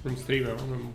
from stream, I don't know.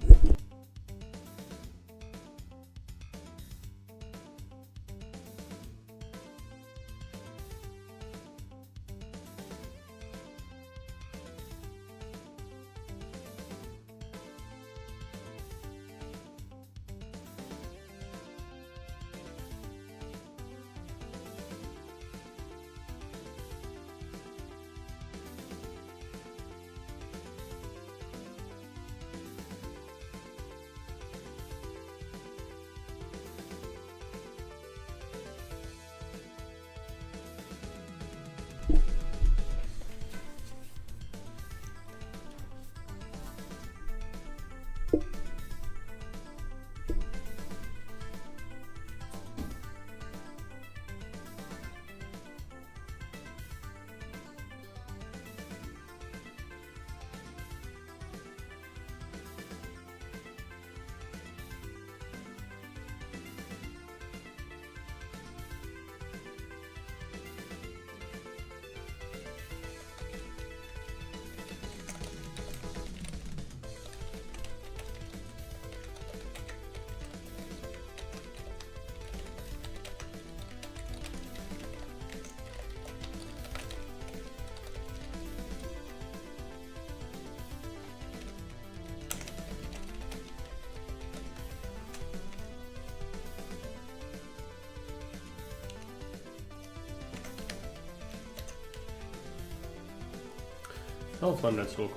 I'll find that so.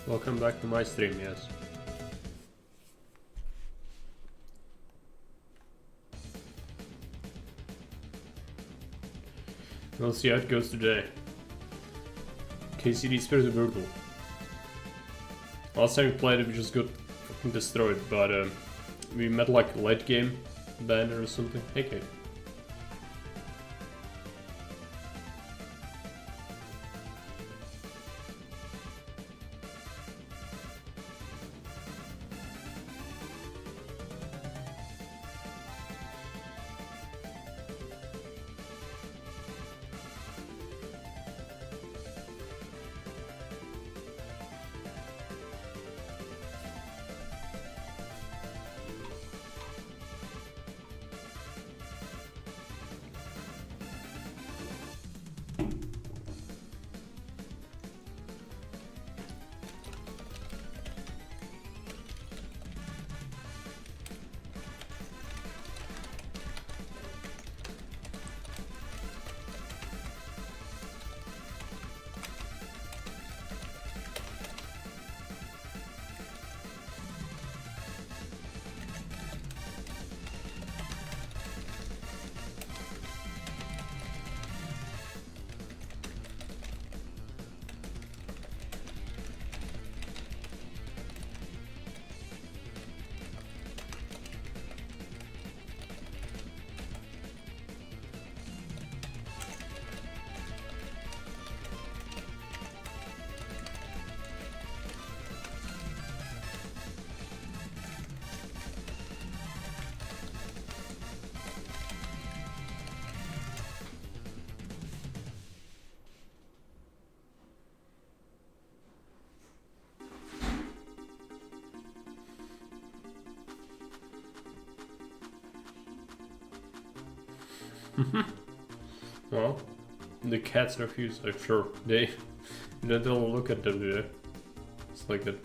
Welcome back to my stream, yes. We'll see how it goes today. KCD is pretty brutal. Last time we played it, we just got fucking destroyed, but we met like late game banner or something. Hey, Kate. Well, the cats refuse, I'm sure. They don't look at them, do they? It's like that.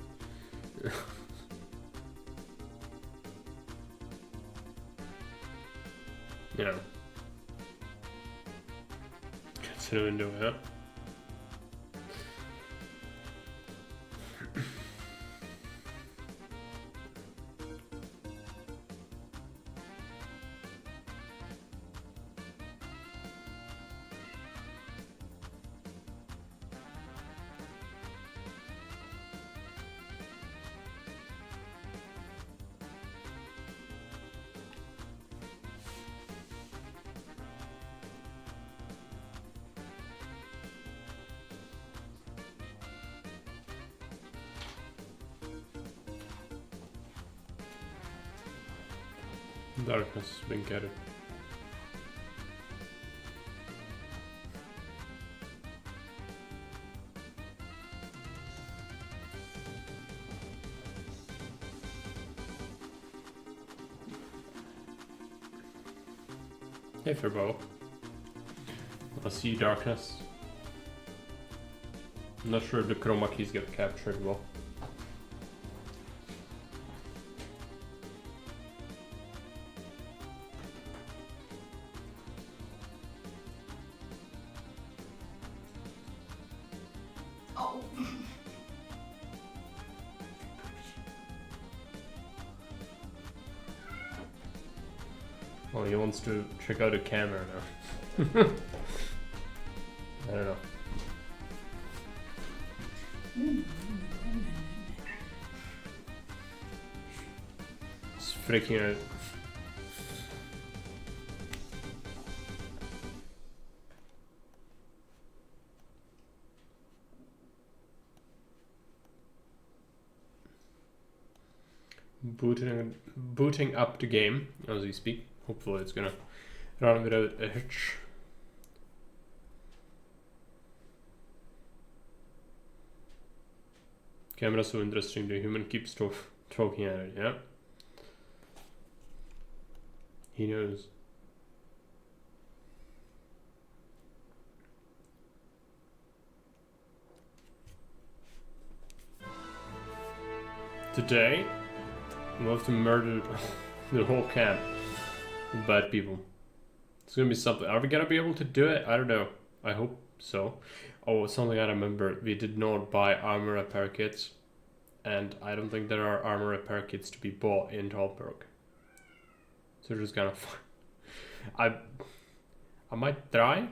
Yeah. Cats in the window, yeah. Darkness has been carried. Hey, Furbo. I see darkness. I'm not sure if the chroma keys get captured well. Oh. Oh, he wants to check out a camera now. I don't know. It's freaking out. Booting up the game as we speak. Hopefully it's gonna run without a hitch. Camera's so interesting, the human keeps talking at it, yeah? He knows. Today, we'll have to murder the whole camp of bad people. It's gonna be something. Are we gonna be able to do it? I don't know. I hope so. Oh, something I remember. We did not buy armor repair kits. And I don't think there are armor repair kits to be bought in Talberg. So we're just gonna... I might try,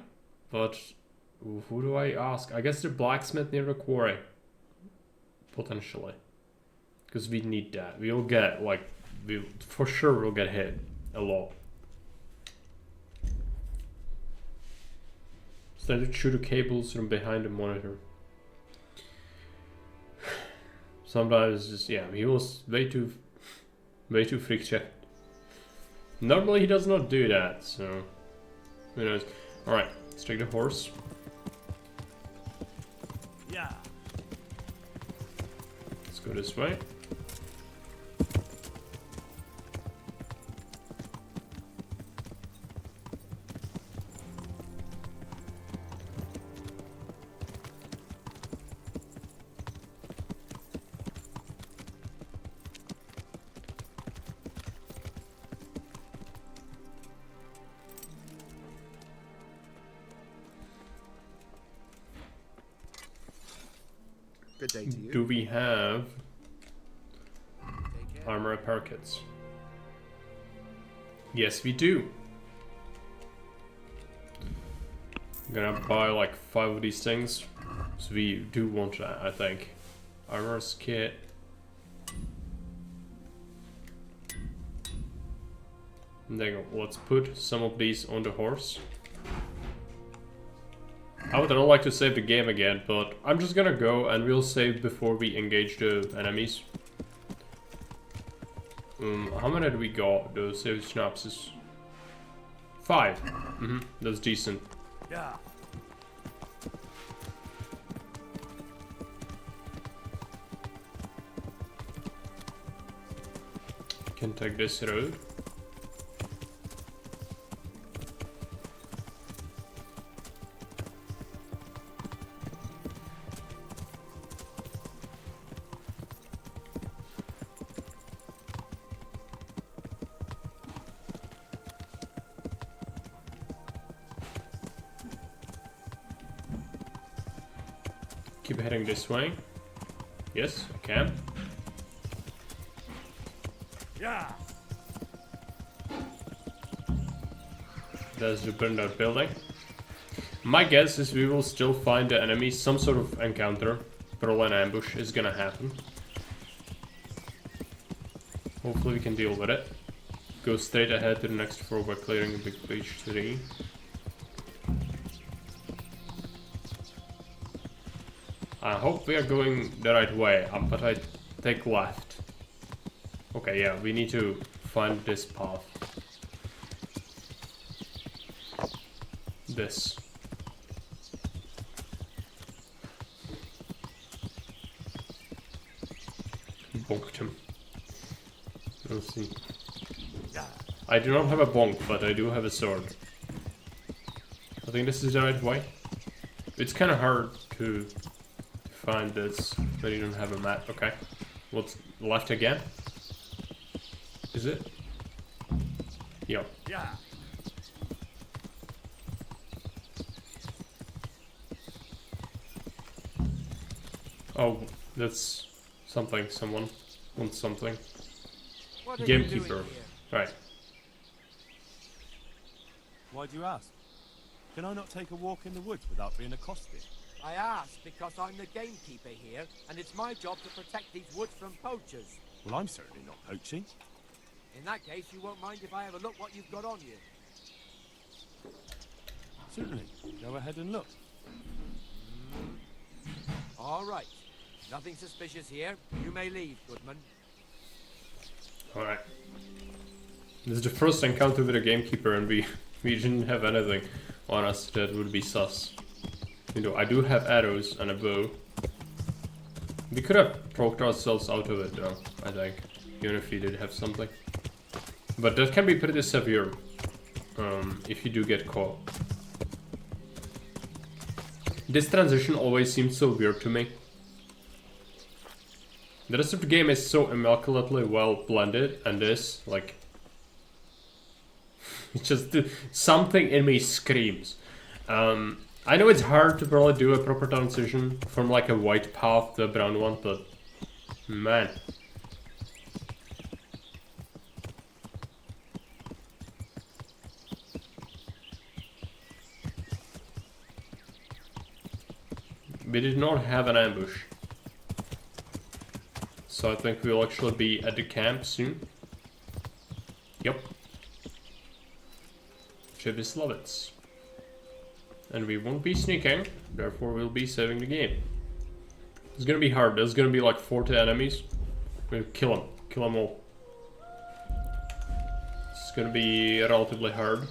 but who do I ask? I guess the blacksmith near the quarry. Potentially. Because we need that. We'll get, like... for sure we'll get hit. A lot. Started to shoot the cables from behind the monitor. Sometimes just, yeah, he was way too freak checked. Normally he does not do that, so who knows. Alright, let's take the horse. Yeah. Let's go this way. Good day to you. Do we have armor repair kits? Yes, we do. I'm gonna buy like 5 of these things. So we do want that, I think. Armor's kit. And there you go. Let's put some of these on the horse. I would not like to save the game again, but I'm just gonna go and we'll save before we engage the enemies. How many do we got? The save synopsis. 5. That's decent. Yeah. Can take this road. Keep heading this way. Yes, I can. Yeah. There's the burned out building. My guess is we will still find the enemy. Some sort of encounter. Probably an ambush is gonna happen. Hopefully we can deal with it. Go straight ahead to the next floor by clearing a big page 3. I hope we are going the right way, but I take left. Okay, yeah, we need to find this path. This. Bonked him. Let's see. Yeah. I do not have a bonk, but I do have a sword. I think this is the right way. It's kind of hard to find this when you don't have a map. Okay. What's left again? Is it? Yep. Yeah. Oh, that's something. Someone wants something. What are you Gamekeeper. doing here? Right. Why do you ask? Can I not take a walk in the woods without being accosted? I ask because I'm the gamekeeper here, and it's my job to protect these woods from poachers. Well, I'm certainly not poaching. In that case, you won't mind if I have a look what you've got on you. Certainly. Go ahead and look. All right. Nothing suspicious here. You may leave, Goodman. Alright. This is the first encounter with a gamekeeper and we didn't have anything on us that would be sus. You know, I do have arrows and a bow. We could have poked ourselves out of it though, I think. Even if we did have something. But that can be pretty severe. If you do get caught. This transition always seems so weird to me. The rest of the game is so immaculately well blended, and this, like... it's just... something in me screams. I know it's hard to probably do a proper transition from like a white path to a brown one, but... man. We did not have an ambush. So I think we'll actually be at the camp soon. Yep. Chibislovitz. And we won't be sneaking, therefore we'll be saving the game. It's gonna be hard, there's gonna be like 40 enemies. We'll kill them all. It's gonna be relatively hard.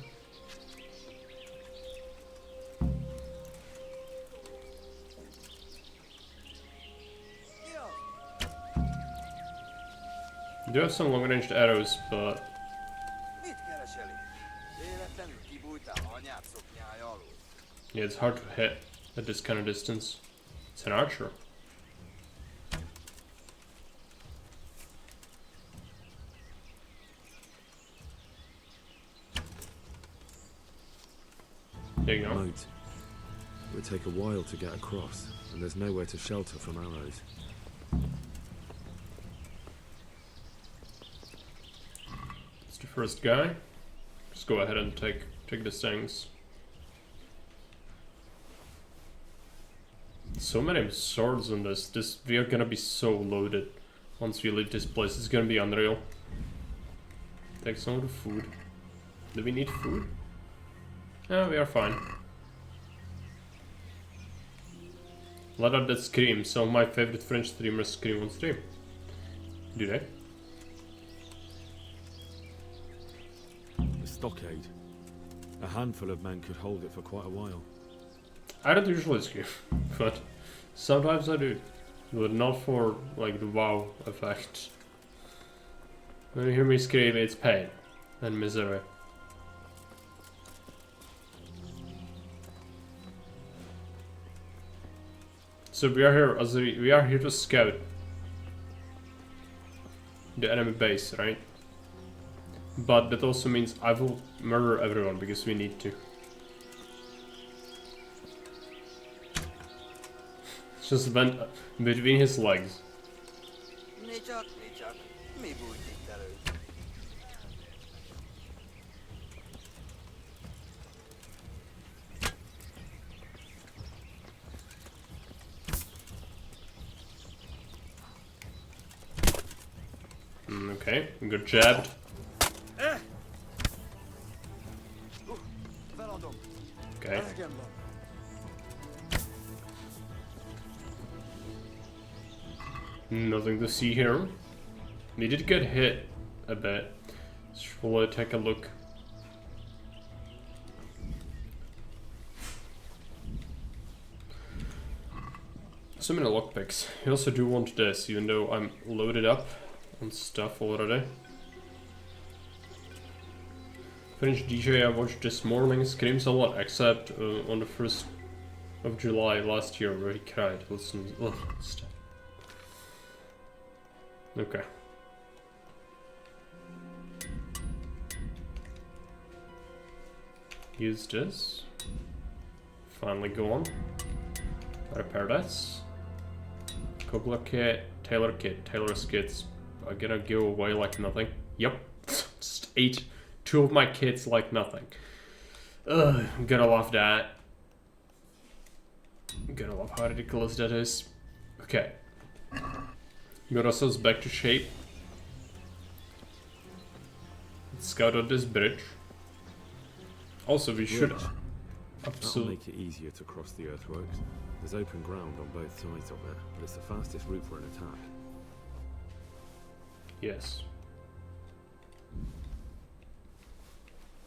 I do have some long-ranged arrows, but... yeah, it's hard to hit at this kind of distance. It's an archer. There you go. Moat. It would take a while to get across, and there's nowhere to shelter from arrows. It's the first guy. Just go ahead and take the things. So many swords in this. We are gonna be so loaded once we leave this place. It's gonna be unreal. Take some of the food. Do we need food? No, we are fine. Let out that scream. Some of my favorite French streamers scream on stream. Do they? The stockade. A handful of men could hold it for quite a while. I don't usually scream, but sometimes I do. But not for like the wow effect. When you hear me scream, it's pain and misery. So we are here to scout the enemy base, right? But that also means I will murder everyone because we need to. Just went between his legs. Okay, we got jabbed. Okay. Nothing to see here. We did get hit a bit. Shall I take a look? So many lockpicks. I also do want this, even though I'm loaded up on stuff already. French DJ I watched this morning screams a lot, except on the 1st of July last year where he cried. Listen, stop. Okay. Use this. Finally go on. Repair this. Cobbler kit, Taylor's kits are gonna go away like nothing. Yep. Just ate 2 of my kits like nothing. Ugh, I'm gonna love that. I'm gonna love how ridiculous that is. Okay. Got ourselves back to shape. Let's scout out this bridge. Also, we should That'll absolutely make it easier to cross the earthworks. There's open ground on both sides of it, but it's the fastest route for an attack. yes.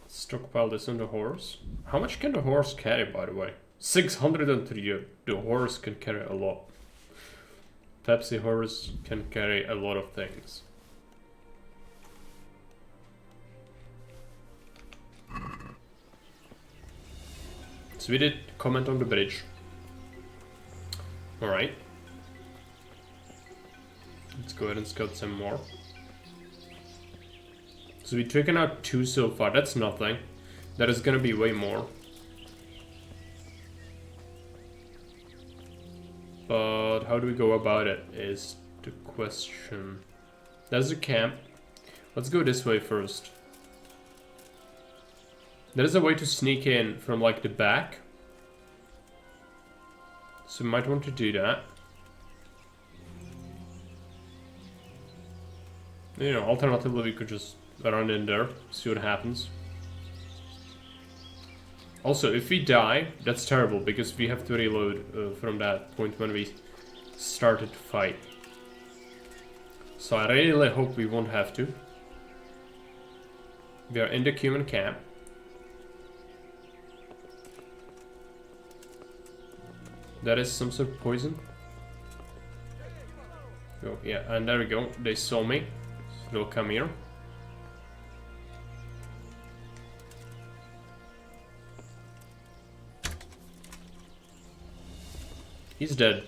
Stockpile this on the horse. How much can the horse carry, by the way? 603. The horse can carry a lot. Pepsi horse can carry a lot of things. So we did comment on the bridge. Alright. Let's go ahead and scout some more. So we've taken out 2 so far. That's nothing. That is gonna be way more. But how do we go about it is the question. There's a camp. Let's go this way first. There's a way to sneak in from like the back. So we might want to do that. You know, alternatively we could just run in there, see what happens. Also, if we die, that's terrible because we have to reload from that point when we started to fight. So I really hope we won't have to. We are in the human camp. That is some sort of poison. Oh, yeah, and there we go. They saw me. So they'll come here. He's dead.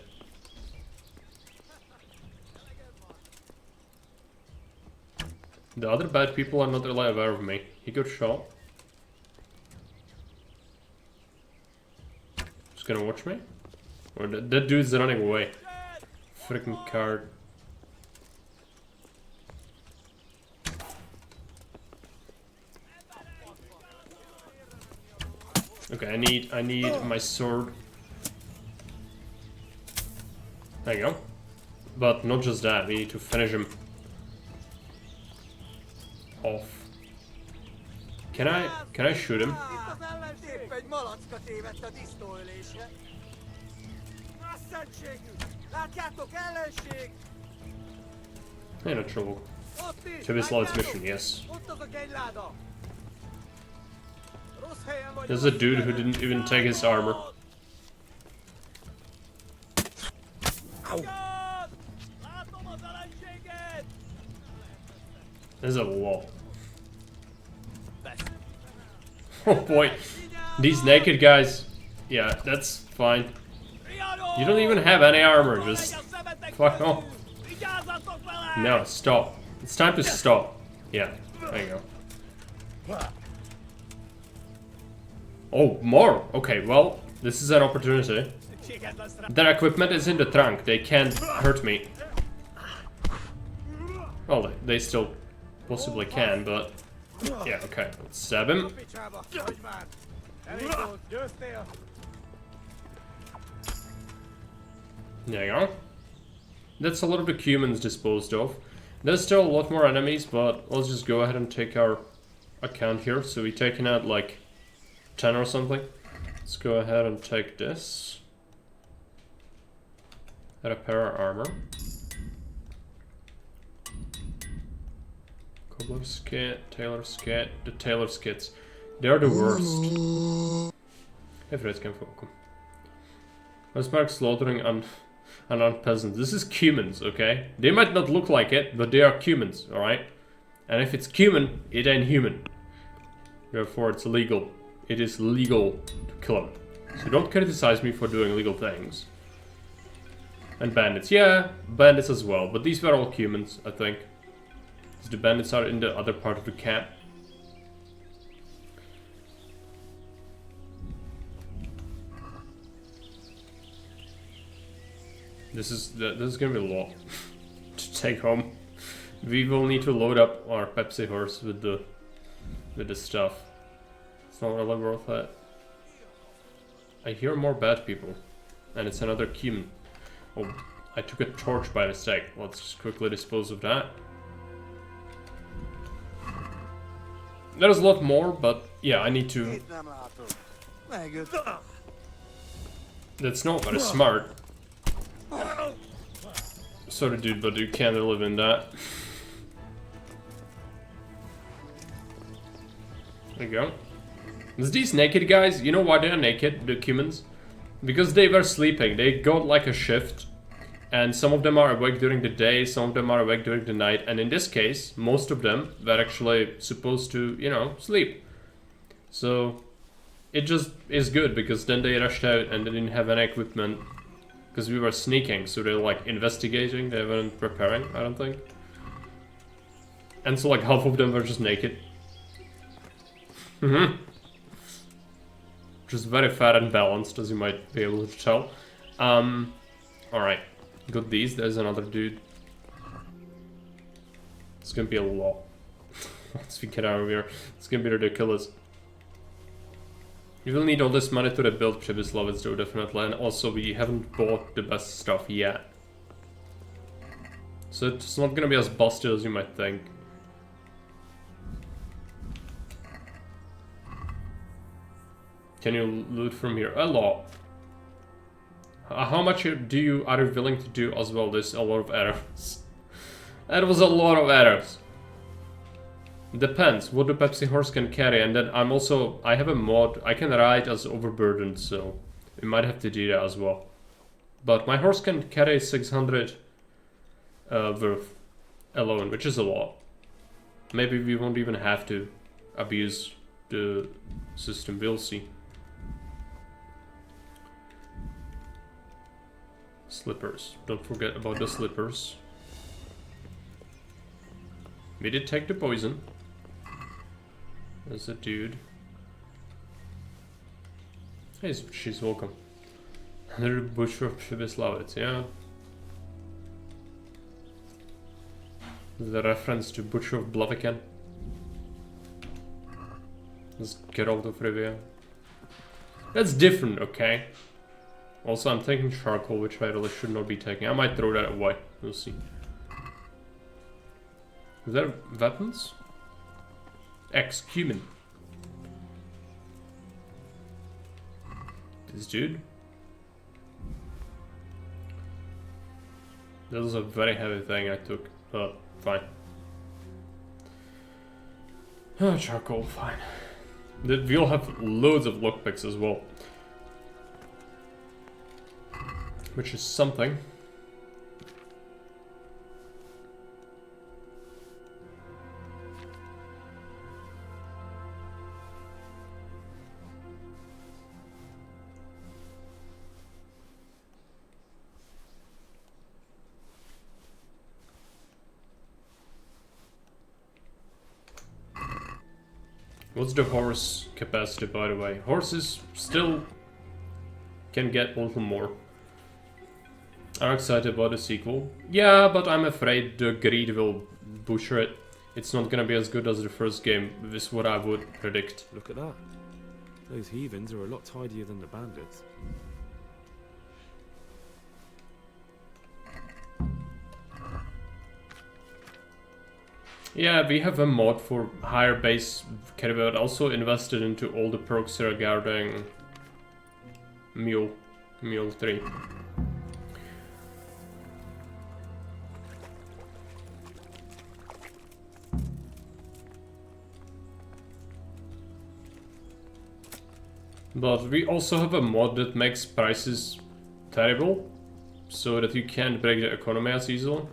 The other bad people are not really aware of me. He got shot. Just gonna watch me? Or that dude's running away. Freaking card. Okay, I need my sword. There you go. But not just that, we need to finish him off. Can I shoot him? Yeah, no trouble. To this last mission, yes. There's a dude who didn't even take his armor. Ow. There's a lot. Oh boy. These naked guys. Yeah, that's fine. You don't even have any armor, just fuck off. No, stop. It's time to stop. Yeah, there you go. Oh, more! Okay, well, this is an opportunity. Their equipment is in the trunk, they can't hurt me. Well, they still possibly can, but... Yeah, okay, let's stab him. There you go. That's a lot of the humans disposed of. There's still a lot more enemies, but let's just go ahead and take our account here. So we've taken out like 10 or something. Let's go ahead and take this. Repair our armor. Cobbler's kit, Taylor's kit. The Taylor's kits. They are the worst. If it can welcome. Westmark slaughtering unarmed peasants. This is humans, okay? They might not look like it, but they are humans, alright? And if it's human, it ain't human. Therefore, it's illegal. It is legal to kill them. So don't criticize me for doing illegal things. And bandits. Yeah, bandits as well. But these were all humans, I think. Because the bandits are in the other part of the camp. This is gonna be a lot to take home. We will need to load up our Pepsi horse with the stuff. It's not really worth it. I hear more bad people, and it's another human. Oh, I took a torch by mistake. Let's just quickly dispose of that. There's a lot more, but yeah, I need to. That's not very smart. Sorry, dude, but you can't live in that. There you go. There's these naked guys. You know why they're naked, the humans? Because they were sleeping. They got like a shift. And some of them are awake during the day, some of them are awake during the night. And in this case, most of them were actually supposed to, you know, sleep. So it just is good because then they rushed out and they didn't have any equipment. Because we were sneaking, so they're like investigating, they weren't preparing, I don't think. And so like half of them were just naked. Just very fat and balanced, as you might be able to tell. Alright, got these, there's another dude. It's gonna be a lot. Once we get out of here, it's gonna be ridiculous. You will need all this money to rebuild Przemyslowiec though, definitely, and also we haven't bought the best stuff yet. So it's not gonna be as busted as you might think. Can you loot from here? A lot. How much are you willing to do as well? There's a lot of errors. That was a lot of errors. Depends what the Pepsi horse can carry, and then I have a mod, I can ride as overburdened, so we might have to do that as well. But my horse can carry 600 worth alone, which is a lot. Maybe we won't even have to abuse the system, we'll see. Slippers, don't forget about the slippers. We did take the poison. There's a dude. Hey, she's welcome. Another butcher of Przemyslowiec, yeah. The reference to Butcher of Blaviken. Let's get out of Rivia. That's different, okay? Also, I'm taking charcoal, which I really should not be taking. I might throw that away. We'll see. Is there weapons? Ex-human. This dude. This is a very heavy thing I took, but fine. Oh, charcoal, fine. We'll have loads of lockpicks as well. Which is something. What's the horse capacity, by the way? Horses still can get a little more. I'm excited about the sequel. Yeah, but I'm afraid the greed will butcher it. It's not gonna be as good as the first game, is what I would predict. Look at that. Those heathens are a lot tidier than the bandits. Yeah, we have a mod for higher base carry, but also invested into all the perks regarding Mule 3. But we also have a mod that makes prices terrible, so that you can't break the economy as easily.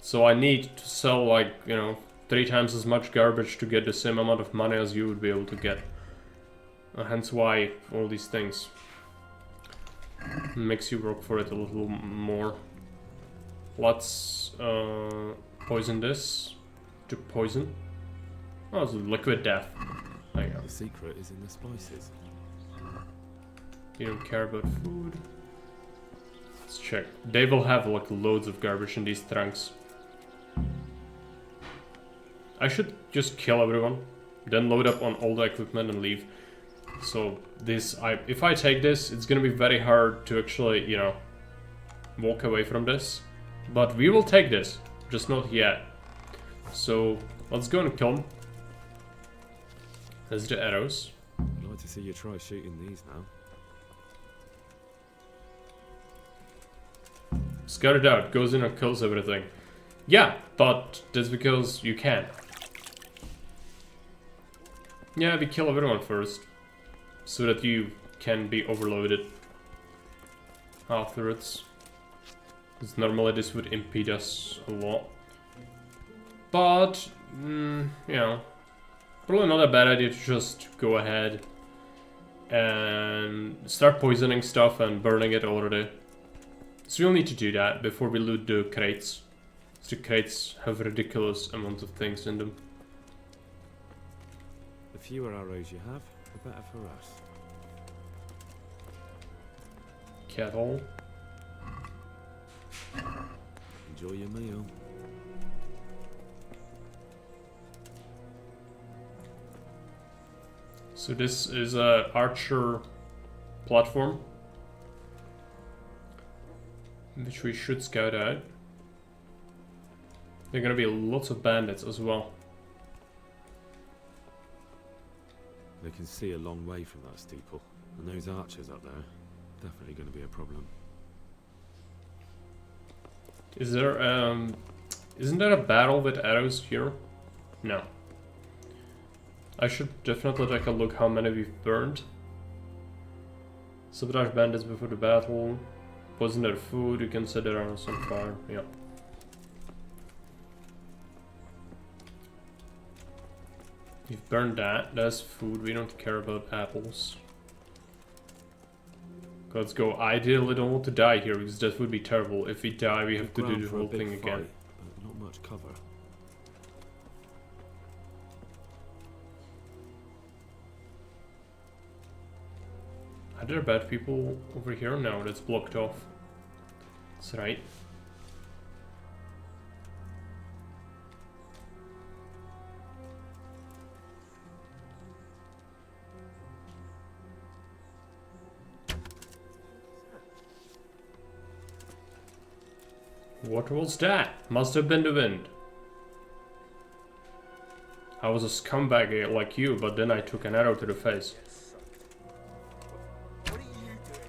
So I need to sell, like, you know, 3 times as much garbage to get the same amount of money as you would be able to get. Hence why all these things makes you work for it a little more. Let's poison this to poison. Oh, it's a liquid death. There you go. The secret is in the spices. You don't care about food. Let's check. They will have like loads of garbage in these trunks. I should just kill everyone, then load up on all the equipment and leave. So this, if I take this, it's gonna be very hard to actually, you know, walk away from this. But we will take this, just not yet. So let's go and kill him. There's the arrows. I'd like to see you try shooting these now. Scout it out, goes in and kills everything. Yeah, but that's because you can. Yeah, we kill everyone first, so that you can be overloaded afterwards. Because normally this would impede us a lot. But, you know, probably not a bad idea to just go ahead and start poisoning stuff and burning it already. So we'll need to do that before we loot the crates. The crates have ridiculous amounts of things in them. The fewer arrows you have, the better for us. Kettle. Enjoy your meal. So this is a archer platform, which we should scout out. There are gonna be lots of bandits as well. They can see a long way from that steeple, and those archers up there, definitely going to be a problem. Is there, isn't there a battle with arrows here? No. I should definitely take a look how many we've burned. Sabotage bandits before the battle. Poison their food, you can set their arrows on fire. Yeah. You've burned that. That's food. We don't care about apples. Let's go. I ideally don't want to die here because that would be terrible. If we die, we have to do the whole thing again. But not much cover. Are there bad people over here? No, that's blocked off. That's right. What was that? Must have been the wind. I was a scumbag like you, but then I took an arrow to the face. What are you doing here?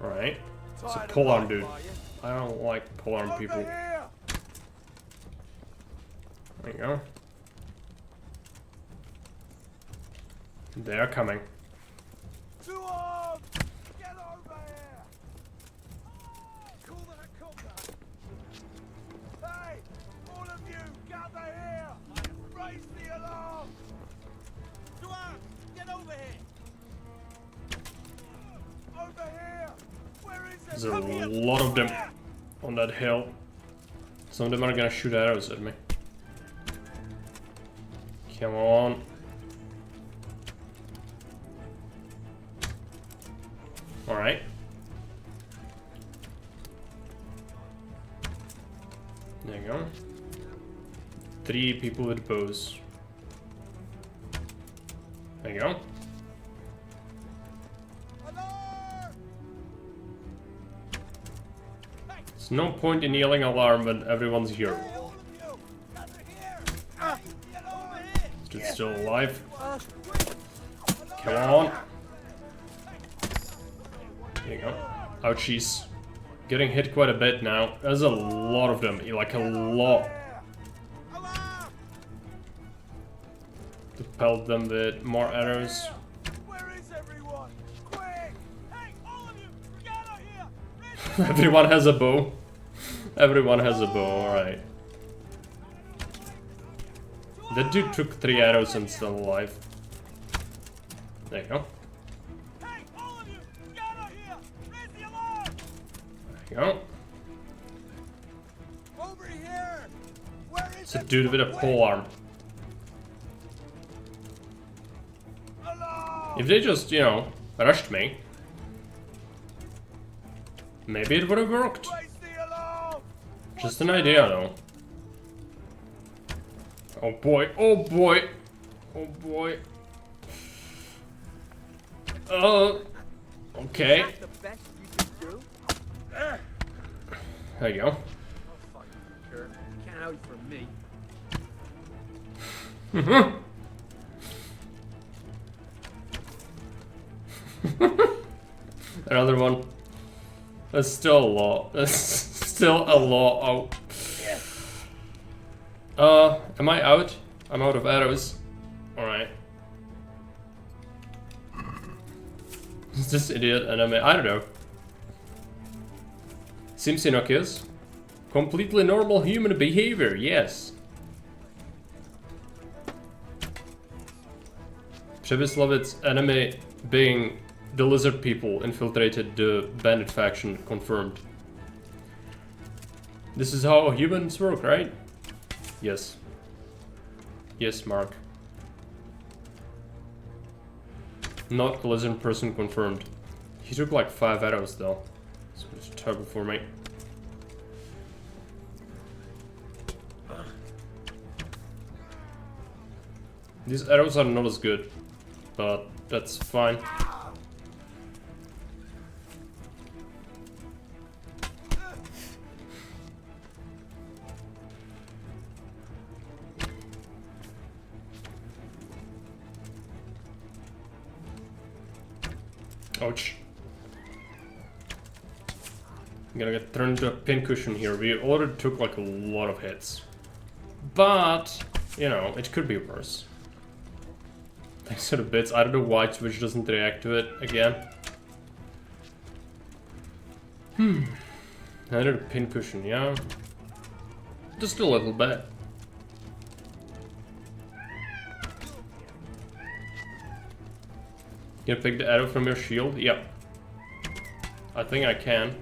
Alright. It's a Tired of polearm life, dude. are you? I don't like polearm people. Over here! There you go. They are coming. To arms! Get over here! Call that a combat! Hey! All of you, gather here! Raise the alarm! To arms! Get over here! Over here! Where is it? There's a Come here! lot of them on that hill. Some of them are gonna shoot arrows at me. Come on. Alright. There you go. 3 people with bows. There you go. There's no point in yelling alarm when everyone's here. Dude's still alive. Come on. There you go. Ouchies. Getting hit quite a bit now. There's a lot of them. Like a lot. To pelt them with more arrows. Where is everyone? Quick! Hey, all of you, gather here! Everyone has a bow. Everyone has a bow, alright. That dude took 3 arrows and still alive. There you go. Hey, all of you! Get out here! Raise the alarm! There you go. Over here! Where is It's a dude with a pole arm. Alarm! If they just, you know, rushed me, maybe it would have worked. Raise the alarm! Just an idea, though. Oh boy, oh boy, oh boy. Okay. That's the best you can do? There you go. Oh, fuck, sure. You can't hide from me. Another one. That's still a lot. That's still a lot. Oh. Am I out? I'm out of arrows. Alright. Is this idiot enemy? I don't know. Seems innocuous. Completely normal human behavior, yes. Przemyslovic's enemy being the lizard people infiltrated the bandit faction confirmed. This is how humans work, right? Yes. Yes, Mark. Not the lizard person confirmed. He took like 5 arrows though. So it's terrible for me. These arrows are not as good, but that's fine. Ouch. I'm gonna get turned into a pincushion here. We already took like a lot of hits. But, you know, it could be worse. Thanks to the bits. I don't know why Twitch doesn't react to it again. Another pincushion, yeah. Just a little bit. You gonna pick the arrow from your shield? Yep. I think I can.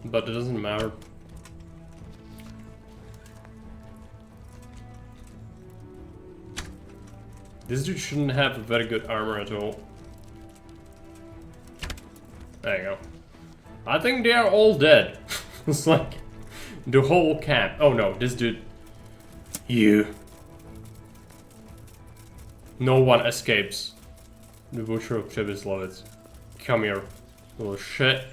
But it doesn't matter. This dude shouldn't have very good armor at all. There you go. I think they are all dead. It's like the whole camp. Oh no, this dude. You. No one escapes. The Butcher of Przemyslovic. Come here, little shit.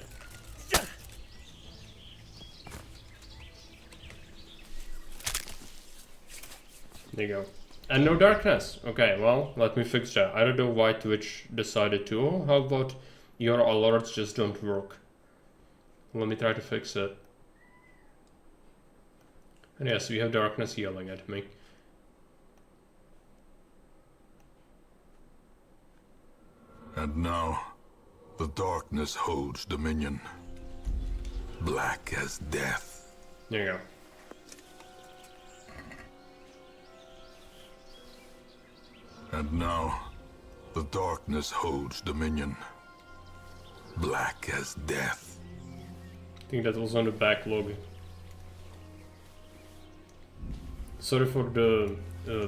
There you go. And no darkness. Okay, well, let me fix that. I don't know why Twitch decided to. Oh, how about your alerts just don't work? Let me try to fix it. And yes, we have darkness yelling at me. And now, the darkness holds dominion. Black as death. There you go. And now, the darkness holds dominion. Black as death. I think that was on the backlog. Sorry for the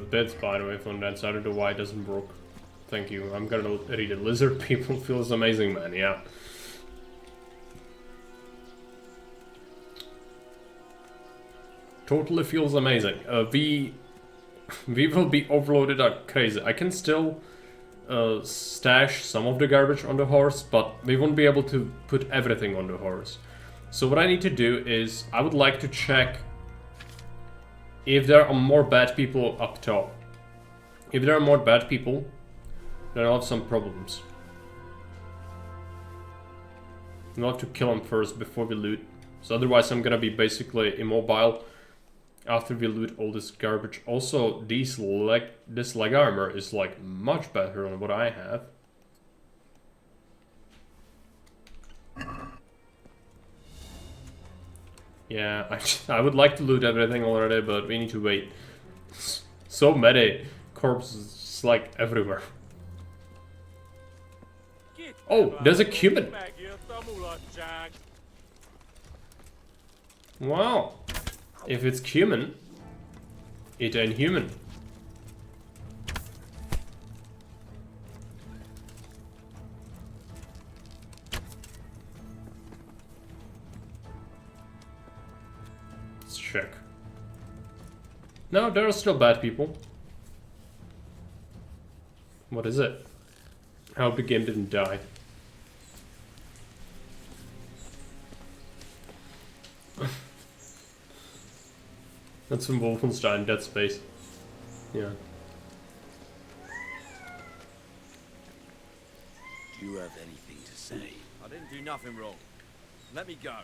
bits, by the way, from that side. I don't know why it doesn't work. Thank you. I'm gonna read it. Lizard people feels amazing, man. Yeah. Totally feels amazing. We will be overloaded like crazy. I can still stash some of the garbage on the horse, but we won't be able to put everything on the horse. So what I need to do is, I would like to check if there are more bad people up top. If there are more bad people, then I'll have some problems. We'll have to kill them first before we loot. So otherwise I'm gonna be basically immobile after we loot all this garbage. Also, this leg armor is like much better than what I have. Yeah, I would like to loot everything already, but we need to wait. So many corpses, just like everywhere. Oh, there's a cumin. Wow. If it's cumin, it ain't human. Let's check. No, there are still bad people. What is it? I hope the game didn't die. That's from Wolfenstein, Dead Space. Yeah. Do you have anything to say? I didn't do nothing wrong. Let me go.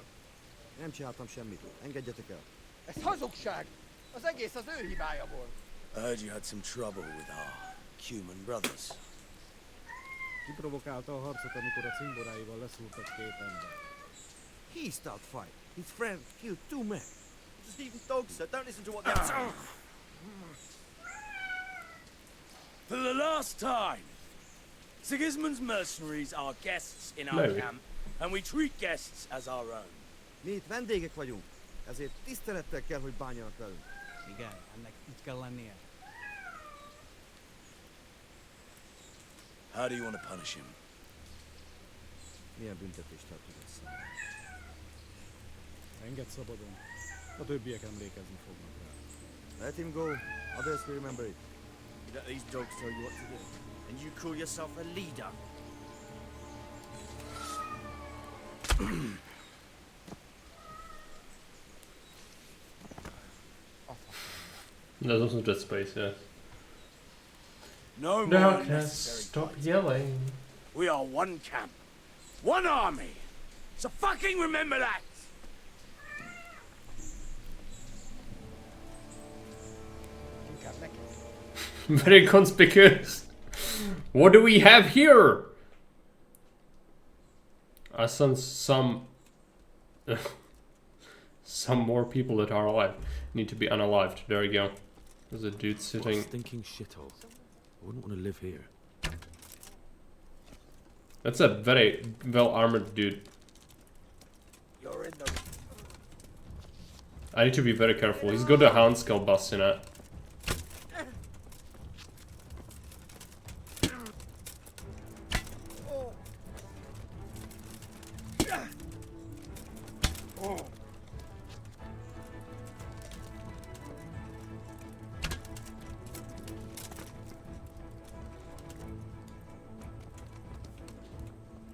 Nem csináltam semmit. Engedjetek el. Ez hazugság! Az egész az ő hibája volt. I heard you had some trouble with our human brothers. Kiprovokálta a harcot, amikor a cimboráival leszúrtak két ember. He started fight. His friend killed 2 men. Just even dogs, sir. Don't listen to what they're saying. For the last time, Sigismund's mercenaries are guests in our Maybe. camp, and we treat guests as our own. Mi itt vendégek vagyunk, ezért tisztelettel kell, hogy bánjanak velünk. Igen, ennek így kell lennie. How do you want to punish him? Milyen büntetést tartogatsz? Engedd szabadon. A többiek emlékezni fognak rá. Let him go. Others will remember it. You let these dogs tell you what to do. And you call yourself a leader. There's also Dead Space, yeah. No more Darkness, unnecessary stop fighting. yelling. We are one camp, one army. So fucking remember that. Inkább neki. Very conspicuous. What do we have here? I sense some some more people that are alive need to be unalived. There we go. There's a dude What a sitting. stinking shithole. I wouldn't want to live here. That's a very well armored dude. You're in the... I need to be very careful. He's got a hound skull busting it.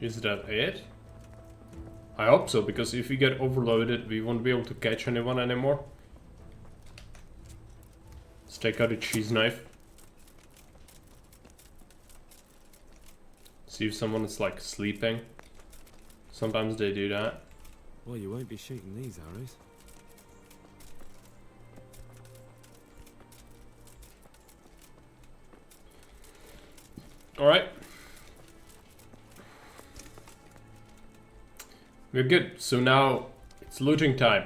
Is that it? I hope so, because if we get overloaded, we won't be able to catch anyone anymore. Let's take out a cheese knife. See if someone is like sleeping. Sometimes they do that. Well, you won't be shooting these arrows. Alright. We're good. So now it's looting time.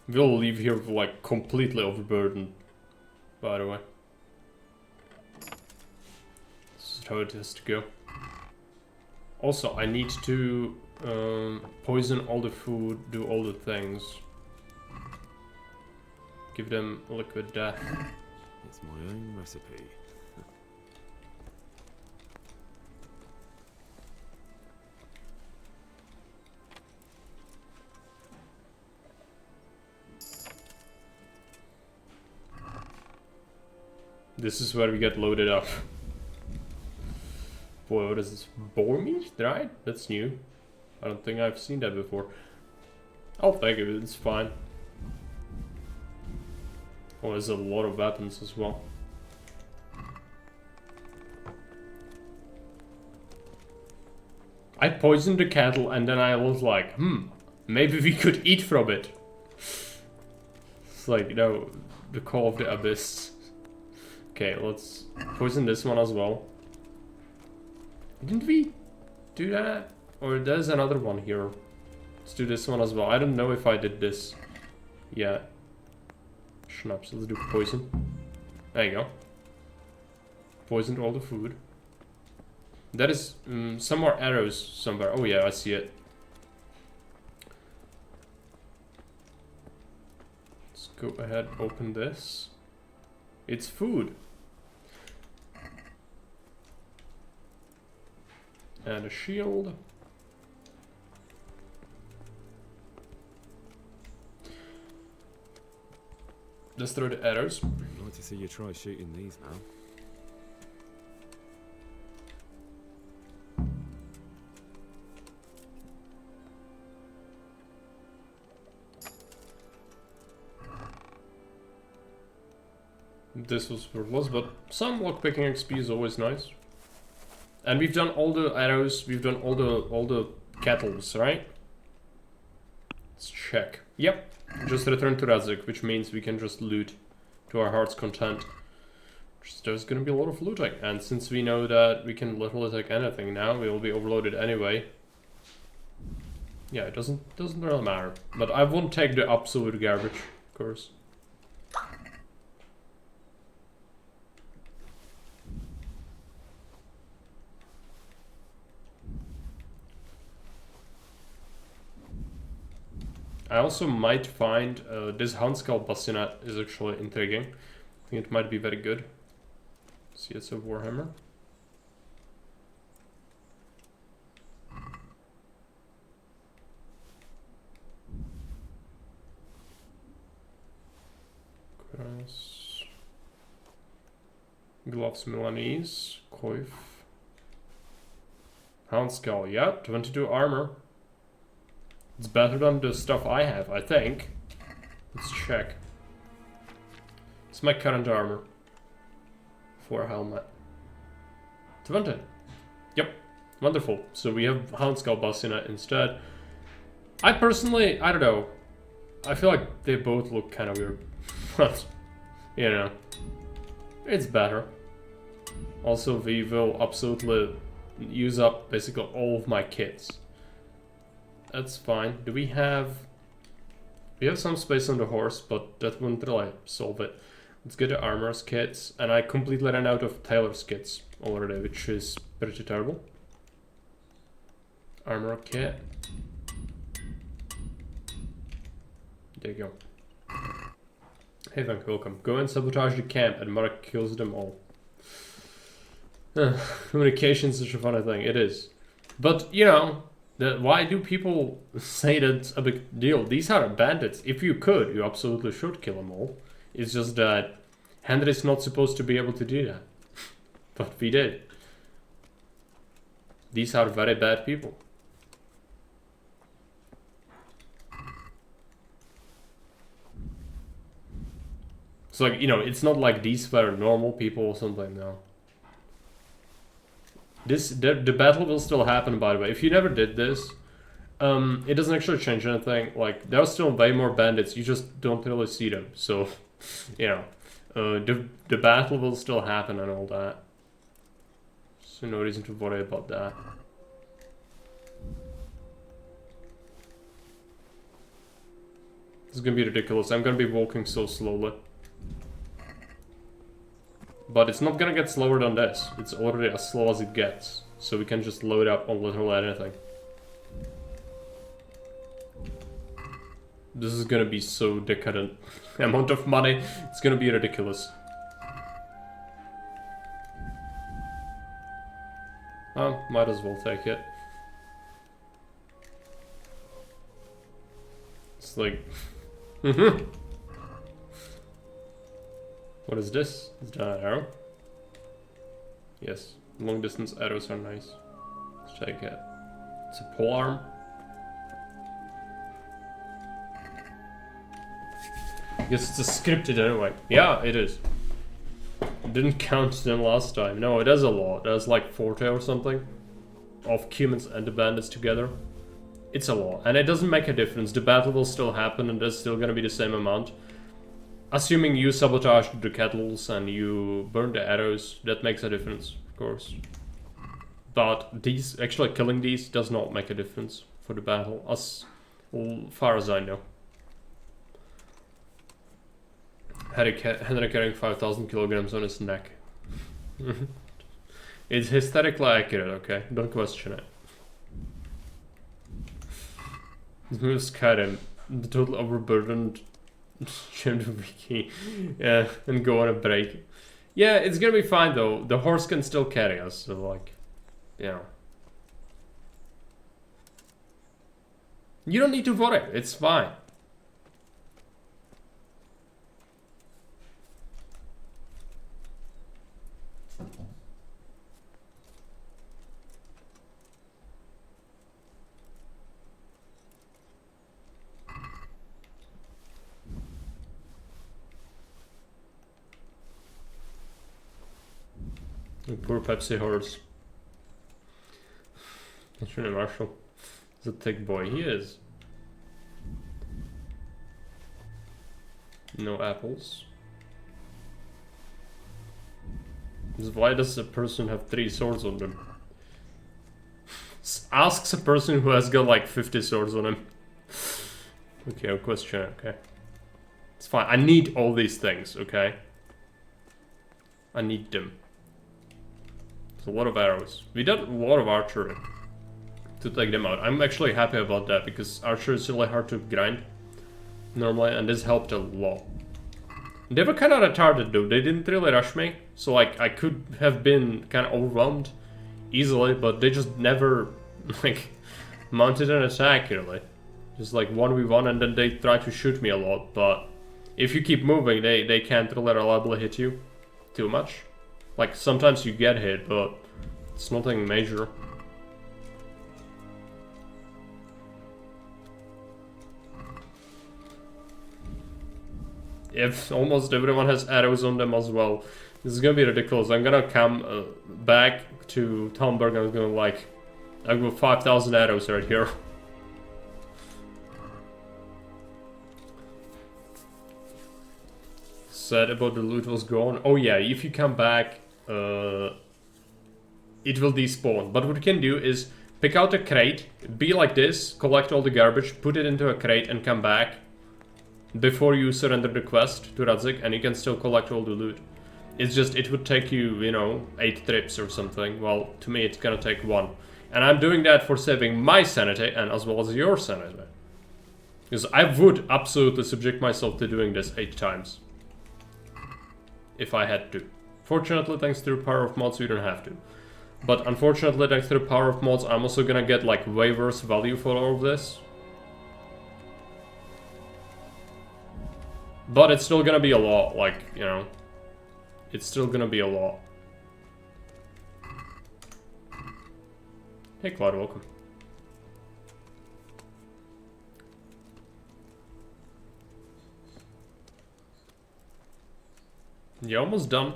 We'll leave here like completely overburdened, by the way. This is how it has to go. Also, I need to poison all the food, do all the things. Give them liquid death. It's my own recipe. This is where we get loaded up. Boy, what is this? Boar meat? Right? That's new. I don't think I've seen that before. Oh, thank you. It's fine. Oh, there's a lot of weapons as well. I poisoned the cattle and then I was like, maybe we could eat from it. It's like, you know, the call of the abyss. Okay, let's poison this one as well. Didn't we do that? Or there's another one here. Let's do this one as well. I don't know if I did this yet. Schnapps, let's do poison. There you go. Poisoned all the food. That is some more arrows somewhere. Oh yeah, I see it. Let's go ahead, open this. It's food. And a shield. Let's throw the arrows. I'd like to see you try shooting these now. This was worthless, but some lockpicking XP is always nice. And we've done all the arrows, we've done all the kettles, right? Let's check. Yep. Just return to Razik, which means we can just loot to our heart's content. There's gonna be a lot of looting, and since we know that we can literally take anything now, we will be overloaded anyway. Yeah, it doesn't really matter. But I won't take the absolute garbage, of course. I also might find this Handskull Bassinet is actually intriguing. I think it might be very good. See, it's a Warhammer. Cross. Gloves Milanese. Coif. Handskull, yeah, 22 armor. It's better than the stuff I have, I think. Let's check. It's my current armor. For a helmet. 20. Yep. Wonderful. So we have Houndskull Bassinet instead. I personally, I don't know. I feel like they both look kind of weird. But, you know. It's better. Also, we will absolutely use up basically all of my kits. That's fine. Do we have... We have some space on the horse, but that wouldn't really solve it. Let's get the armor's kits. And I completely ran out of tailor's kits already, which is pretty terrible. Armor kit. There you go. Hey Vank, welcome. Go and sabotage the camp and Mark kills them all. Communication is such a funny thing. It is. But, you know... Why do people say that's a big deal? These are bandits. If you could, you absolutely should kill them all. It's just that Henry's not supposed to be able to do that. But we did. These are very bad people. So like, you know, it's not like these were normal people or something, no. The battle will still happen, by the way. If you never did this, it doesn't actually change anything. Like, there are still way more bandits, you just don't really see them. So, you know, the battle will still happen and all that. So no reason to worry about that. This is gonna be ridiculous. I'm gonna be walking so slowly. But it's not gonna get slower than this. It's already as slow as it gets. So we can just load up on literally anything. This is gonna be so decadent. Amount of money, it's gonna be ridiculous. Oh, might as well take it. It's like... What is this? Is that an arrow? Yes, long distance arrows are nice. Let's take it. It's a pole arm. Guess it's a scripted anyway. Yeah, it is. It didn't count them last time. No, it has a lot. There's like 40 or something of humans and the bandits together. It's a lot, and it doesn't make a difference. The battle will still happen, and there's still gonna be the same amount. Assuming you sabotage the kettles and you burn the arrows, that makes a difference, of course. But these, actually killing these does not make a difference for the battle. As far as I know. Henry carrying 5,000 kilograms on his neck. It's hysterically accurate, okay? Don't question it. This moves Skyrim, the total overburdened Jim Wiki, yeah, and go on a break. Yeah, it's gonna be fine though. The horse can still carry us, so like, yeah. You don't need to worry, it's fine. Poor Pepsi horse. That's really Marshall. He's a thick boy. He is. No apples. Why does a person have 3 swords on them? Asks a person who has got like 50 swords on him. Okay, I'll question it, okay. It's fine. I need all these things, okay? I need them. It's a lot of arrows. We did a lot of archery to take them out. I'm actually happy about that because archery is really hard to grind normally, and this helped a lot. They were kind of retarded though. They didn't really rush me, so like I could have been kind of overwhelmed easily, but they just never like mounted an attack really. Just like 1v1, and then they try to shoot me a lot. But if you keep moving, they can't really reliably hit you too much. Like, sometimes you get hit, but it's nothing major. If almost everyone has arrows on them as well, this is gonna be ridiculous. I'm gonna come back to Tomberg, I'm gonna like, I've got 5,000 arrows right here. Said about the loot was gone. Oh yeah, if you come back, it will despawn. But what you can do is pick out a crate, be like this, collect all the garbage, put it into a crate and come back before you surrender the quest to Radzik, and you can still collect all the loot. It's just, it would take you, you know, 8 trips or something. Well, to me it's gonna take 1. And I'm doing that for saving my sanity and as well as your sanity. Because I would absolutely subject myself to doing this 8 times. If I had to. Fortunately, thanks to the power of mods, we don't have to. But unfortunately, thanks to the power of mods, I'm also gonna get like way worse value for all of this. But it's still gonna be a lot, like, you know. It's still gonna be a lot. Hey Cloud, welcome. You're almost done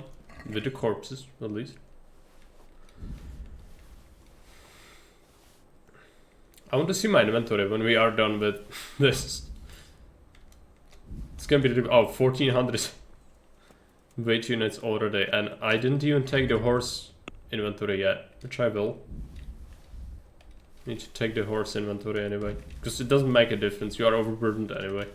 with the corpses, at least. I want to see my inventory when we are done with this. It's gonna be, oh, 1400 weight units already, and I didn't even take the horse inventory yet, which I will. Need to take the horse inventory anyway, because it doesn't make a difference, you are overburdened anyway.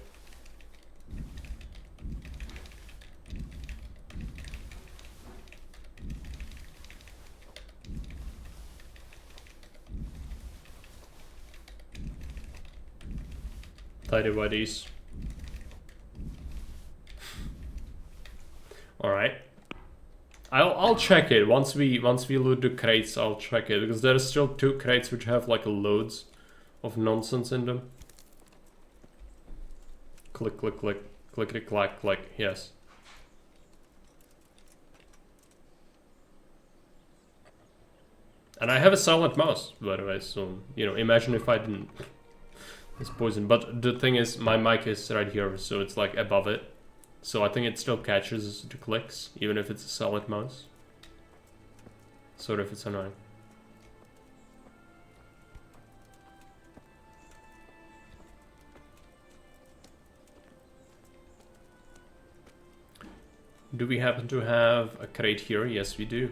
Tidy whities. Alright. I'll check it once we loot the crates. I'll check it because there are still 2 crates which have like loads of nonsense in them. Click, click, click, clickety clack, click. Yes. And I have a silent mouse, by the way. So you know, imagine if I didn't. It's poison. But the thing is, my mic is right here, so it's like above it. So I think it still catches the clicks, even if it's a solid mouse. Sort of, it's annoying. Do we happen to have a crate here? Yes, we do.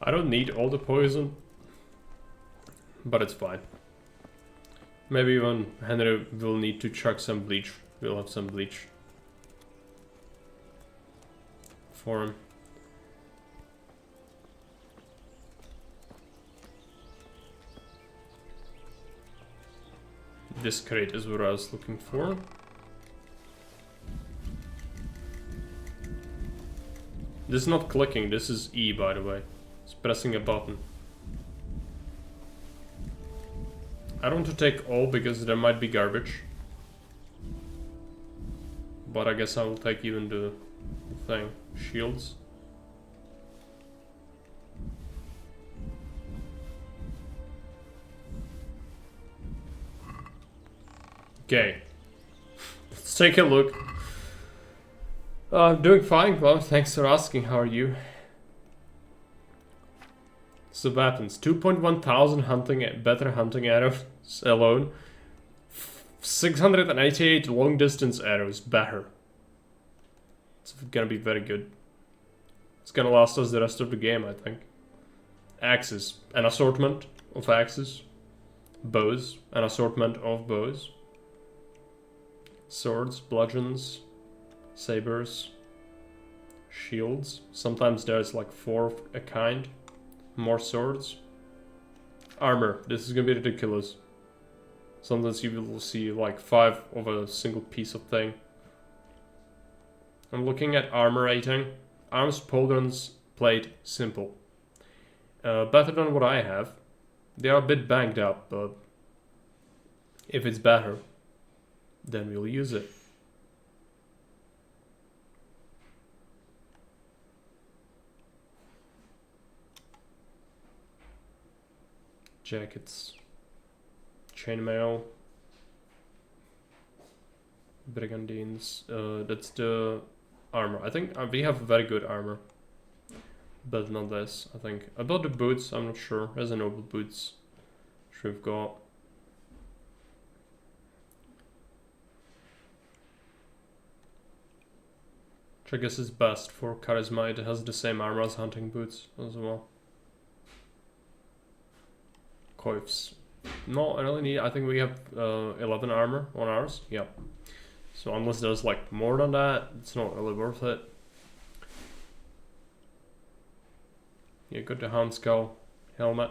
I don't need all the poison, but it's fine. Maybe even Henry will need to chuck some bleach. We'll have some bleach for him. This crate is what I was looking for. This is not clicking, this is E, by the way. It's pressing a button. I don't want to take all because there might be garbage. But I guess I will take even the thing. Shields. Okay. Let's take a look. I'm doing fine. Well, thanks for asking. How are you? So weapons. 2.1 thousand hunting, better hunting arrows alone. 688 long distance arrows, better. It's gonna be very good. It's gonna last us the rest of the game, I think. Axes. An assortment of axes. Bows. An assortment of bows. Swords, bludgeons, sabers, shields. Sometimes there's like 4 of a kind. More swords. Armor. This is gonna be ridiculous. Sometimes you will see like 5 of a single piece of thing. I'm looking at armor rating. Arms, pauldrons, plate, simple. Better than what I have. They are a bit banged up, but if it's better, then we'll use it. Jackets. Chainmail. Brigandines. That's the armor. I think we have very good armor. But not this, I think. About the boots, I'm not sure. There's a noble boots. Which we've got. Which I guess is best for charisma. It has the same armor as hunting boots as well. Coifs. No, I really need. I think we have 11 armor on ours. Yep. So unless there's like more than that, it's not really worth it. Yeah, got the hound skull helmet.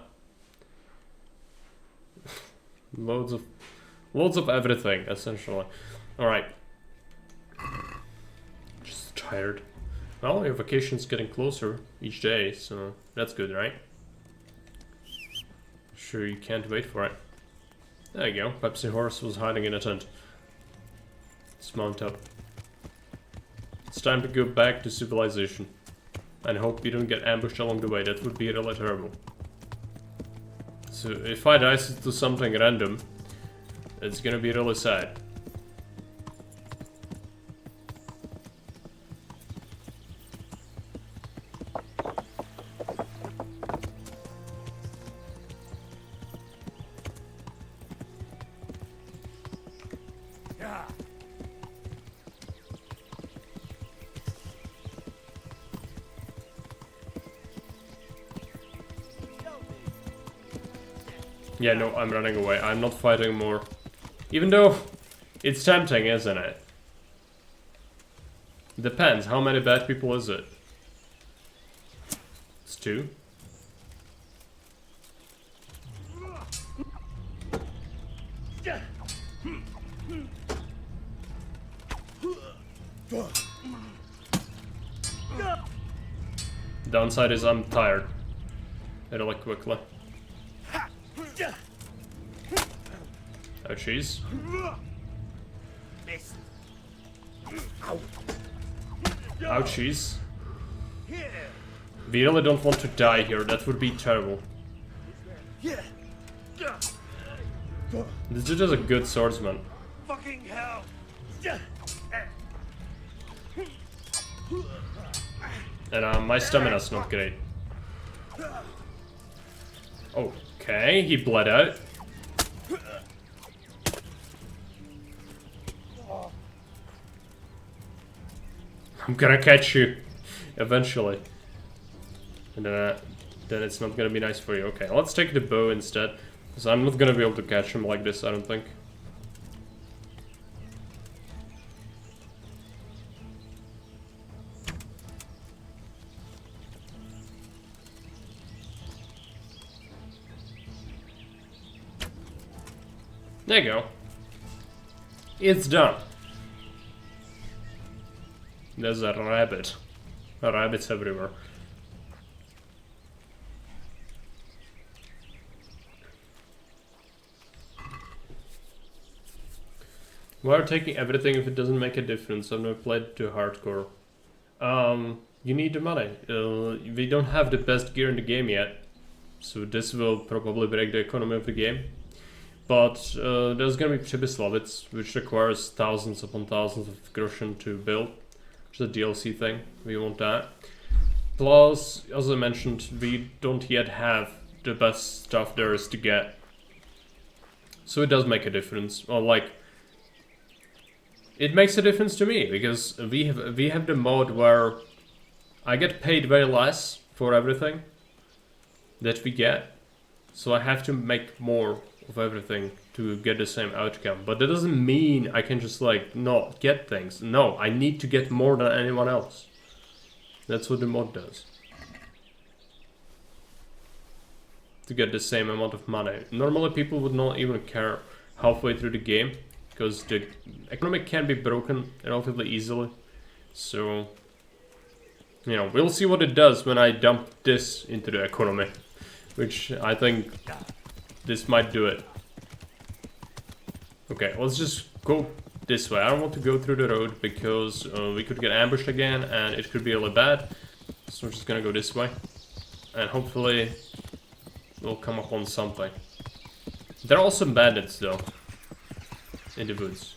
loads of everything essentially. All right. Just tired. Well, your vacation's getting closer each day, so that's good, right? Sure, you can't wait for it. There you go. Pepsi Horse was hiding in a tent. Let's mount up. It's time to go back to civilization. And hope we don't get ambushed along the way. That would be really terrible. So if I die to something random, it's gonna be really sad. Yeah, no, I'm running away. I'm not fighting more. Even though it's tempting, isn't it? Depends. How many bad people is it? It's 2. Downside is I'm tired. Really quickly. Ouchies. Ouchies. We really don't want to die here. That would be terrible. This dude is a good swordsman. Fucking hell! And my stamina's not great. Okay, he bled out. I'm gonna catch you eventually. And then it's not gonna be nice for you. Okay, let's take the bow instead, because I'm not gonna be able to catch him like this, I don't think. There you go. It's done. There's a rabbit. Rabbits everywhere. We're taking everything if it doesn't make a difference. I've never played too hardcore. You need the money. We don't have the best gear in the game yet, so this will probably break the economy of the game. But there's gonna be Przemysłowiec, which requires thousands upon thousands of groschen to build, which is a DLC thing. We want that. Plus, as I mentioned, we don't yet have the best stuff there is to get. So it does make a difference. Well, like, it makes a difference to me because we have the mod where I get paid very less for everything that we get, so I have to make more of everything to get the same outcome. But that doesn't mean I can just like not get things. No, I need to get more than anyone else. That's what the mod does. To get the same amount of money. Normally people would not even care halfway through the game, because the economy can be broken relatively easily. So, you know, we'll see what it does when I dump this into the economy, which I think this might do it. Okay, let's just go this way. I don't want to go through the road because we could get ambushed again and it could be really bad. So we're just gonna go this way. And hopefully we'll come upon something. There are also bandits though in the woods.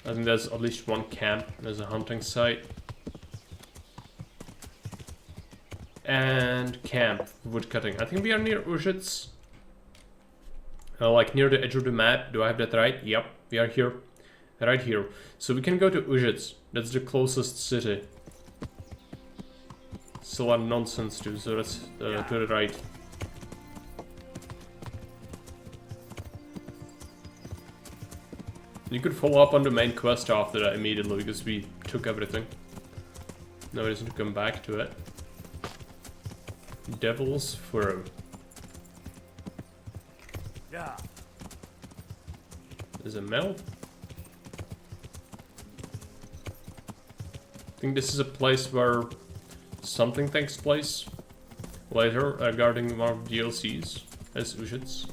I think there's at least one camp. There's a hunting site. And camp, woodcutting. I think we are near Užice. Like near the edge of the map. Do I have that right? Yep, we are here. Right here. So we can go to Užice. That's the closest city. It's a lot of nonsense too, so that's to the right. You could follow up on the main quest after that immediately because we took everything. No reason to come back to it. Devil's Furrow. Yeah. There's a mill. I think this is a place where something takes place later regarding one of the DLCs as Užice.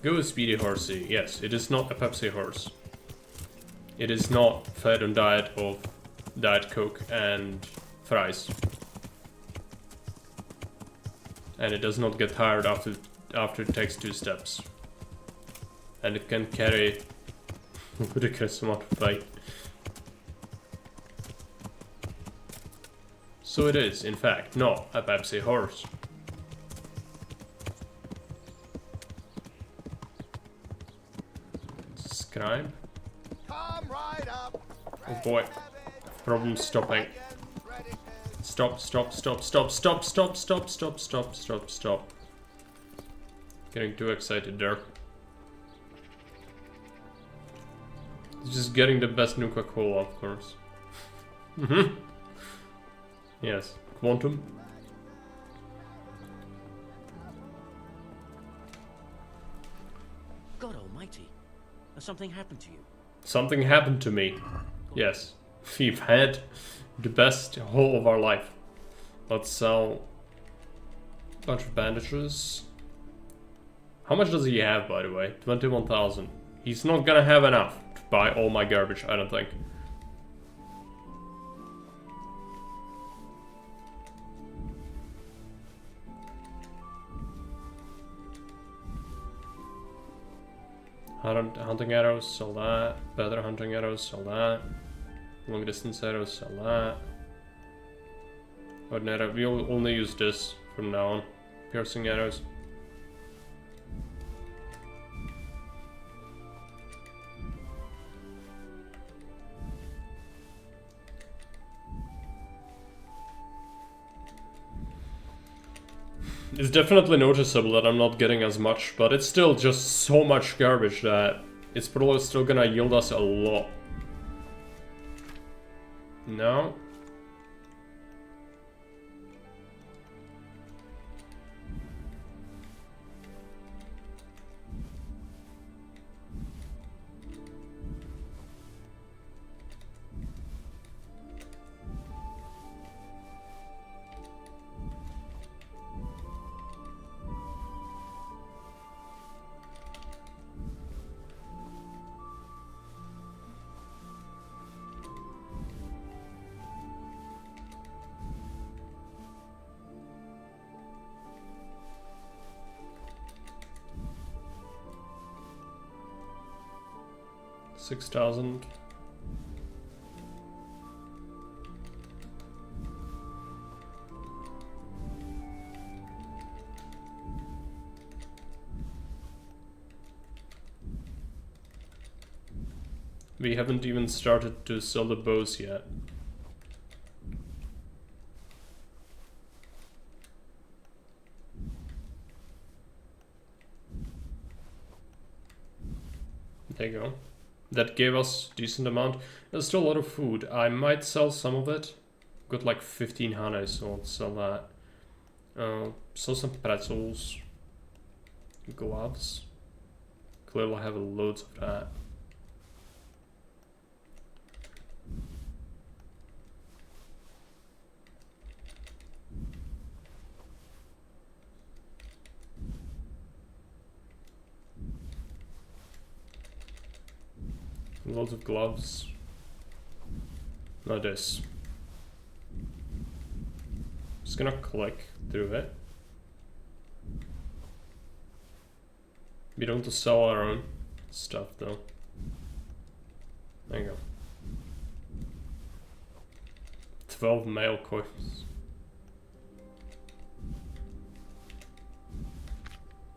Go Speedy Horsey. Yes, it is not a Pepsi horse. It is not fed on diet of Diet Coke and fries. And it does not get tired after it takes 2 steps. And it can carry a ridiculous amount of weight. So it is, in fact, not a Pepsi horse. Scribe. Oh boy. Problem stopping. Stop, stop, stop, stop, stop, stop, stop, stop, stop, stop, stop. Getting too excited there. Just getting the best Nuka-Cola, of course. Yes, Quantum. God almighty. Has something happened to you? Something happened to me. Yes. We've had the best haul of our life. Let's sell a bunch of bandages. How much does he have, by the way? 21,000. He's not gonna have enough to buy all my garbage, I don't think. Hunting arrows, sell that. Better hunting arrows, sell that. Long distance arrows, sell that. Ordinary, we'll only use this from now on. Piercing arrows. It's definitely noticeable that I'm not getting as much, but it's still just so much garbage that it's probably still gonna yield us a lot. No. $6,000. We haven't even started to sell the bows yet. There you go. That gave us decent amount. There's still a lot of food. I might sell some of it. Got like 15 honey, so I'll sell that. Sell some pretzels. Gloves. Clearly I have loads of that. Loads of gloves. Not this. Just gonna click through it. We don't want to sell our own stuff though. There you go. 12 mail coins.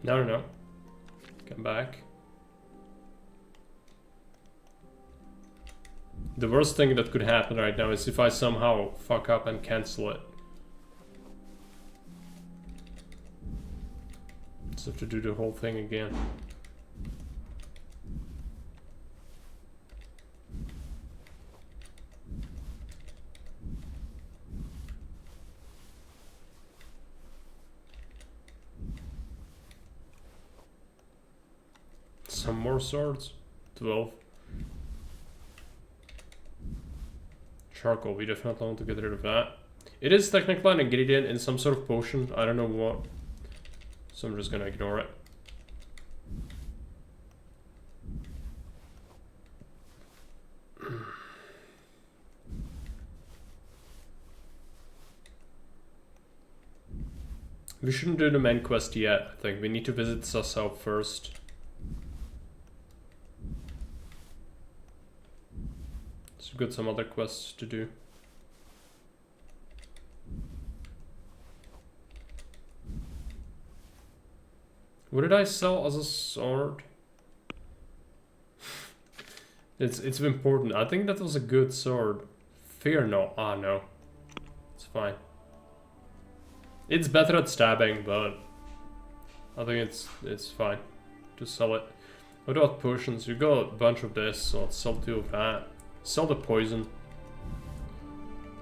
No. Come back. The worst thing that could happen right now is if I somehow fuck up and cancel it. Just have to do the whole thing again. Some more swords. 12. Charcoal, we definitely want to get rid of that. It is technically an ingredient in some sort of potion. I don't know what. So I'm just gonna ignore it. We shouldn't do the main quest yet, I think. We need to visit Sasau first. So we've got some other quests to do. What did I sell as a sword? It's important. I think that was a good sword. Fear no. Ah no. It's fine. It's better at stabbing, but I think it's fine to sell it. What about potions? You got a bunch of this, so let's sell 2 of that. Sell the poison.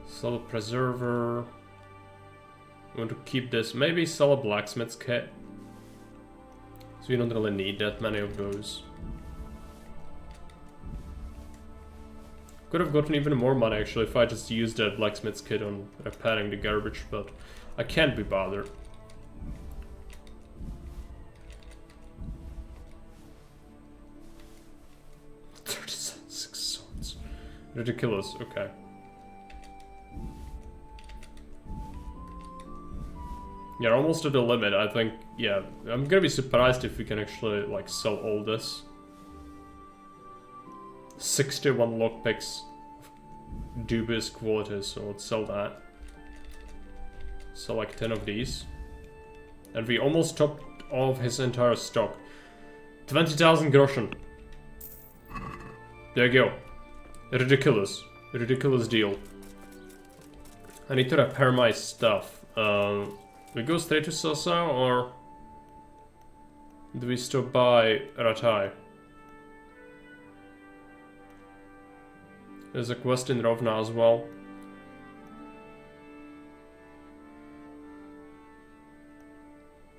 Sell the preserver. I want to keep this. Maybe sell a blacksmith's kit. So you don't really need that many of those. Could have gotten even more money actually if I just used that blacksmith's kit on repairing the garbage, but I can't be bothered. Ridiculous, okay. Yeah, almost to the limit, I think. Yeah, I'm gonna be surprised if we can actually, like, sell all this. 61 lockpicks of dubious quality, so let's sell that. Sell like 10 of these. And we almost topped off his entire stock. 20,000 groschen. There you go. Ridiculous. Ridiculous deal. I need to repair my stuff. we go straight to Sasa, or do we stop by Ratai? There's a quest in Rovna as well.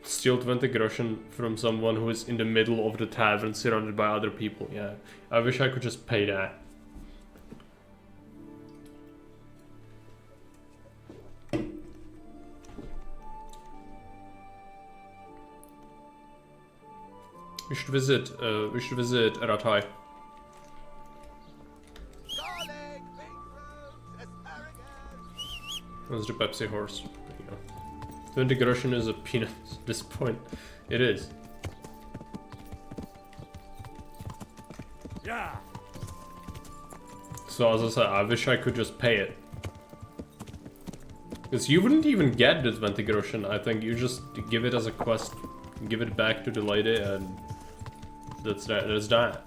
Steal 20 groschen from someone who is in the middle of the tavern surrounded by other people. Yeah, I wish I could just pay that. We should visit Ratai. That's the Pepsi horse. There you go. 20 groschen is a peanut at this point. It is. Yeah. So as I said, I wish I could just pay it. Because you wouldn't even get the 20 groschen. I think you just give it as a quest, give it back to the lady, and that's that. That's that.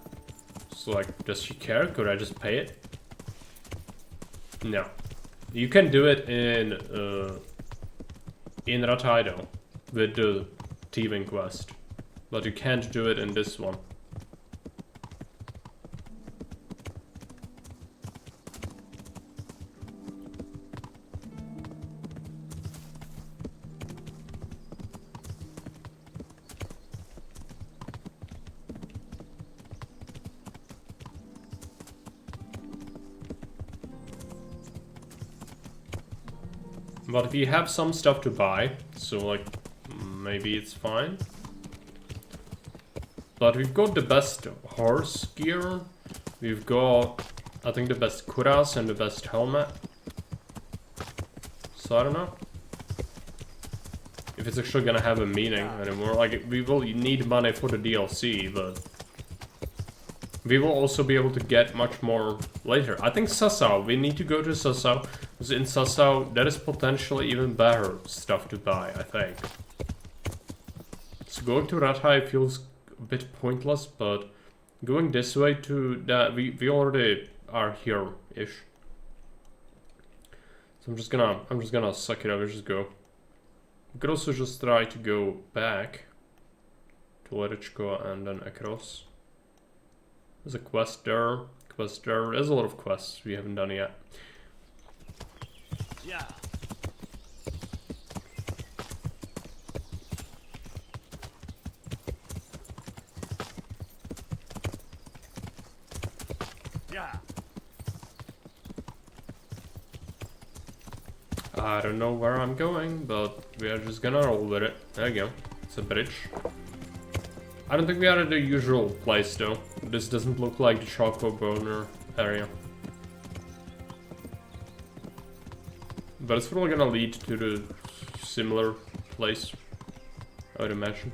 So like, does she care? Could I just pay it? No. You can do it in Ratai though, with the thieving quest, but you can't do it in this one. But if you have some stuff to buy, so like, maybe it's fine. But we've got the best horse gear. We've got, I think, the best kuras and the best helmet. So I don't know if it's actually gonna have a meaning anymore. Like, we will need money for the DLC, but we will also be able to get much more later. I think Sasau, we need to go to Sasau, because in Sasau there is potentially even better stuff to buy, I think. So going to Ratai feels a bit pointless, but going this way to that, we already are here-ish. So I'm just gonna suck it up and just go. We could also just try to go back to Lerichko and then across. There's a quest there. There's a lot of quests we haven't done yet. Yeah. Yeah. I don't know where I'm going, but we are just gonna roll with it. There you go. It's a bridge. I don't think we are at the usual place though. This doesn't look like the Choco Boner area. But it's probably gonna lead to the similar place, I would imagine.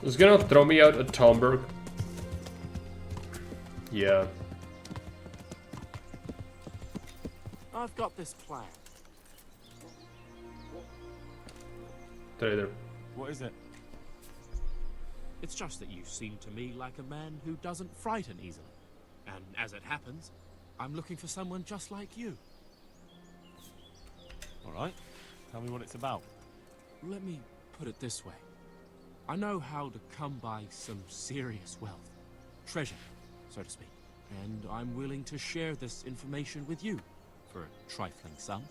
It's gonna throw me out at Talmberg. Yeah. I've got this plan. Trader. What is it? It's just that you seem to me like a man who doesn't frighten easily. And as it happens, I'm looking for someone just like you. Alright. Tell me what it's about. Let me put it this way. I know how to come by some serious wealth. Treasure, so to speak. And I'm willing to share this information with you for a trifling sum.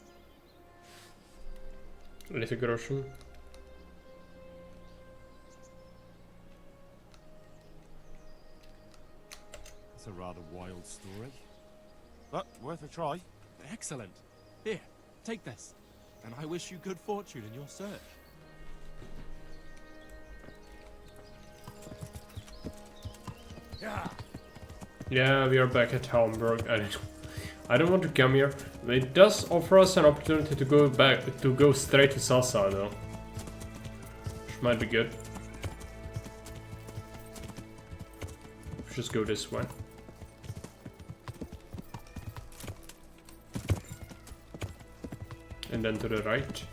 Little groschen. It's a rather wild story. But worth a try. Excellent. Here, take this. And I wish you good fortune in your search. Yeah. Yeah, we are back at Talmberg. I don't want to come here. It does offer us an opportunity to go straight to Sasa though. Which might be good. Just go this way. And then to the right.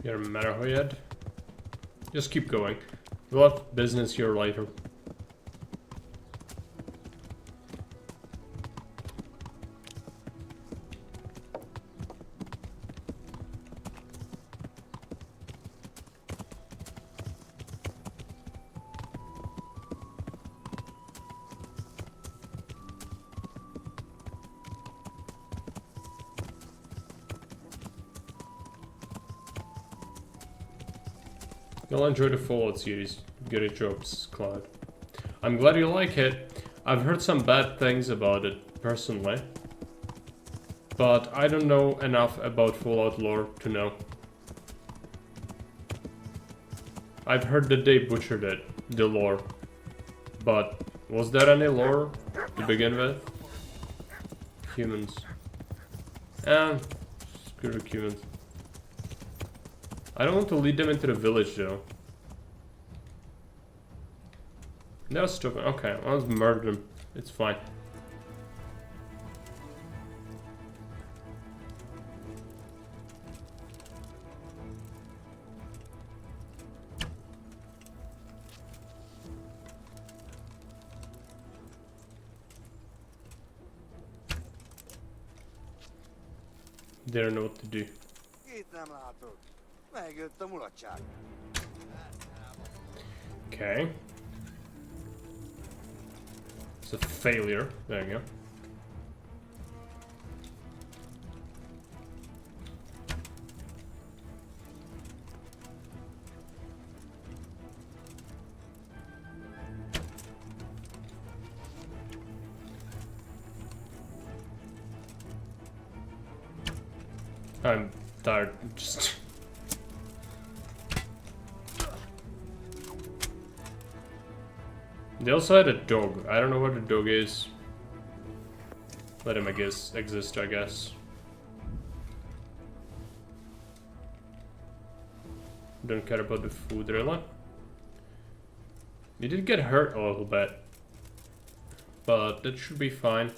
You're a Metalhead. Just keep going. We'll have business here later. You'll enjoy the Fallout series. Good job, Cloud. I'm glad you like it. I've heard some bad things about it, personally. But I don't know enough about Fallout lore to know. I've heard that they butchered it, the lore. But was there any lore to begin with? Humans. Screw the humans. I don't want to lead them into the village though. They're stupid. Okay, I'll just murder them. It's fine. They don't know what to do. Okay. It's a failure. There you go. I'm tired. Just... They also had a dog. I don't know what the dog is. Let him, exist, I guess. Don't care about the food, really. He did get hurt a little bit. But that should be fine.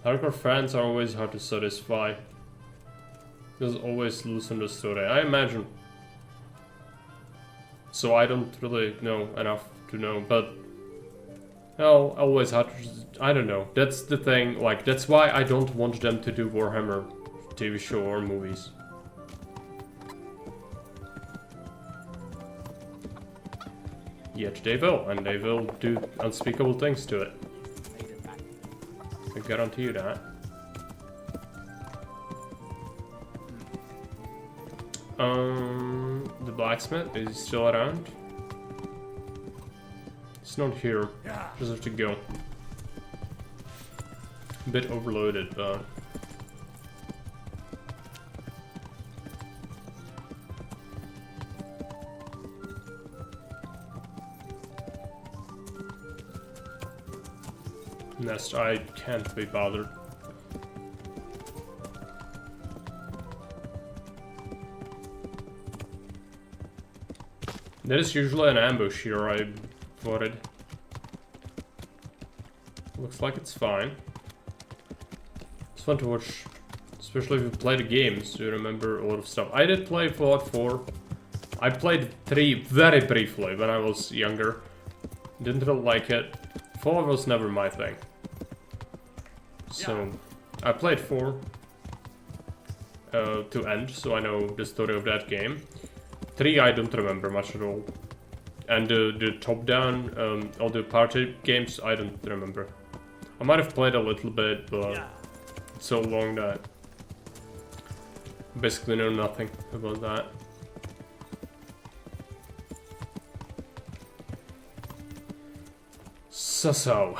Hardcore fans are always hard to satisfy. There's always loose on the story, I imagine. So I don't really know enough to know, but... Well, always hard to... I don't know. That's the thing, like, that's why I don't want them to do Warhammer TV show or movies. Yet they will, and they will do unspeakable things to it. I guarantee you that. The blacksmith, is he still around? It's not here. Just have to go. A bit overloaded, but... Nest, I can't be bothered. There is usually an ambush here, I thought. Looks like it's fine. It's fun to watch, especially if you play the games, you remember a lot of stuff. I did play Fallout 4. I played 3 very briefly when I was younger. Didn't really like it. 4 was never my thing. So, I played 4 to end, so I know the story of that game. 3 I don't remember much at all. And the top-down, all the party games, I don't remember. I might have played a little bit, but it's so long that I basically know nothing about that. So.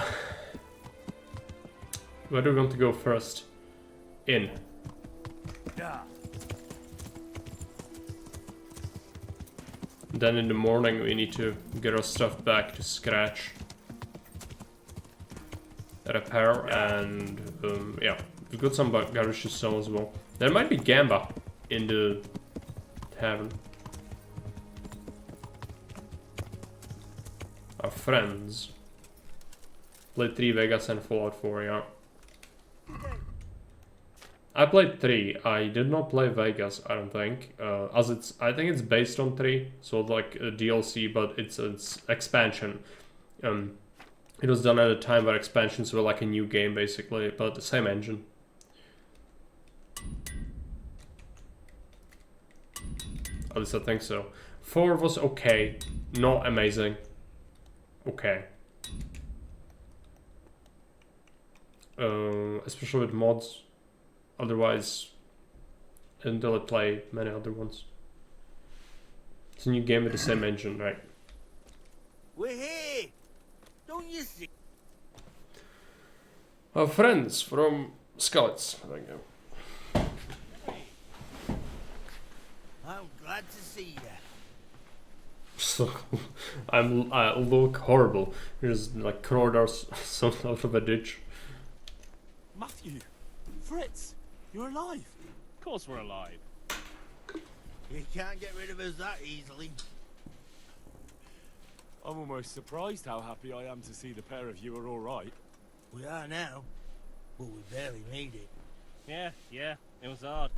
Where do we want to go first? In. Then in the morning we need to get our stuff back to scratch. Repair and yeah, we've got some garbage to sell as well. There might be Gamba in the tavern. Our friends. Played 3 Vegas and Fallout 4, yeah. I played 3. I did not play Vegas, I don't think. I think it's based on 3, so like a DLC, but it's expansion. It was done at a time where expansions were like a new game, basically, but the same engine. At least I think so. 4 was okay, not amazing. Okay. Especially with mods. Otherwise, I didn't really play many other ones. It's a new game with the same engine, right? We're here! Don't you see? Our friends from Skulls. There we go. I'm glad to see you. So, I look horrible. There's like corridors out of a ditch. Matthew! Fritz! You're alive! Of course we're alive. You can't get rid of us that easily. I'm almost surprised how happy I am to see the pair of you are alright. We are now, but we barely made it. Yeah, it was hard.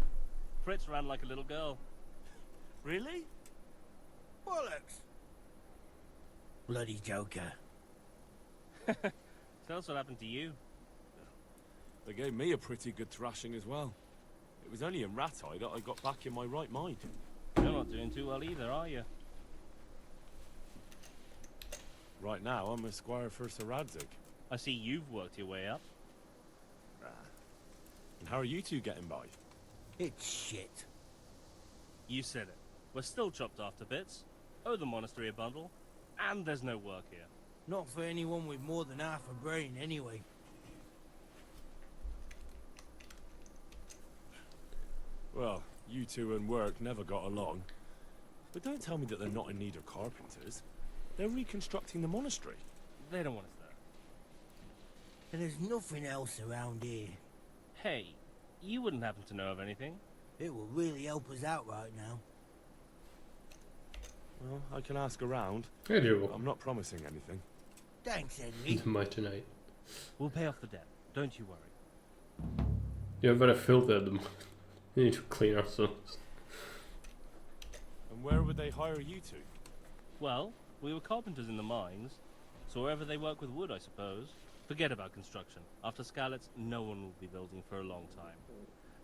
Fritz ran like a little girl. Really? Bollocks! Bloody Joker. Tell us what happened to you. They gave me a pretty good thrashing as well. It was only in Rattay that I got back in my right mind. You're not doing too well either, are you? Right now, I'm a squire for Sir Radzig. I see you've worked your way up. And how are you two getting by? It's shit. You said it. We're still chopped off to bits. Owe the monastery a bundle. And there's no work here. Not for anyone with more than half a brain, anyway. Well, you two and work never got along. But don't tell me that they're not in need of carpenters. They're reconstructing the monastery. They don't want us there. And there's nothing else around here. Hey, you wouldn't happen to know of anything? It will really help us out right now. Well, I can ask around. I do. I'm not promising anything. Thanks, Henry. Might tonight. We'll pay off the debt. Don't you worry. You have better filter them. We need to clean ourselves. And where would they hire you to? Well, we were carpenters in the mines, so wherever they work with wood, I suppose. Forget about construction. After Skalitz, no one will be building for a long time.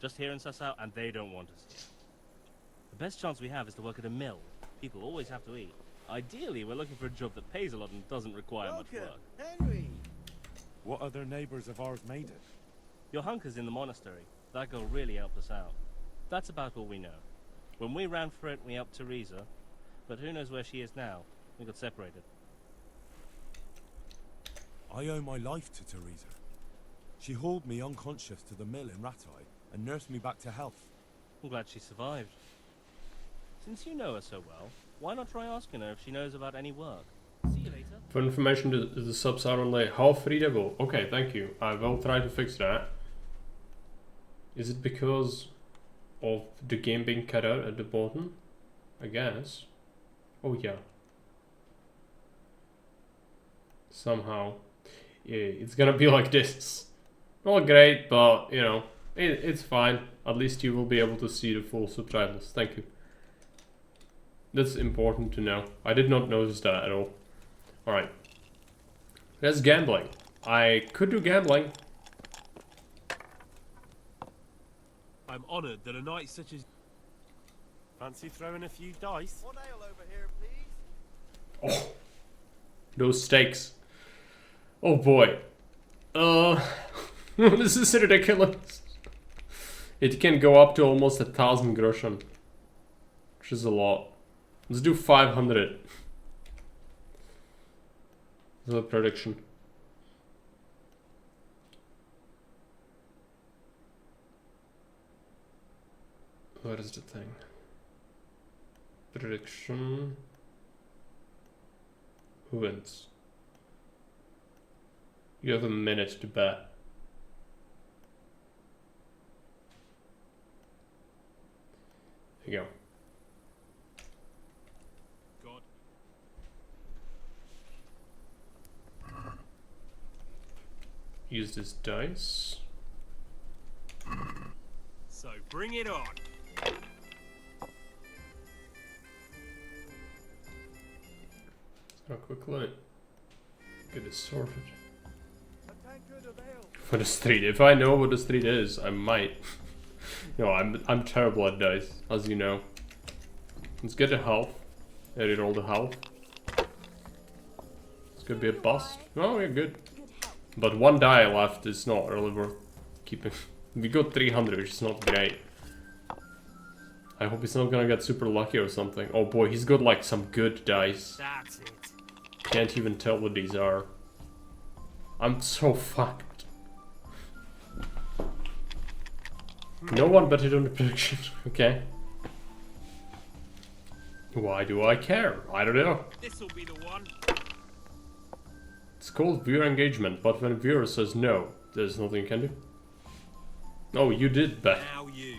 Just here in Sasau, and they don't want us here. The best chance we have is to work at a mill. People always have to eat. Ideally, we're looking for a job that pays a lot and doesn't require much work. Henry! What other neighbours of ours made it? Your hunker's in the monastery. That girl really helped us out. That's about all we know. When we ran for it, we helped Teresa, but who knows where she is now? We got separated. I owe my life to Teresa. She hauled me unconscious to the mill in Rattay and nursed me back to health. I'm glad she survived. Since you know her so well, why not try asking her if she knows about any work? See you later. For information, the subs are only half readable. Okay, thank you. I will try to fix that. Is it because of the game being cut out at the bottom? I guess. Oh yeah. Somehow. Yeah, it's gonna be like this. Not great, but you know, it's fine. At least you will be able to see the full subtitles. Thank you. That's important to know. I did not notice that at all. Alright. That's gambling. I could do gambling. I'm honoured that a knight such as... Fancy throwing a few dice? One ale over here, please. Oh. Those steaks. Oh boy. This is ridiculous. It can go up to almost 1,000 groschen. Which is a lot. Let's do 500. That's a prediction. What is the thing? Prediction. Who wins? You have a minute to bet. There you go. God. use this dice. So bring it on. Have a quick look. Get it sorted. For the street. If I know what the street is, I might. No, I'm terrible at dice, as you know. Let's get the health. Edit all the health. It's gonna be a bust. Oh, yeah, good. But one die left is not really worth keeping. We got 300, which is not great. I hope he's not gonna get super lucky or something. Oh boy, he's got like some good dice. That's it. Can't even tell what these are. I'm so fucked. No one betted on the prediction. Okay. Why do I care? I don't know. This'll be the one. It's called viewer engagement, but when viewer says no, there's nothing you can do. Oh, you did bet. Now you.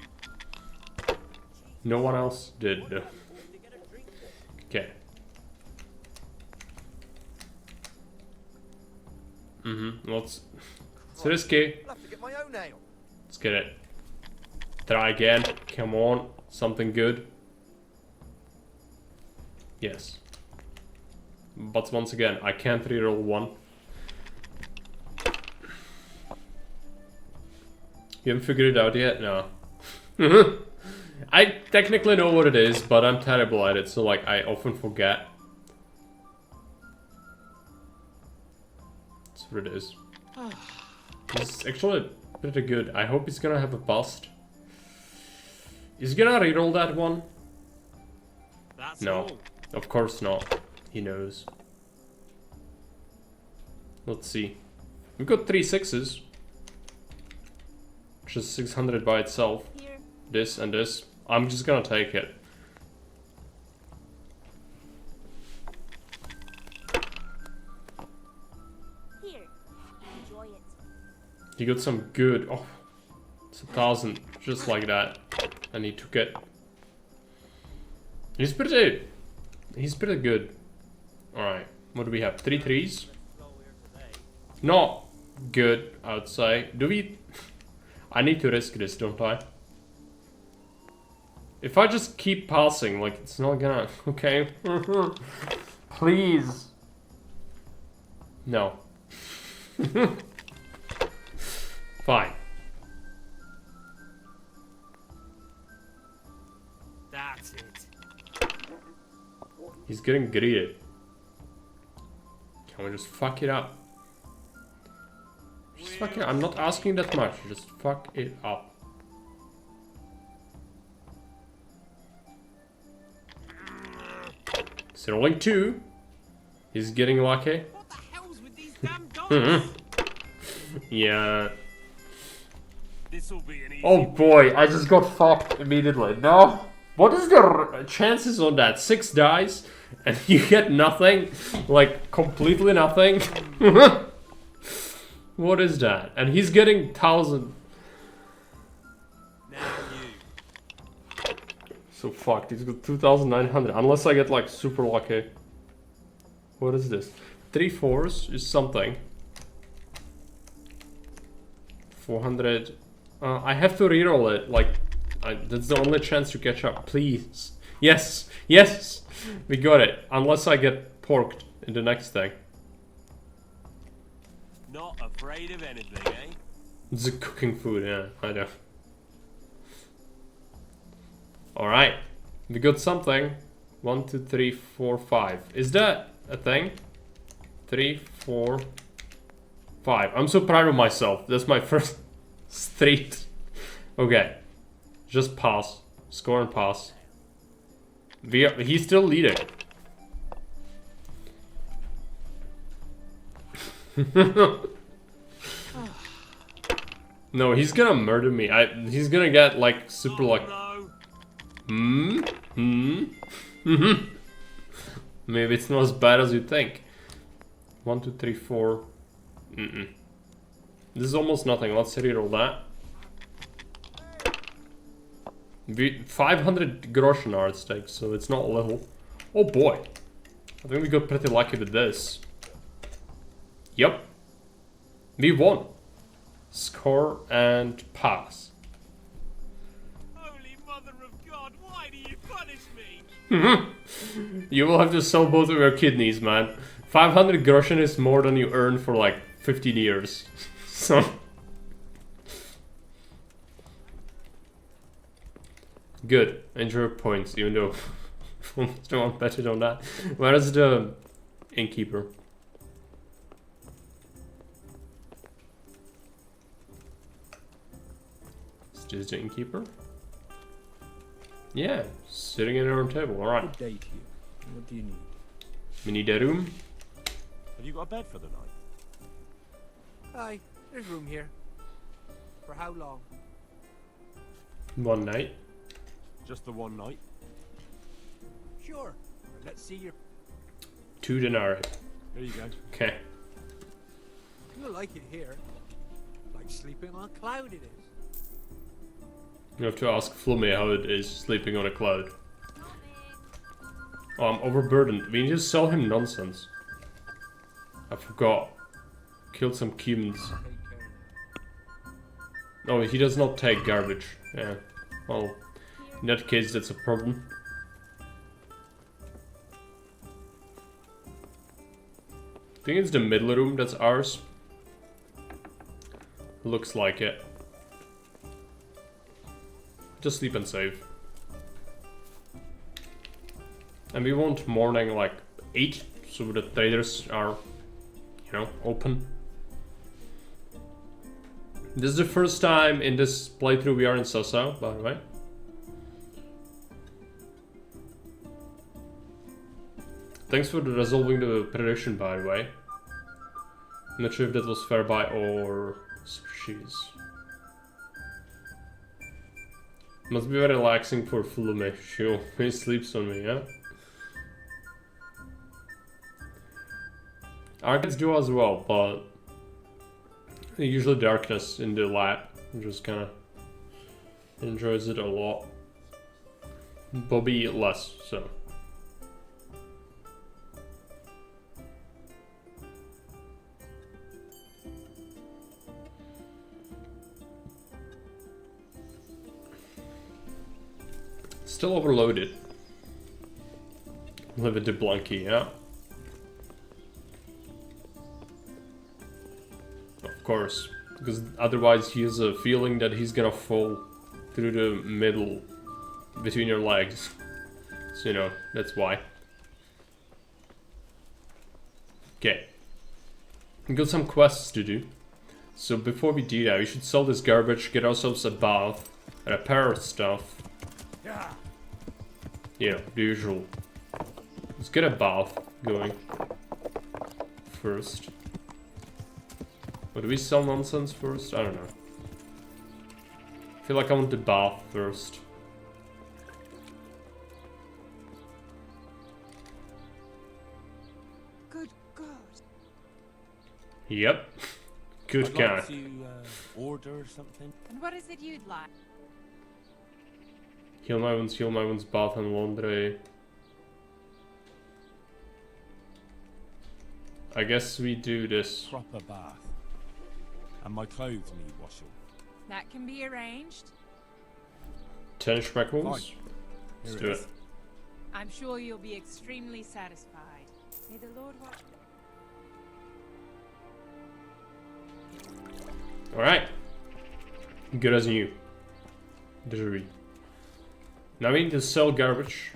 No one else did. No. Okay. Well, it's risky. I'll have to get my own ale. Let's get it. Try again. Come on. Something good. Yes. But once again, I can't reroll one. You haven't figured it out yet? No. I technically know what it is, but I'm terrible at it, so like I often forget. That's what it is. It's actually pretty good. I hope he's gonna have a bust. Is he gonna reroll that one? That's No. all. Of course not. He knows. Let's see. We've got 3 6s. Which is 600 by itself. Here. This and this. I'm just gonna take it. Here. Enjoy it. He got some good. Oh, it's 1,000. Just like that. And he took it. He's pretty good. Alright. What do we have? 3 3s? Not good, I would say. Do we... I need to risk this, don't I? If I just keep passing, like, it's not gonna... Okay. Please. No. Fine. That's it. He's getting greeted. Can we just fuck it up? Just fuck it up. I'm not asking that much. Just fuck it up. He's rolling 2. He's getting lucky. What the hell's with these damn dogs? Yeah. This'll be an easy. Oh boy, I just got fucked immediately. No. What is the chances on that? 6 dice and you get nothing? Like, completely nothing? What is that? And he's getting 1,000. Now you. So fucked. He's got 2,900. Unless I get like super lucky. What is this? 3 4s is something. 400. I have to reroll it. Like, that's the only chance to catch up. Please. Yes. Yes. We got it. Unless I get porked in the next thing. Not afraid of anything, eh? It's a cooking food, yeah, I know. Alright. We got something. 1, 2, 3, 4, 5. Is that a thing? 3, 4, 5. I'm so proud of myself. That's my first street. Okay. Just pass. Score and pass. He's still leading. No, he's gonna murder me. He's gonna get like super lucky. No. Maybe it's not as bad as you think. 1, 2, 3, 4. This is almost nothing. Let's reroll that. 500 groschen are at stake, so it's not little. Oh boy. I think we got pretty lucky with this. Yep. We won. Score and pass. Holy Mother of God, why do you punish me? You will have to sell both of your kidneys, man. 500 groschen is more than you earn for like 15 years. So... Good. Enjoy points, even though almost don't want betted on that. Where is the innkeeper? Is this the innkeeper? Yeah, sitting at our table, alright. Good day to you. What do you need? We need a room. Have you got a bed for the night? Aye, there's room here. For how long? One night. Just the one night? Sure. Let's see your... 2 denarii. Here you go. Okay. You'll like it here. Like sleeping on a cloud it is. You have to ask Flummy how it is sleeping on a cloud. Oh, I'm overburdened. We need to sell him nonsense. I forgot. Killed some humans. No, he does not take garbage. Yeah. Well, in that case, that's a problem. I think it's the middle room that's ours. Looks like it. Just sleep and save. And we want morning like 8, so the traders are, you know, open. This is the first time in this playthrough we are in Sasau, by the way. Thanks for resolving the prediction, by the way. I'm not sure if that was Fairby or Species. Must be very relaxing for Flume. She always sleeps on me, yeah? Arcades do as well, but usually darkness in the lab just kind of enjoys it a lot. Bobby less, so. Still overloaded. Live it to Blanky, yeah. Of course, because otherwise he has a feeling that he's gonna fall through the middle between your legs. So, you know, that's why. Okay. We got some quests to do. So before we do that, we should sell this garbage, get ourselves a bath, repair our stuff. You know, the usual. Let's get a bath going first. Or do we sell nonsense first? I don't know. I feel like I want the bath first. Good God. Yep. Good I'd guy. like to order something. And what is it you'd like? Heal my wounds, bath and laundry. I guess we do this. Proper bath. And my clothes need washing. That can be arranged. 10 shekels. Let's do it. I'm sure you'll be extremely satisfied. May the Lord watch. Alright. Good as new. Jury. Now we need to sell garbage.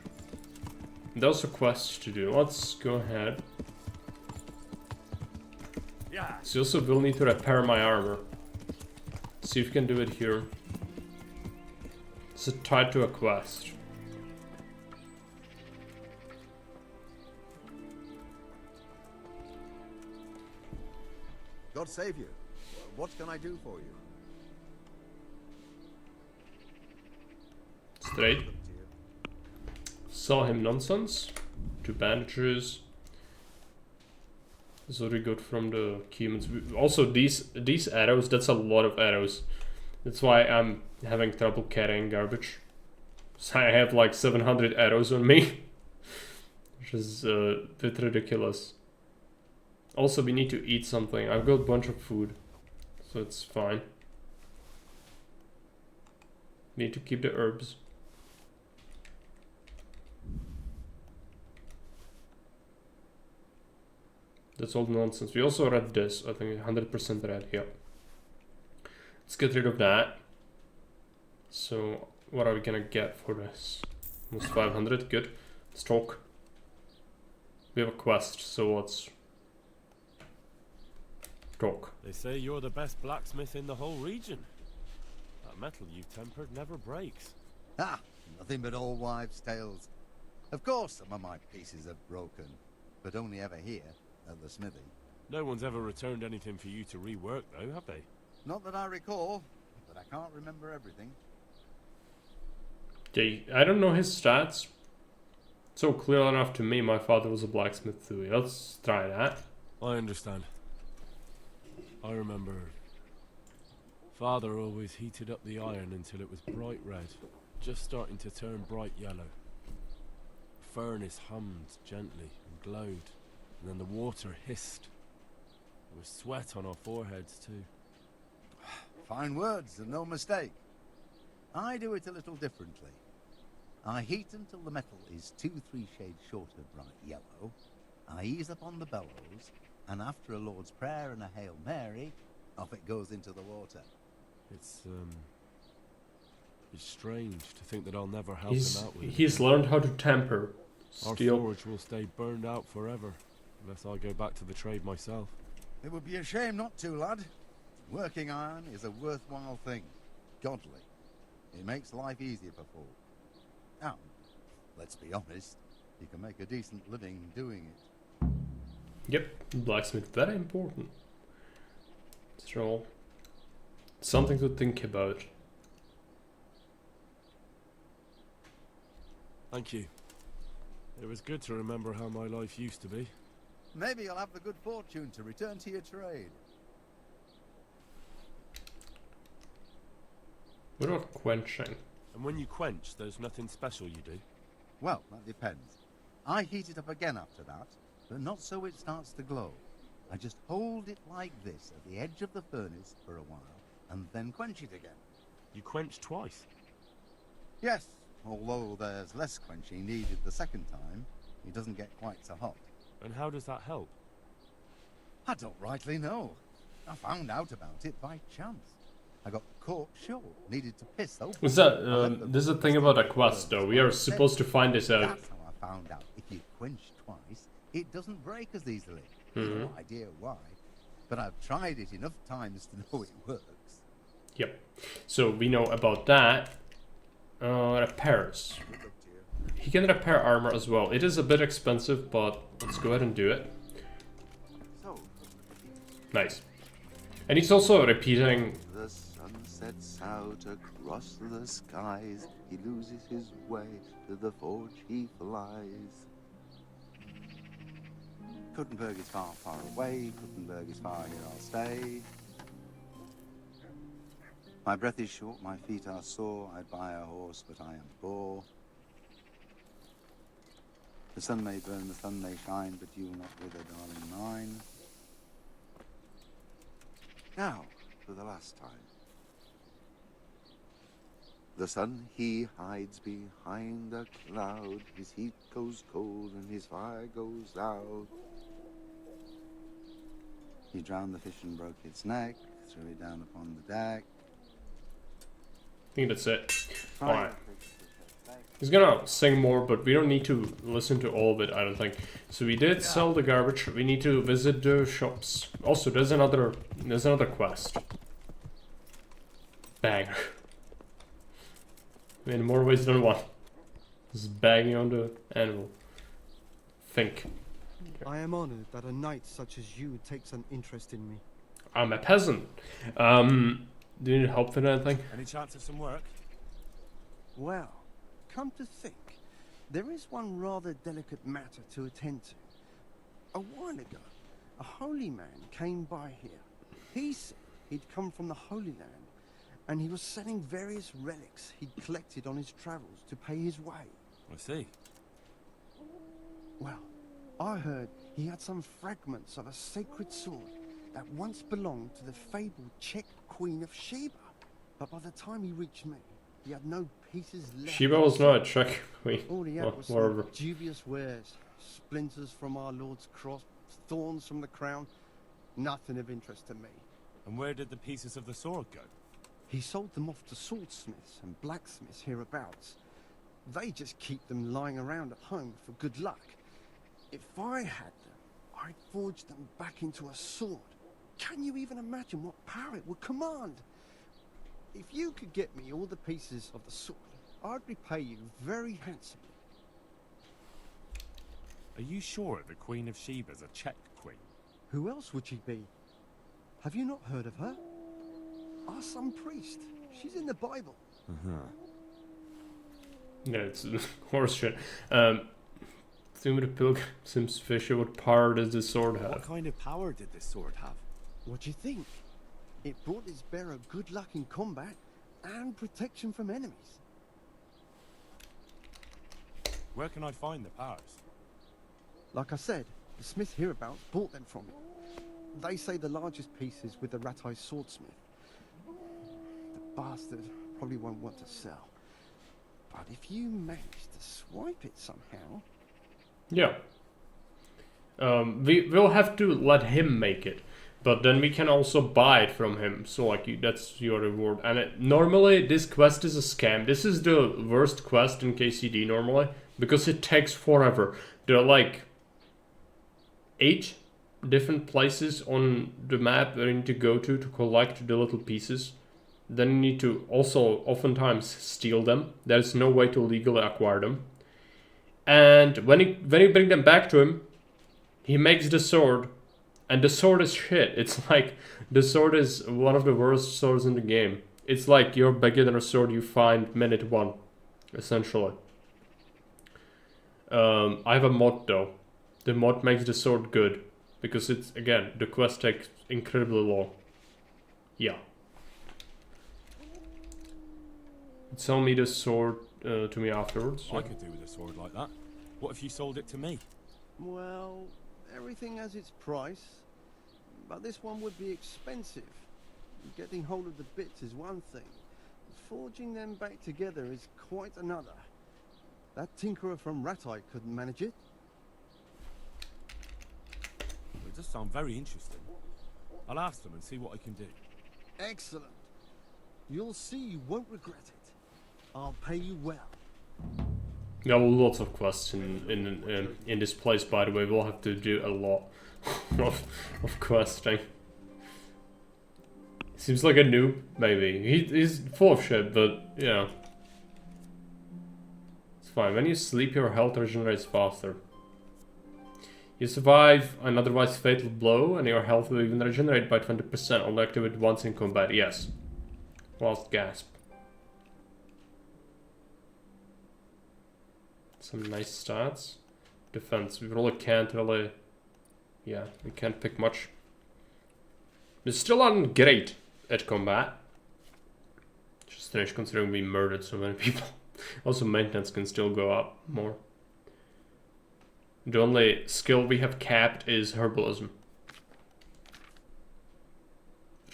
There's a quest to do. Let's go ahead. So also will need to repair my armor. See if we can do it here. It's tied to a quest. God save you. What can I do for you? Straight. Sell him nonsense. 2 bandages. This is what we got from the humans. Also, these arrows, that's a lot of arrows. That's why I'm having trouble carrying garbage. So I have like 700 arrows on me. Which is a bit ridiculous. Also, we need to eat something. I've got a bunch of food. so it's fine. Need to keep the herbs. That's all nonsense. We also read this. I think 100% read. Yeah. Let's get rid of that. So what are we gonna get for this? Almost 500. Good. Let's talk. We have a quest. So let's talk. They say you're the best blacksmith in the whole region. That metal you've tempered never breaks. Ah, nothing but old wives' tales. Of course some of my pieces have broken, but only ever here, at the smithy. No one's ever returned anything for you to rework, though, have they? Not that I recall, but I can't remember everything. Okay, I don't know his stats. So clear enough to me, my father was a blacksmith too. Let's try that. I understand. I remember. Father always heated up the iron until it was bright red, just starting to turn bright yellow. The furnace hummed gently and glowed, and then the water hissed. There was sweat on our foreheads too. Fine words and no mistake. I do it a little differently. I heat until the metal is 2-3 shades short of bright yellow. I ease up on the bellows, and after a Lord's Prayer and a Hail Mary, off it goes into the water. It's strange to think that I'll never help him out with it. He's learned how to temper Our steel. forge will stay burned out forever, unless I go back to the trade myself. It would be a shame not to, lad. Working iron is a worthwhile thing. Godly. It makes life easier for folk. Now, let's be honest, you can make a decent living doing it. Yep, blacksmith, very important. So, something to think about. Thank you. It was good to remember how my life used to be. Maybe you'll have the good fortune to return to your trade. What about quenching? And when you quench, there's nothing special you do? Well, that depends. I heat it up again after that, but not so it starts to glow. I just hold it like this at the edge of the furnace for a while, and then quench it again. You quench twice? Yes, although there's less quenching needed the second time, it doesn't get quite so hot. And how does that help? I don't rightly know. I found out about it by chance. I got caught short, needed to piss open. What's that? There's a thing about a quest though. We are supposed to find this out. That's how I found out. If you quench twice, it doesn't break as easily. No idea why, but I've tried it enough times to know it works. Yep. So we know about that. Repairs. He can repair armor as well. It is a bit expensive, but let's go ahead and do it. Nice. And he's also repeating. The sun sets out across the skies. He loses his way, to the forge he flies. Kuttenberg is far, far away. Kuttenberg is far, here I'll stay. My breath is short, my feet are sore. I'd buy a horse, but I am poor. The sun may burn, the sun may shine, but you will not wither, darling mine. Now, for the last time. The sun, he hides behind a cloud. His heat goes cold and his fire goes out. He drowned the fish and broke its neck, threw it down upon the deck. I think that's it. Alright. He's gonna sing more, but we don't need to listen to all of it, I don't think. So we did sell the garbage. We need to visit the shops. Also, there's another quest. Bang. In more ways than one. Just banging on the animal. Think. I am honored that a knight such as you takes an interest in me. I'm a peasant. Do you need help with anything? Any chance of some work? Well, come to think, there is one rather delicate matter to attend to. A while ago, a holy man came by here. He said he'd come from the Holy Land, and he was selling various relics he'd collected on his travels to pay his way. I see. Well, I heard he had some fragments of a sacred sword, that once belonged to the fabled Czech Queen of Sheba. But by the time he reached me, he had no pieces left. Sheba was not a Czech queen. All he had was some dubious wares. Splinters from our Lord's cross, thorns from the crown. Nothing of interest to me. And where did the pieces of the sword go? He sold them off to swordsmiths and blacksmiths hereabouts. They just keep them lying around at home for good luck. If I had them, I'd forge them back into a sword. Can you even imagine what power it would command? If you could get me all the pieces of the sword, I'd repay you very handsomely. Are you sure the Queen of Sheba's a Czech queen? Who else would she be? Have you not heard of her? Our some priest. She's in the Bible. Yeah, it's horse shit. Assume the pilgrim's fisher, what power does the sword have? What kind of power did this sword have? What do you think? It brought its bearer good luck in combat and protection from enemies. Where can I find the powers? Like I said, the smith hereabouts bought them from him. They say the largest piece is with the Ratai swordsmith. The bastard probably won't want to sell. But if you manage to swipe it somehow... Yeah. We'll have to let him make it. But then we can also buy it from him. So like that's your reward. And normally this quest is a scam. This is the worst quest in KCD normally. Because it takes forever. There are like 8 different places on the map where you need to go to collect the little pieces. Then you need to also oftentimes steal them. There's no way to legally acquire them. And when you bring them back to him, he makes the sword. And the sword is shit. It's like, the sword is one of the worst swords in the game. It's like your beginner sword you find minute 1, essentially. I have a mod though. The mod makes the sword good. Because it's, again, the quest takes incredibly long. Yeah. Sell me the sword to me afterwards. I could do with a sword like that. What if you sold it to me? Well, everything has its price. But this one would be expensive. Getting hold of the bits is one thing. Forging them back together is quite another. That tinkerer from Ratai couldn't manage it. It does sound very interesting. I'll ask them and see what I can do. Excellent. You'll see you won't regret it. I'll pay you well. There are lots of quests in this place, by the way. We'll have to do a lot of questing. Seems like a noob, maybe. He's full of shit, but, you know. It's fine. When you sleep, your health regenerates faster. You survive an otherwise fatal blow, and your health will even regenerate by 20%. Only activate once in combat. Yes. Last gasp. Some nice stats. Defense. We really can't really... Yeah, we can't pick much. We still aren't great at combat. Just strange considering we murdered so many people. Also, maintenance can still go up more. The only skill we have capped is herbalism.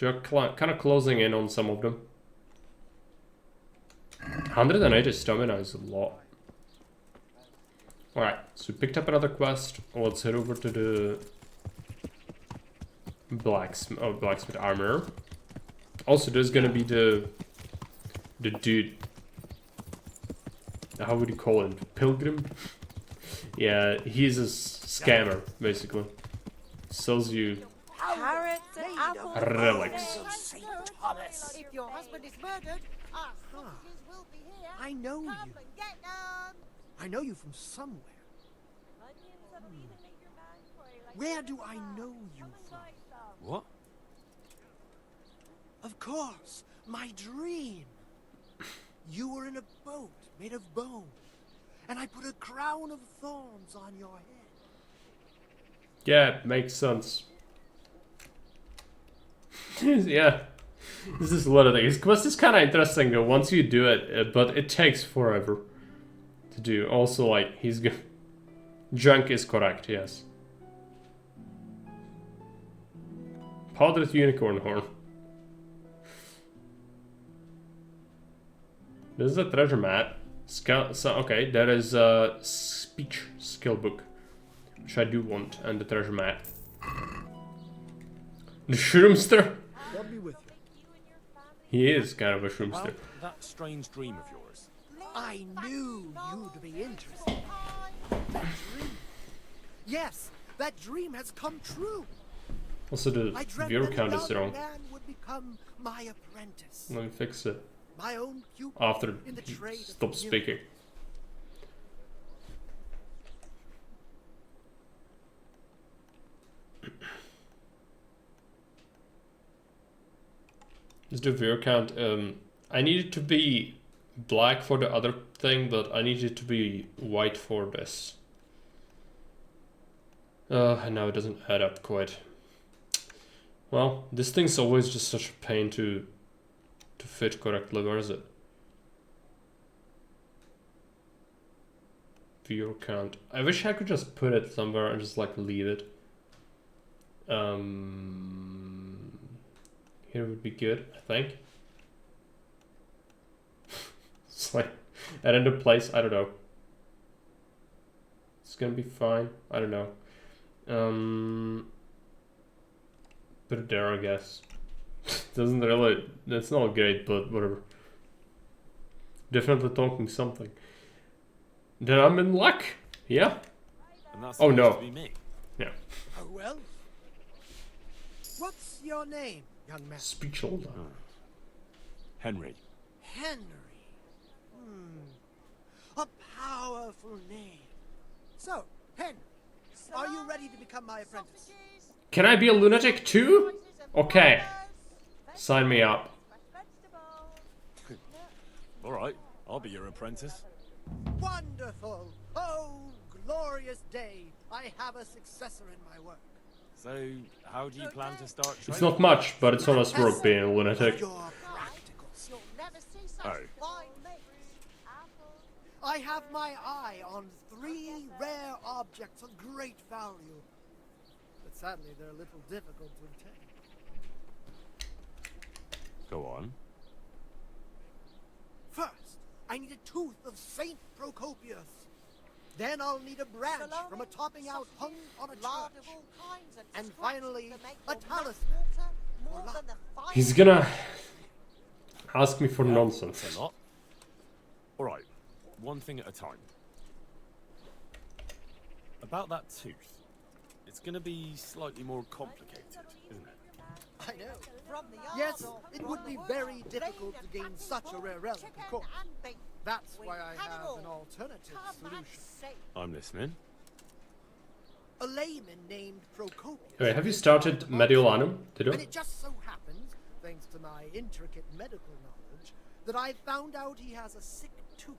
We're kind of closing in on some of them. 180 stamina is a lot. Alright, so we picked up another quest. Let's head over to the blacksmith armor. Also, there's gonna be the dude. How would you call him? Pilgrim? Yeah, he's a scammer, basically. Sells you Carrots and apples. relics. If your husband is murdered, our sausages will be here. I know you. Come and get them. I know you from somewhere. Where do I know you from? What? Of course, my dream. You were in a boat made of bone, and I put a crown of thorns on your head. Yeah, makes sense. Yeah. This is one of the things. This quest is kind of interesting though, once you do it, but it takes forever to do. Also, like, he's good. Junk is correct, yes. Powdered unicorn horn. This is a treasure map. Okay, there is a speech skill book, which I do want, and the treasure map. The shroomster? God be with you. He is kind of a shroomster. Well, that strange dream of yours. I knew you'd be interested. That dream. Yes, that dream has come true. Also, the viewer count is wrong. Man would become my apprentice. Let me fix it. My own pupil After in the he trade stops of speaking. Is the viewer count? I need it to be black for the other thing, but I need it to be white for this. And now it doesn't add up quite. Well, this thing's always just such a pain to fit correctly. Where is it? Viewer count. I wish I could just put it somewhere and just like leave it. Here would be good, I think. It's like at random place, I don't know. It's gonna be fine. I don't know. Put it there, I guess. Doesn't really, that's not great, but whatever. Definitely talking something. Then I'm in luck. Yeah. And that's oh no. To be me. Yeah. Oh well. What's your name, young man? Speech holder. Henry. Henry. A powerful name. So, Henry, are you ready to become my apprentice? Can I be a lunatic too? Okay. Sign me up. All right, I'll be your apprentice. Wonderful! Oh, glorious day! I have a successor in my work. So, how do you plan to start training? It's not much, but it's honest work being a lunatic. You're practical. You'll never see such Oh. fine mates. Apples. I have my eye on 3 rare objects of great value. But sadly, they're a little difficult to obtain. Go on. First, I need a tooth of Saint Procopius. Then I'll need a branch from a topping out hung on a Lard church. of all kinds And scraps finally, to make a your talisman. water more For than the He's finest gonna ask me for nonsense. That's a lot. All right, one thing at a time. About that tooth, it's gonna be slightly more complicated, isn't it? I know. From the Yes, yard or it from would the be woods, very grain difficult to and gain apples, such a rare relic, chicken of course. and beef. That's We why I had it have all. an alternative Come and solution. see. I'm listening. A layman named Procopius. Wait, have you started Mediolanum? Did And you? it just so happens, thanks to my intricate medical knowledge, that I found out he has a sick tooth.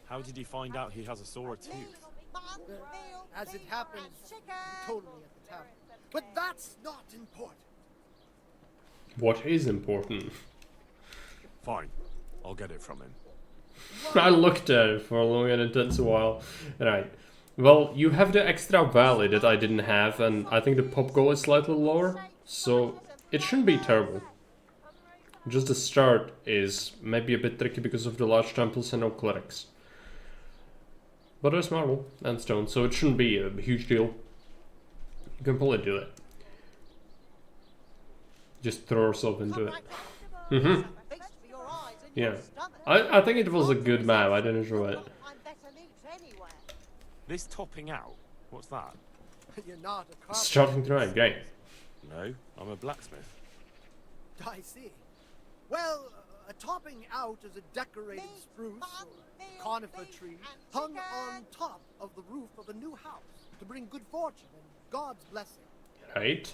How did you find out he has a sore tooth? As it happens, he told me at the tavern. But that's not important. What is important? Fine, I'll get it from him. I looked at it for a long and intense while. Right. Well, you have the extra valley that I didn't have, and I think the pop goal is slightly lower, so it shouldn't be terrible. Just the start is maybe a bit tricky because of the large temples and no clerics. But there's marble and stone, so it shouldn't be a huge deal. You can probably do it. Just throw yourself into it. Yeah. I think it was a good map. I did enjoy it. This topping out? What's that? You're not a carpenter. Starting tonight, great. No, I'm a blacksmith. I see. Well, a topping out is a decorated spruce or conifer tree hung on top of the roof of a new house to bring good fortune and God's blessing. Right.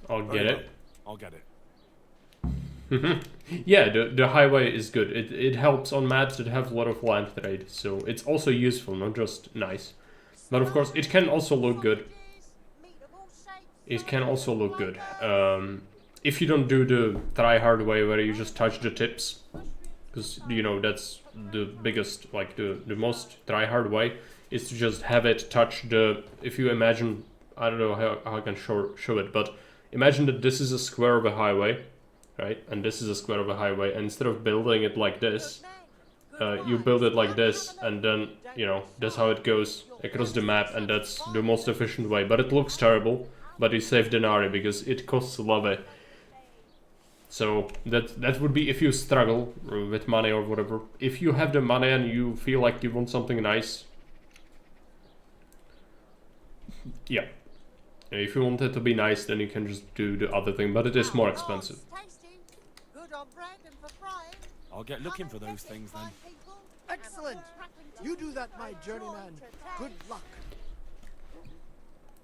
I'll get it. I'll get it. Yeah, the highway is good. It helps on maps that have a lot of land trade, so it's also useful, not just nice. But of course, it can also look good. It can also look good. If you don't do the try-hard way where you just touch the tips, because, you know, that's the biggest, like, the most try-hard way. is to just have it touch the, if you imagine, I don't know how I can show it, but imagine that this is a square of a highway, right? And this is a square of a highway, and instead of building it like this, you build it like this, and then, you know, that's how it goes across the map, and that's the most efficient way. But it looks terrible, but you save denarii because it costs love. So that would be if you struggle with money or whatever. If you have the money and you feel like you want something nice, yeah. If you want it to be nice, then you can just do the other thing, but it is more expensive. I'll get looking for those things then. Excellent. You do that, my journeyman. Good luck.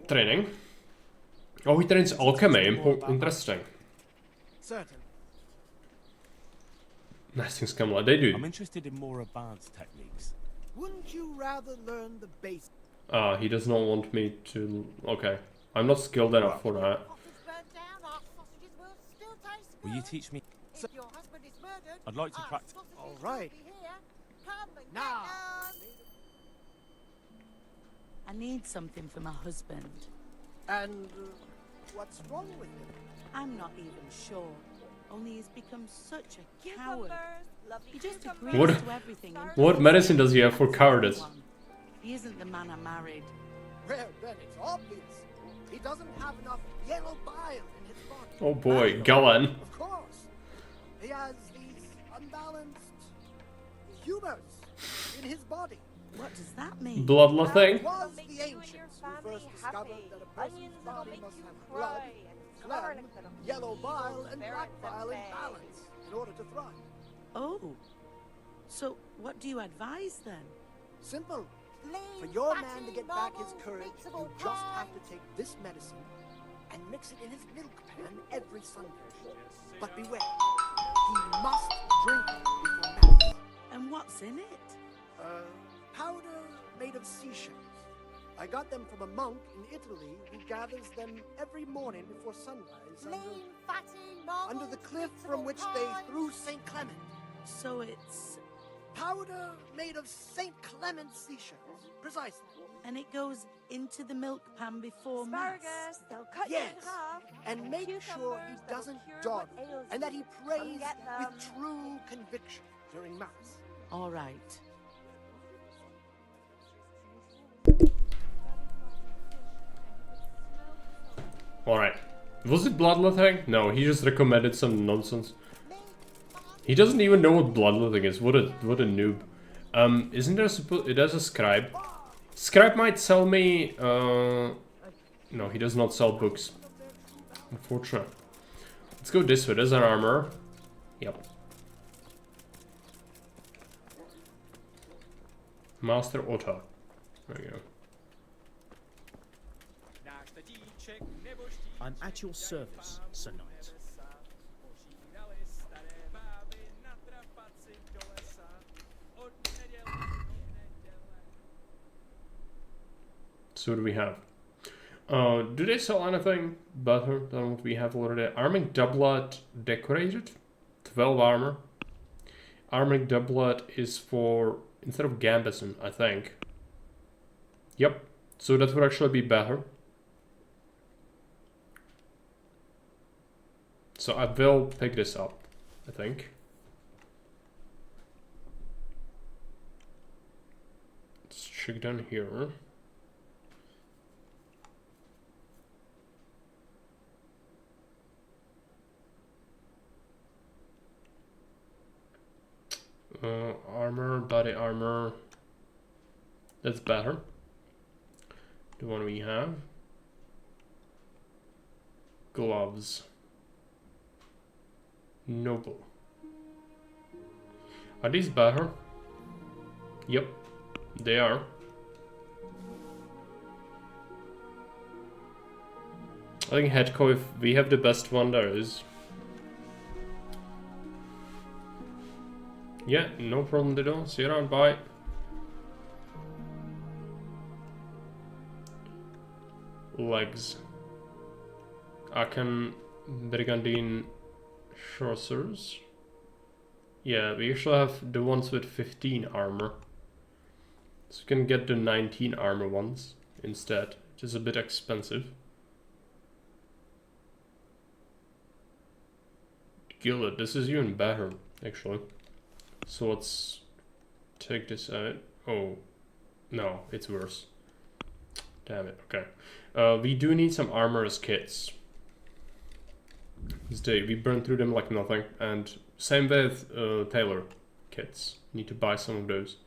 Training. Oh, he trains alchemy. Interesting. Certain. Nice things come along. They do. I'm interested in more advanced techniques. Wouldn't you rather learn the basics? He does not want me to... Okay. I'm not skilled enough for that. Will you teach me? I'd like to practice. All right. Now. I need something for my husband. And what's wrong with him? I'm not even sure. Only he's become such a coward. He just agrees What? to everything. What medicine does he have for cowardice? He isn't the man I married. Well, then it's obvious. He doesn't have enough yellow bile in his body. Oh boy, Galen. Of course. He has these unbalanced humors in his body. What does that mean? Bloodletting? It was the ancients who first discovered that a person's body must have blood, phlegm, yellow bile, and black bile in balance in order to thrive. Oh. So, what do you advise then? Simple. For your man to get back his courage, you just have to take this medicine and mix it in his milk pan every Sunday. But beware, he must drink it before mass. And what's in it? Powder made of seashells. I got them from a monk in Italy who gathers them every morning before sunrise under the cliff from which they threw St. Clement. So it's... Powder made of St. Clement's seashells, precisely. And it goes into the milk pan before mass? They'll cut Yes, you in half. and make sure he doesn't dawdle, and that he prays with true conviction during Mass. All right. Alright. Was it bloodletting? No, he just recommended some nonsense. He doesn't even know what bloodletting is. What a noob. Isn't there it has a scribe? Scribe might sell me no, he does not sell books. Unfortunate. Let's go this way. There's an armor. Yep. Master Otto. There you go. I'm at your service, Sir Knight. So what do we have? Do they sell anything better than what we have already? Arming doublet decorated? 12 armor. Arming doublet is for, instead of Gambison, I think. Yep. So that would actually be better. So I will pick this up, I think. Let's check down here. Armor, body armor. That's better. The one we have. Gloves. Noble. Are these better? Yep, they are. I think Headco, if we have the best one there is. Yeah, no problem, Dido. See you around, bye. Legs. Akan Brigandine Chausseurs. Yeah, we usually have the ones with 15 armor. So we can get the 19 armor ones instead, which is a bit expensive. Gillet, this is even better, actually. So let's take this out. Oh, no, it's worse. Damn it, okay. We do need some armorous kits. We burned through them like nothing. And same with tailor kits. Need to buy some of those.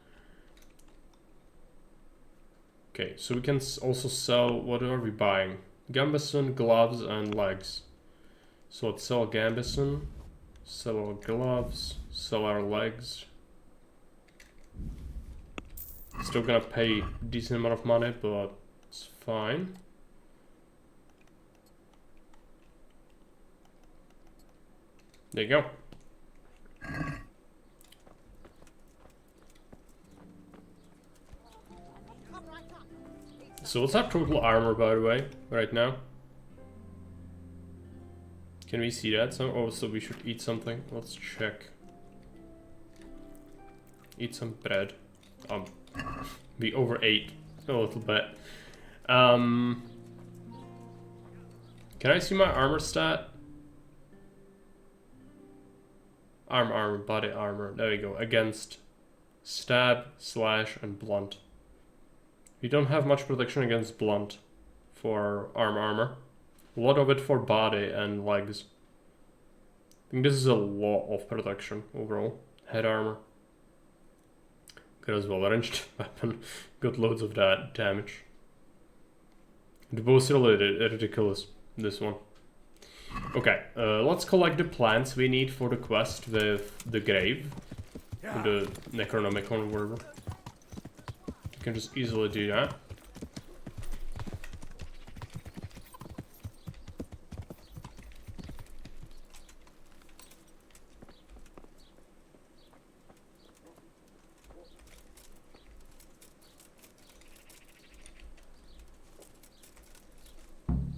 Okay, so we can also sell, what are we buying? Gambeson, gloves, and legs. So let's sell Gambeson, sell our gloves, sell our legs. Still gonna pay a decent amount of money, but it's fine. There you go. So what's our total armor, by the way, right now? Can we see that? Oh, so we should eat something. Let's check. Eat some bread. We overate a little bit. Can I see my armor stat? Armor, body armor. There we go. Against stab, slash, and blunt. We don't have much protection against blunt for armor. A lot of it for body and legs. I think this is a lot of protection overall. Head armor. Good as well. Ranged weapon. Got loads of that damage. The bow's really ridiculous, this one. Okay, let's collect the plants we need for the quest with the grave. The Necronomicon, whatever. You can just easily do that.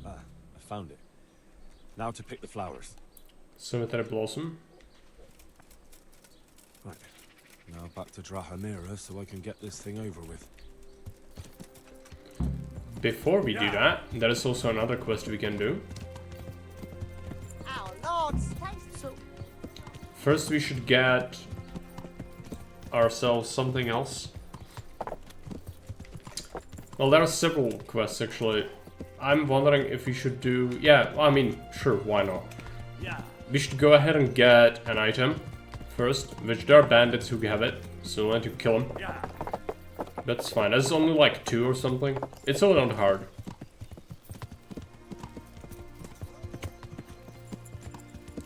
I found it. Now to pick the flowers. Cemetery Blossom. Right. Now back to Drahamira so I can get this thing over with. Before we do that, there is also another quest we can do. Our Lord's so. First we should get ourselves something else. Well, there are several quests actually. I'm wondering if we should do... Yeah, I mean, sure, why not? Yeah. We should go ahead and get an item first, which there are bandits who have it, so we want to kill them. Yeah. That's fine. There's only like 2 or something. It's all not hard.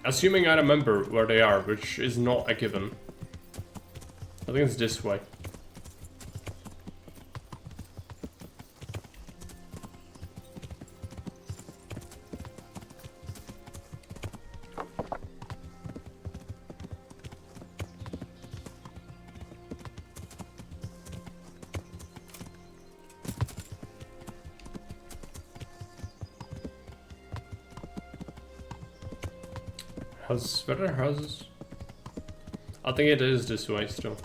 Assuming I remember where they are, which is not a given. I think it's this way. Where are houses? I think it is this way still.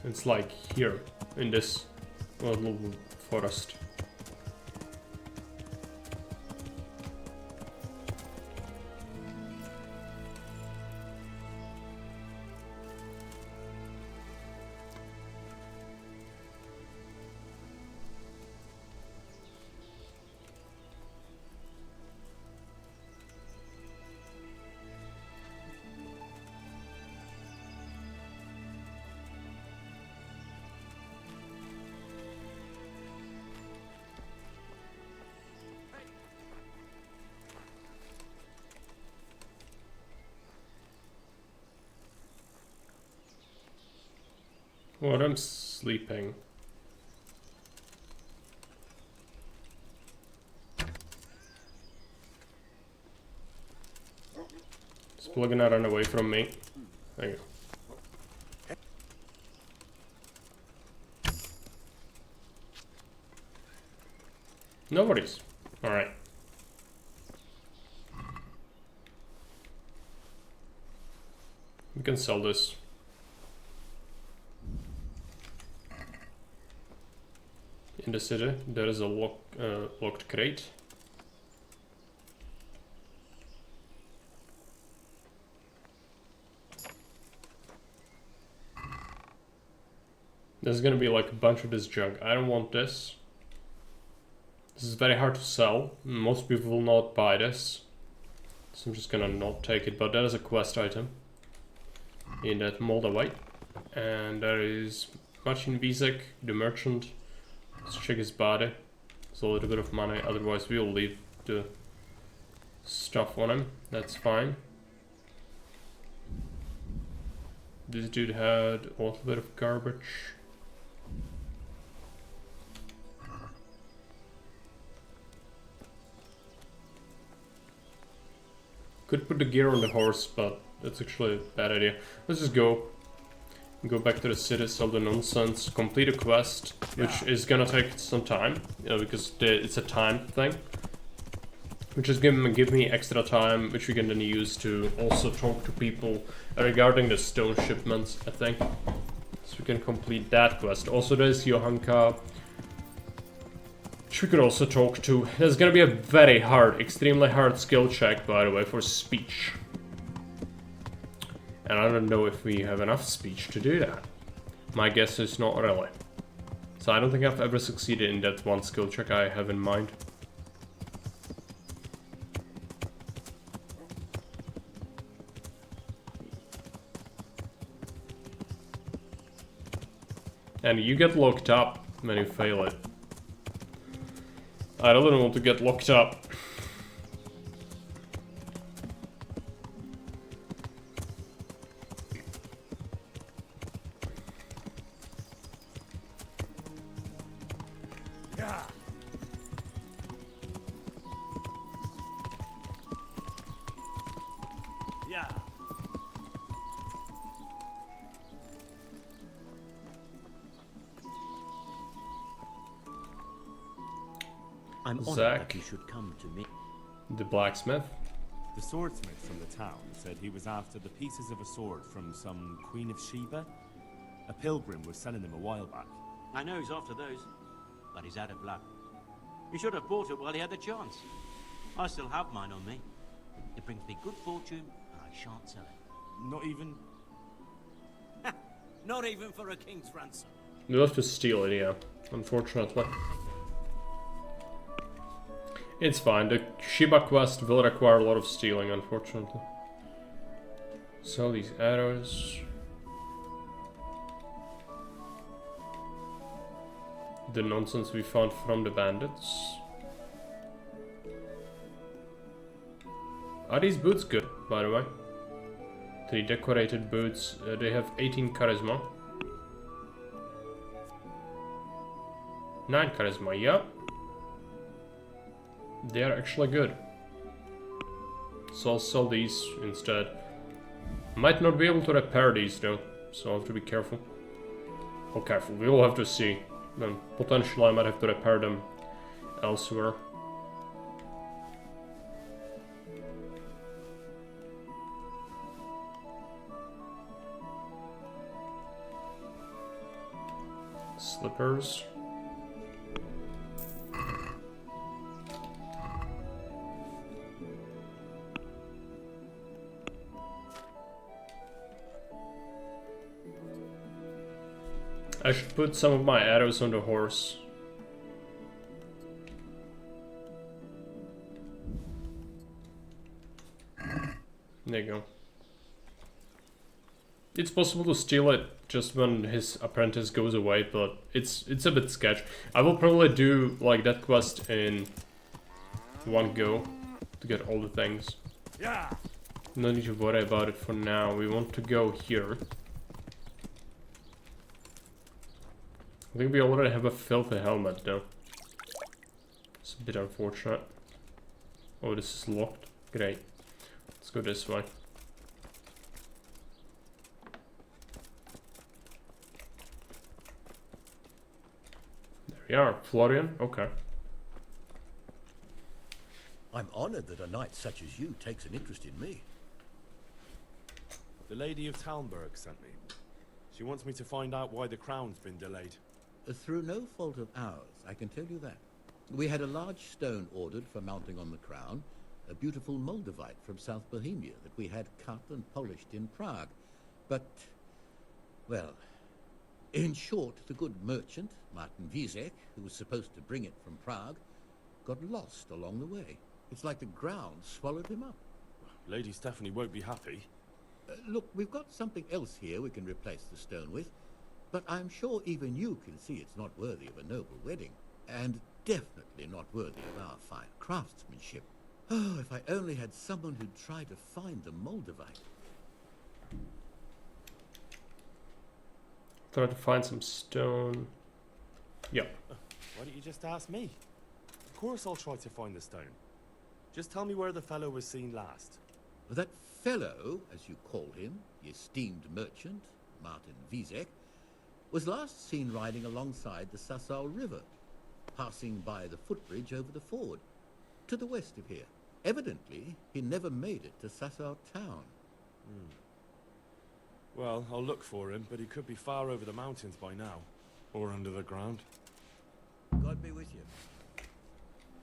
It's like here, in this little forest. Well, I'm sleeping. It's plugging out and away from me. There you go. Nobody's. Alright. We can sell this. In the city, there is a locked crate. There's gonna be like a bunch of this junk. I don't want this. This is very hard to sell. Most people will not buy this. So I'm just gonna not take it. But that is a quest item. In that mold away. And there is Marcin Bizek, the merchant. Let's check his body. It's a little bit of money. Otherwise we'll leave the stuff on him. That's fine. This dude had a little bit of garbage. Could put the gear on the horse, but that's actually a bad idea. Let's just go back to the city, sell the nonsense, complete a quest, which is gonna take some time, you know, because it's a time thing. Which is give me extra time, which we can then use to also talk to people regarding the stone shipments, I think. So we can complete that quest. Also there's Johanka, which we could also talk to. There's gonna be a very hard, extremely hard skill check, by the way, for speech. And I don't know if we have enough speech to do that. My guess is not really. So I don't think I've ever succeeded in that one skill check I have in mind. And you get locked up when you fail it. I don't want to get locked up. I'm honored Zach, that you should come to me. The blacksmith. The swordsmith from the town said he was after the pieces of a sword from some Queen of Sheba. A pilgrim was selling them a while back. I know he's after those, but he's out of luck. He should have bought it while he had the chance. I still have mine on me. It brings me good fortune, and I shan't sell it. Not even... Not even for a king's ransom. We'll have to steal it, yeah. Unfortunately. It's fine. The Shiba quest will require a lot of stealing, unfortunately. Sell these arrows. The nonsense we found from the bandits. Are these boots good, by the way? 3 decorated boots. They have 18 charisma. 9 charisma, yeah. They are actually good. So I'll sell these instead. Might not be able to repair these though, so I'll have to be careful. Oh, careful, we will have to see. Then potentially I might have to repair them elsewhere. Slippers. I should put some of my arrows on the horse. There you go. It's possible to steal it just when his apprentice goes away, but it's a bit sketch. I will probably do like that quest in one go to get all the things. Yeah. No need to worry about it for now. We want to go here. I think we already have a filthy helmet though. It's a bit unfortunate. Oh, this is locked. Great. Let's go this way. There we are. Florian. Okay. I'm honored that a knight such as you takes an interest in me. The Lady of Talmberg sent me. She wants me to find out why the crown's been delayed. Through no fault of ours, I can tell you that. We had a large stone ordered for mounting on the crown, a beautiful Moldavite from South Bohemia that we had cut and polished in Prague. But, well, in short, the good merchant, Martin Vizek, who was supposed to bring it from Prague, got lost along the way. It's like the ground swallowed him up. Lady Stephanie won't be happy. Look, we've got something else here we can replace the stone with, but I'm sure even you can see it's not worthy of a noble wedding, and definitely not worthy of our fine craftsmanship. Oh, if I only had someone who'd try to find the Moldavite. Try to find some stone. Yep. Why don't you just ask me? Of course I'll try to find the stone. Just tell me where the fellow was seen last. That fellow, as you call him, the esteemed merchant, Martin Vizek, was last seen riding alongside the Sasau River, passing by the footbridge over the ford, to the west of here. Evidently, he never made it to Sasau town. Well, I'll look for him, but he could be far over the mountains by now. Or under the ground. God be with you.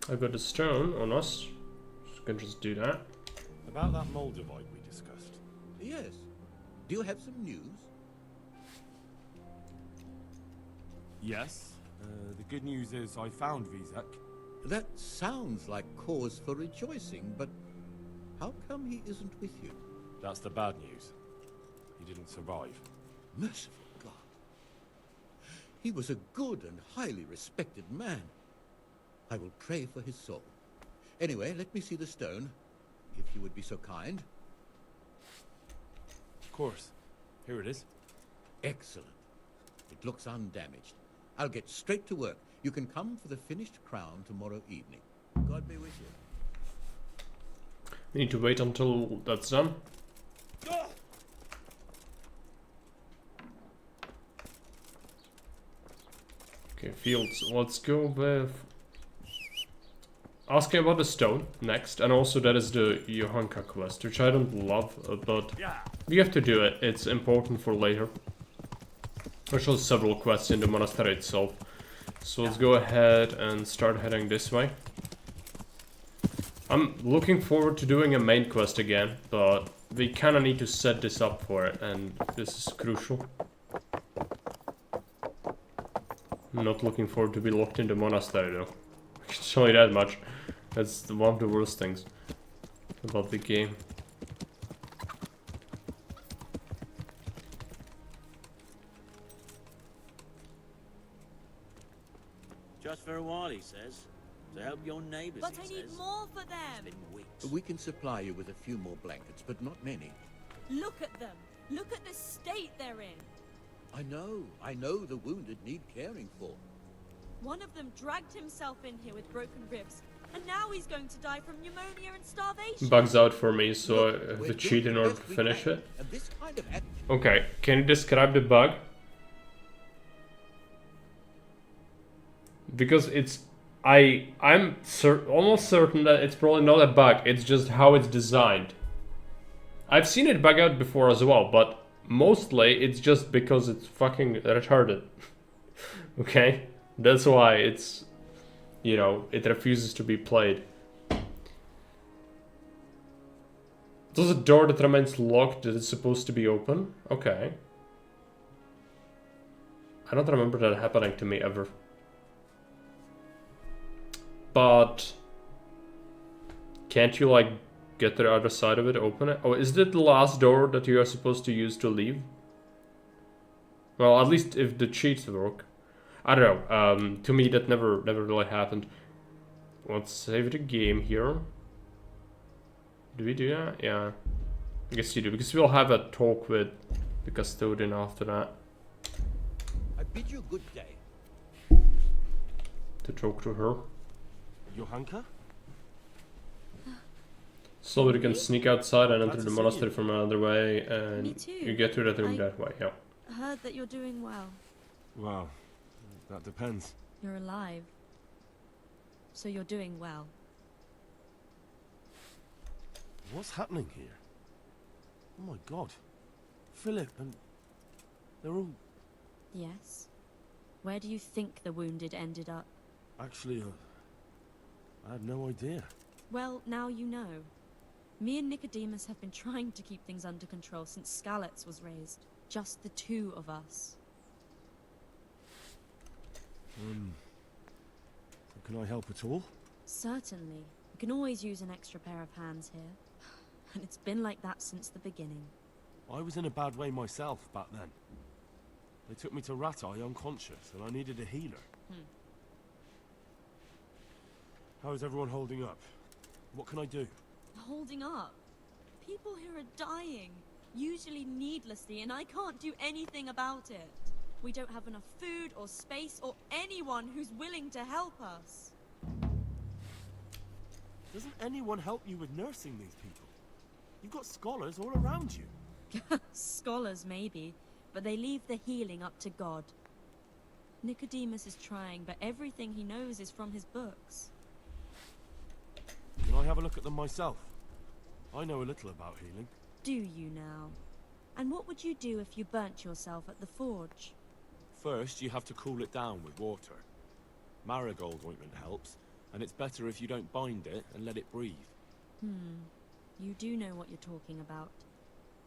I got a stone on us. So can just do that. About that Moldavite we discussed. Yes. Do you have some news? Yes. The good news is I found Vizek. That sounds like cause for rejoicing, but how come he isn't with you? That's the bad news. He didn't survive. Merciful God. He was a good and highly respected man. I will pray for his soul. Anyway, let me see the stone, if you would be so kind. Of course. Here it is. Excellent. It looks undamaged. I'll get straight to work. You can come for the finished crown tomorrow evening. God be with you. We need to wait until that's done. Okay, fields. Let's go with asking about the stone next, and also that is the Johanka quest, which I don't love, but we have to do it. It's important for later. There's also several quests in the monastery itself. So let's go ahead and start heading this way. I'm looking forward to doing a main quest again, but we kind of need to set this up for it, and this is crucial. I'm not looking forward to be locked in the monastery though. I can tell you that much. That's one of the worst things about the game. Just for a while, he says. To help your neighbors, But I need more for them. It's been weeks. We can supply you with a few more blankets, but not many. Look at them. Look at the state they're in. I know the wounded need caring for. One of them dragged himself in here with broken ribs, and now he's going to die from pneumonia and starvation. Bugs out for me, so I have to cheat in order to finish it. Okay, can you describe the bug? Because it's... I'm almost certain that it's probably not a bug, it's just how it's designed. I've seen it bug out before as well, but mostly it's just because it's fucking retarded. Okay? That's why it's, you know, it refuses to be played. There's a door that remains locked that is supposed to be open? Okay. I don't remember that happening to me ever. But can't you like get to the other side of it, open it? Oh, is it the last door that you are supposed to use to leave? Well, at least if the cheats work. I don't know. To me that never really happened. Let's save the game here. Do we do that? Yeah. I guess you do, because we'll have a talk with the custodian after that. I bid you good day. To talk to her. Johanka? So we can sneak outside and enter Glad the to see monastery you. from another way, and Me too. you get to that room that way, yeah. Heard that you're doing well. Well, that depends. You're alive. So you're doing well. What's happening here? Oh my god. Philip and... they're all... Yes? Where do you think the wounded ended up? Actually, I had no idea. Well, now you know. Me and Nicodemus have been trying to keep things under control since Skalitz was raised. Just the two of us. Can I help at all? Certainly. We can always use an extra pair of hands here. And it's been like that since the beginning. I was in a bad way myself back then. They took me to Ratai unconscious, and I needed a healer. How is everyone holding up? What can I do? Holding up? People here are dying, usually needlessly, and I can't do anything about it. We don't have enough food or space or anyone who's willing to help us. Doesn't anyone help you with nursing these people? You've got scholars all around you. Scholars, maybe, but they leave the healing up to God. Nicodemus is trying, but everything he knows is from his books. Can I have a look at them myself? I know a little about healing. Do you now? And what would you do if you burnt yourself at the forge? First, you have to cool it down with water. Marigold ointment helps, and it's better if you don't bind it and let it breathe. You do know what you're talking about.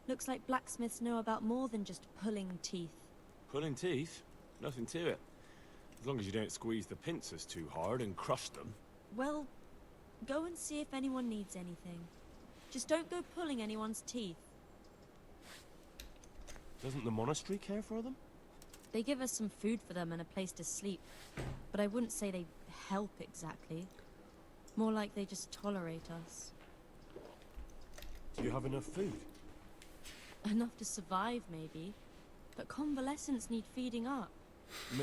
Looks like blacksmiths know about more than just pulling teeth. Pulling teeth? Nothing to it. As long as you don't squeeze the pincers too hard and crush them. Well, go and see if anyone needs anything. Just don't go pulling anyone's teeth. Doesn't the monastery care for them? They give us some food for them and a place to sleep, but I wouldn't say they help exactly. More like they just tolerate us. Do you have enough food? Enough to survive, maybe. But convalescents need feeding up.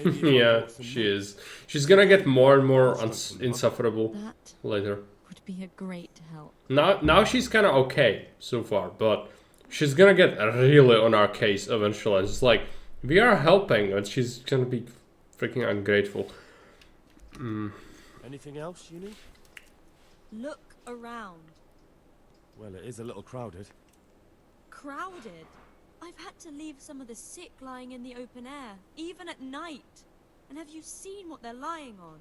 Yeah, she is. She's gonna get more and more insufferable later. Would be a great help. Now she's kind of okay so far, but she's gonna get really on our case eventually. It's like, we are helping, and she's gonna be freaking ungrateful. Anything else you need? Look around. Well, it is a little crowded. Crowded? I've had to leave some of the sick lying in the open air, even at night. And have you seen what they're lying on?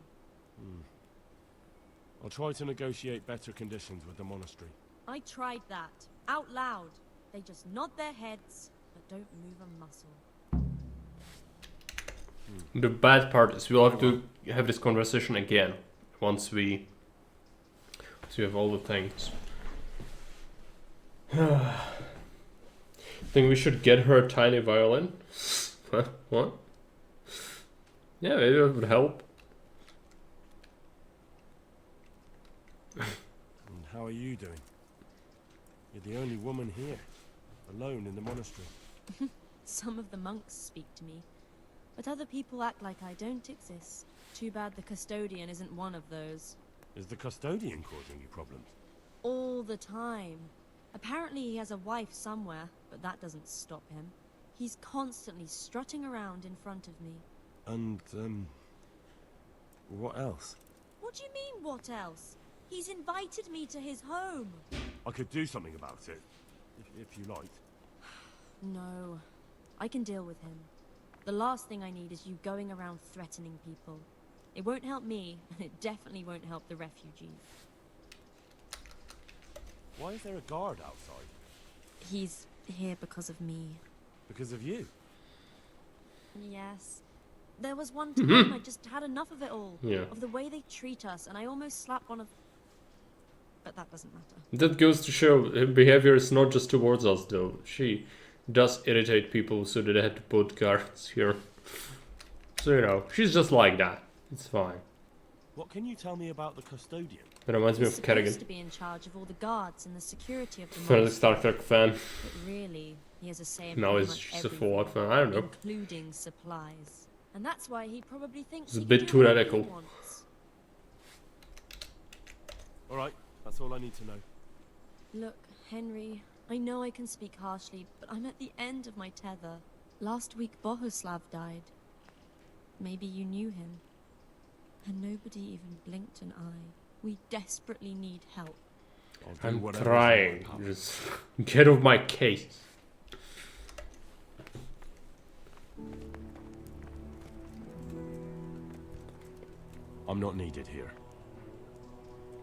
I'll try to negotiate better conditions with the monastery. I tried that, out loud. They just nod their heads, but don't move a muscle. The bad part is we'll have to have this conversation again once we have all the things. Think we should get her a tiny violin? What? Yeah, maybe that would help. And how are you doing? You're the only woman here, alone in the monastery. Some of the monks speak to me, but other people act like I don't exist. Too bad the custodian isn't one of those. Is the custodian causing you problems? All the time. Apparently he has a wife somewhere, but that doesn't stop him. He's constantly strutting around in front of me. And, what else? What do you mean, what else? He's invited me to his home. I could do something about it, if you liked. No, I can deal with him. The last thing I need is you going around threatening people. It won't help me, and it definitely won't help the refugees. Why is there a guard outside? He's here because of me. Because of you? Yes. There was one time I just had enough of it all. Yeah. Of the way they treat us, and I almost slapped one of... But that doesn't matter. That goes to show her behavior is not just towards us, though. She does irritate people, so they had to put guards here. So, you know, she's just like that. It's fine. What can you tell me about the custodian? That reminds me of Kerrigan. He's supposed to be in charge of all the guards and the security of the I'm a mosque. Star Trek fan. But really, he has a say in Now pretty he's much just a everything, Fallout fan. I don't know. including supplies. And that's why he probably thinks It's a he bit can do too whatever radical. he wants. Alright, that's all I need to know. Look, Henry, I know I can speak harshly, but I'm at the end of my tether. Last week, Bohuslav died. Maybe you knew him. And nobody even blinked an eye. We desperately need help. I'll do I'm whatever's trying. in my power. Just get off my case. I'm not needed here.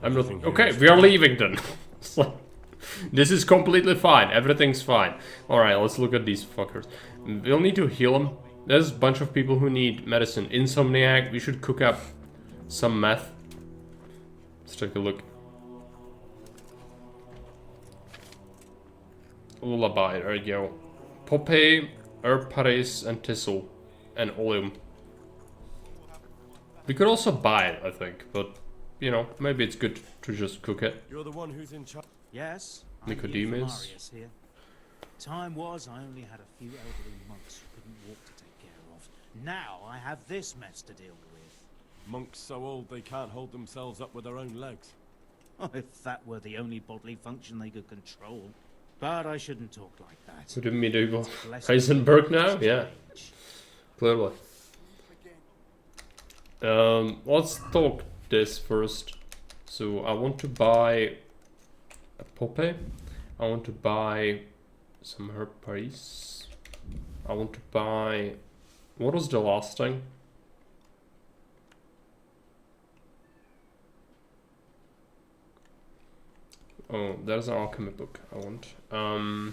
I'm not. Everything here Okay, is we are fine. leaving then. It's like, this is completely fine. Everything's fine. Alright, let's look at these fuckers. We'll need to heal them. There's a bunch of people who need medicine. Insomniac, we should cook up some meth. Let's take a look. Lullaby, there you go. Poppy, herb paris, and thistle. And oleum. We could also buy it, I think, but, you know, maybe it's good to just cook it. You're the one who's in charge. Yes, Nicodemus. Marius here. Time was I only had a few elderly monks who couldn't walk to take care of. Now I have this mess to deal with. Monks so old they can't hold themselves up with their own legs. Oh, if that were the only bodily function they could control. But I shouldn't talk like that. So the medieval Heisenberg now? Yeah. Clearly. Let's talk this first. So I want to buy a poppy. I want to buy some herb paris. I want to buy... What was the last thing? Oh, there's an alchemy book I want. I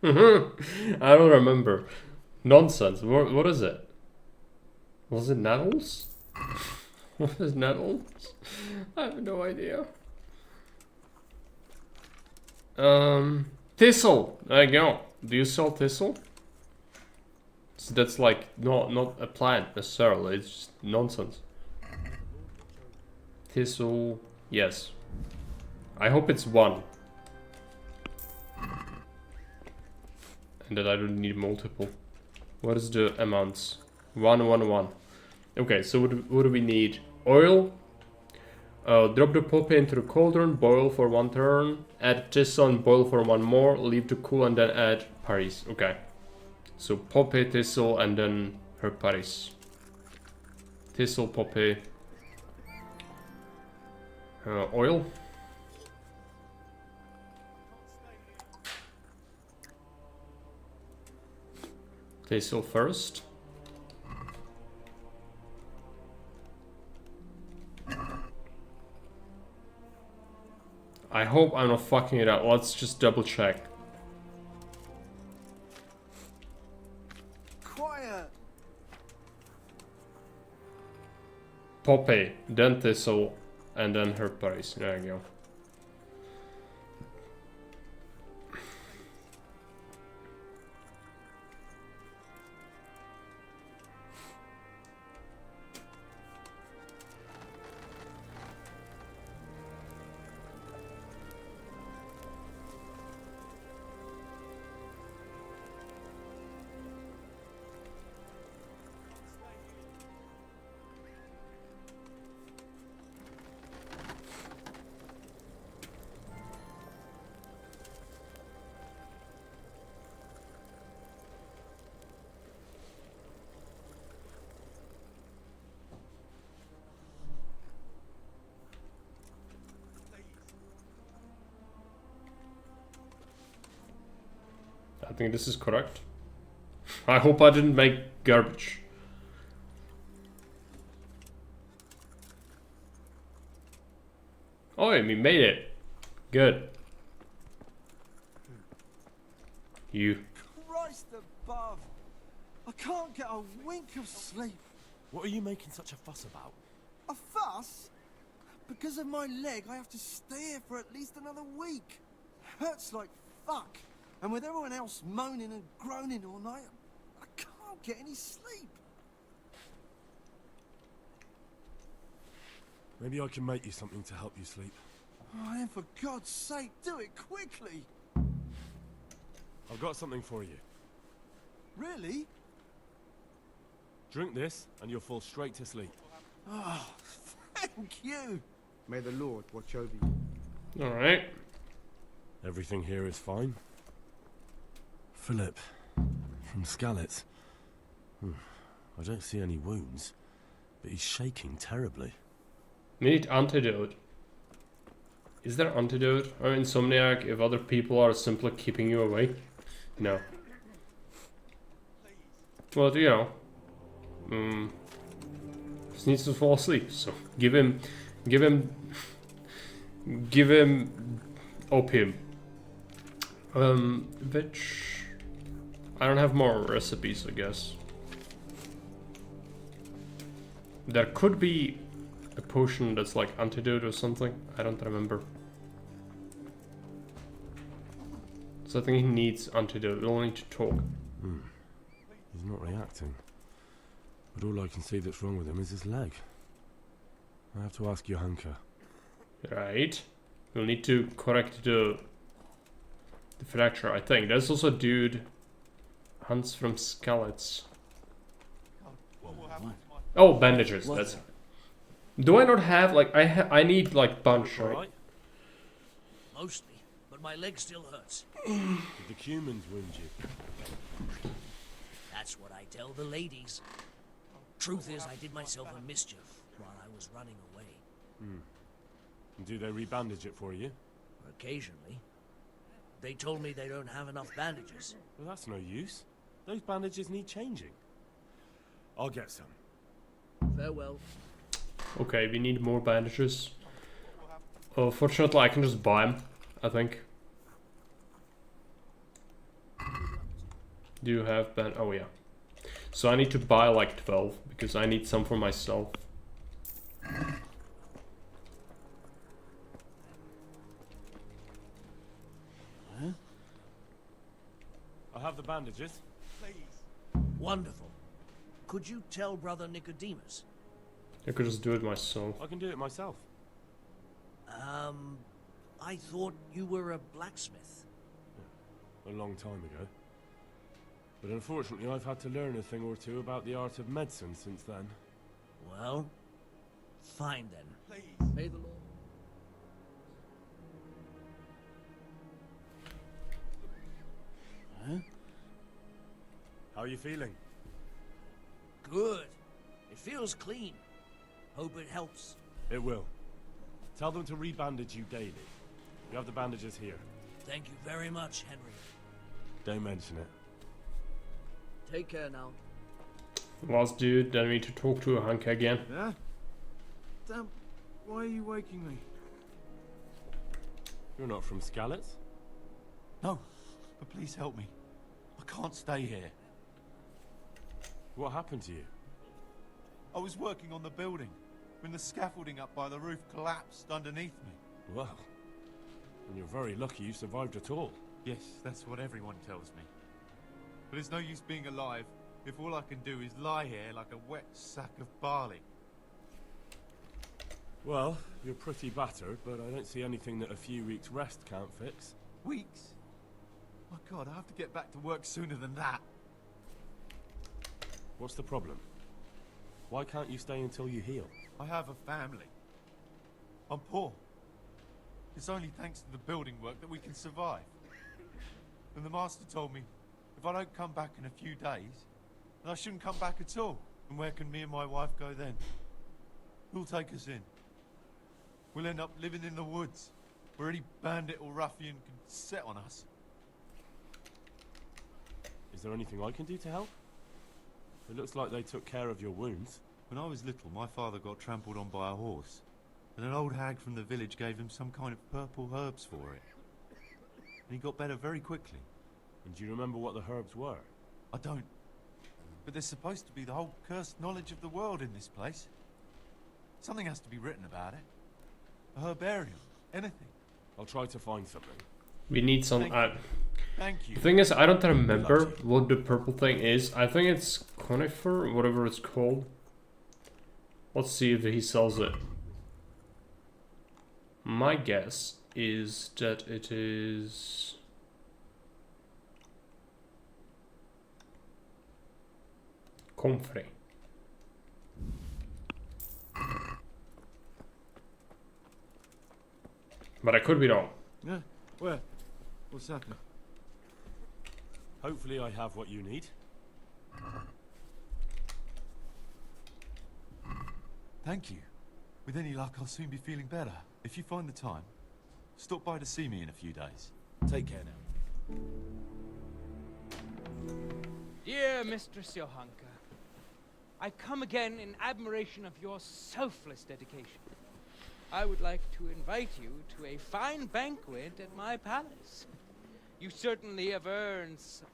don't remember. Nonsense. What is it? Was it nettles? What is nettles? I have no idea. Thistle. There you go. Do you sell thistle? So that's like not a plant necessarily. It's just nonsense. Thistle. Yes. I hope it's one. And that I don't need multiple. What is the amounts? 1, 1, 1. Okay, so what do we need? Oil. Drop the poppy into the cauldron, boil for 1 turn. Add thistle and boil for 1 more. Leave to cool and then add paris. Okay. So poppy, thistle, and then herb paris. Thistle, poppy. Oil. Thistle first. I hope I'm not fucking it up. Let's just double check. Quiet. Poppy, then thistle, and then herb paris. There you go. I think this is correct. I hope I didn't make garbage. Oh, we made it. Good. You. Christ above! I can't get a wink of sleep. What are you making such a fuss about? A fuss? Because of my leg, I have to stay here for at least another week. Hurts like fuck. And with everyone else moaning and groaning all night, I can't get any sleep. Maybe I can make you something to help you sleep. Oh, and for God's sake, do it quickly. I've got something for you. Really? Drink this, and you'll fall straight to sleep. Oh, thank you. May the Lord watch over you. Alright. Everything here is fine. Philip, from Skalitz. I don't see any wounds, but he's shaking terribly. Need antidote. Is there antidote? Or insomniac if other people are simply keeping you awake? No. Well, you know. Just needs to fall asleep, so give him opium. Which I don't have more recipes, I guess. There could be a potion that's like antidote or something. I don't remember. So I think he needs antidote. We'll need to talk. He's not reacting. But all I can see that's wrong with him is his leg. I have to ask Johanka. Right. We'll need to correct the fracture, I think. There's also a dude hunts from skeleton. Oh, bandages. That's. Do I not have like I need like bunch, right? Mostly, but my leg still hurts. Did the humans wound you? That's what I tell the ladies. Truth is, I did myself a mischief while I was running away. And do they rebandage it for you? Occasionally. They told me they don't have enough bandages. Well, that's no use. Those bandages need changing. I'll get some. Farewell. Okay, we need more bandages. Oh, fortunately, I can just buy them, I think. Do you have oh yeah. So I need to buy like 12 because I need some for myself. I have the bandages. Please. Wonderful. Could you tell Brother Nicodemus? I could just do it myself. I can do it myself. I thought you were a blacksmith. A long time ago. But unfortunately, I've had to learn a thing or two about the art of medicine since then. Well, fine then. Please. May the Lord. Huh? How are you feeling? Good. It feels clean. Hope it helps. It will. Tell them to rebandage you daily. You have the bandages here. Thank you very much, Henry. Don't mention it. Take care now. Last dude, then we need to talk to Hank again. Yeah? Damn, why are you waking me? You're not from Skalitz? No, but please help me. I can't stay here. What happened to you? I was working on the building when the scaffolding up by the roof collapsed underneath me. Well, and you're very lucky you survived at all. Yes, that's what everyone tells me. But it's no use being alive if all I can do is lie here like a wet sack of barley. Well, you're pretty battered, but I don't see anything that a few weeks rest can't fix. Weeks? My God, I have to get back to work sooner than that. What's the problem? Why can't you stay until you heal? I have a family. I'm poor. It's only thanks to the building work that we can survive. And the master told me, if I don't come back in a few days, then I shouldn't come back at all. And where can me and my wife go then? Who'll take us in? We'll end up living in the woods, where any bandit or ruffian can set on us. Is there anything I can do to help? It looks like they took care of your wounds. When I was little, my father got trampled on by a horse, and an old hag from the village gave him some kind of purple herbs for it. And he got better very quickly. And do you remember what the herbs were? I don't. But there's supposed to be the whole cursed knowledge of the world in this place. Something has to be written about it. A herbarium. Anything. I'll try to find something. We need some... Thank you. The thing is, I don't remember what the purple thing is. I think it's conifer, whatever it's called. Let's see if he sells it. My guess is that it is... comfrey. But I could be wrong. Yeah, where? What's happening? Hopefully I have what you need. Thank you. With any luck, I'll soon be feeling better. If you find the time, stop by to see me in a few days. Take care now. Dear Mistress Johanka, I come again in admiration of your selfless dedication. I would like to invite you to a fine banquet at my palace. You certainly have earned some...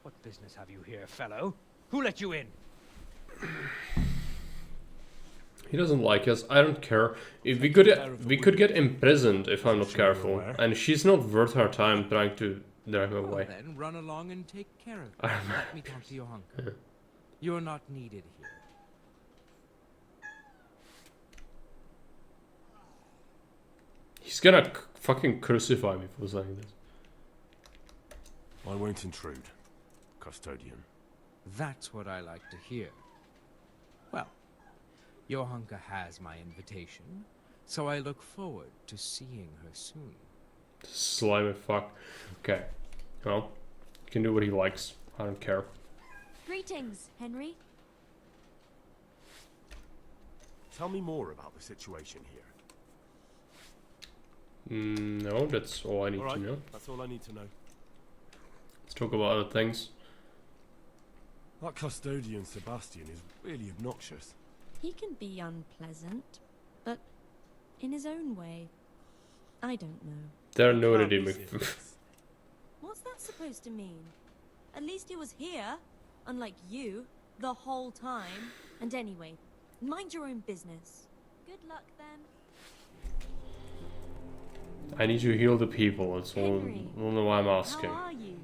What business have you here, fellow? Who let you in? He doesn't like us. I don't care. If we could get imprisoned if I'm not careful, and she's not worth her time trying to drive him away. Then run along and take care of I it. don't know. Let me talk to Johanka. You're not needed here. He's gonna fucking crucify me for saying this. I won't intrude, custodian. That's what I like to hear. Well, Johanka has my invitation, so I look forward to seeing her soon. Slimy fuck. Okay. Well, he can do what he likes. I don't care. Greetings, Henry. Tell me more about the situation here. No, that's all I need to know. That's all I need to know. Let's talk about other things. That custodian Sebastian is really obnoxious. He can be unpleasant, but in his own way. I don't know. There are no redeem. What's that supposed to mean? At least he was here, unlike you, the whole time. And anyway, mind your own business. Good luck then. I need to heal the people. That's all. I don't know why I'm asking. How are you?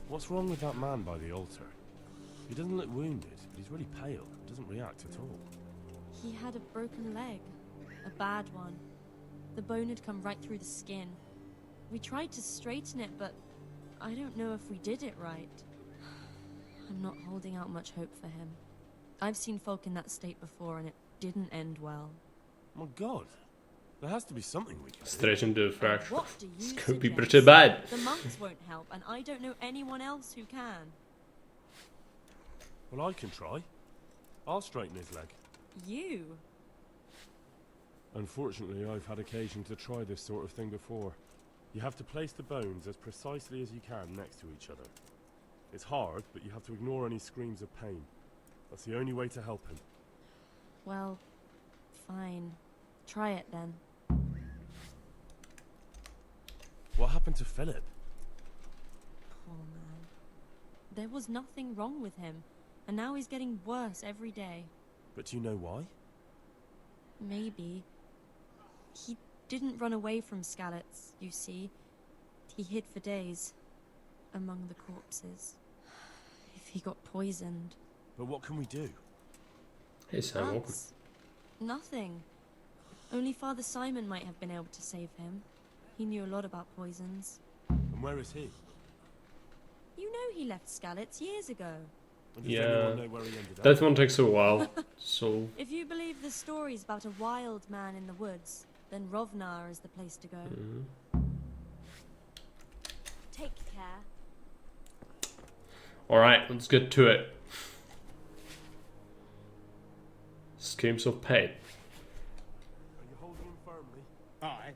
What's wrong with that man by the altar? He doesn't look wounded, but he's really pale. He doesn't react at all. He had a broken leg. A bad one. The bone had come right through the skin. We tried to straighten it, but I don't know if we did it right. I'm not holding out much hope for him. I've seen folk in that state before, and it didn't end well. My God. There has to be something we can do. Straight into the fracture. What do you It's gonna be suggest? pretty bad. The monks won't help, and I don't know anyone else who can. Well, I can try. I'll straighten his leg. You? Unfortunately, I've had occasion to try this sort of thing before. You have to place the bones as precisely as you can next to each other. It's hard, but you have to ignore any screams of pain. That's the only way to help him. Well, fine. Try it then. What happened to Philip? Poor man. There was nothing wrong with him, and now he's getting worse every day. But do you know why? Maybe. He didn't run away from Skalitz, you see. He hid for days, among the corpses. If he got poisoned... But what can we do? Hey Sam, welcome. Us? Nothing. Only Father Simon might have been able to save him. He knew a lot about poisons. And where is he? You know he left Skalitz years ago. And does Yeah, anyone know where he ended up? that one takes a while. So If you believe the stories about a wild man in the woods, then Rovnar is the place to go. Take care. all right, let's get to it. Schemes of pain. Are you holding him firmly? Aye.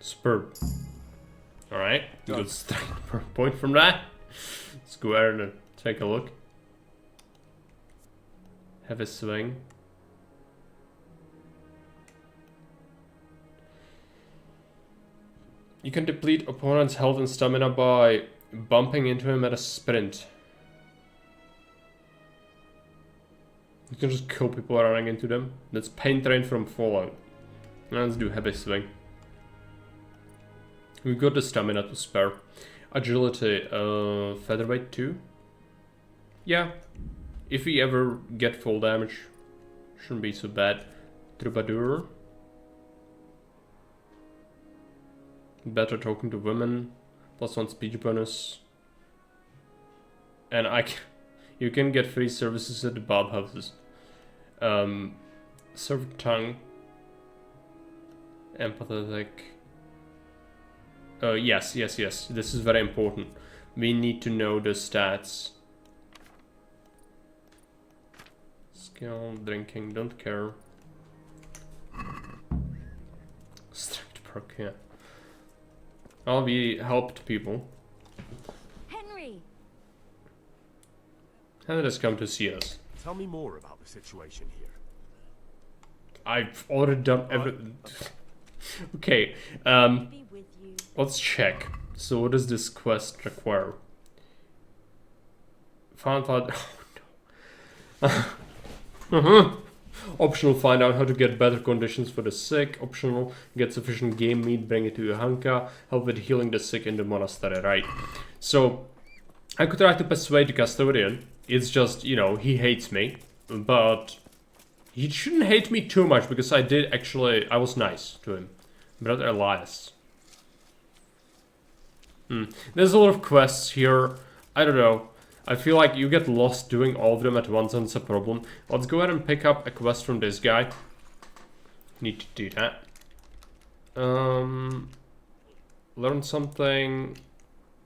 Superb. All right, good point from that. Let's go ahead and take a look. Have a swing. You can deplete opponent's health and stamina by bumping into him at a sprint. You can just kill people running into them. That's Pain Train from Fallout. Now let's do Heavy Swing. We got the stamina to spare. Agility, featherweight 2. Yeah, if we ever get full damage, shouldn't be so bad. Troubadour. Better talking to women. +1 speech bonus. And you can get free services at the Bob houses. Servant tongue. Empathetic. Yes. This is very important. We need to know the stats. Skill, drinking, don't care. Strict perk, yeah. Well, we helped people. Henry! Henry's come to see us. Tell me more about the situation here. I've already done everything. Okay, let's check. So what does this quest require? Found out. Oh no. Optional, find out how to get better conditions for the sick. Optional, get sufficient game meat, bring it to Johanka. Help with healing the sick in the monastery, right? So, I could try to persuade the custodian. It's just, you know, he hates me. But he shouldn't hate me too much because I was nice to him. Brother Elias. There's a lot of quests here. I don't know. I feel like you get lost doing all of them at once and it's a problem. Let's go ahead and pick up a quest from this guy. Need to do that. Learn something.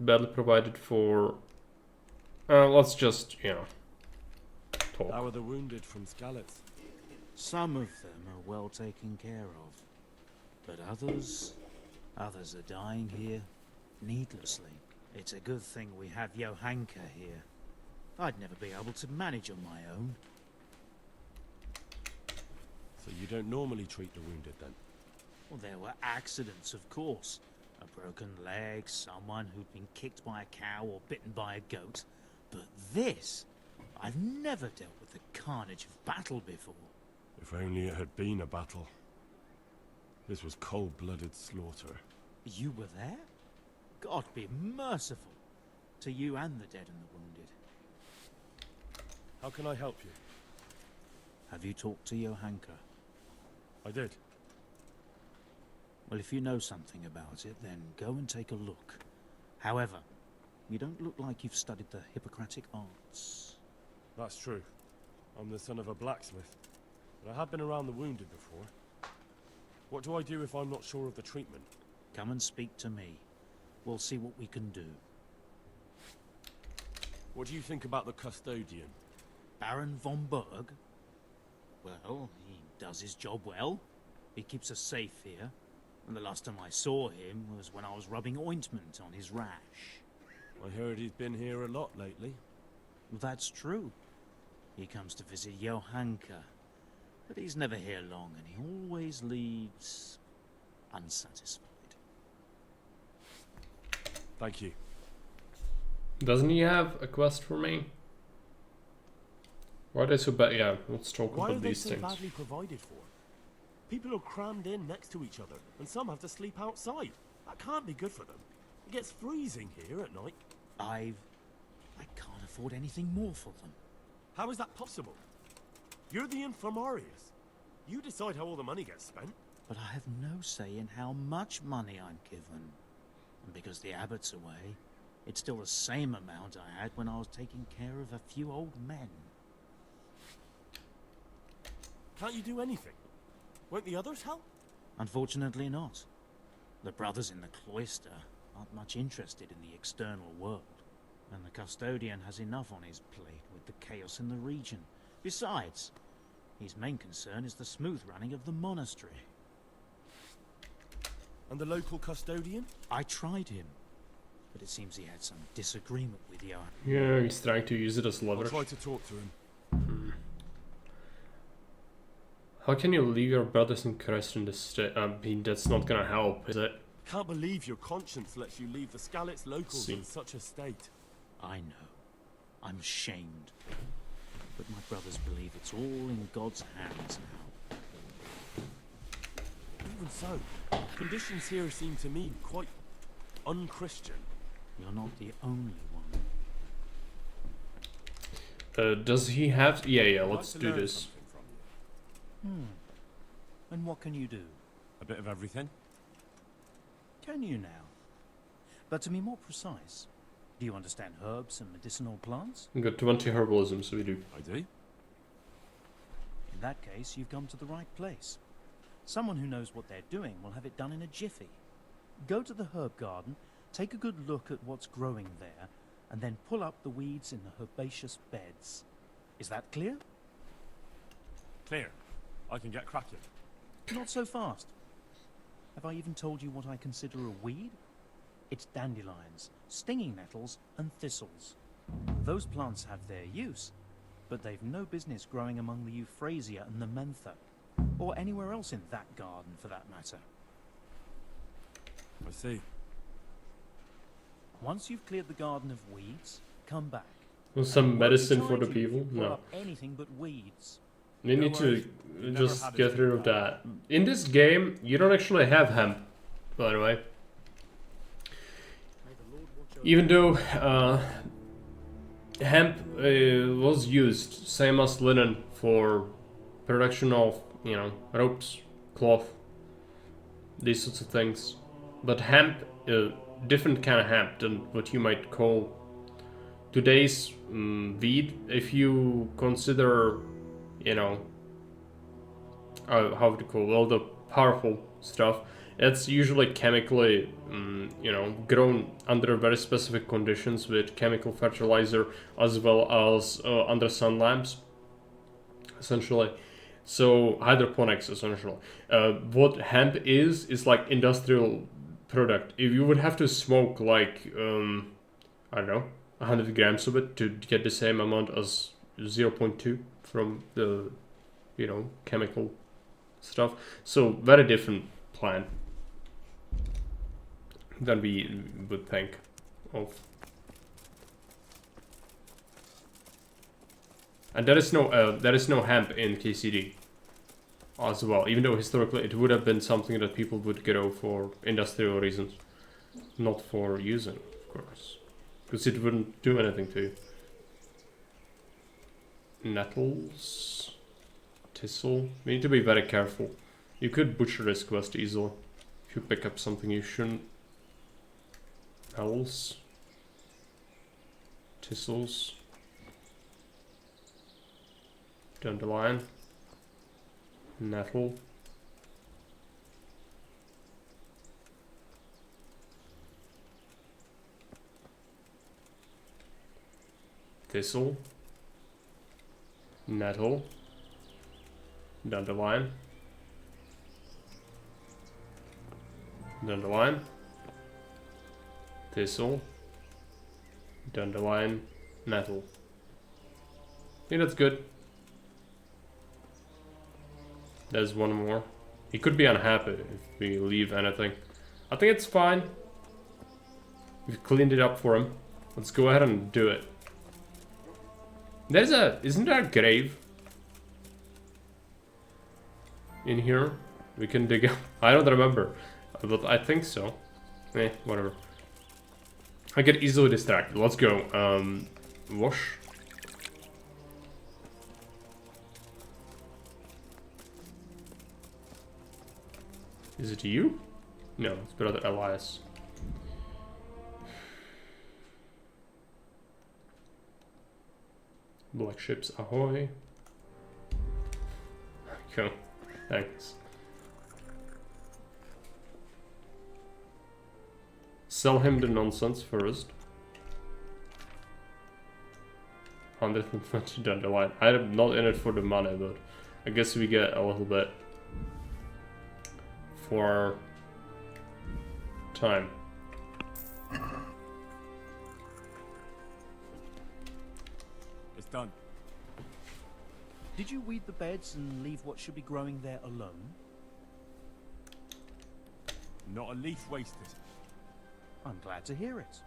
Badly provided for. Let's just, you know, talk. How are the wounded from Skalitz? Some of them are well taken care of. But others are dying here needlessly. It's a good thing we have Johanka here. I'd never be able to manage on my own. So you don't normally treat the wounded then? Well, there were accidents, of course. A broken leg, someone who'd been kicked by a cow or bitten by a goat. But this, I've never dealt with the carnage of battle before. If only it had been a battle. This was cold-blooded slaughter. You were there? God be merciful to you and the dead and the wounded. How can I help you? Have you talked to Johanka? I did. Well, if you know something about it, then go and take a look. However, you don't look like you've studied the Hippocratic arts. That's true. I'm the son of a blacksmith, but I have been around the wounded before. What do I do if I'm not sure of the treatment? Come and speak to me. We'll see what we can do. What do you think about the custodian? Baron von Berg? Well, he does his job well. He keeps us safe here. And the last time I saw him was when I was rubbing ointment on his rash. I heard he's been here a lot lately. That's true. He comes to visit Johanka. But he's never here long, and he always leaves unsatisfied. Thank you. Doesn't he have a quest for me? Why are they so bad? Yeah, let's talk Why about these are they things. so badly provided for? People are crammed in next to each other, and some have to sleep outside. That can't be good for them. It gets freezing here at night. I can't afford anything more for them. How is that possible? You're the infirmarius. You decide how all the money gets spent. But I have no say in how much money I'm given. And because the abbot's away, it's still the same amount I had when I was taking care of a few old men. Can't you do anything? Won't the others help? Unfortunately not. The brothers in the cloister aren't much interested in the external world. And the custodian has enough on his plate with the chaos in the region. Besides, his main concern is the smooth running of the monastery. And the local custodian? I tried him, but it seems he had some disagreement with Johan. Yeah, he's trying to use it as leverage. I'll try to talk to him. How can you leave your brothers in Christ in this state? I mean, that's not gonna help, is it? Can't believe your conscience lets you leave the Skalitz locals in such a state. I know. I'm ashamed. But my brothers believe it's all in God's hands now. Even so, conditions here seem to me quite unchristian. You're not the only one. Does he have... Yeah, let's do this. And what can you do? A bit of everything. Can you now? But to be more precise, do you understand herbs and medicinal plants? We've got 20 herbalism, so we do. I do. that case, you've come to the right place. Someone who knows what they're doing will have it done in a jiffy. Go to the herb garden, take a good look at what's growing there, and then pull up the weeds in the herbaceous beds. Is that clear? Clear. I can get cracking. Not so fast. Have I even told you what I consider a weed? It's dandelions, stinging nettles, and thistles. Those plants have their use, but they've no business growing among the euphrasia and the mentha, or anywhere else in that garden for that matter. I see. Once you've cleared the garden of weeds, come back. Want some medicine for the Behind you, people? pull No. up anything but weeds. You need to just get rid of that. In this game, you don't actually have hemp, by the way. Even though hemp was used, same as linen, for production of, you know, ropes, cloth, these sorts of things. But hemp, different kind of hemp than what you might call today's weed. If you consider, you know, how to call all the powerful stuff, it's usually chemically, you know, grown under very specific conditions with chemical fertilizer as well as under sun lamps, essentially. So hydroponics, essentially. What hemp is like industrial product. If you would have to smoke like, I don't know, 100 grams of it to get the same amount as 0.2 from the, you know, chemical stuff. So very different plant than we would think of. And there is no hemp in KCD as well, even though historically it would have been something that people would grow for industrial reasons, not for using, of course, because it wouldn't do anything to you. Nettles, thistle. We need to be very careful. You could butcher this quest easily if you pick up something you shouldn't. Owls, thistles, dandelion, nettle, thistle, nettle, dandelion, dandelion, thistle, dandelion, nettle. I think that's good. There's one more. He could be unhappy if we leave anything. I think it's fine. We've cleaned it up for him. Let's go ahead and do it. Isn't there a grave in here we can dig up? I don't remember, but I think so. Whatever. I get easily distracted. Let's go. Wash. Is it you? No, it's brother Elias. Black ships ahoy. Cool. Thanks. Sell him the nonsense first. 120 dandelion. I'm not in it for the money, but I guess we get a little bit for time. It's done. Did you weed the beds and leave what should be growing there alone? Not a leaf wasted. I'm glad to hear it.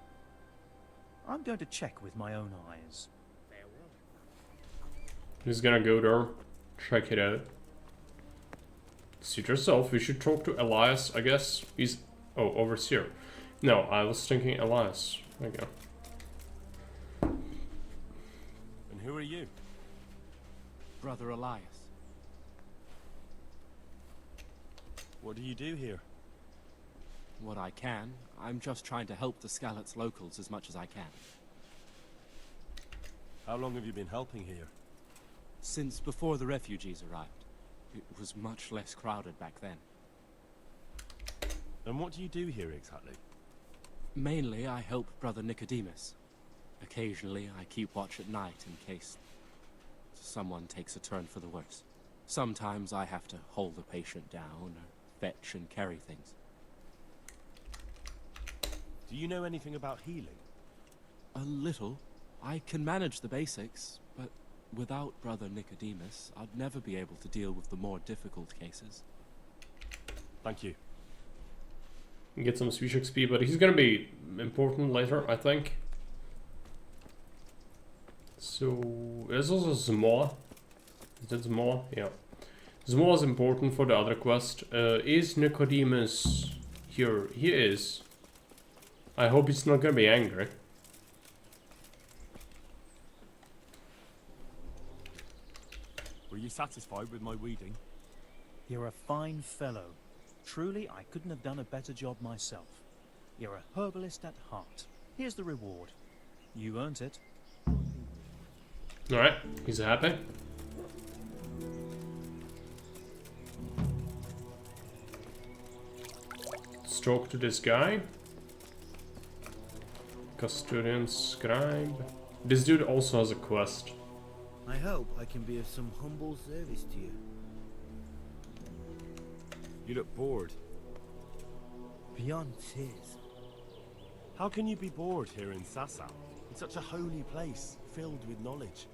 I'm going to check with my own eyes. He's gonna go there, check it out. Suit yourself, we should talk to Elias, I guess. He's... oh, overseer. No, I was thinking Elias. There you go. And who are you? Brother Elias. What do you do here? What I can. I'm just trying to help the Skalitz locals as much as I can. How long have you been helping here? since before the refugees arrived. It was much less crowded back then. And what do you do here exactly? Mainly, I help Brother Nicodemus. Occasionally, I keep watch at night in case someone takes a turn for the worse. Sometimes I have to hold the patient down or fetch and carry things. Do you know anything about healing? A little. I can manage the basics, but without Brother Nicodemus, I'd never be able to deal with the more difficult cases. Thank you. Get some speech XP, but he's gonna be important later, I think. So, there's also Zmoa. Is that Zmoa? Yeah. Zmoa is important for the other quest. Is Nicodemus here? He is. I hope he's not gonna be angry. Were you satisfied with my weeding? You're a fine fellow. Truly, I couldn't have done a better job myself. You're a herbalist at heart. Here's the reward. You earned it. Alright, he's happy. Let's talk to this guy. Custodian scribe. This dude also has a quest. I hope I can be of some humble service to you. You look bored. Beyond tears. How can you be bored here in Sasau? It's such a holy place, filled with knowledge.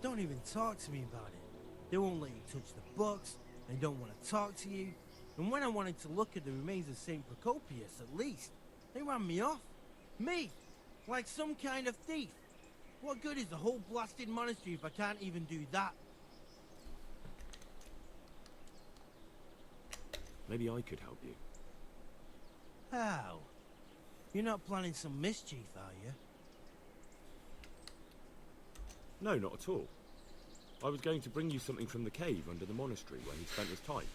Don't even talk to me about it. They won't let you touch the books. They don't want to talk to you. And when I wanted to look at the remains of St. Procopius, at least, they ran me off. Me! Like some kind of thief. What good is the whole blasted monastery if I can't even do that? Maybe I could help you. How? You're not planning some mischief, are you? No, not at all. I was going to bring you something from the cave under the monastery where he spent his time.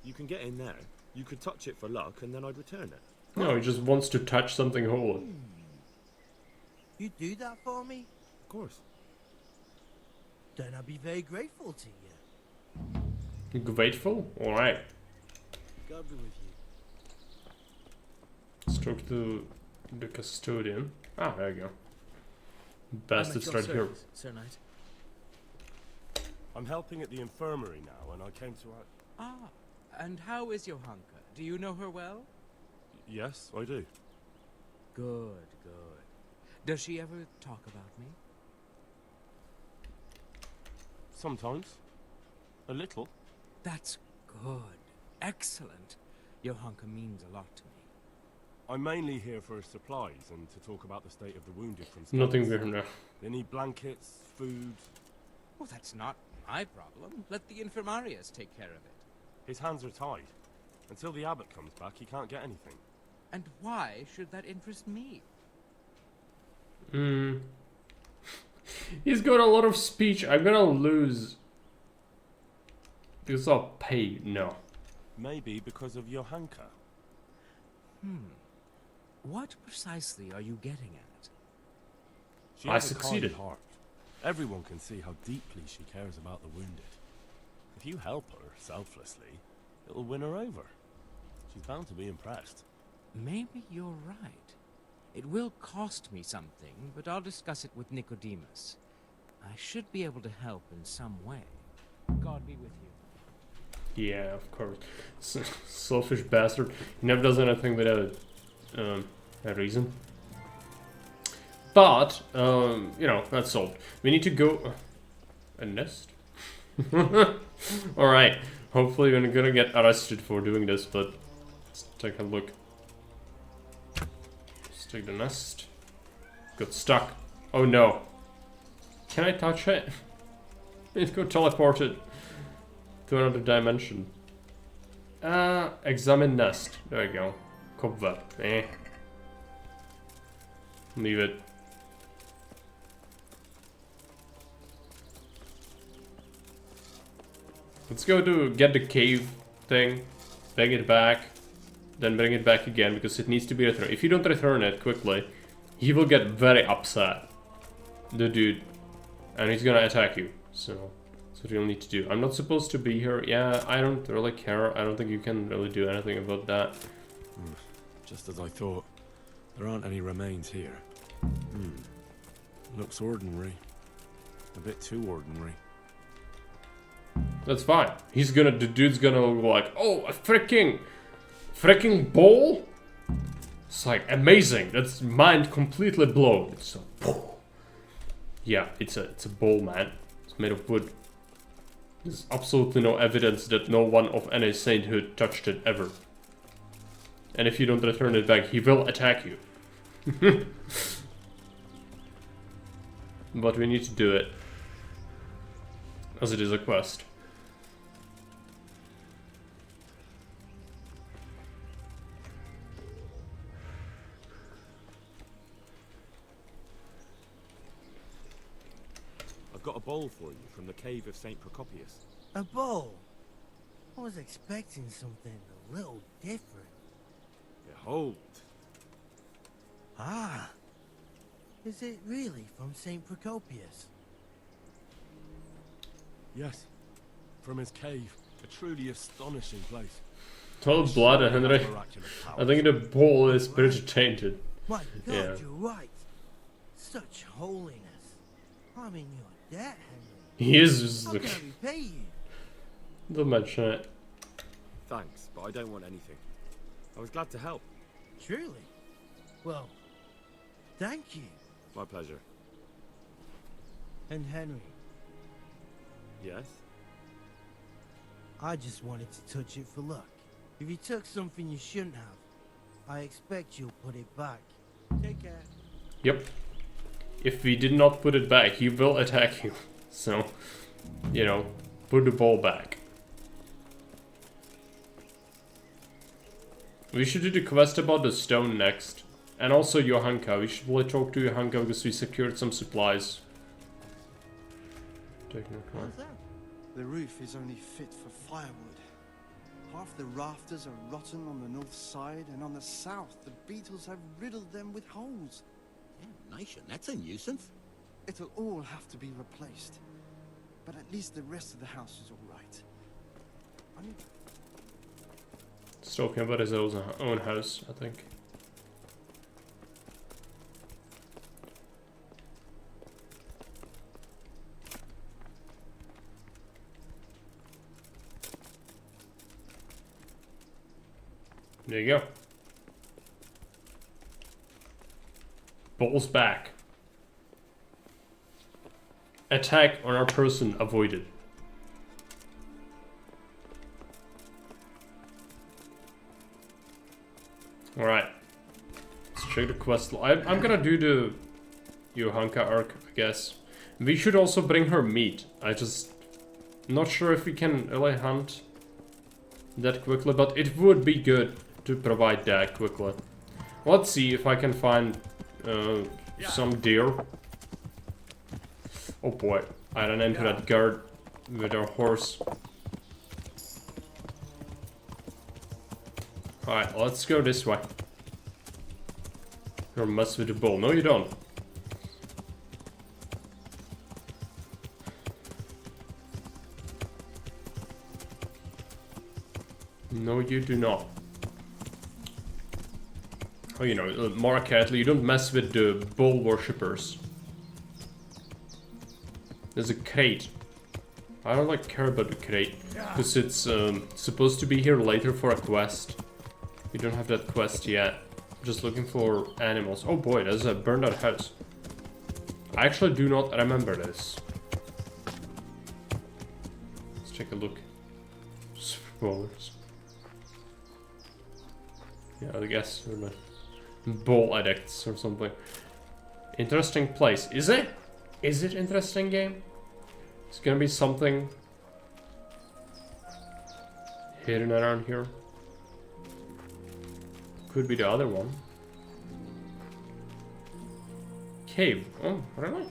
You can get in there, you could touch it for luck, and then I'd return it. No, he just wants to touch something holy. You do that for me? Of course. Then I'll be very grateful to you. Grateful? Alright. God be with you. Let's talk to the custodian. Ah, there you go. Bastards right here. Sir Knight. I'm helping at the infirmary now, and I came to... Ah, and how is Johanka? Do you know her well? Yes, I do. Good, good. Does she ever talk about me? Sometimes. A little. That's good. Excellent. Johanka means a lot to me. I'm mainly here for supplies and to talk about the state of the wounded from Nothing weird now. They need blankets, food. Well, that's not my problem. Let the infirmarius take care of it. His hands are tied. Until the abbot comes back, he can't get anything. And why should that interest me? He's got a lot of speech. I'm gonna lose. Because I'll pay. No. Maybe because of Johanka. What precisely are you getting at? She I has succeeded. A kind heart. Everyone can see how deeply she cares about the wounded. If you help her selflessly, it'll win her over. She's bound to be impressed. Maybe you're right. It will cost me something, but I'll discuss it with Nicodemus. I should be able to help in some way. God be with you. Yeah, of course. Selfish bastard. He never does anything without a reason. But, you know, that's solved. We need to go... a nest? Alright. Hopefully we're gonna get arrested for doing this, but... let's take a look. Let's take the nest. Got stuck. Oh no. Can I touch it? It got teleported to another dimension. Examine nest. There you go. Cobweb. Leave it. Let's go to get the cave thing, bring it back, then bring it back again because it needs to be returned. If you don't return it quickly, he will get very upset, the dude, and he's gonna attack you. So That's what you'll need to do. I'm not supposed to be here. Yeah, I don't really care. I don't think you can really do anything about that. Just as I thought. There aren't any remains here. Looks ordinary. A bit too ordinary. That's fine. The dude's gonna look like, oh, a freaking bowl? It's like, amazing. That's mind completely blown. It's a, yeah, it's a bowl, man. It's made of wood. There's absolutely no evidence that no one of any sainthood touched it ever. And if you don't return it back, he will attack you. But we need to do it, as it is a quest. I've got a bowl for you from the cave of St. Procopius. A bowl? I was expecting something a little different. Behold. Ah. Is it really from St. Procopius? Yes. From his cave. A truly astonishing place. Total blood, Henry. I think the bowl is pretty tainted. My God, yeah. You're right. Such holiness. I'm in your debt, Henry. He is just How like... can I repay you? Don't mention it. Thanks, but I don't want anything. I was glad to help. Truly? Well, thank you. My pleasure. And Henry, Yes? I just wanted to touch it for luck. If you took something you shouldn't have, I expect you'll put it back. Take care. Yep. If we did not put it back, he will attack you. So, you know, put the ball back. We should do the quest about the stone next. And also Johanka. We should really talk to Johanka because we secured some supplies. What's that? The roof is only fit for firewood. Half the rafters are rotten on the north side, and on the south, the beetles have riddled them with holes. Nation, that's a nuisance. It'll all have to be replaced. But at least the rest of the house is all right. He's talking about his own house, I think. There you go. Balls back. Attack on our person avoided. Alright. Let's check the quest. I'm gonna do the Johanka arc, I guess. We should also bring her meat. Not sure if we can really hunt that quickly, but it would be good to provide that quickly. Let's see if I can find some deer. Oh boy, I ran into that guard with our horse. Alright, let's go this way. Or mess with the bull. No, you don't. No, you do not. Oh, you know, more accurately, you don't mess with the bull worshippers. There's a crate. I don't like care about the crate because it's supposed to be here later for a quest. We don't have that quest yet. Just looking for animals. Oh boy, there's a burned out house. I actually do not remember this. Let's take a look. Spoilers. Yeah, I guess we're not bull addicts or something. Interesting place. Is it? Is it interesting game? It's gonna be something hidden around here. Could be the other one. Cave. Oh, really?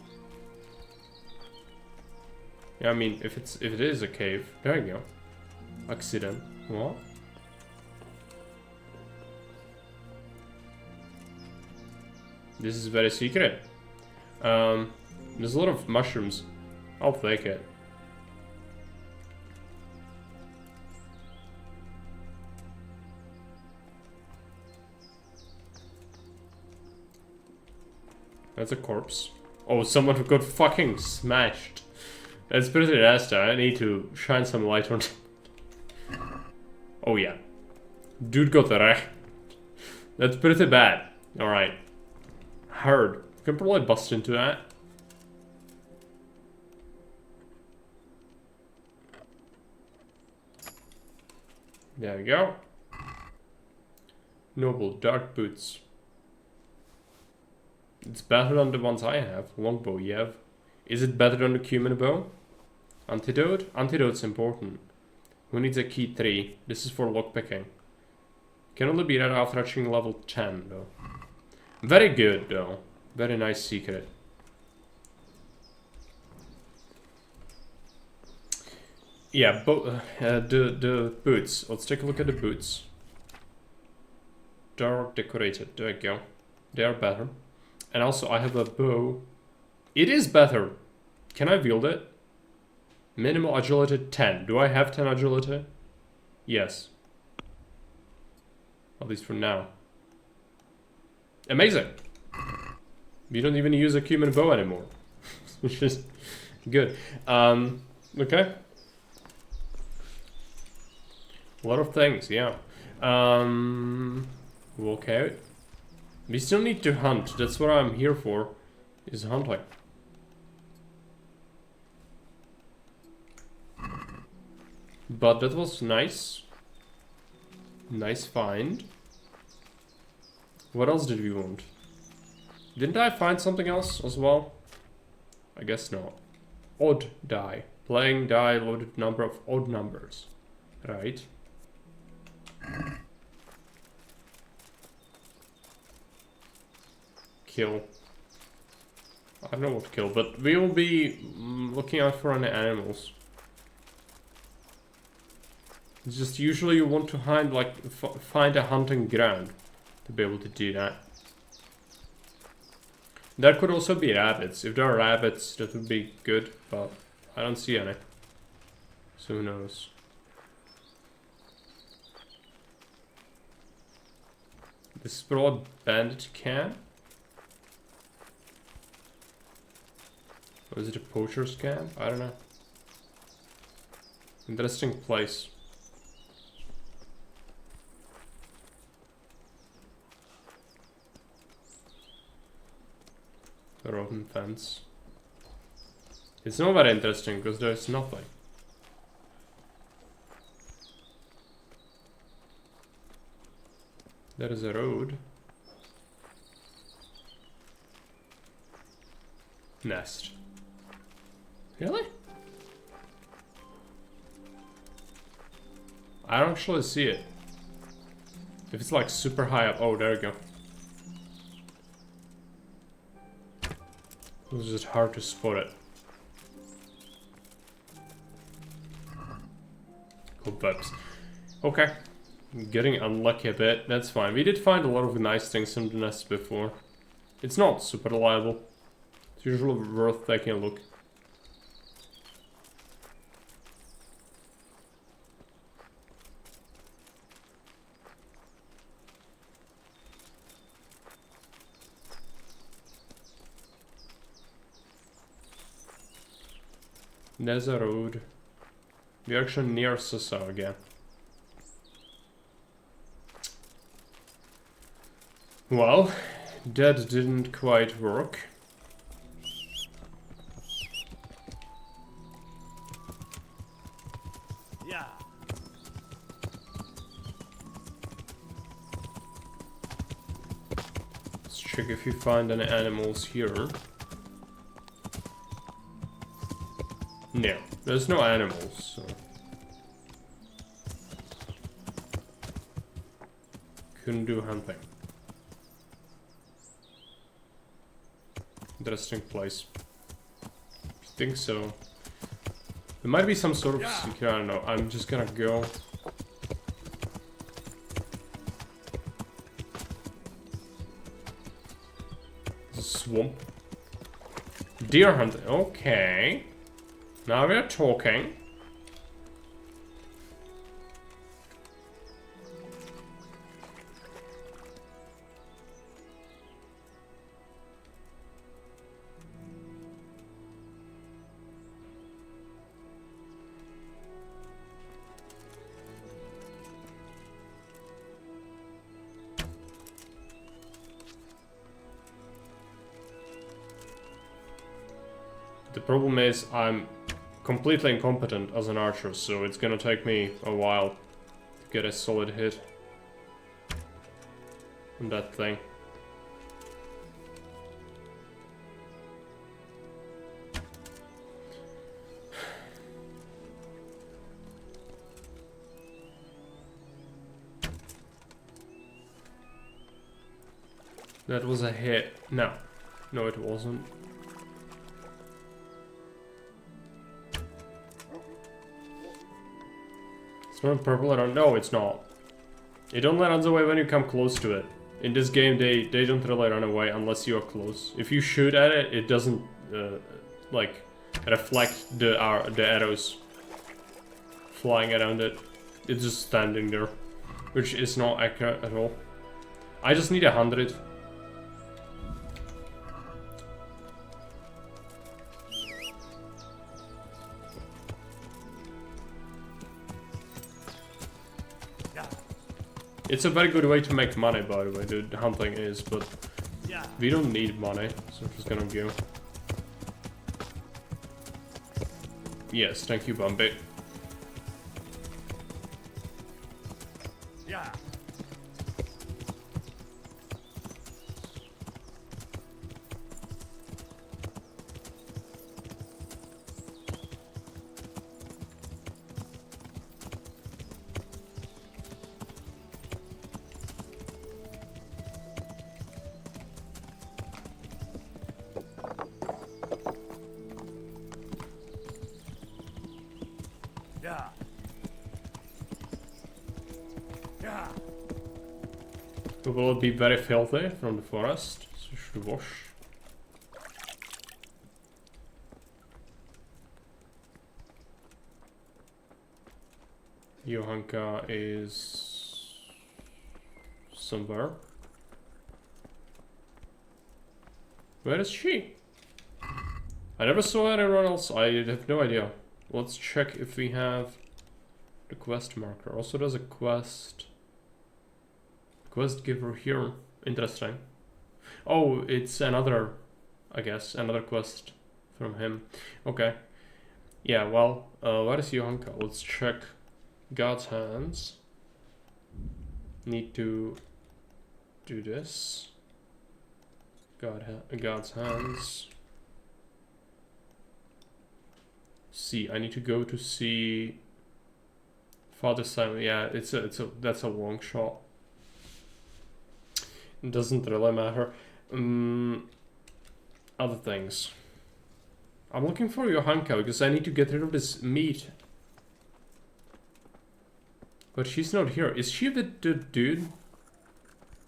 Yeah, I mean, if it is a cave, there you go. Accident. What? This is very secret. There's a lot of mushrooms. I'll take it. That's a corpse. Oh, someone who got fucking smashed. That's pretty nasty. I need to shine some light on. Oh yeah. Dude got wrecked. That's pretty bad. Alright. Heard. Can probably bust into that. There we go. Noble dark boots. It's better than the ones I have. Longbow, yeah. Is it better than the cumin bow? Antidote? Antidote's important. Who needs a key 3? This is for lockpicking. Can only be read after reaching level 10 though. Very good though. Very nice secret. Yeah, the boots. Let's take a look at the boots. Dark decorated. There we go. They are better. And also I have a bow. It is better. Can I wield it? Minimal agility 10. Do I have 10 agility? Yes. At least for now. Amazing. We don't even use a cumin bow anymore. Which is good. Okay. A lot of things, yeah. Walk out. We still need to hunt. That's what I'm here for. Is hunting. But that was nice. Nice find. What else did we want? Didn't I find something else as well? I guess not. Odd die. Playing die loaded number of odd numbers. Right. Kill. I don't know what to kill, but we will be looking out for any animals. It's just usually you want to find find a hunting ground to be able to do that. There could also be rabbits. If there are rabbits, that would be good, but I don't see any. So who knows? This is probably a bandit camp. Or is it a poacher's camp? I don't know. Interesting place. A rotten fence. It's not very interesting because there's nothing. There is a road. Nest. Really? I don't actually see it. If it's like super high up. Oh, there we go. It was just hard to spot it. Cobwebs. Okay. Getting unlucky a bit. That's fine. We did find a lot of nice things in the nest before. It's not super reliable. It's usually worth taking a look. There's a road. We're actually near Sasa again. Well, that didn't quite work. Yeah. Let's check if you find any animals here. No, there's no animals, so. Couldn't do hunting. Interesting place. I think so. There might be some sort of secret, I don't know. I'm just gonna go. Swamp. Deer hunting, okay. Now we're talking. The problem is I'm completely incompetent as an archer, so it's gonna take me a while to get a solid hit on that thing. That was a hit. No. No, it wasn't. It's not purple, I don't know, it's not. It only runs away when you come close to it. In this game, they don't really run away unless you are close. If you shoot at it, it doesn't, like, reflect the arrows flying around it. It's just standing there, which is not accurate at all. I just need 100. It's a very good way to make money, by the way, the hunting is, but we don't need money, so I'm just gonna go. Yes, thank you, Bumpy. Yeah. Will it be very filthy from the forest? So we should wash. Johanka is somewhere. Where is she? I never saw anyone else. I have no idea. Let's check if we have the quest marker. Also, there's a quest giver here. Interesting. Oh, it's another, I guess, another quest from him. Okay. Yeah, well, where is Johanka? Let's check God's hands. Need to do this. God's hands. See, I need to go to see Father Simon. Yeah, that's a long shot. It doesn't really matter. Other things. I'm looking for Johanka because I need to get rid of this meat. But she's not here. Is she with the dude?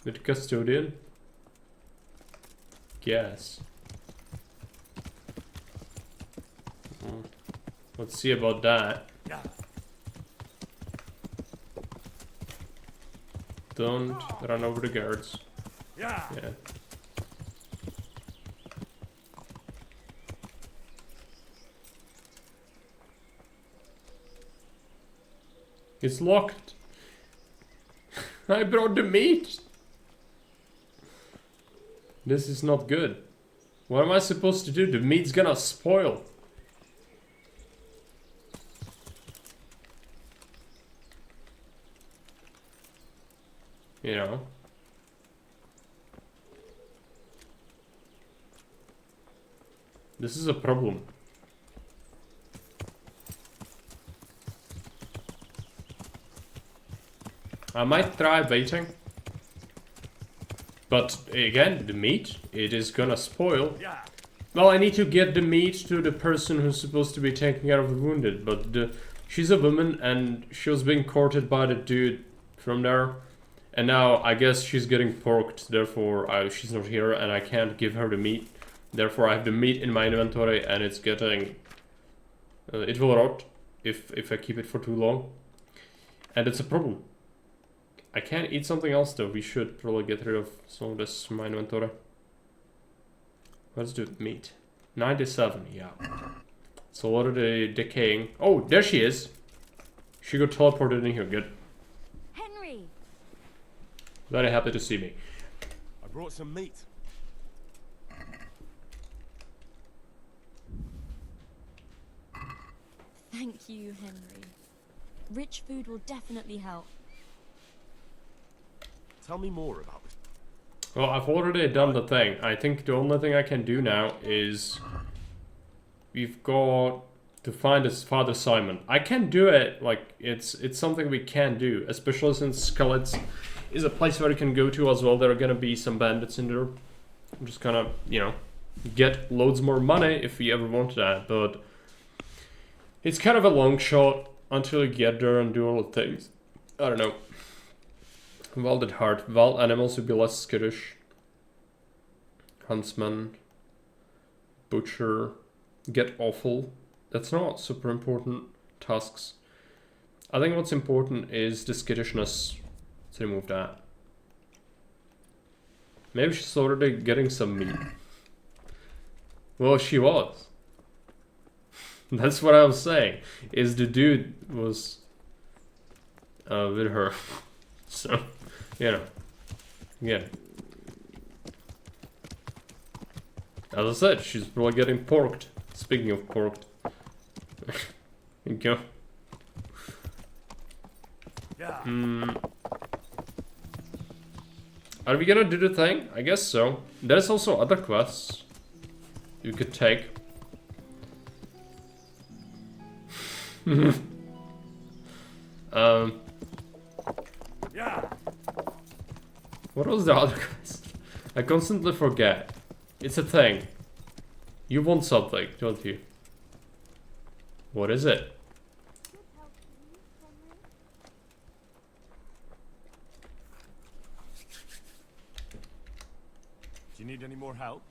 With the custodian? Yes. Let's see about that. Don't run over the guards. Yeah. It's locked. I brought the meat. This is not good. What am I supposed to do? The meat's gonna spoil. You know. This is a problem. I might try waiting. But again, the meat, it is gonna spoil. Well, I need to get the meat to the person who's supposed to be taking care of the wounded, but she's a woman and she was being courted by the dude from there. And now I guess she's getting porked, therefore she's not here and I can't give her the meat. Therefore I have the meat in my inventory and it's getting... it will rot if I keep it for too long. And it's a problem. I can't eat something else though. We should probably get rid of some of this from my inventory. Let's do meat. 97, yeah. It's already decaying. Oh, there she is. She got teleported in here, good. Henry! Very happy to see me. I brought some meat. Thank you, Henry. Rich food will definitely help. Tell me more about this. Well, I've already done the thing. I think the only thing I can do now is we've got to find his father Simon. I can do it, like it's something we can do, especially since Skelet's is a place where you can go to as well. There are gonna be some bandits in there. I'm just gonna, you know, get loads more money if we ever want that, but it's kind of a long shot until you get there and do all the things. I don't know. Wild at heart. Wild animals would be less skittish. Huntsman. Butcher. Get awful. That's not super important tasks. I think what's important is the skittishness. Let's remove that. Maybe she's already getting some meat. Well, she was. That's what I was saying. Is the dude was with her. So, you know. Yeah. As I said, she's probably getting porked. Speaking of porked. There you go. Are we gonna do the thing? I guess so. There's also other quests you could take. What was the other quest? I constantly forget. It's a thing. You want something, don't you? What is it? Do you need any more help?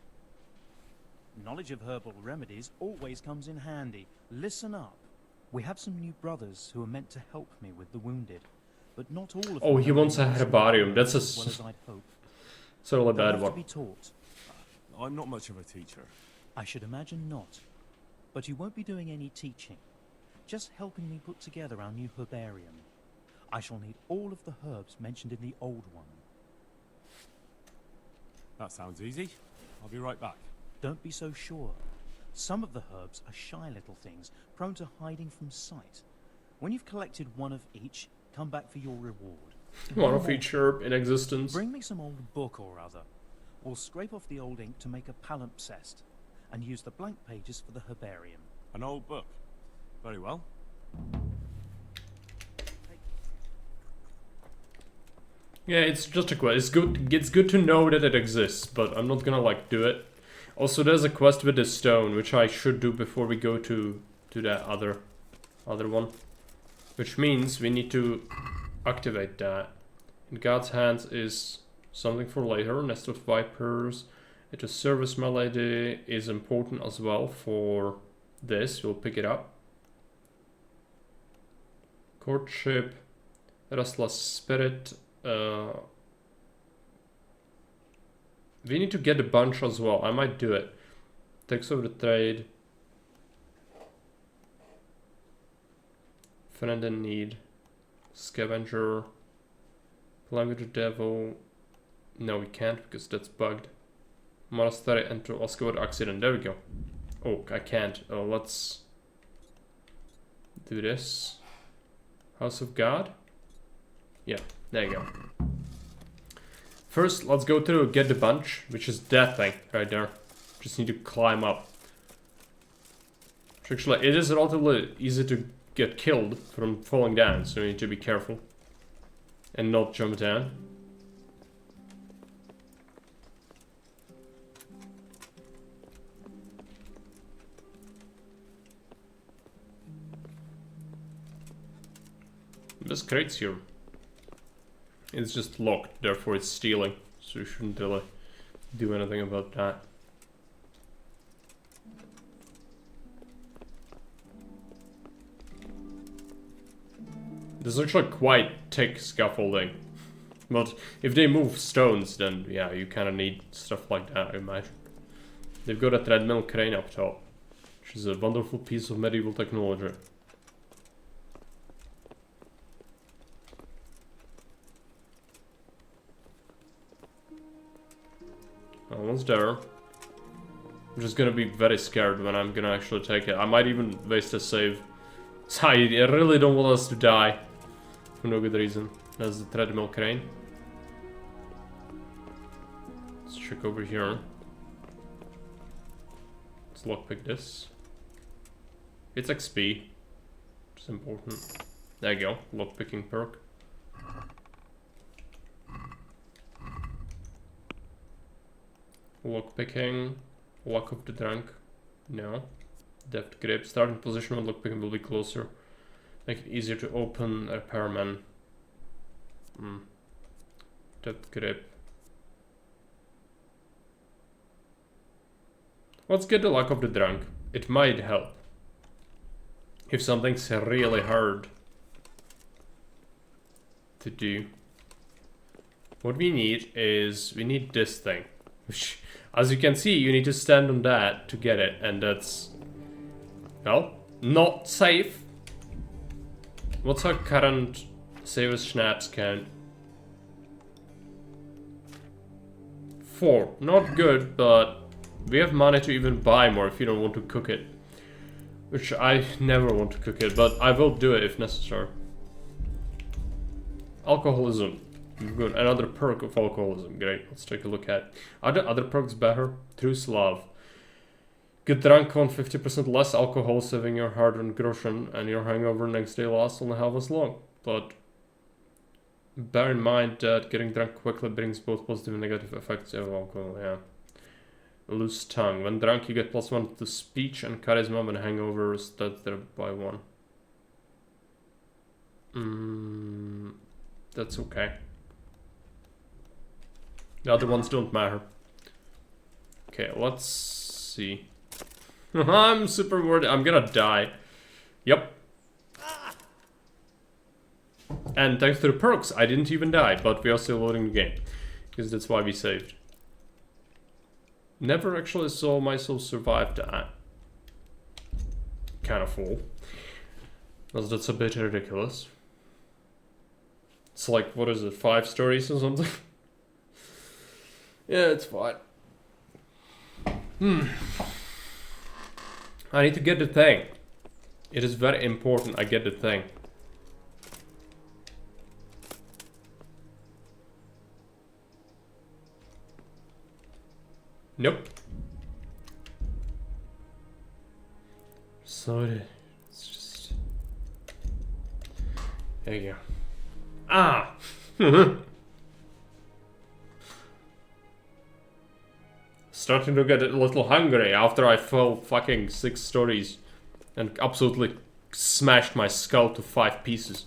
Knowledge of herbal remedies always comes in handy. Listen up. We have some new brothers who are meant to help me with the wounded, but not all of them. Oh, he wants a herbarium. That's a as well as I'd hope. certainly They'll bad have one. to be taught. I'm not much of a teacher. I should imagine not. But you won't be doing any teaching. Just helping me put together our new herbarium. I shall need all of the herbs mentioned in the old one. That sounds easy. I'll be right back. Don't be so sure. Some of the herbs are shy little things, prone to hiding from sight. When you've collected one of each, come back for your reward. One of each herb in existence. Bring me some old book or other. We'll scrape off the old ink to make a palimpsest, and use the blank pages for the herbarium. An old book. Very well. Yeah, it's just a quest. It's good to know that it exists, but I'm not gonna like do it. Also, there's a quest with the stone, which I should do before we go to that other one. Which means we need to activate that. In God's hands is something for later. Nest of Vipers. It's a service melody is important as well for this. We'll pick it up. Courtship. Restless Spirit. We need to get a bunch as well. I might do it. Takes over the trade. Friend in need. Scavenger. Playing with the devil. No, we can't because that's bugged. Monastery enter Oscar accident. There we go. Oh, I can't. Oh, let's do this. House of God. Yeah, there you go. First, let's go to get the bunch, which is that thing right there. Just need to climb up. Actually, it is relatively easy to get killed from falling down, so you need to be careful and not jump down. This crate's here. It's just locked, therefore it's stealing. So you shouldn't really do anything about that. This is actually quite thick scaffolding. But if they move stones, then yeah, you kind of need stuff like that, I imagine. They've got a treadmill crane up top, which is a wonderful piece of medieval technology. Almost there. I'm just gonna be very scared when I'm gonna actually take it. I might even waste a save So I really don't want us to die. For no good reason. That's the treadmill crane. Let's check over here. Let's lockpick this. It's XP. It's important. There you go. Lockpicking perk. Lockpicking. Luck of the drunk. No. Deft grip. Starting position when lockpicking will be closer. Make it easier to open repairman. Deft grip. Let's get the luck of the drunk. It might help. If something's really hard to do. What we need is, we need this thing. Which, as you can see, you need to stand on that to get it. And that's, well, not safe. What's our current save as schnapps count? 4. Not good, but we have money to even buy more if you don't want to cook it. Which I never want to cook it, but I will do it if necessary. Alcoholism. Good. Another perk of alcoholism. Great. Let's take a look at. Are the other perks better? Truce love. Get drunk on 50% less alcohol, saving your hard-earned groschen, and your hangover next day lasts only half as long. But bear in mind that getting drunk quickly brings both positive and negative effects of alcohol. Yeah. Loose tongue. When drunk, you get +1 to speech and charisma. When hangovers, that's there by 1. That's okay. The other ones don't matter. Okay, let's see. I'm super worried. I'm gonna die. Yep. And thanks to the perks, I didn't even die, but we are still loading the game. Because that's why we saved. Never actually saw myself survive that. Kind of full. Because that's a bit ridiculous. It's like, what is it, 5 stories or something? Yeah, it's fine. I need to get the thing. It is very important I get the thing. Nope. So it's just... There you go. Ah! Starting to get a little hungry after I fell fucking 6 stories and absolutely smashed my skull to 5 pieces.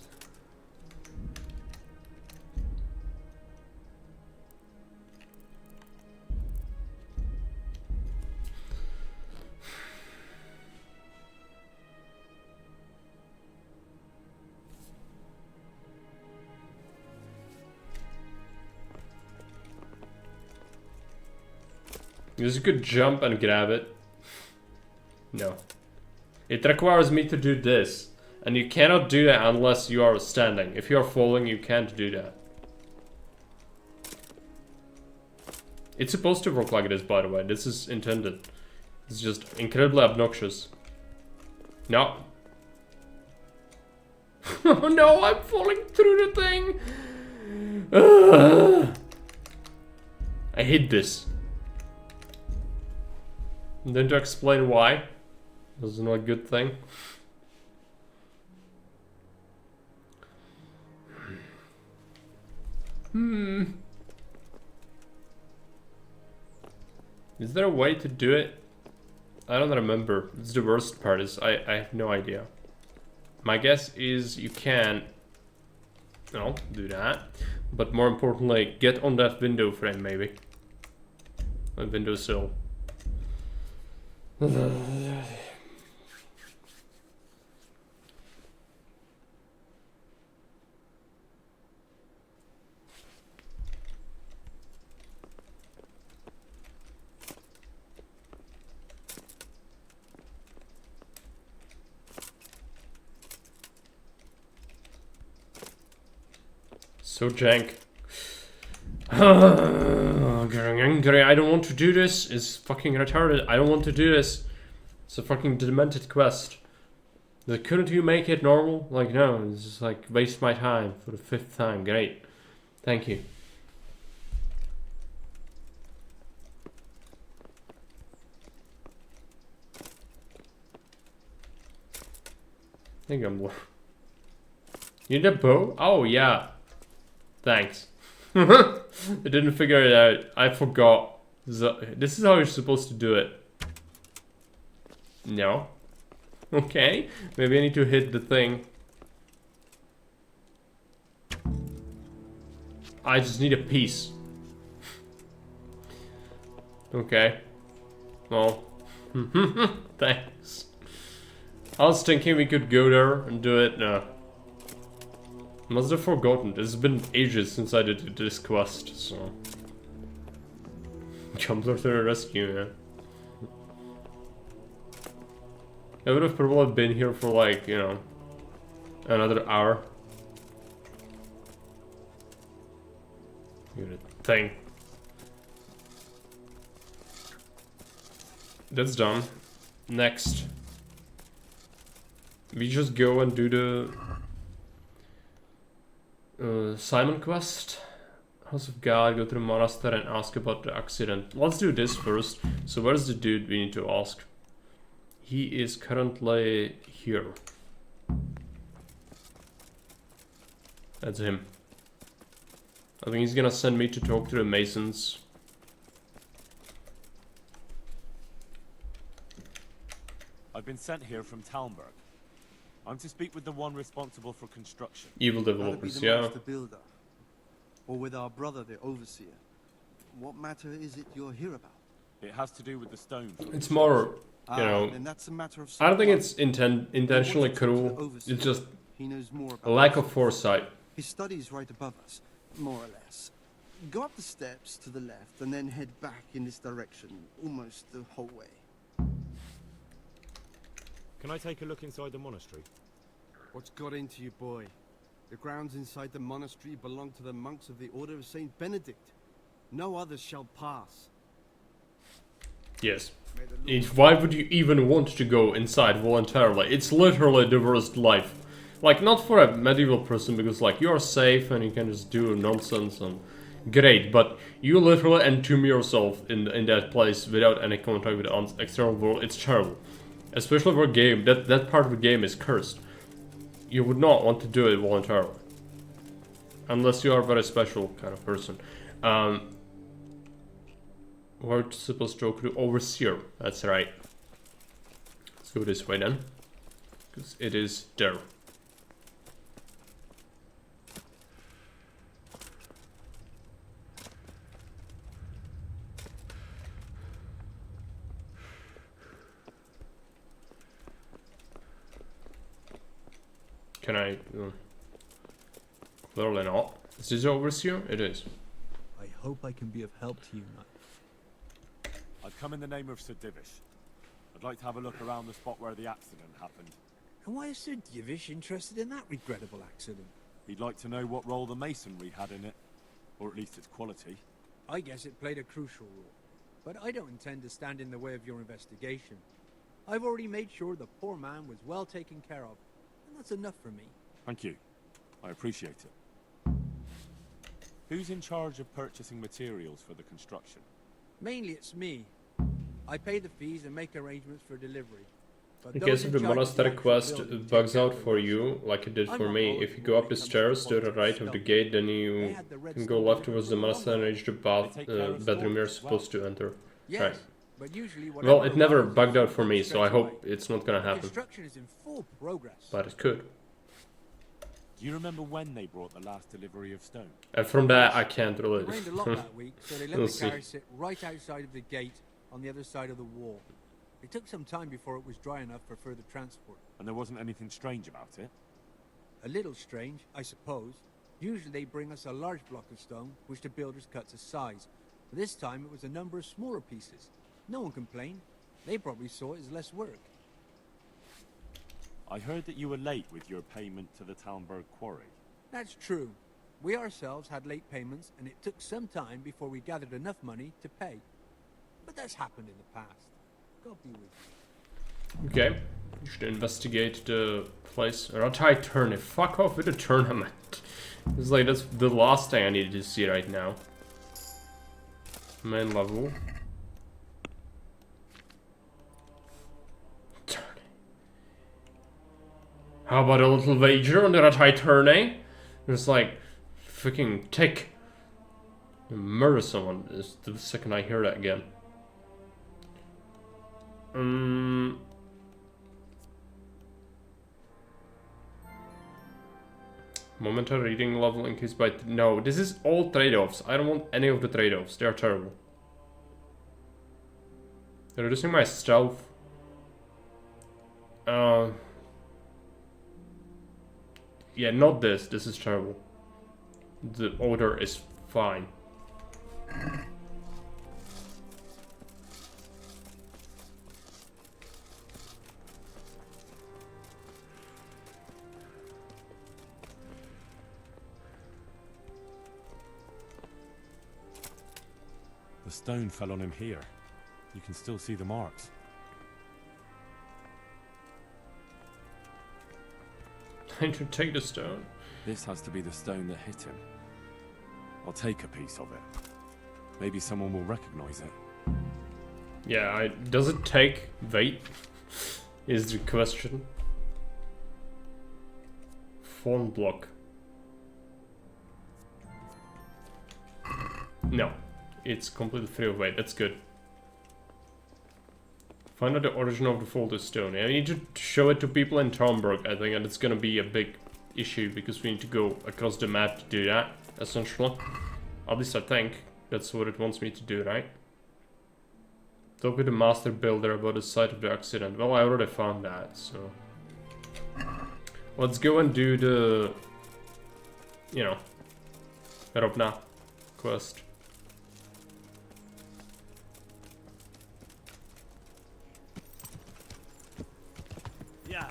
You could jump and grab it. No. It requires me to do this. And you cannot do that unless you are standing. If you are falling, you can't do that. It's supposed to work like this, by the way. This is intended. It's just incredibly obnoxious. No. Oh no, I'm falling through the thing. I hate this. And then to explain why. This is not a good thing. Is there a way to do it? I don't remember. It's the worst part is I have no idea. My guess is you can do that. But more importantly, get on that window frame maybe. A windowsill. So jank. Getting angry. I don't want to do this. It's fucking retarded. I don't want to do this. It's a fucking demented quest. Like, couldn't you make it normal? Like, no, it's just like waste my time for the 5th time. Great. Thank you. I think I'm... You need a bow? Oh, yeah. Thanks. I didn't figure it out. I forgot. This is how you're supposed to do it. No. Okay. Maybe I need to hit the thing. I just need a piece. Okay. Well. Thanks. I was thinking we could go there and do it. No. Must have forgotten. It's been ages since I did this quest, so... Jumpler to the rescue, man. I would have probably been here for like, you know, another hour. Good thing. That's done. Next. We just go and do the Simon quest. House of God, go to the monastery and ask about the accident. Let's do this first. So where's the dude we need to ask? He is currently here. That's him. I think he's gonna send me to talk to the Masons. I've been sent here from Talmberg. I'm to speak with the one responsible for construction. Evil developers, That'd be the master builder. Or with our brother, the overseer. What matter is it you're here about? It has to do with the stone. It's more, you know, then that's a matter of I don't think it's intentionally cruel. It's just he knows more about a lack of foresight. His study's right above us, more or less. Go up the steps to the left and then head back in this direction, almost the whole way. Can I take a look inside the monastery? What's got into you, boy? The grounds inside the monastery belong to the monks of the Order of Saint Benedict. No others shall pass. Yes. Why would you even want to go inside voluntarily? It's literally the worst life. Like, not for a medieval person, because like you're safe and you can just do nonsense and great, but you literally entomb yourself in that place without any contact with the external world. It's terrible. Especially for a game, that part of the game is cursed. You would not want to do it voluntarily. Unless you are a very special kind of person. We're supposed to talk to Overseer. That's right. Let's go this way then. Because it is there. Can I? Clearly not. Is this Overseer? It is. I hope I can be of help to you, knight. I've come in the name of Sir Divish. I'd like to have a look around the spot where the accident happened. And why is Sir Divish interested in that regrettable accident? He'd like to know what role the masonry had in it. Or at least its quality. I guess it played a crucial role. But I don't intend to stand in the way of your investigation. I've already made sure the poor man was well taken care of. And that's enough for me. Thank you. I appreciate it. Who's in charge of purchasing materials for the construction? Mainly it's me. I pay the fees and make arrangements for delivery. But in case of the monastery quest bugs out for you, like it did for me, if you go up the stairs to the right of the gate, then you can go left towards the monastery and reach the bedroom you're supposed to enter. Right. Well, it never bugged out for me, so I hope it's not gonna happen. Construction is in full progress. But it could. Do you remember when they brought the last delivery of stone? And from that, I can't relate. It rained a lot that week, so they let the carriage sit right outside of the gate on the other side of the wall. It took some time before it was dry enough for further transport. And there wasn't anything strange about it? A little strange, I suppose. Usually they bring us a large block of stone, which the builders cut to size. But this time it was a number of smaller pieces. No one complained. They probably saw it as less work. I heard that you were late with your payment to the Talmberg quarry. That's true. We ourselves had late payments, and it took some time before we gathered enough money to pay. But that's happened in the past. God be with you. Okay, you should investigate the place. Ratai tourney. Fuck off with the tournament. It's like that's the last thing I needed to see right now. Main level. How about a little wager on the Ratai tourney? It's like freaking tick. Murder someone is the second I hear that again. Momentary reading level increased by... No, this is all trade-offs. I don't want any of the trade-offs. They are terrible. They're reducing my stealth. Yeah, not this. This is terrible. The order is fine. The stone fell on him here. You can still see the marks. I should take the stone. This has to be the stone that hit him. I'll take a piece of it. Maybe someone will recognize it. Yeah, does it take weight? Is the question. Phone block. No, it's completely free of weight. That's good. Find out the origin of the folded stone. I need to show it to people in Tomberg, I think, and it's gonna be a big issue because we need to go across the map to do that, essentially. At least I think that's what it wants me to do, right? Talk with the master builder about the site of the accident. Well, I already found that, so... Let's go and do the... You know... Rovna quest. Yeah.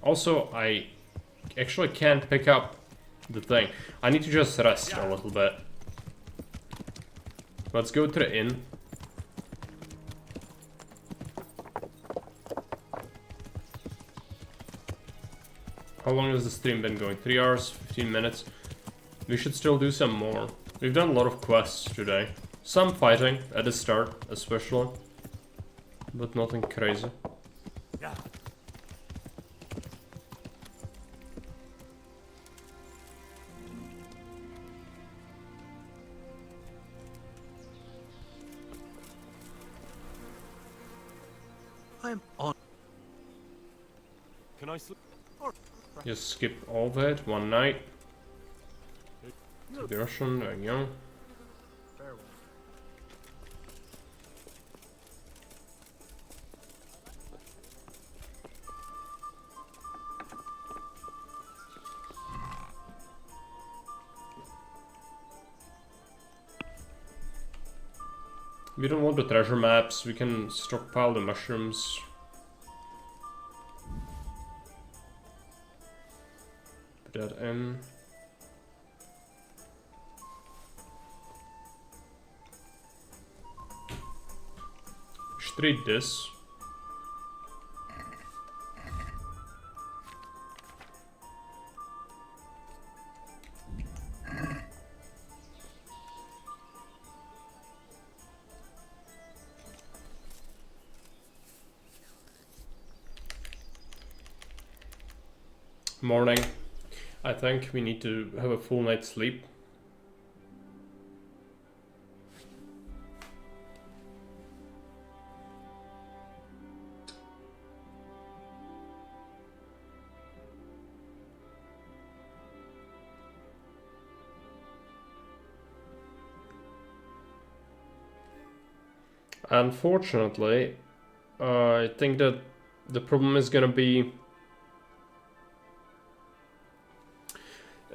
Also, I actually can't pick up the thing. I need to just rest a little bit. Let's go to the inn. How long has the stream been going? 3 hours, 15 minutes. We should still do some more. We've done a lot of quests today. Some fighting at the start, especially. But nothing crazy. Yeah. I'm on. Can I sleep? Just skip all that one night. To the Russian, there you go. We don't want the treasure maps, we can stockpile the mushrooms. Put that in. We should read this. Morning. I think we need to have a full night's sleep. Unfortunately, I think that the problem is gonna be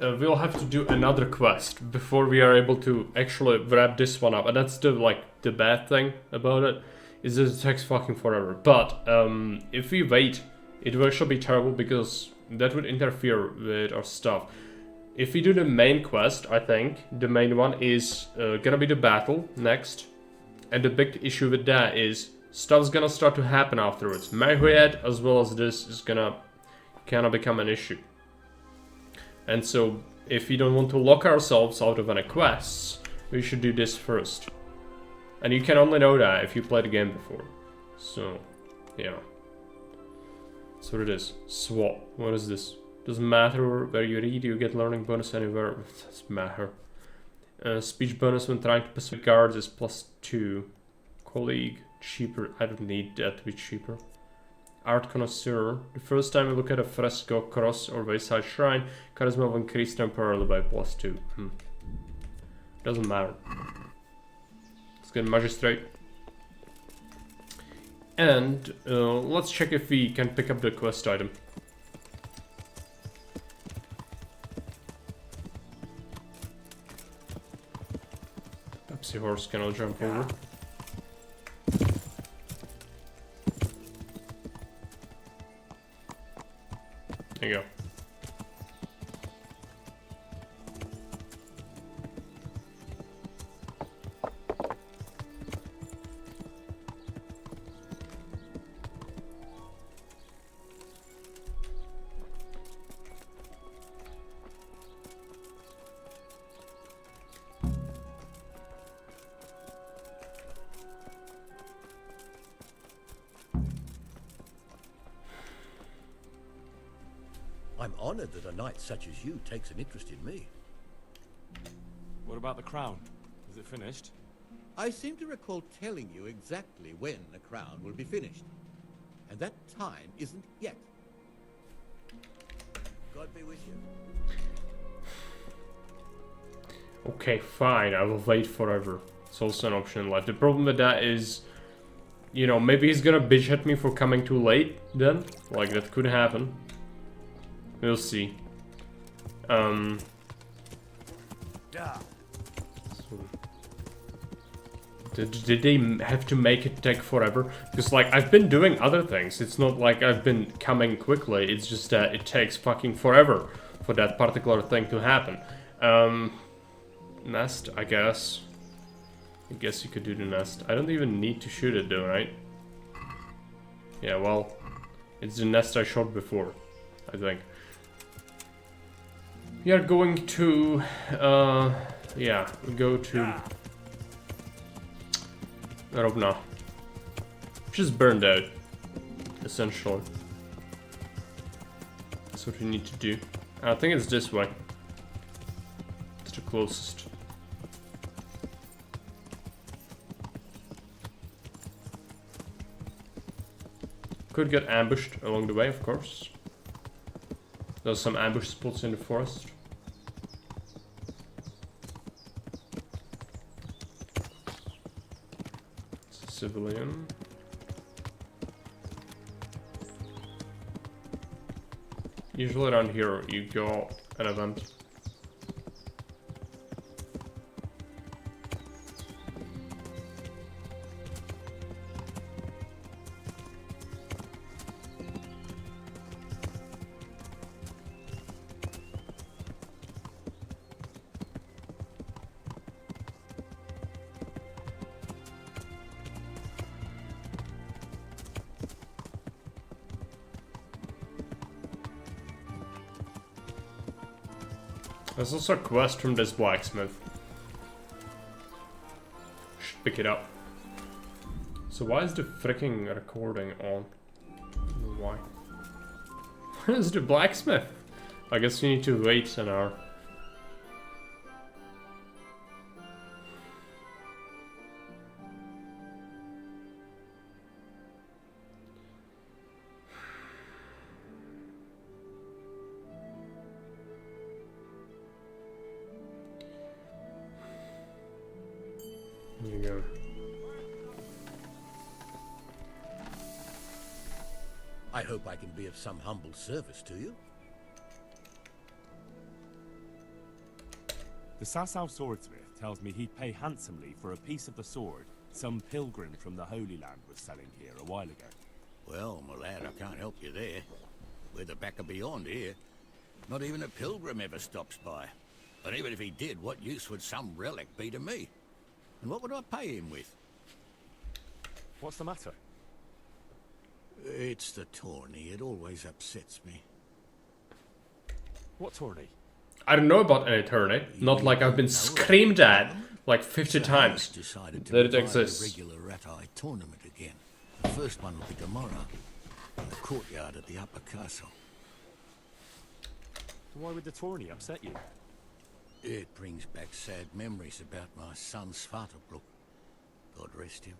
we'll have to do another quest before we are able to actually wrap this one up, and that's the bad thing about it, is that it takes fucking forever. But if we wait, it will actually be terrible because that would interfere with our stuff. if we do the main quest, I think the main one is gonna be the battle next. And the big issue with that is stuff's gonna start to happen afterwards. Mayhued as well as this is gonna kind of become an issue. And so if we don't want to lock ourselves out of any quests, we should do this first. And you can only know that if you played the game before. So, yeah. That's what it is. Swap. What is this? Doesn't matter where you read, you get learning bonus anywhere. It doesn't matter. Speech bonus when trying to persuade guards is +2. Colleague, cheaper. I don't need that to be cheaper. Art connoisseur. The first time you look at a fresco, cross, or wayside shrine, charisma will increase temporarily by +2. Doesn't matter. Let's get magistrate. And let's check if we can pick up the quest item. Pepsi horse cannot jump over. There you go. I'm honored that a knight such as you takes an interest in me. What about the crown? Is it finished? I seem to recall telling you exactly when the crown will be finished. And that time isn't yet. God be with you. Okay, fine, I will wait forever. It's also an option in life. The problem with that is, you know, maybe he's gonna bitch at me for coming too late then. Like, that could happen. We'll see. Did they have to make it take forever? Because, like, I've been doing other things. It's not like I've been coming quickly. It's just that it takes fucking forever for that particular thing to happen. Nest, I guess. I guess you could do the nest. I don't even need to shoot it though, right? Yeah, well, it's the nest I shot before, I think. We are going to, yeah, we go to Rovna, which is burned out, essentially. That's what we need to do. I think it's this way. It's the closest. Could get ambushed along the way, of course. There's some ambush spots in the forest. It's a civilian. Usually around here you go an event. There's also a quest from this blacksmith. Should pick it up. So why is the freaking recording on? Why? Where is the blacksmith? I guess we need to wait an hour. There you go. I hope I can be of some humble service to you. The Sasau swordsmith tells me he'd pay handsomely for a piece of the sword some pilgrim from the Holy Land was selling here a while ago. Well, my lad, I can't help you there. We're the back of beyond here. Not even a pilgrim ever stops by. And even if he did, what use would some relic be to me? And what would I pay him with? What's the matter? It's the tourney. It always upsets me. What tourney? I don't know about any tourney. Not like I've been screamed at like 50 times Decided to that it revive exists. the regular rat-eye tournament again. The first one will be tomorrow, in the courtyard at the upper castle. Why would the tourney upset you? It brings back sad memories about my son Svartalfur. God rest him.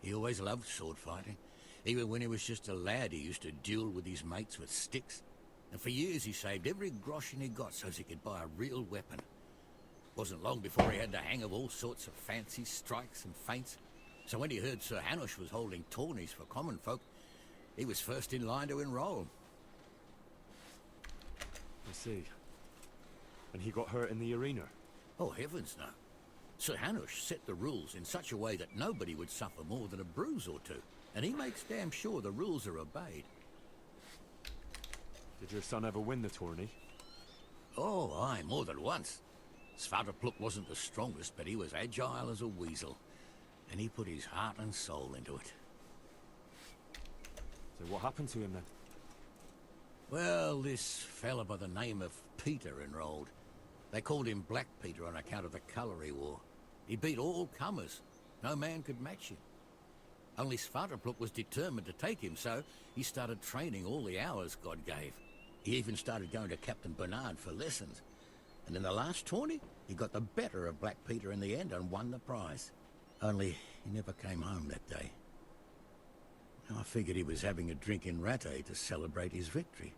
He always loved sword fighting. Even when he was just a lad, he used to duel with his mates with sticks. And for years he saved every groschen he got so he could buy a real weapon. Wasn't long before he had the hang of all sorts of fancy strikes and feints. So when he heard Sir Hanush was holding tourneys for common folk, he was first in line to enroll. I see. And he got hurt in the arena? Oh, heavens no. Sir Hanush set the rules in such a way that nobody would suffer more than a bruise or two. And he makes damn sure the rules are obeyed. Did your son ever win the tourney? Oh, aye, more than once. Svartalfur wasn't the strongest, but he was agile as a weasel. And he put his heart and soul into it. So what happened to him then? Well, this fella by the name of Peter enrolled. They called him Black Peter on account of the colour he wore. He beat all comers. No man could match him. Only Svartalfur was determined to take him, so he started training all the hours God gave. He even started going to Captain Bernard for lessons. And in the last tourney, he got the better of Black Peter in the end and won the prize. Only he never came home that day. I figured he was having a drink in Rattay to celebrate his victory.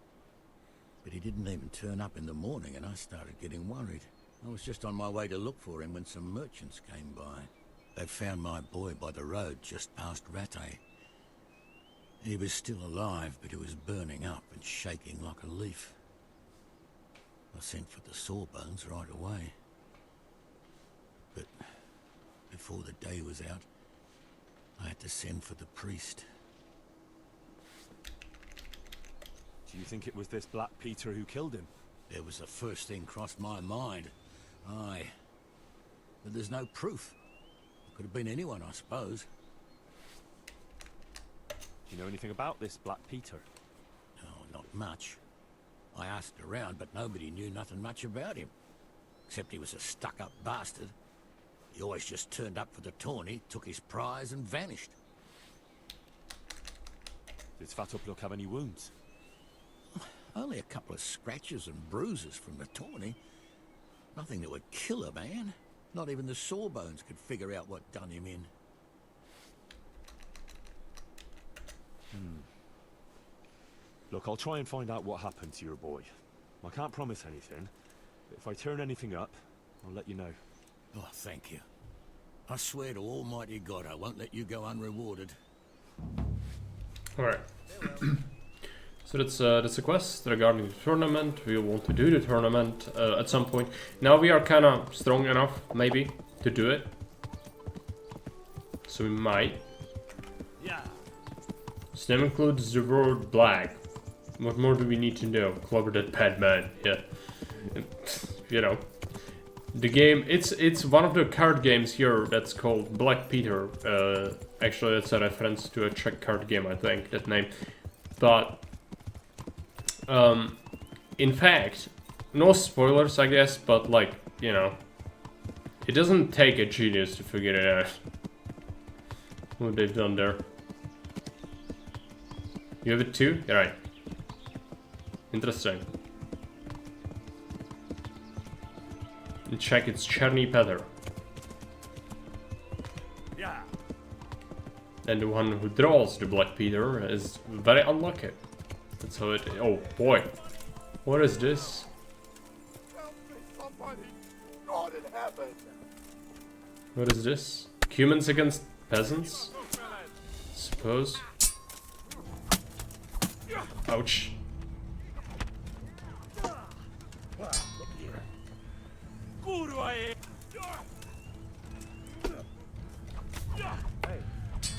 But he didn't even turn up in the morning, and I started getting worried. I was just on my way to look for him when some merchants came by. They found my boy by the road just past Rattay. He was still alive, but he was burning up and shaking like a leaf. I sent for the sawbones right away. But before the day was out, I had to send for the priest. Do you think it was this Black Peter who killed him? It was the first thing crossed my mind. Aye. But there's no proof. It could have been anyone, I suppose. Do you know anything about this Black Peter? No, not much. I asked around, but nobody knew nothing much about him. Except he was a stuck-up bastard. He always just turned up for the tourney, took his prize and vanished. Did Svartalfur have any wounds? Only a couple of scratches and bruises from the tourney. Nothing that would kill a man. Not even the sawbones could figure out what done him in. Look, I'll try and find out what happened to your boy. I can't promise anything, but if I turn anything up, I'll let you know. Oh, thank you. I swear to Almighty God I won't let you go unrewarded. Alright. So that's a quest regarding the tournament. We want to do the tournament at some point. Now we are kind of strong enough, maybe, to do it. So we might. Yeah. His name includes the word black. What more do we need to know? Clobber that bad man. Yeah. You know. The game, it's one of the card games here that's called Black Peter. Actually, that's a reference to a Czech card game, I think, that name. But in fact, no spoilers, I guess, but like, you know, it doesn't take a genius to figure it out what they've done there. You have it too? Yeah, right. Interesting. And check, it's Cherny Peter. Yeah. And the one who draws the Black Peter is very unlucky. That's how it. Oh boy, what is this? Help me, somebody! God in heaven! What is this? Humans against peasants? Suppose. Ouch. Hey,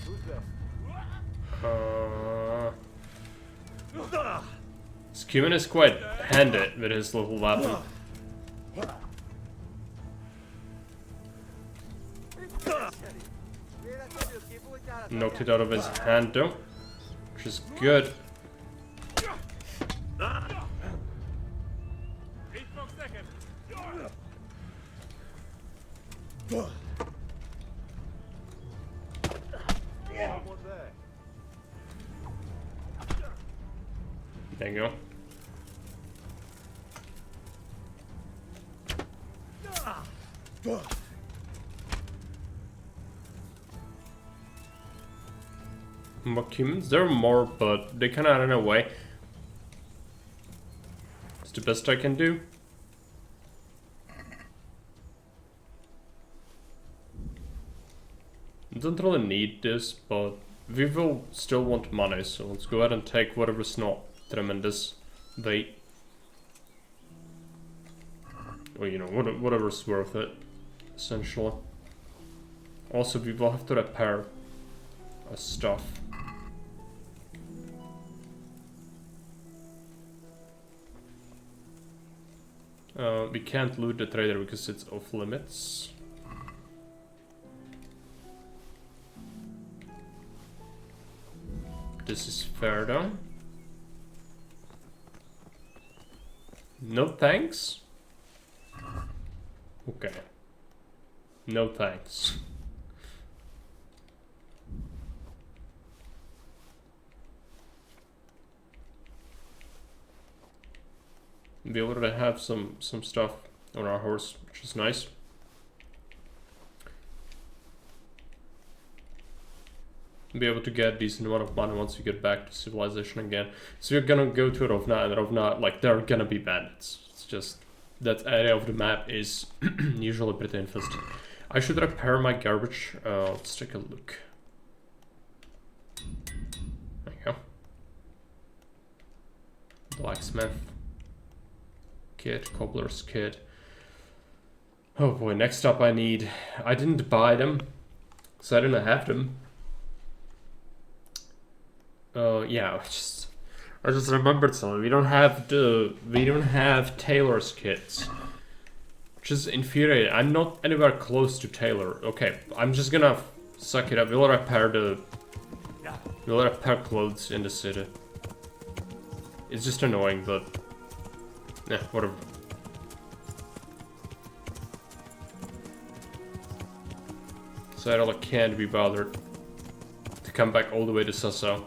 who's there? This human is quite hand it with his little weapon. Knocked it out of his hand though, which is good. There you go. More humans? There are more, but they kinda ran away. It's the best I can do. Don't really need this, but we will still want money, so let's go ahead and take whatever's not tremendous weight. Or, you know, whatever's worth it, essentially. Also, we will have to repair our stuff. We can't loot the trader because it's off limits. This is fair though. No thanks? Okay. No thanks. We already have some stuff on our horse, which is nice. Be able to get a decent amount of money once we get back to civilization again. So we're gonna go to Rovna, and Rovna, like, there are gonna be bandits. It's just that area of the map is usually pretty infested. I should repair my garbage. Let's take a look. There you go. Blacksmith kit, cobbler's kit. Oh boy, next up I didn't buy them, so I didn't have them. Yeah, I just remembered something. We don't have tailor's kits, which is infuriating. I'm not anywhere close to tailor. Okay, I'm just gonna suck it up. We'll repair clothes in the city. It's just annoying, but yeah, whatever. So I really can't be bothered to come back all the way to Sasso.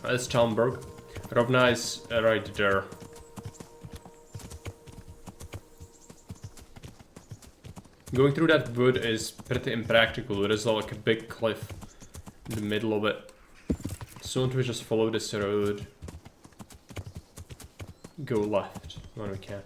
That's Talmberg. Rovna is right there. Going through that wood is pretty impractical. There is like a big cliff in the middle of it. So don't we just follow this road? Go left when we can.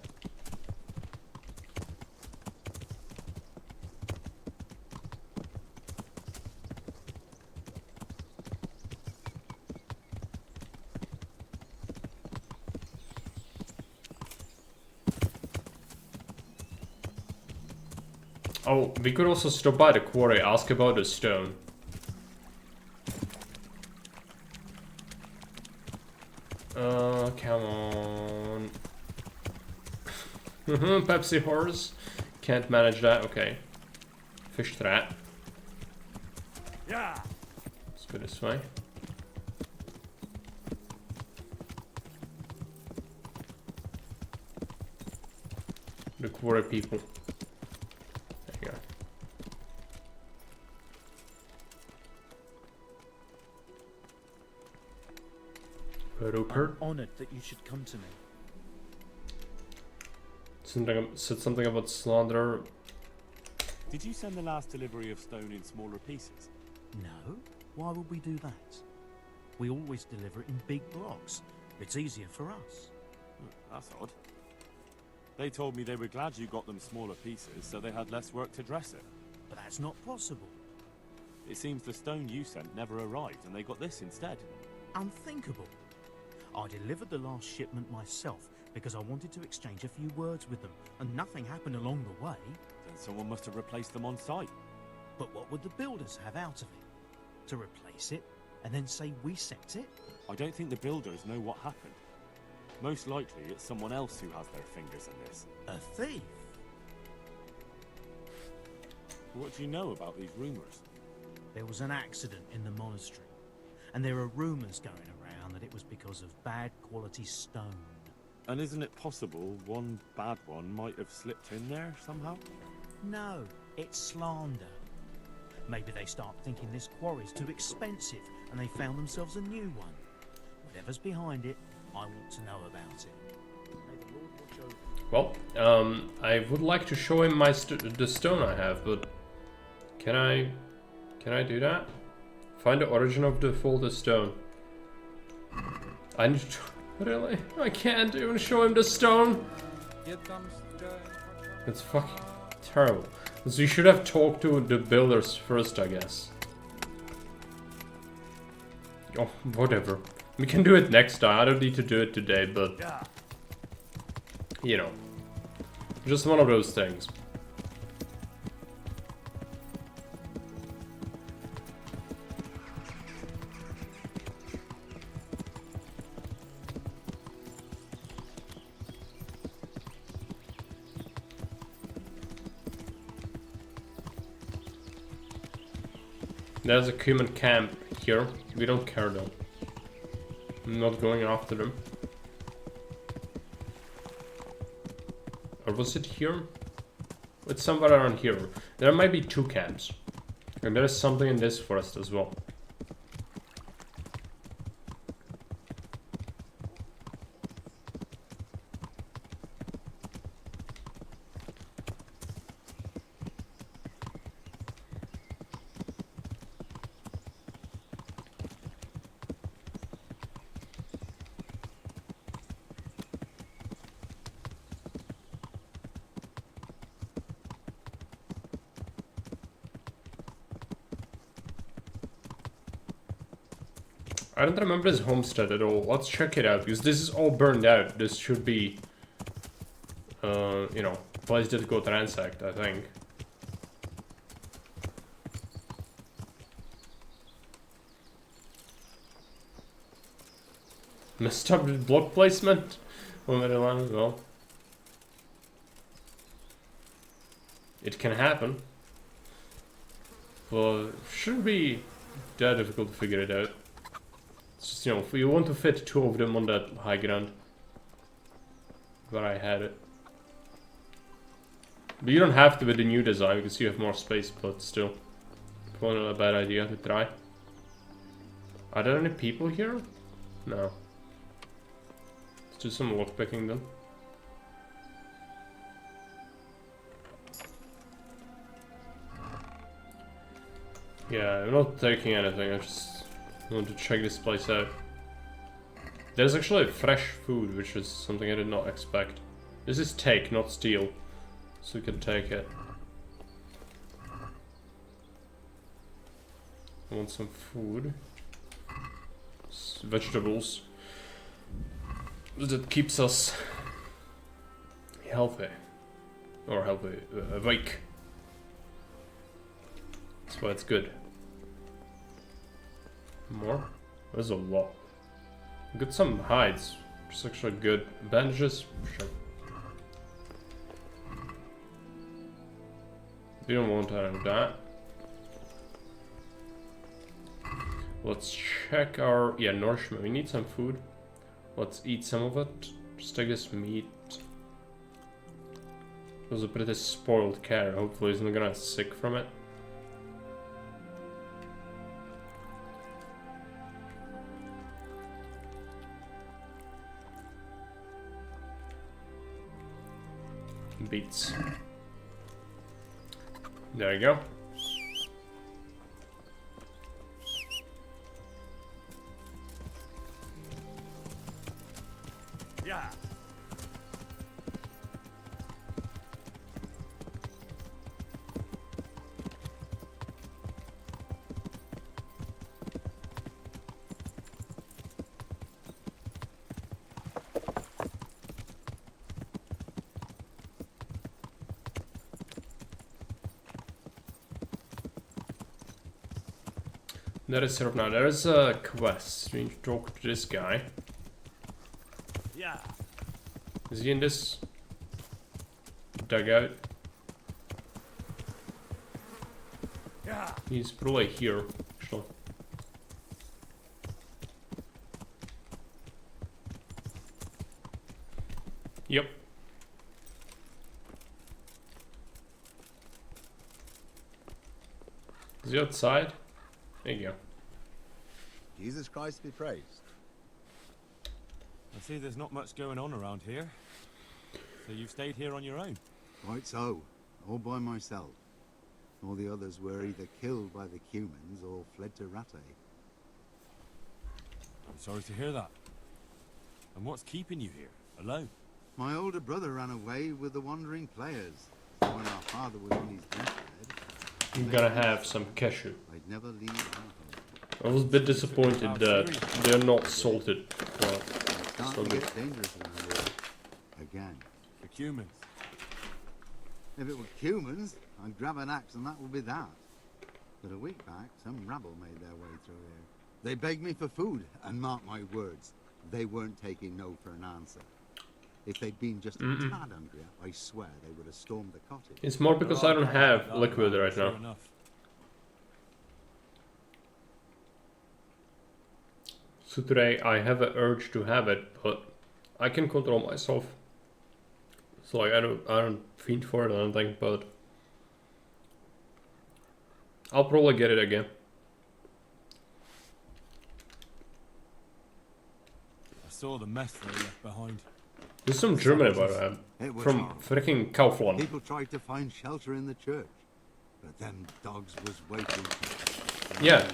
Oh, we could also stop by the quarry, ask about the stone. Come on. Pepsi horse. Can't manage that, okay. Fish trap. Yeah. Let's go this way. The quarry people. I'm honored that you should come to me. Said something about slander. Did you send the last delivery of stone in smaller pieces? No. Why would we do that? We always deliver it in big blocks. It's easier for us. That's odd. They told me they were glad you got them smaller pieces, so they had less work to dress it. But that's not possible. It seems the stone you sent never arrived, and they got this instead. Unthinkable. I delivered the last shipment myself because I wanted to exchange a few words with them, and nothing happened along the way. Then someone must have replaced them on site. But what would the builders have out of it? To replace it, and then say we set it? I don't think the builders know what happened. Most likely it's someone else who has their fingers in this. A thief? What do you know about these rumours? There was an accident in the monastery, and there are rumours going around that it was because of bad quality stone. And isn't it possible one bad one might have slipped in there somehow? No, it's slander. Maybe they start thinking this quarry's too expensive, and they found themselves a new one. Whatever's behind it, I want to know about it. May the Lord watch over you. Well, I would like to show him my the stone I have, but can I do that? Find the origin of the folded stone. I need to... Really? I can't even show him the stone? It's fucking terrible. So you should have talked to the builders first, I guess. Oh, whatever. We can do it next time. I don't need to do it today, but... You know. Just one of those things. There's a human camp here. We don't care though. I'm not going after them. Or was it here? It's somewhere around here. There might be two camps. And there's something in this forest as well. I don't remember this homestead at all. Let's check it out, because this is all burned out. This should be, you know, place that got ransacked, I think. Messed up with block placement on the line as well. It can happen. But shouldn't be that difficult to figure it out. It's just, you know, if you want to fit two of them on that high ground where I had it. But you don't have to with the new design because you have more space, but still. Probably not a bad idea to try. Are there any people here? No. Let's do some lockpicking then. Yeah, I'm not taking anything, I just want to check this place out. There's actually fresh food, which is something I did not expect. This is take, not steal. So we can take it. I want some food. Vegetables. That keeps us healthy. Or healthy, awake. That's why it's good. More? There's a lot. Got some hides, which is actually good. Bandages? Sure. We don't want any of that. Let's check our... yeah, nourishment. We need some food. Let's eat some of it. Just take this meat. It was a pretty spoiled cat. Hopefully he's not gonna get sick from it. Beets. There you go. Yeah. That is set up now. There is a quest. We need to talk to this guy. Yeah. Is he in this dugout? Yeah. He's probably here, actually. Yep. Is he outside? There you go. Jesus Christ be praised. I see there's not much going on around here. So you've stayed here on your own? Quite so. All by myself. All the others were either killed by the humans or fled to Rattay. I'm sorry to hear that. And what's keeping you here, alone? My older brother ran away with the wandering players. So when our father was on his deathbed, I'm gonna have some cashew. I'd never leave our home. I was a bit disappointed that they're not salted. Well, It's starting to get dangerous around here. Again. The humans. If it were humans, I'd grab an axe and that would be that. But a week back, some rabble made their way through here. They begged me for food, and mark my words, they weren't taking no for an answer. If they'd been just a tad hungrier, I swear they would have stormed the cottage. It's more because I don't have liquid right now. So today I have an urge to have it, but I can control myself. So like I don't fiend for it or anything, but I'll probably get it again. I saw the mess they left behind. There's some German about that. From freaking Kaufland. People tried to find shelter in the church, but them dogs was waiting. Yeah,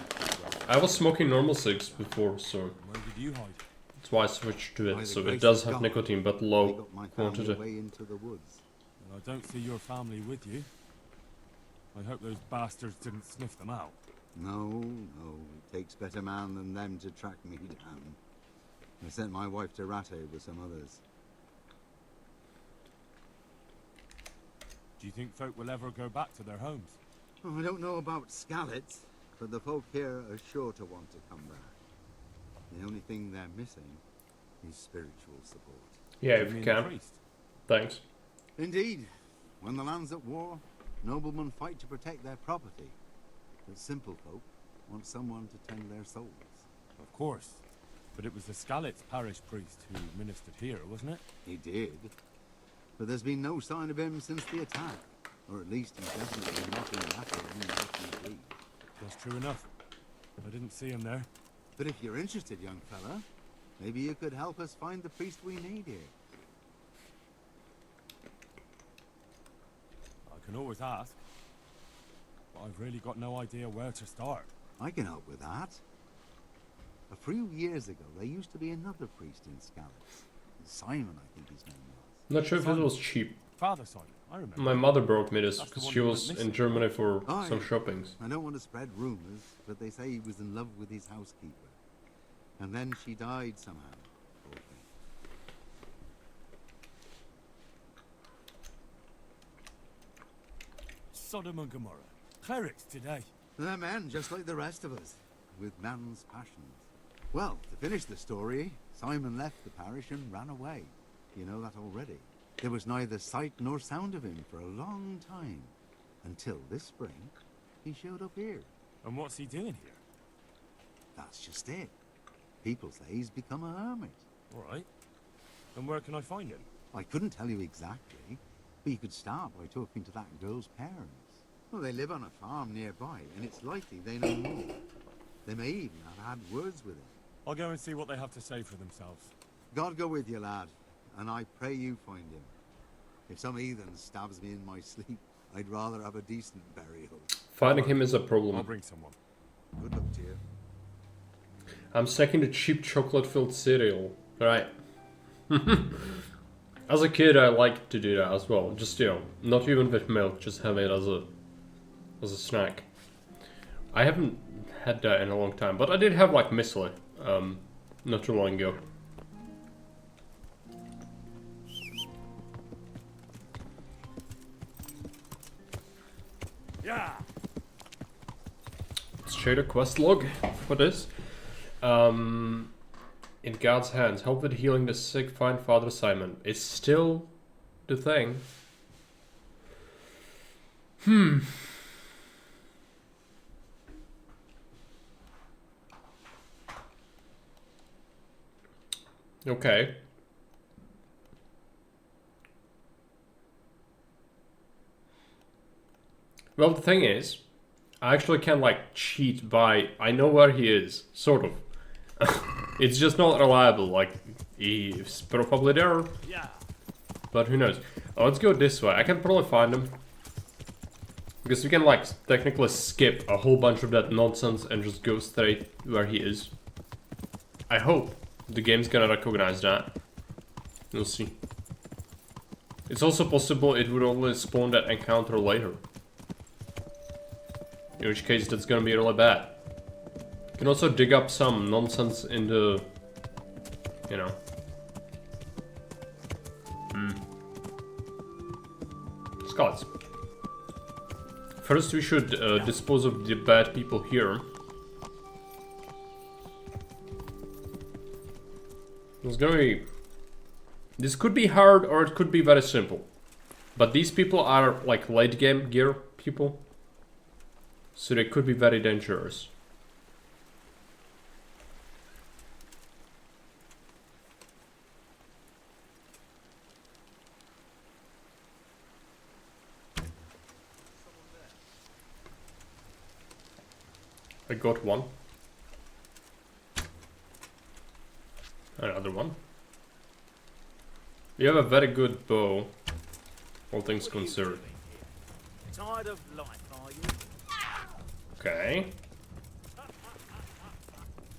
I was smoking normal cigs before, so Where did you hide? that's why I switched to it. So it does have nicotine, but low quantity. Away into the woods. And I don't see your family with you. I hope those bastards didn't sniff them out. No, no, it takes better man than them to track me down. I sent my wife to Rattay with some others. Do you think folk will ever go back to their homes? Oh, I don't know about Skalitz, but the folk here are sure to want to come back. The only thing they're missing is spiritual support. Yeah, if you can. Thanks. Indeed. When the land's at war, noblemen fight to protect their property. But simple folk want someone to tend their souls. Of course. But it was the Skalitz parish priest who ministered here, wasn't it? He did. But there's been no sign of him since the attack. Or at least he's definitely not in Rattay in the refugee. That's true enough. I didn't see him there. But if you're interested, young fella, maybe you could help us find the priest we need here. I can always ask. But I've really got no idea where to start. I can help with that. A few years ago, there used to be another priest in Skalitz. Simon, I think his name was. Not sure if it was cheap. Father Simon, I remember. My mother brought me this That's the because one she who was went in missing. Germany for Oh, some yeah. shoppings. I don't want to spread rumours, but they say he was in love with his housekeeper. And then she died somehow. Poor thing. Sodom and Gomorrah. Clerics today. They're men, just like the rest of us, with man's passions. Well, to finish the story, Simon left the parish and ran away. You know that already. There was neither sight nor sound of him for a long time. Until this spring, he showed up here. And what's he doing here? That's just it. People say he's become a hermit. All right. And where can I find him? I couldn't tell you exactly, but you could start by talking to that girl's parents. Well, they live on a farm nearby, and it's likely they know more. They may even have had words with him. I'll go and see what they have to say for themselves. God go with you, lad, and I pray you find him. If some heathen stabs me in my sleep, I'd rather have a decent burial. Finding him is a problem. I'll bring someone. Good luck to you. I'm stacking the cheap chocolate-filled cereal. Right. As a kid, I liked to do that as well. Just, you know, not even with milk, just have it as a snack. I haven't had that in a long time, but I did have like muesli, not too long ago. Yeah. Let's share the quest log for this. In God's hands, help with healing the sick, find Father Simon. It's still the thing. Okay. Well, the thing is, I actually can like cheat by, I know where he is, sort of. It's just not reliable, like, he's probably there. Yeah. But who knows. Oh, let's go this way. I can probably find him. Because we can like technically skip a whole bunch of that nonsense and just go straight where he is. I hope the game's gonna recognize that. We'll see. It's also possible it would only spawn that encounter later. In which case that's gonna be really bad. You can also dig up some nonsense in the... you know. Scots. First we should dispose of the bad people here. It's gonna be... this could be hard or it could be very simple. But these people are like late game gear people. So they could be very dangerous. I got one. Another one. You have a very good bow, all things considered. Tired of life, are you? Okay.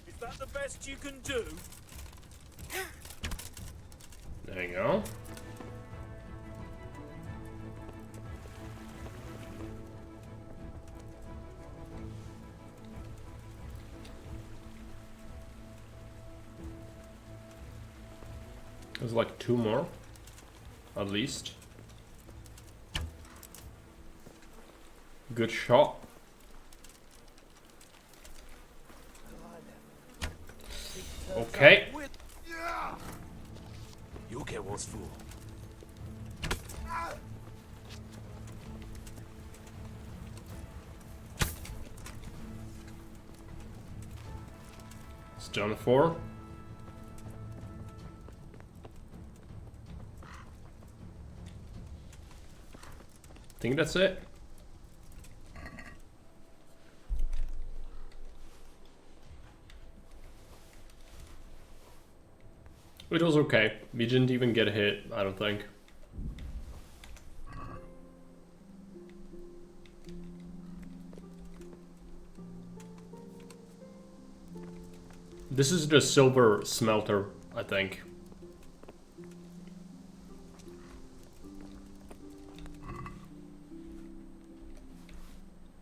Is that the best you can do? There you go. There's like 2 more, at least. Good shot. Okay. You'll get what's for. It's done 4. I think that's it. It was okay. We didn't even get hit, I don't think. This is the silver smelter, I think.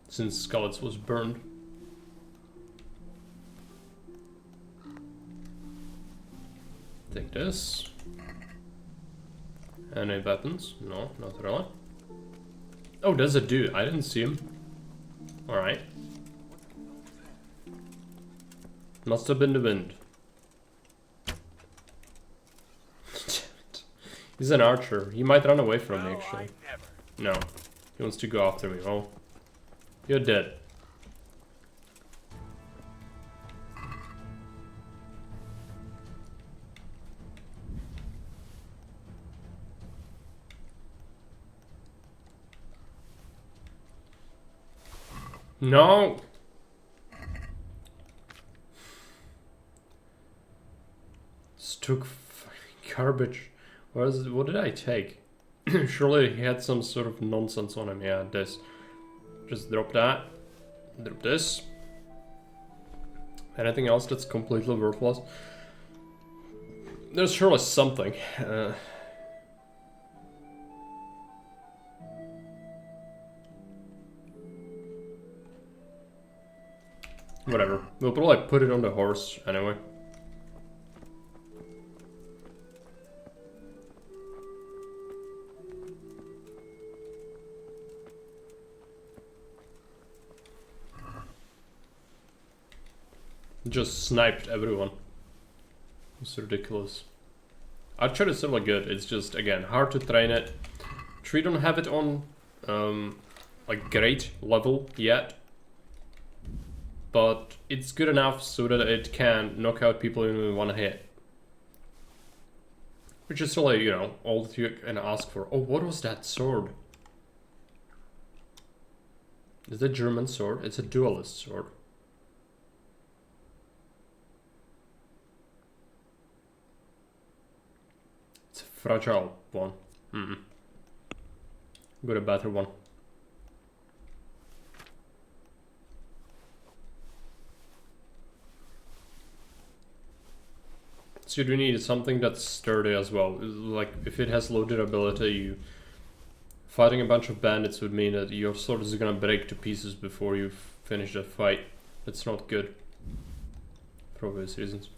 Since Skeletons was burned. Take this. Any weapons? No, not really. Oh, there's a dude. I didn't see him. Alright. Must have been the wind. He's an archer. He might run away from me, actually. No. He wants to go after me. Oh. You're dead. No! This took garbage. What did I take? Surely he had some sort of nonsense on him. Yeah, this. Just drop that. Drop this. Anything else that's completely worthless? There's surely something. Whatever. We'll probably put it on the horse anyway. just sniped everyone. It's ridiculous. Archer is still good. It's just, again, hard to train it. Tree don't have it on like great level yet, but it's good enough so that it can knock out people in one hit. Which is still, you know, all that you can ask for. Oh, what was that sword? Is it a German sword? It's a duelist sword. It's a fragile one. Got a better one. So you do need something that's sturdy as well. Like, if it has low durability, fighting a bunch of bandits would mean that your sword is gonna break to pieces before you finish the fight. That's not good. For obvious reasons.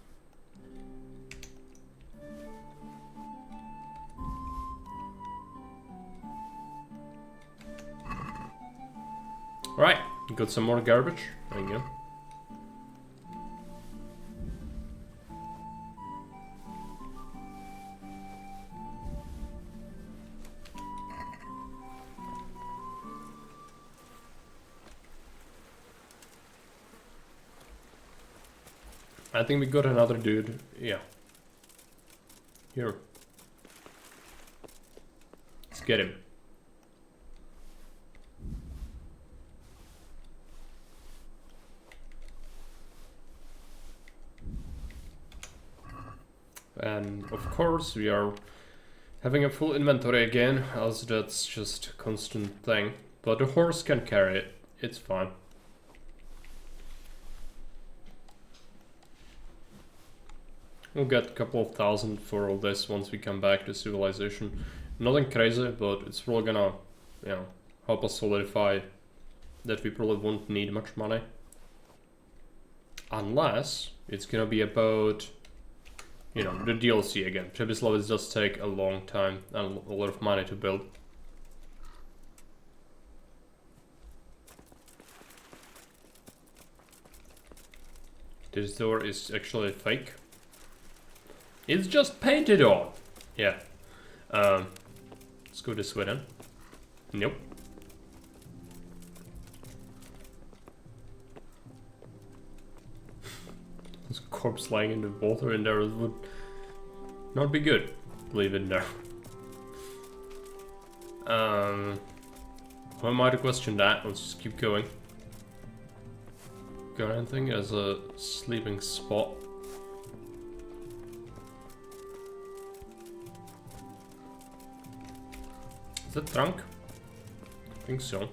Alright, got some more garbage. There you go. I think we got another dude. Yeah. Here. Let's get him. And of course we are having a full inventory again, as that's just a constant thing. But the horse can carry it. It's fine. We'll get a couple of thousand for all this once we come back to civilization. Nothing crazy, but it's really gonna, you know, help us solidify that we probably won't need much money. Unless it's gonna be about, you know, the DLC again. Previous levels does take a long time and a lot of money to build. This door is actually fake. It's just painted on. Yeah. Let's go this way then. Nope. There's a corpse lying in the water in there would not be good. Leave it there. Who am I to question that? Let's just keep going. Got anything as a sleeping spot? Is that trunk? I think so.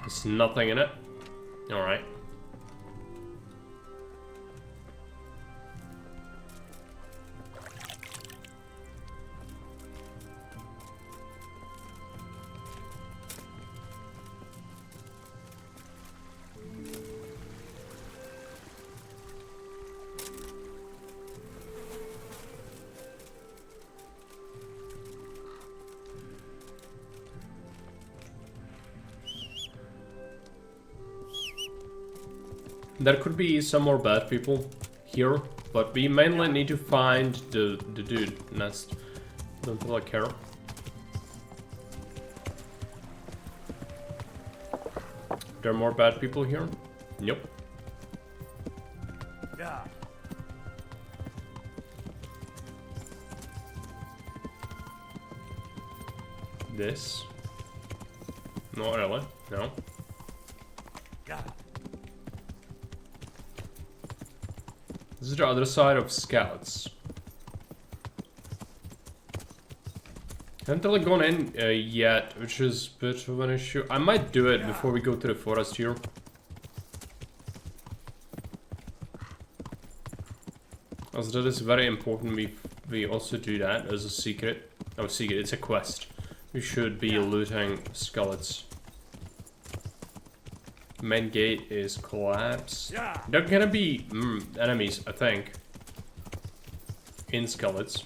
There's nothing in it. Alright. There could be some more bad people here, but we mainly need to find the dude nest. Don't really care. There are more bad people here? Nope. Yeah. This? Not really. No. Yeah. This is the other side of scouts. Haven't really gone in yet, which is a bit of an issue. I might do it before we go to the forest here. As that is very important, we also do that as a secret. Oh, secret, it's a quest. We should be looting skeletons. Main gate is collapsed. Yeah. There are gonna be enemies, I think, in skeletons.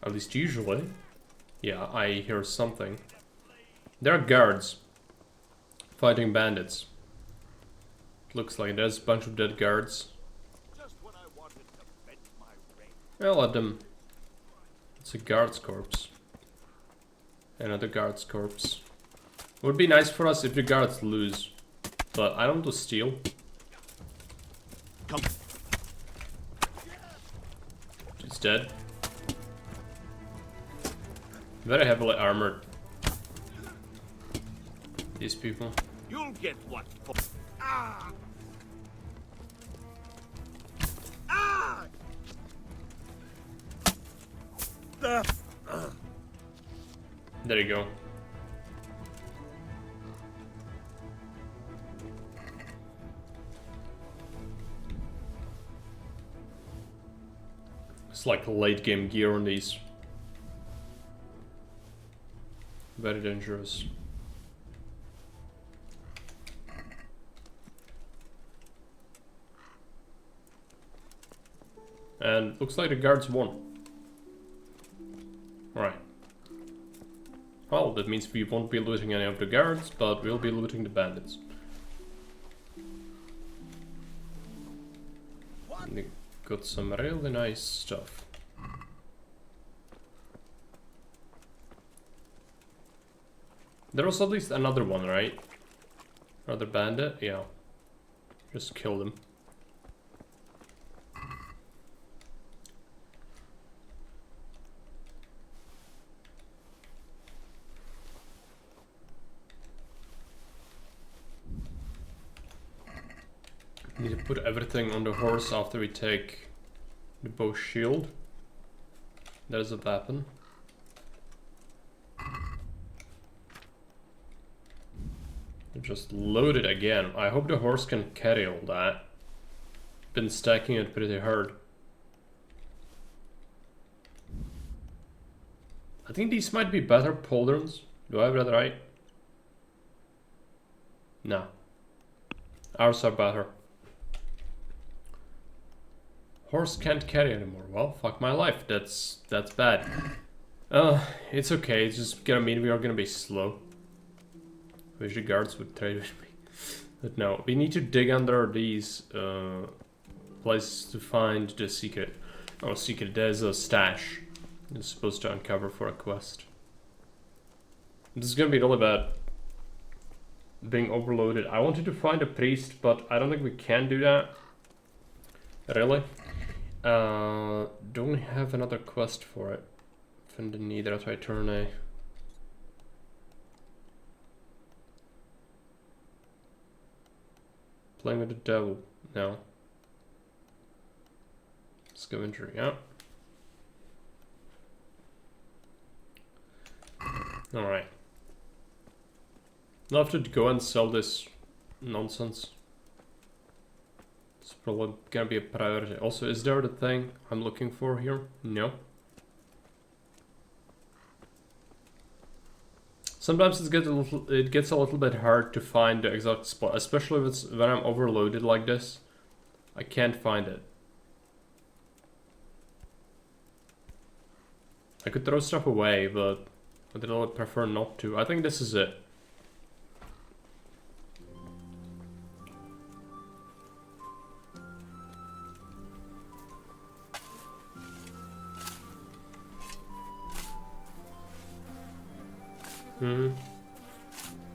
At least usually. Yeah, I hear something. There are guards fighting bandits. Looks like there's a bunch of dead guards. I'll let them. It's a guard's corpse. Another guard's corpse. Would be nice for us if the guards lose, but I don't want to steal. Come. It's dead. Very heavily armored. These people. You'll get what for. Ah! Ah! There you go. It's like late game gear on these. Very dangerous. And looks like the guards won. Alright. Well, that means we won't be looting any of the guards, but we'll be looting the bandits. And we got some really nice stuff. There was at least another one, right? Another bandit? Yeah. Just kill them. Need to put everything on the horse after we take the bow shield. There's a weapon. Just load it again. I hope the horse can carry all that. Been stacking it pretty hard. I think these might be better pauldrons. Do I have that right? No. Ours are better. Horse can't carry anymore. Well, fuck my life. That's bad. It's okay. It's just gonna mean we are gonna be slow. Wish the guards would trade with me. But no, we need to dig under these places to find the secret. Oh, secret. There's a stash. It's supposed to uncover for a quest. This is gonna be really bad. Being overloaded. I wanted to find a priest, but I don't think we can do that. Really? Don't have another quest for it. Find the neither as I turn a. Playing with the devil. No. Scavenger, yeah. Alright. I'll have to go and sell this nonsense. It's probably gonna be a priority. Also, is there the thing I'm looking for here? No. Sometimes it gets a little bit hard to find the exact spot, especially when I'm overloaded like this. I can't find it. I could throw stuff away, but I'd really prefer not to. I think this is it.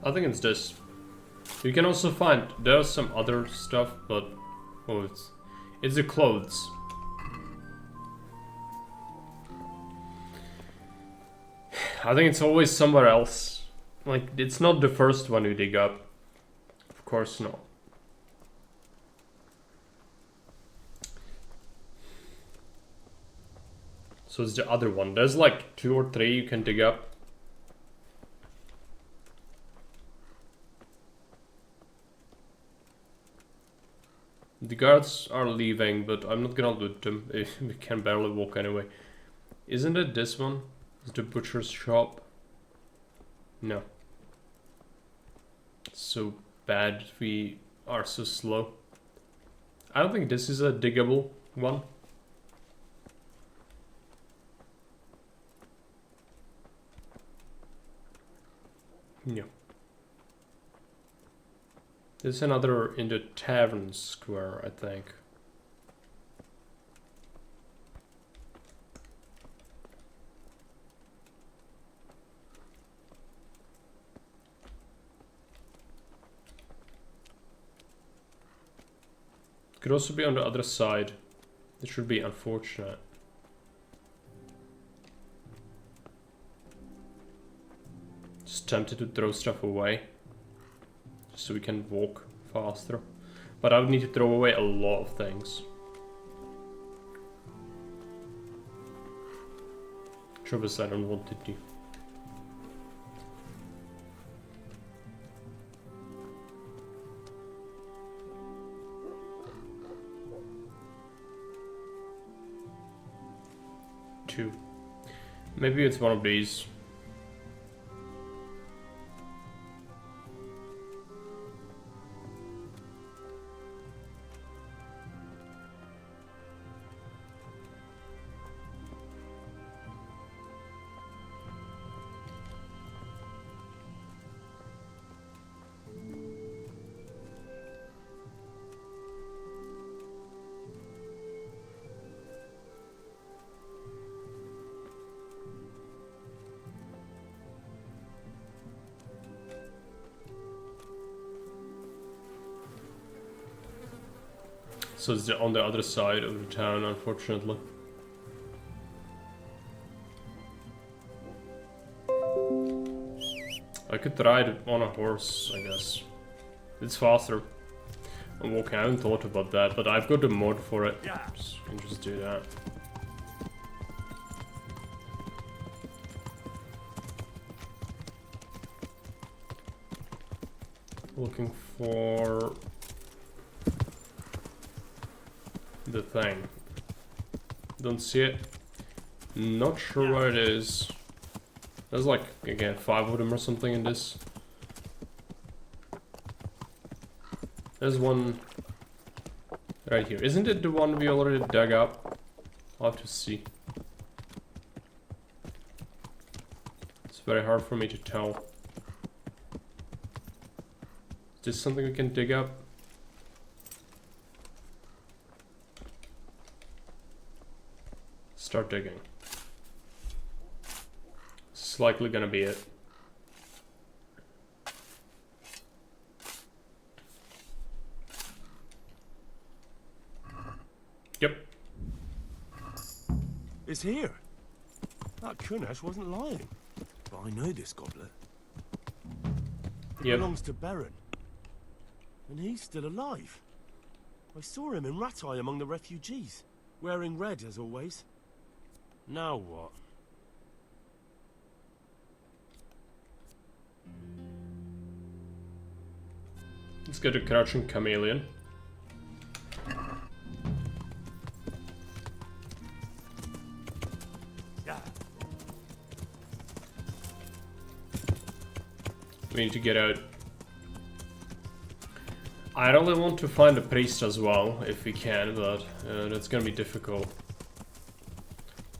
I think it's this. You can also find there's some other stuff, but oh, it's the clothes. I think it's always somewhere else. Like it's not the first one you dig up. Of course not. So it's the other one. There's like 2 or 3 you can dig up. The guards are leaving, but I'm not gonna loot them. We can barely walk anyway. Isn't it this one? Is the butcher's shop? No. So bad we are so slow. I don't think this is a diggable one. Yeah. There's another in the tavern square, I think. Could also be on the other side. It should be unfortunate. Just tempted to throw stuff away. Just so we can walk faster. But I would need to throw away a lot of things. Trouble is I don't want to do. Two. Maybe it's one of these. So it's on the other side of the town, unfortunately. I could ride it on a horse, I guess. It's faster. I'm walking. I haven't thought about that, but I've got the mod for it. So I can just do that. Looking for the thing. Don't see it. Not sure where it is. There's like, again, 5 of them or something in this. There's one right here. Isn't it the one we already dug up? I'll have to see. It's very hard for me to tell. Is this something we can dig up? Start digging. It's likely gonna be it. Yep. It's here. That Kunesh wasn't lying. But I know this goblet. It belongs to Baron. And he's still alive. I saw him in Ratai among the refugees, wearing red as always. Now what? Let's get a crouching chameleon. We need to get out. I really want to find a priest as well, if we can, but that's gonna be difficult.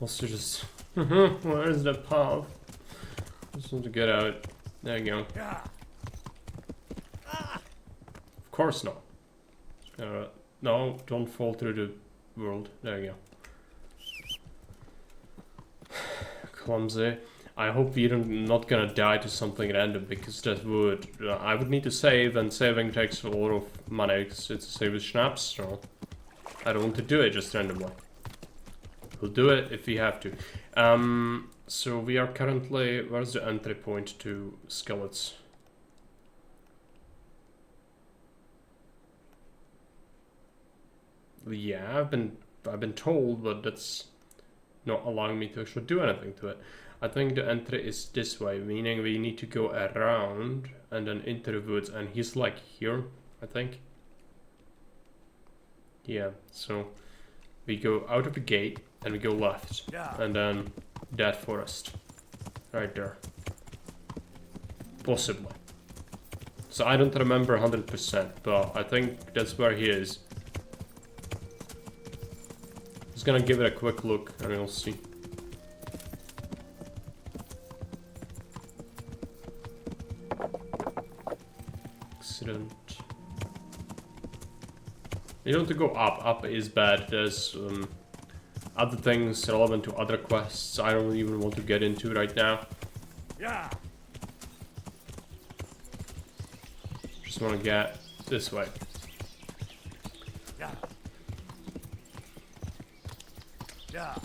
Also just... where's the path? Just want to get out. There you go. Of course not. No, don't fall through the world. There you go. Clumsy. I hope we're not gonna die to something random, because that would... I would need to save, and saving takes a lot of money, because it's a save with schnapps, so... I don't want to do it just randomly. We'll do it if we have to. So we are currently... Where's the entry point to Skeletons? Yeah, I've been told, but that's not allowing me to actually do anything to it. I think the entry is this way, meaning we need to go around and then into the woods, and he's like here, I think. Yeah, so we go out of the gate and we go left, and then that forest right there, possibly. So I don't remember 100%, but I think that's where he is. Just gonna give it a quick look and we'll see. accident. You don't want to go up. Up is bad. There's other things relevant to other quests I don't even want to get into right now. Yeah. Just want to get this way. Yeah. Yeah.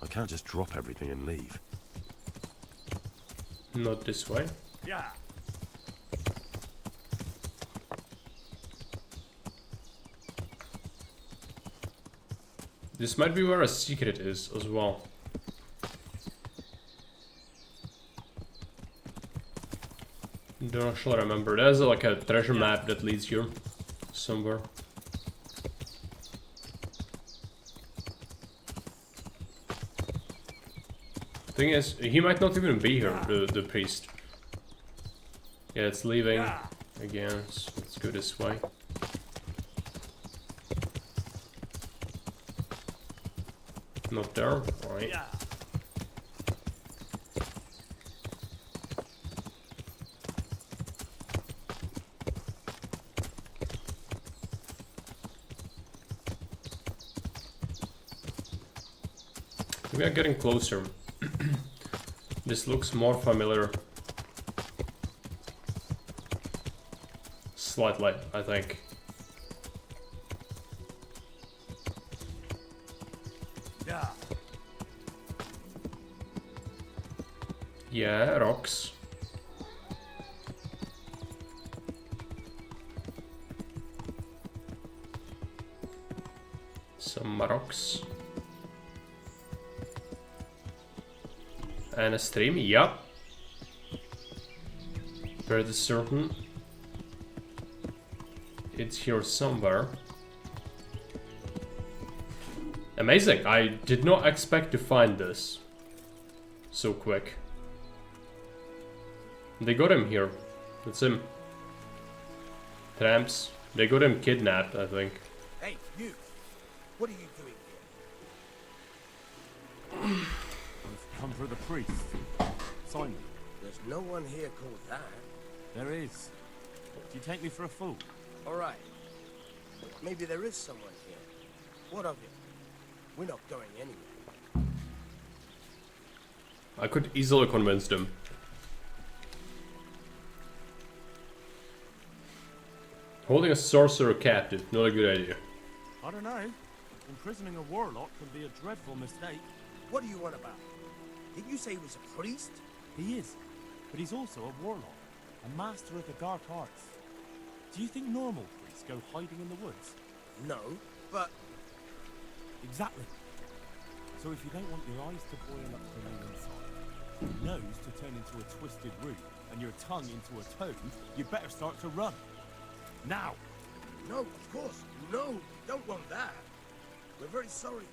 I can't just drop everything and leave. Not this way. Yeah. This might be where a secret is as well. Don't actually remember. There's like a treasure map that leads here somewhere. Thing is, he might not even be here, the priest. Yeah, it's leaving again, so let's go this way. Not there, right? We are getting closer. This looks more familiar. Slightly, I think. Yeah. Yeah, rocks. Some rocks. And a stream, yep. Pretty certain. It's here somewhere. Amazing, I did not expect to find this so quick. They got him here. That's him. Tramps. They got him kidnapped, I think. Hey, you! What are you doing here? I've come for the priest. Simon. There's no one here called that. There is. Do you take me for a fool? All right. Maybe there is someone here. What of it? We're not going anywhere. I could easily convince them. Holding a sorcerer captive, not a good idea. I don't know. Imprisoning a warlock can be a dreadful mistake. What do you want about? Did you say he was a priest? He is, but he's also a warlock, a master of the dark arts. Do you think normal priests go hiding in the woods? No, but... Exactly. So if you don't want your eyes to boil up from the inside, your nose to turn into a twisted root, and your tongue into a toad, you better start to run. Now! No, of course. No, don't want that. We're very sorry.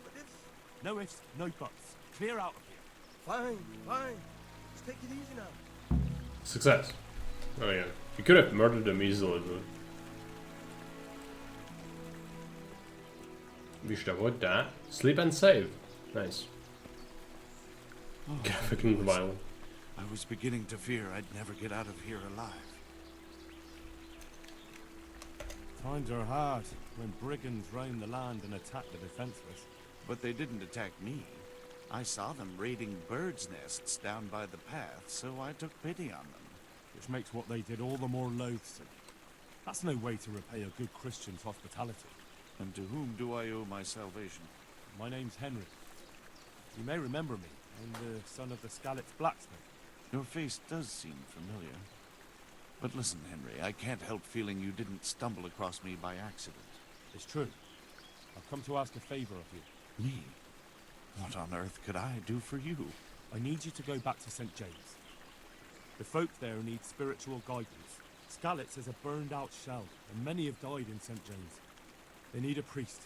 But if... No ifs, no buts. Clear out of here. Fine, fine. Just take it easy now. Success. Oh yeah. You could have murdered them easily, but... We should avoid that. Sleep and save. Nice. Fucking violent. I was beginning to fear I'd never get out of here alive. Times are hard when brigands roam the land and attack the defenseless. But they didn't attack me. I saw them raiding birds' nests down by the path, so I took pity on them. Which makes what they did all the more loathsome. That's no way to repay a good Christian's hospitality. And to whom do I owe my salvation? My name's Henry. You may remember me. I'm the son of the Skalitz blacksmith. Your face does seem familiar. But listen, Henry, I can't help feeling you didn't stumble across me by accident. It's true. I've come to ask a favor of you. Me? What on earth could I do for you? I need you to go back to St. James. The folk there need spiritual guidance. Skalitz is a burned-out shell, and many have died in St. James. They need a priest.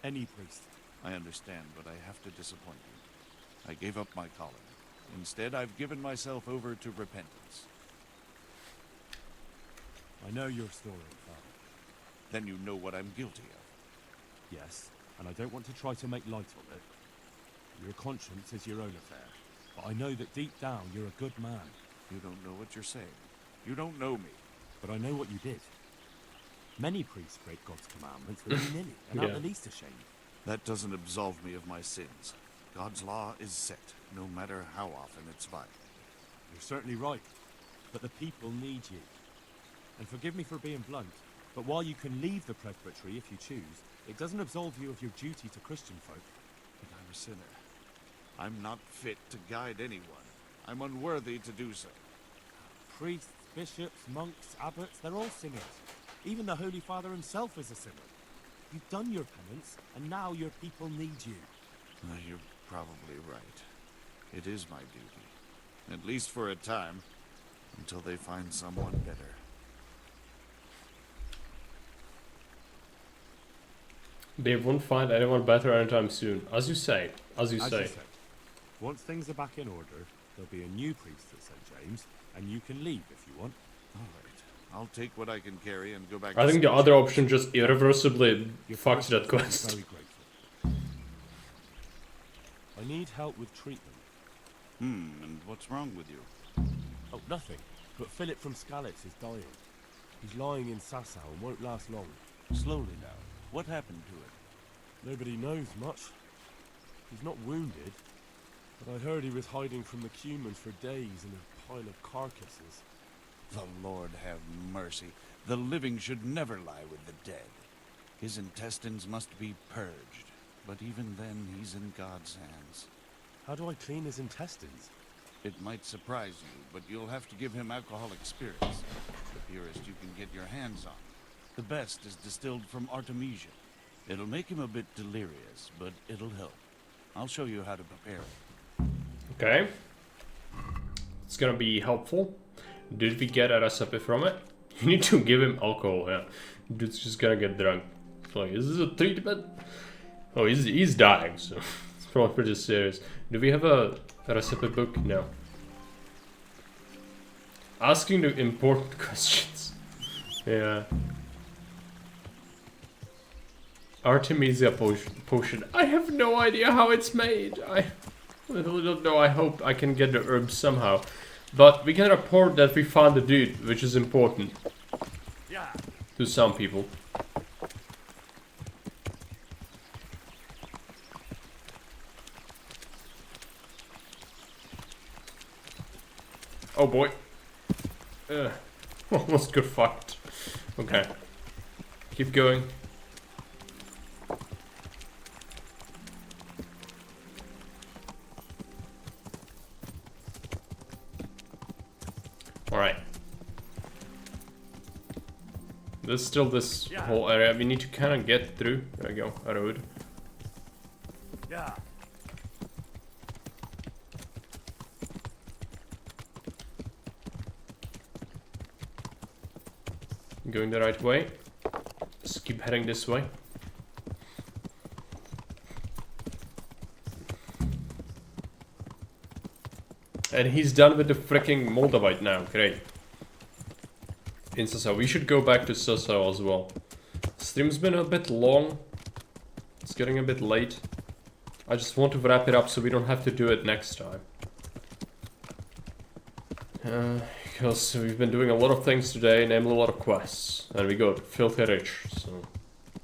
Any priest. I understand, but I have to disappoint you. I gave up my calling. Instead, I've given myself over to repentance. I know your story, Father. Then you know what I'm guilty of. Yes, and I don't want to try to make light of it. Your conscience is your own affair. But I know that deep down you're a good man. You don't know what you're saying. You don't know me. But I know what you did. Many priests break God's commandments willy-nilly, and not the least ashamed. That doesn't absolve me of my sins. God's law is set, no matter how often it's violated. You're certainly right. But the people need you. And forgive me for being blunt, but while you can leave the presbytery if you choose, it doesn't absolve you of your duty to Christian folk. But I'm a sinner. I'm not fit to guide anyone. I'm unworthy to do so. Priests, bishops, monks, abbots, they're all sinners. Even the Holy Father himself is a sinner. You've done your penance, and now your people need you. You're probably right. It is my duty. At least for a time. Until they find someone better. They won't find anyone better anytime soon. As you say. As you say. Once things are back in order, there'll be a new priest at St. James, and you can leave if you want. All right. I'll take what I can carry and go back I to think the other option just irreversibly fucks that quest. Very grateful. I need help with treatment. And what's wrong with you? Oh, nothing. But Philip from Skalitz is dying. He's lying in Sasau and won't last long. Slowly now. What happened to him? Nobody knows much. He's not wounded, but I heard he was hiding from the Cumans for days in a pile of carcasses. The Lord have mercy. The living should never lie with the dead. His intestines must be purged, but even then he's in God's hands. How do I clean his intestines? It might surprise you, but you'll have to give him alcoholic spirits. The purest you can get your hands on. The best is distilled from Artemisia. It'll make him a bit delirious, but it'll help. I'll show you how to prepare it. Okay. It's gonna be helpful. Did we get a recipe from it? You need to give him alcohol, yeah. Dude's just gonna get drunk. It's like, is this a treatment? Oh, he's dying, so it's probably pretty serious. Do we have a recipe book? No. Asking the important questions. Yeah. Artemisia potion. I have no idea how it's made. I really don't know. I hope I can get the herbs somehow. But we can report that we found the dude, which is important. Yeah. To some people. Oh boy. Almost got fucked. Okay. Keep going. Alright. There's still this whole area we need to kind of get through. There we go, a road. Yeah. Going the right way. Just keep heading this way. And he's done with the freaking Moldavite now. Great. In Sasau. We should go back to Sasau as well. Stream's been a bit long. It's getting a bit late. I just want to wrap it up so we don't have to do it next time. Because we've been doing a lot of things today, namely a lot of quests. And we got filthy rich, so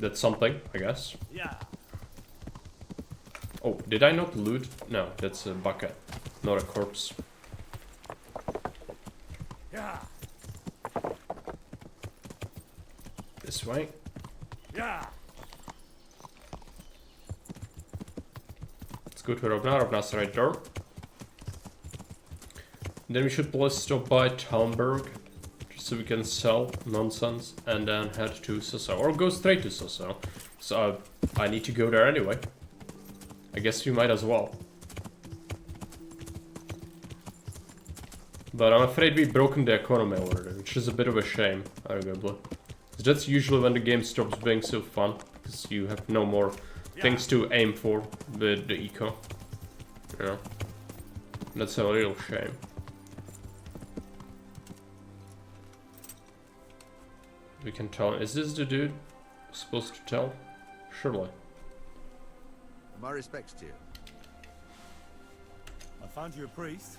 that's something, I guess. Yeah. Oh, did I not loot? No, that's a bucket, not a corpse. Yeah. This way. Yeah. Let's go to Rovna. Rovna's right there. Then we should probably stop by Talmberg, just so we can sell nonsense, and then head to Sasau, or go straight to Sasau. So I need to go there anyway. I guess we might as well. But I'm afraid we've broken the economy already, which is a bit of a shame, arguably. That's usually when the game stops being so fun, because you have no more things to aim for with the eco. You know? That's a real shame. We can tell. Is this the dude supposed to tell? Surely. My respects to you. I found you a priest.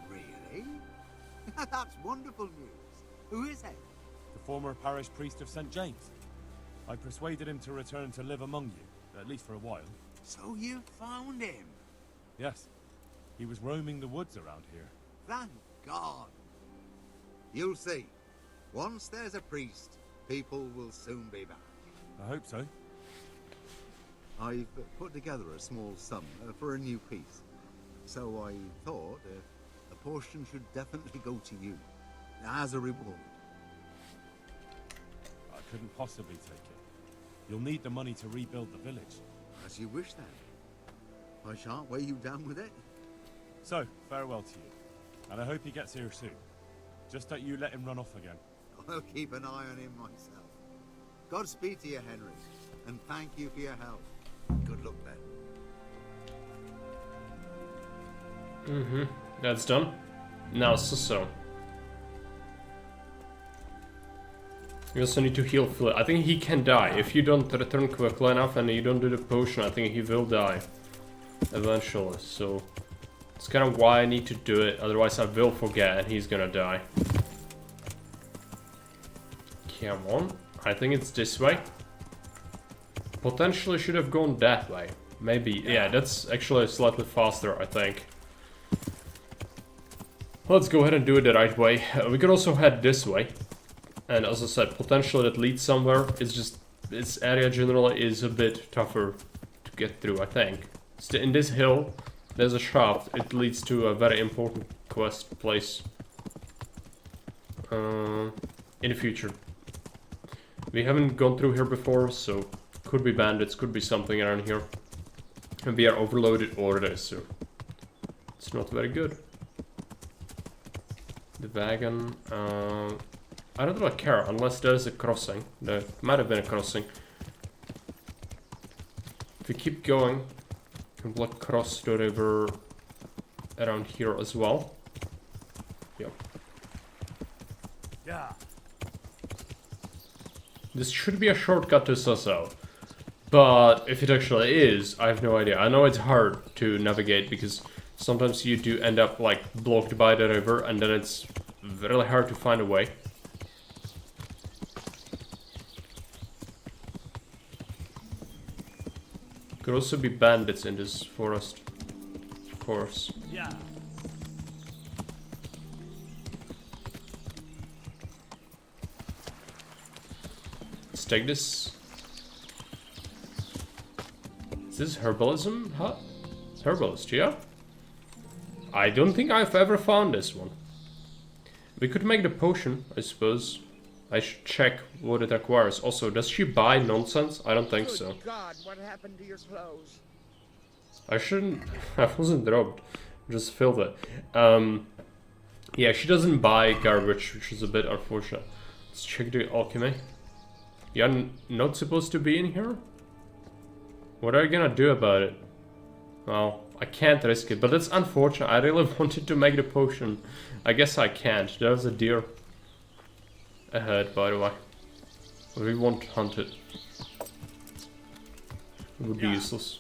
Really? That's wonderful news. Who is it? The former parish priest of St. James. I persuaded him to return to live among you, at least for a while. So you found him? Yes. He was roaming the woods around here. Thank God. You'll see. Once there's a priest, people will soon be back. I hope so. I've put together a small sum for a new piece. So I thought a portion should definitely go to you, as a reward. I couldn't possibly take it. You'll need the money to rebuild the village. As you wish then. I shan't weigh you down with it. So, farewell to you. And I hope he gets here soon. Just that you let him run off again. I'll keep an eye on him myself. Godspeed to you, Henry. And thank you for your help. Good luck then. Mm-hmm. That's done. Now so. You also need to heal Philip. I think he can die. If you don't return quickly enough and you don't do the potion, I think he will die. Eventually. So it's kind of why I need to do it. Otherwise I will forget and he's gonna die. Come on. I think it's this way. Potentially should have gone that way. Maybe. Yeah, that's actually slightly faster, I think. Let's go ahead and do it the right way. We could also head this way. And as I said, potentially that leads somewhere. It's just, this area generally is a bit tougher to get through, I think. In this hill, there's a shaft. It leads to a very important quest place. In the future. We haven't gone through here before, so could be bandits, could be something around here. And we are overloaded already, so it's not very good. The wagon, I don't really care unless there's a crossing. There might have been a crossing. If we keep going, we can cross the river around here as well. Yep. Yeah. This should be a shortcut to Sasso. But if it actually is, I have no idea. I know it's hard to navigate because sometimes you do end up like blocked by the river and then it's really hard to find a way. Could also be bandits in this forest, of course. Yeah. Let's take this. Is this herbalism? Huh? It's herbalist, yeah? I don't think I've ever found this one. We could make the potion, I suppose. I should check what it requires. Also, does she buy nonsense? I don't think so. God, what happened to your clothes? I shouldn't... I wasn't robbed. Just filled it. Yeah, she doesn't buy garbage, which is a bit unfortunate. Let's check the alchemy. You're not supposed to be in here? What are you gonna do about it? Well, I can't risk it, but that's unfortunate. I really wanted to make the potion. I guess I can't. There's a deer ahead, by the way. We won't hunt it. It would be useless.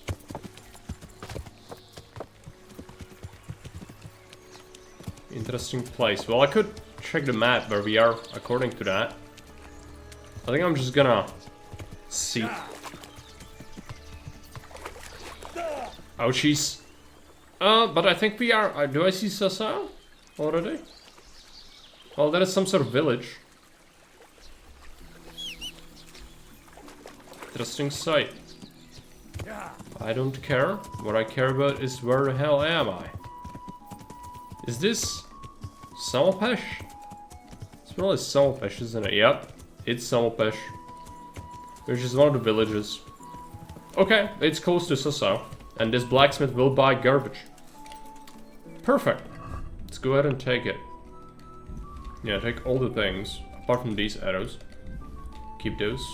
Interesting place. Well, I could check the map where we are according to that. I think I'm just gonna see. Ouchies. But I think we are... do I see Sasa already? Well, there is some sort of village. Interesting sight. I don't care. What I care about is where the hell am I? Is this Samopesh? It's really Samopesh, isn't it? Yep, it's Samopesh. Which is one of the villages. Okay, it's close to Sasa. And this blacksmith will buy garbage. Perfect. Let's go ahead and take it. Yeah, take all the things. Apart from these arrows. Keep those.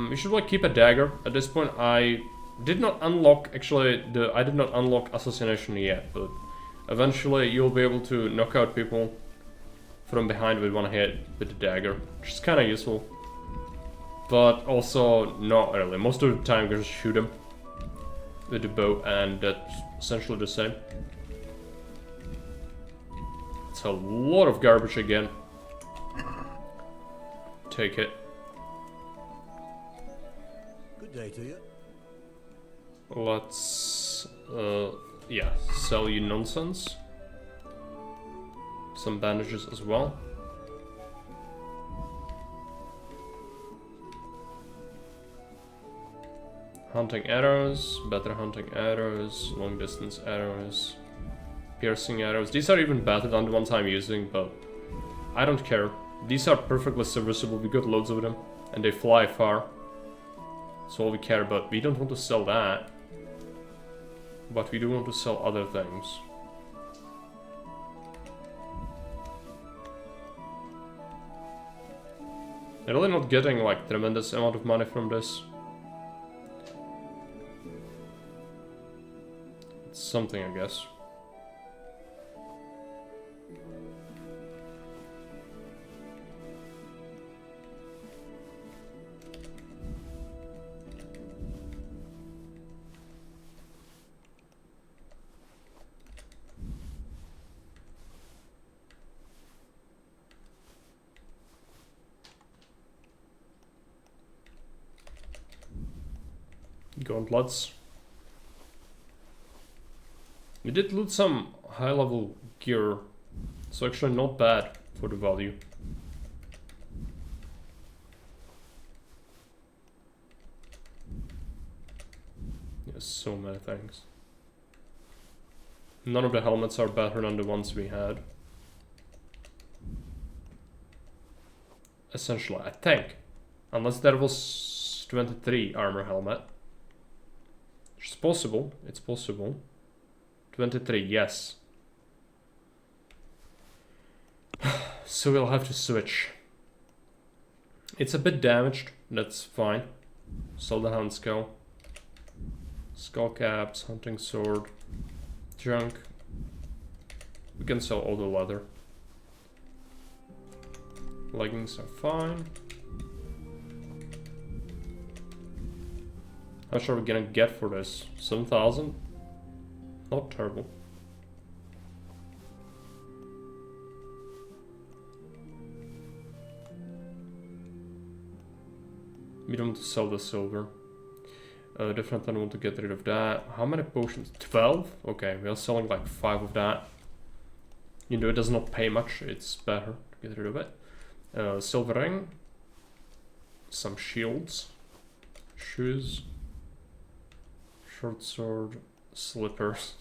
We should like keep a dagger. At this point I Did not unlock, actually, I did not unlock assassination yet, but eventually you'll be able to knock out people from behind with one hit with the dagger, which is kind of useful. But also not really. Most of the time you just shoot them with the bow, and that's essentially the same. It's a lot of garbage again. Take it. Good day to you. Let's, yeah, sell you nonsense. Some bandages as well. Hunting arrows, better hunting arrows, long distance arrows, piercing arrows. These are even better than the ones I'm using, but I don't care. These are perfectly serviceable, we got loads of them, and they fly far. That's all we care about. We don't want to sell that, but we do want to sell other things. I'm really not getting like tremendous amount of money from this. It's something, I guess. Gauntlets. We did loot some high level gear, so actually not bad for the value. There's so many things. None of the helmets are better than the ones we had. Essentially, I think. Unless there was 23 armor helmet. Which is possible, it's possible. 23, yes. So we'll have to switch. It's a bit damaged, that's fine. Sell the hand skull. Skull caps, hunting sword, junk. We can sell all the leather. Leggings are fine. How much are we gonna get for this? 7,000? Not terrible. We don't want to sell the silver. Definitely want to get rid of that. How many potions? 12? Okay, we are selling like 5 of that. You know, it does not pay much. It's better to get rid of it. Silver ring. Some shields. Shoes. Short sword. Slippers.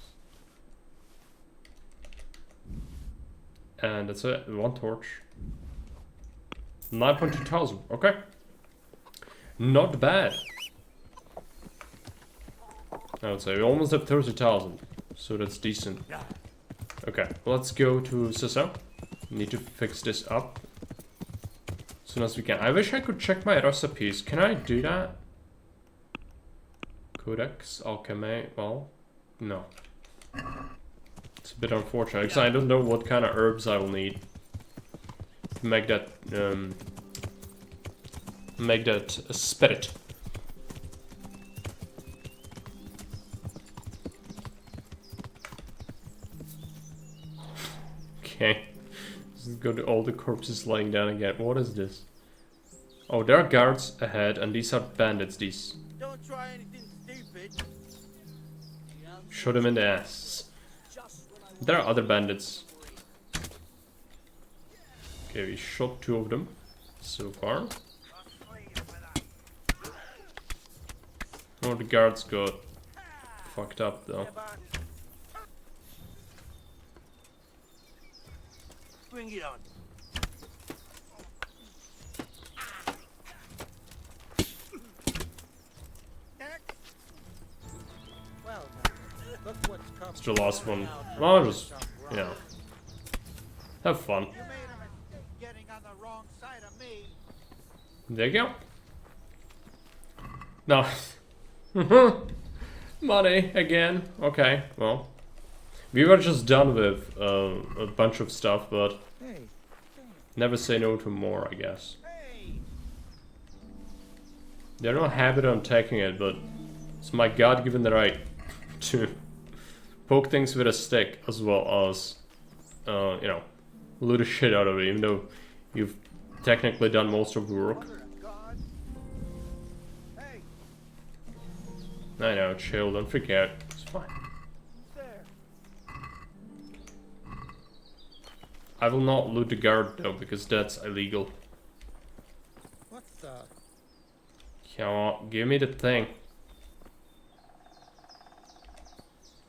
And that's it. One torch. 9.2 thousand. Okay. Not bad. I would say we almost have 30,000. So that's decent. Okay, let's go to Cicero. Need to fix this up as soon as we can. I wish I could check my recipes. Can I do that? Codex, alchemy, well, no. It's a bit unfortunate because I don't know what kind of herbs I will need to make that a spirit. Okay. Let's go to all the corpses lying down again. What is this? Oh, there are guards ahead, and these are bandits, these. Don't try anything stupid. Shoot them in the ass. There are other bandits. Okay, we shot 2 of them so far. Oh, the guards got fucked up though. Bring it on. Well, look what's come. It's the last one. Well, just, you know, have fun. Getting on the wrong side of me. There you go. No. Money again. Okay, well. We were just done with a bunch of stuff, but never say no to more, I guess. They're not happy on taking it, but it's my God-given right to poke things with a stick as well as, you know, loot the shit out of it, even though you've technically done most of the work. I know, chill, don't freak out. It's fine. I will not loot the guard though, because that's illegal. What the? Come on, give me the thing.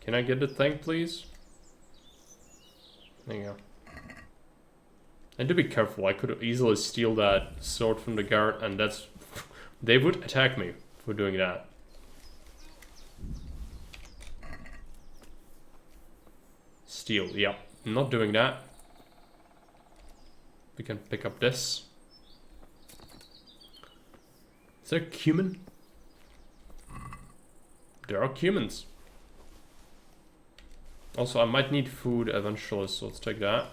Can I get the thing, please? There you go. And to be careful, I could easily steal that sword from the guard, and that's... they would attack me for doing that. Steal, yeah. Not doing that. We can pick up this. Is there cumin? There are cumins. Also, I might need food eventually, so let's take that.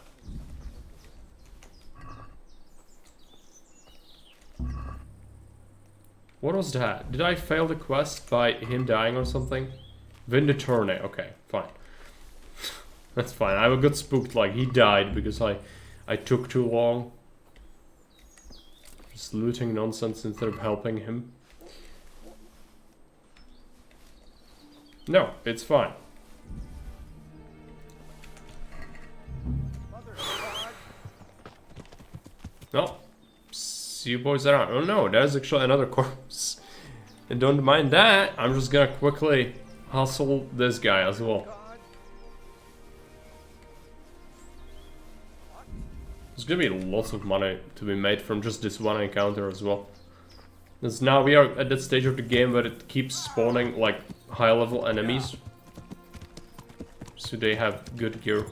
What was that? Did I fail the quest by him dying or something? Win the tourney. Okay, fine. That's fine. I got spooked like he died because I took too long. Just looting nonsense instead of helping him. No, it's fine. No. See you boys around. Oh no, there's actually another corpse. And don't mind that. I'm just gonna quickly hustle this guy as well. There's gonna be lots of money to be made from just this one encounter as well. Because now we are at that stage of the game where it keeps spawning like high level enemies. So they have good gear.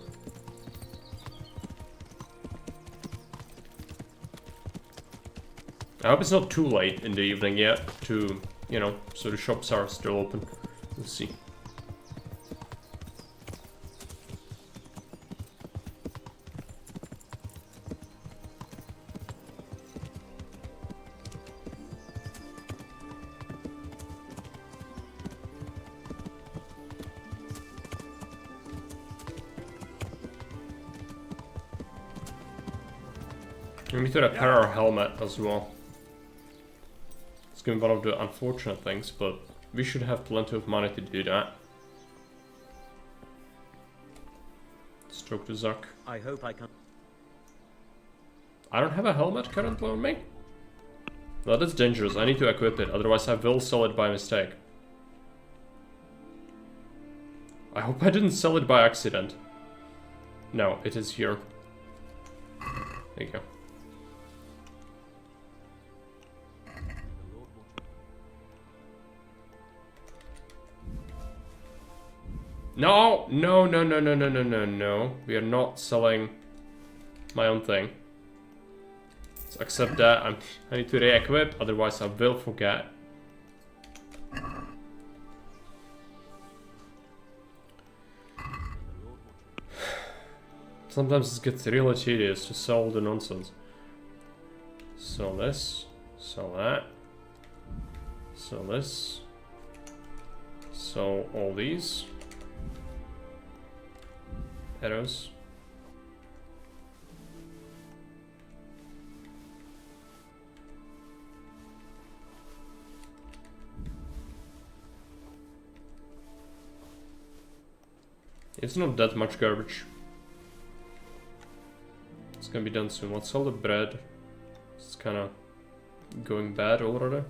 I hope it's not too late in the evening yet to, you know, so the shops are still open. We'll see. We need to repair our helmet as well. It's gonna be one of the unfortunate things, but we should have plenty of money to do that. Stroke the Zuck. I hope I can. I don't have a helmet currently on me. Well, that's dangerous. I need to equip it, otherwise I will sell it by mistake. I hope I didn't sell it by accident. No, it is here. There you go. No, no, no, no, no, no, no, no, no. We are not selling my own thing. Let's accept that. I need to re-equip, otherwise I will forget. Sometimes it gets really tedious to sell the nonsense. Sell this, sell that, sell this, sell all these. Arrows. It's not that much garbage. It's gonna be done soon. Let's sell the bread. It's kind of going bad already.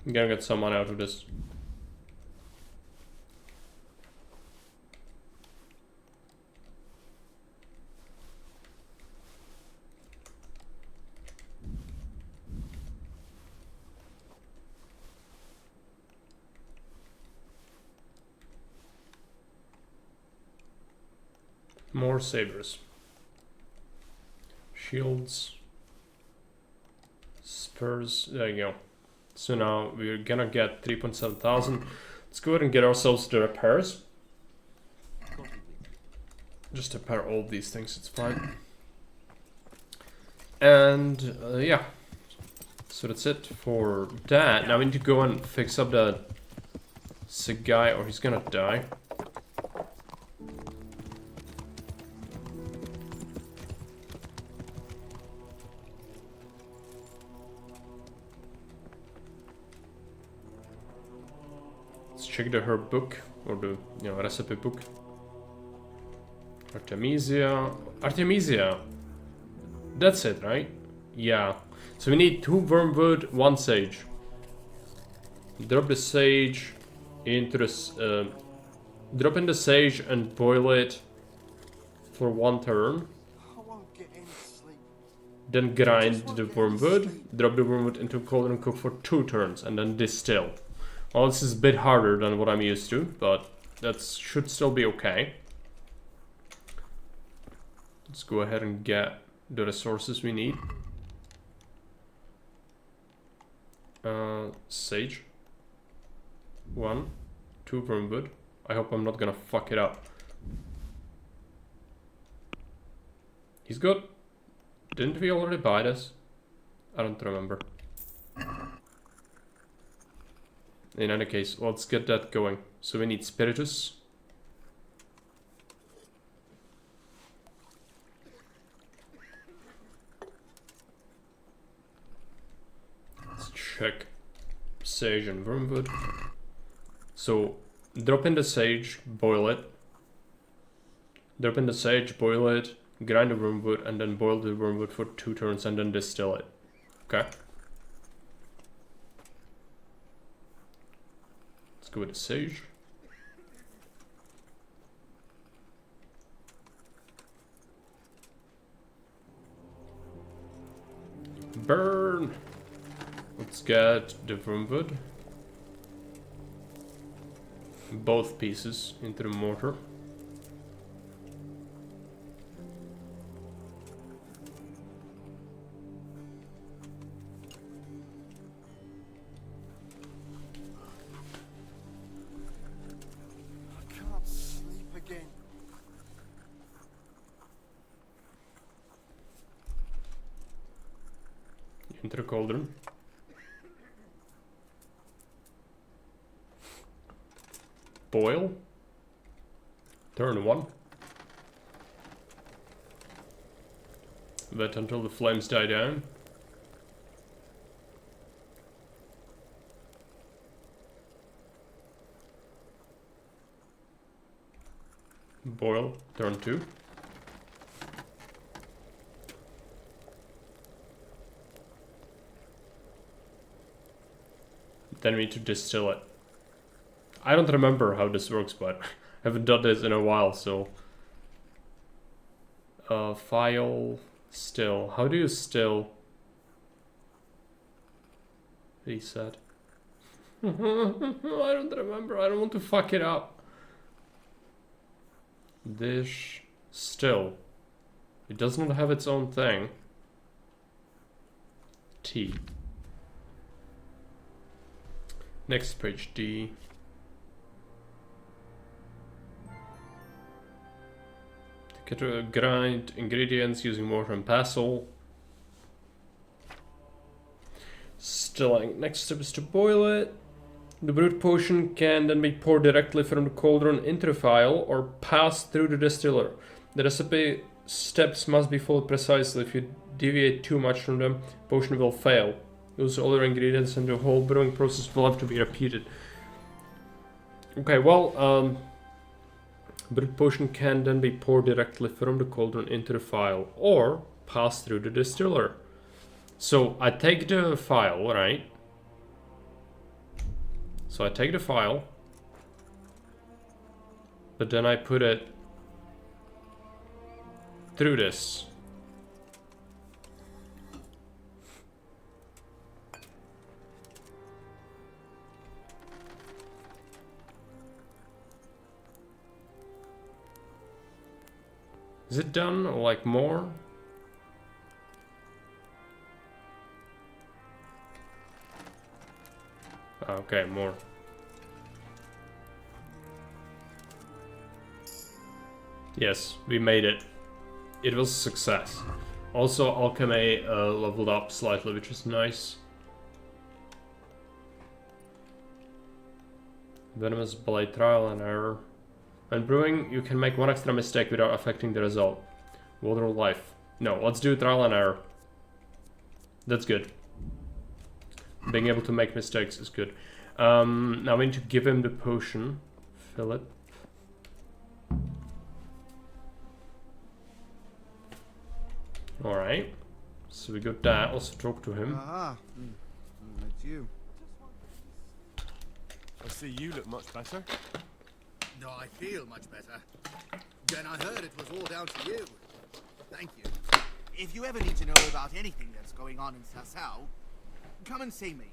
I'm gonna get some money out of this. More sabers. Shields. Spurs. There you go. So now we're gonna get 3.7 thousand. Let's go ahead and get ourselves the repairs. Just repair all these things, it's fine. And yeah. So that's it for that. Now we need to go and fix up the guy or he's gonna die. Let's check the herb book or the recipe book. Artemisia. Artemisia. That's it, right? Yeah. So we need 2 wormwood, 1 sage. Drop the sage into the drop in the sage and boil it for 1 turn. Then grind the wormwood. Drop the wormwood into a cauldron and cook for 2 turns and then distill. Well, this is a bit harder than what I'm used to, but that should still be okay. Let's go ahead and get the resources we need. Sage. 1, 2 wormwood. I hope I'm not gonna fuck it up. He's good. Didn't we already buy this? I don't remember. In any case, let's get that going. So we need spiritus. Let's check sage and wormwood. So drop in the sage, boil it. Drop in the sage, boil it, grind the wormwood, and then boil the wormwood for 2 turns and then distill it. Okay. Let's go with the sage. Burn! Let's get the wormwood. Both pieces into the mortar. I can't sleep again. Into the cauldron. Boil. Turn 1. Wait until the flames die down. Boil. Turn 2. Then we need to distill it. I don't remember how this works, but I haven't done this in a while, so... file, still. How do you still? Reset. I don't remember, I don't want to fuck it up. Dish, still. It does not have its own thing. T. Next page, D. To grind ingredients using mortar and pestle. Stilling. Next step is to boil it. The brewed potion can then be poured directly from the cauldron into the vial or passed through the distiller. The recipe steps must be followed precisely. If you deviate too much from them, potion will fail. Use other ingredients and the whole brewing process will have to be repeated. Okay, well, brewed potion can then be poured directly from the cauldron into the vial or passed through the distiller. So I take the vial, right? So I take the vial, but then I put it through this. Is it done or like more? Okay, more. Yes, we made it. It was a success. Also, alchemy leveled up slightly, which is nice. Venomous blade, trial and error. When brewing, you can make one extra mistake without affecting the result. Water or life. No, let's do trial and error. That's good. Being able to make mistakes is good. Now we need to give him the potion. Philip. Alright. So we got that. Also talk to him. Aha. It's you. I see you look much better. No, I feel much better. Then I heard it was all down to you. Thank you. If you ever need to know about anything that's going on in Sasau, come and see me.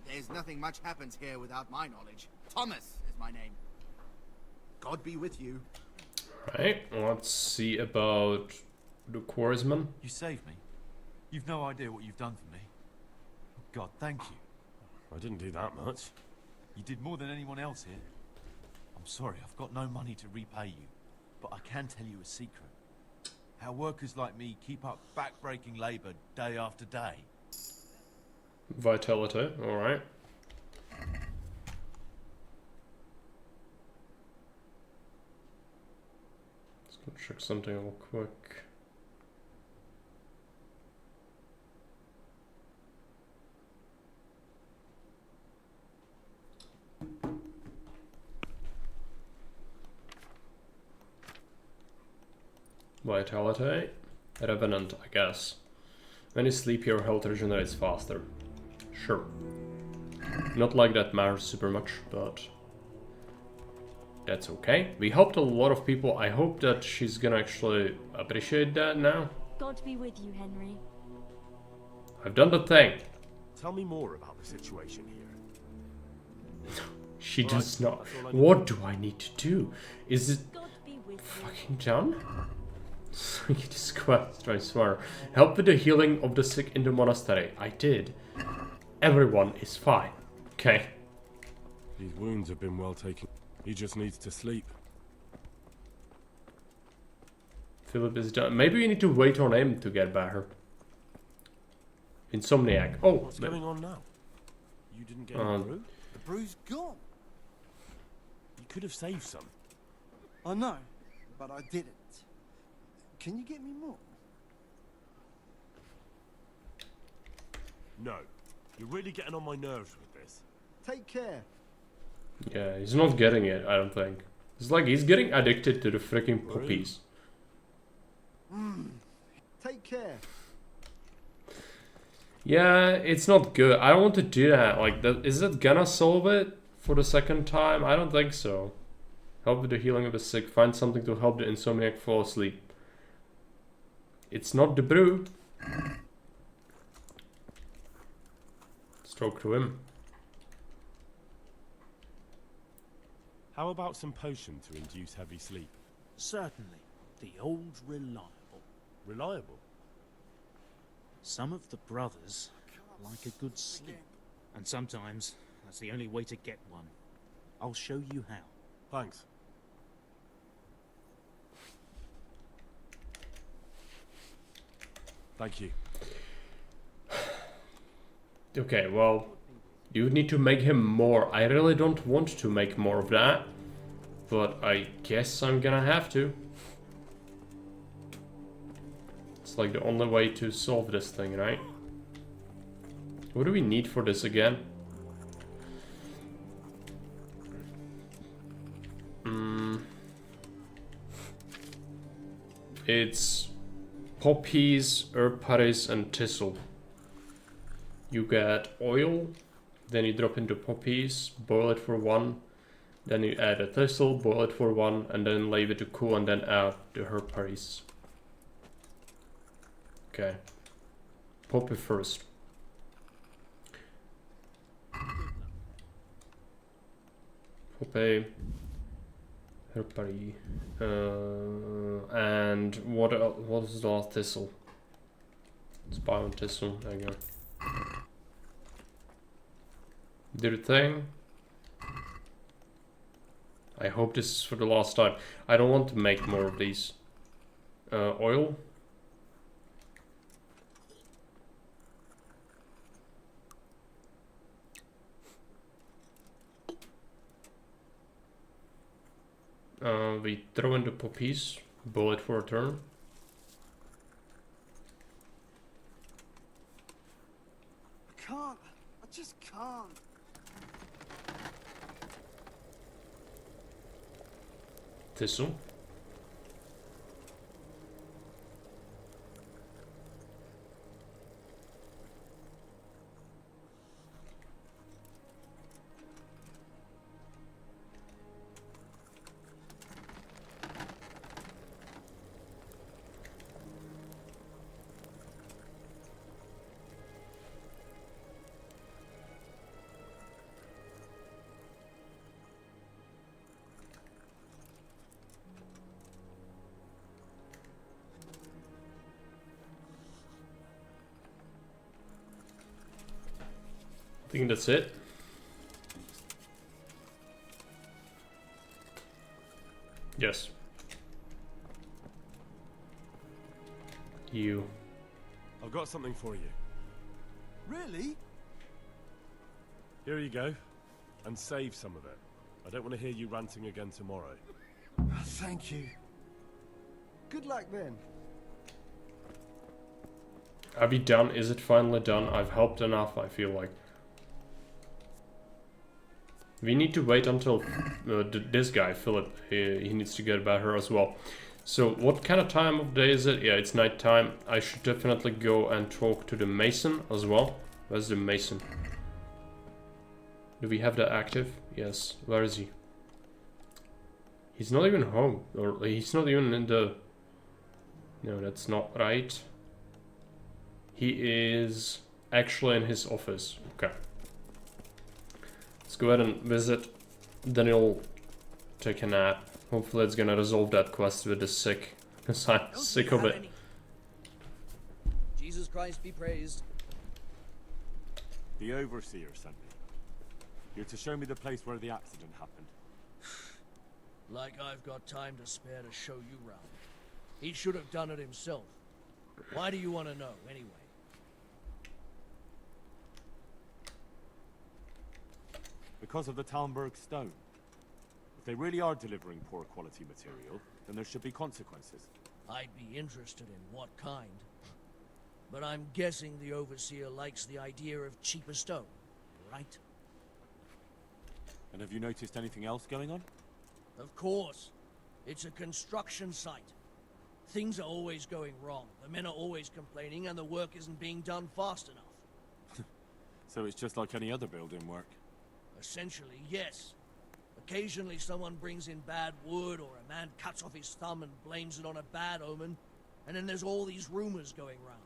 There's nothing much happens here without my knowledge. Thomas is my name. God be with you. Right, let's see about the Quarryman. You saved me. You've no idea what you've done for me. God, thank you. I didn't do that much. You did more than anyone else here. I'm sorry, I've got no money to repay you, but I can tell you a secret. How workers like me keep up back-breaking labor day after day. Vitality, alright. Let's go check something real quick. Vitality. Revenant, I guess. When you sleep, your health regenerates faster. Sure. Not like that matters super much, but that's okay. We helped a lot of people. I hope that she's gonna actually appreciate that now. God be with you, Henry. I've done the thing. Tell me more about the situation here. She does not. What do I need to do? Is it fucking done? This quest, I swear. Help with the healing of the sick in the monastery. I did. Everyone is fine. Okay. These wounds have been well taken. He just needs to sleep. Philip is done. Maybe we need to wait on him to get better. Insomniac. Oh, what's going on now? You didn't get any brew? The brew's gone. You could have saved some. I know, but I didn't. Can you get me more? No. You're really getting on my nerves with this. Take care. yeah, he's not getting it, I don't think. It's like he's getting addicted to the freaking puppies. Take care. Yeah, it's not good. I don't want to do that. Like, is it gonna solve it for the second time? I don't think so. Help with the healing of the sick. Find something to help the insomniac fall asleep. It's not the brew. Stroke to him. How about some potion to induce heavy sleep? Certainly. The old reliable. Reliable? Some of the brothers like a good sleep. And sometimes that's the only way to get one. I'll show you how. Thanks. Thank you. Okay, well, you need to make him more. I really don't want to make more of that, but I guess I'm gonna have to. It's like the only way to solve this thing, right? What do we need for this again? It's poppies, herb patties, and thistle. You get oil, then you drop into poppies, boil it for 1, then you add a thistle, boil it for 1, and then leave it to cool, and then add the herb patties. Okay. Poppy first. Poppy. Herpari. And what is the last thistle? It's bio thistle. There you go. Do the thing. I hope this is for the last time. I don't want to make more of these. Oil. We throw in the poppies. Bullet for a turn. Can't. I just can't. Thistle. I think that's it. Yes. You. I've got something for you. Really? Here you go. And save some of it. I don't want to hear you ranting again tomorrow. Thank you. Good luck then. Are we done? Is it finally done? I've helped enough, I feel like. We need to wait until this guy, Philip, he needs to get about her as well. So what kind of time of day is it? Yeah, it's night time. I should definitely go and talk to the mason as well. Where's the mason? Do we have that active? Yes. Where is he? He's not even home. Or he's not even in the... No, that's not right. He is actually in his office. Okay. Let's go ahead and visit. Then he'll take a nap. Hopefully it's gonna resolve that quest with the sick. Because I'm sick of it. Jesus Christ be praised. The Overseer sent me. You're to show me the place where the accident happened. Like I've got time to spare to show you round. He should have done it himself. Why do you want to know, anyway? Because of the Talmberg stone. If they really are delivering poor quality material, then there should be consequences. I'd be interested in what kind. But I'm guessing the Overseer likes the idea of cheaper stone, right? And have you noticed anything else going on? Of course. It's a construction site. Things are always going wrong. The men are always complaining and the work isn't being done fast enough. So it's just like any other building work? Essentially, yes. Occasionally someone brings in bad wood or a man cuts off his thumb and blames it on a bad omen. And then there's all these rumors going round.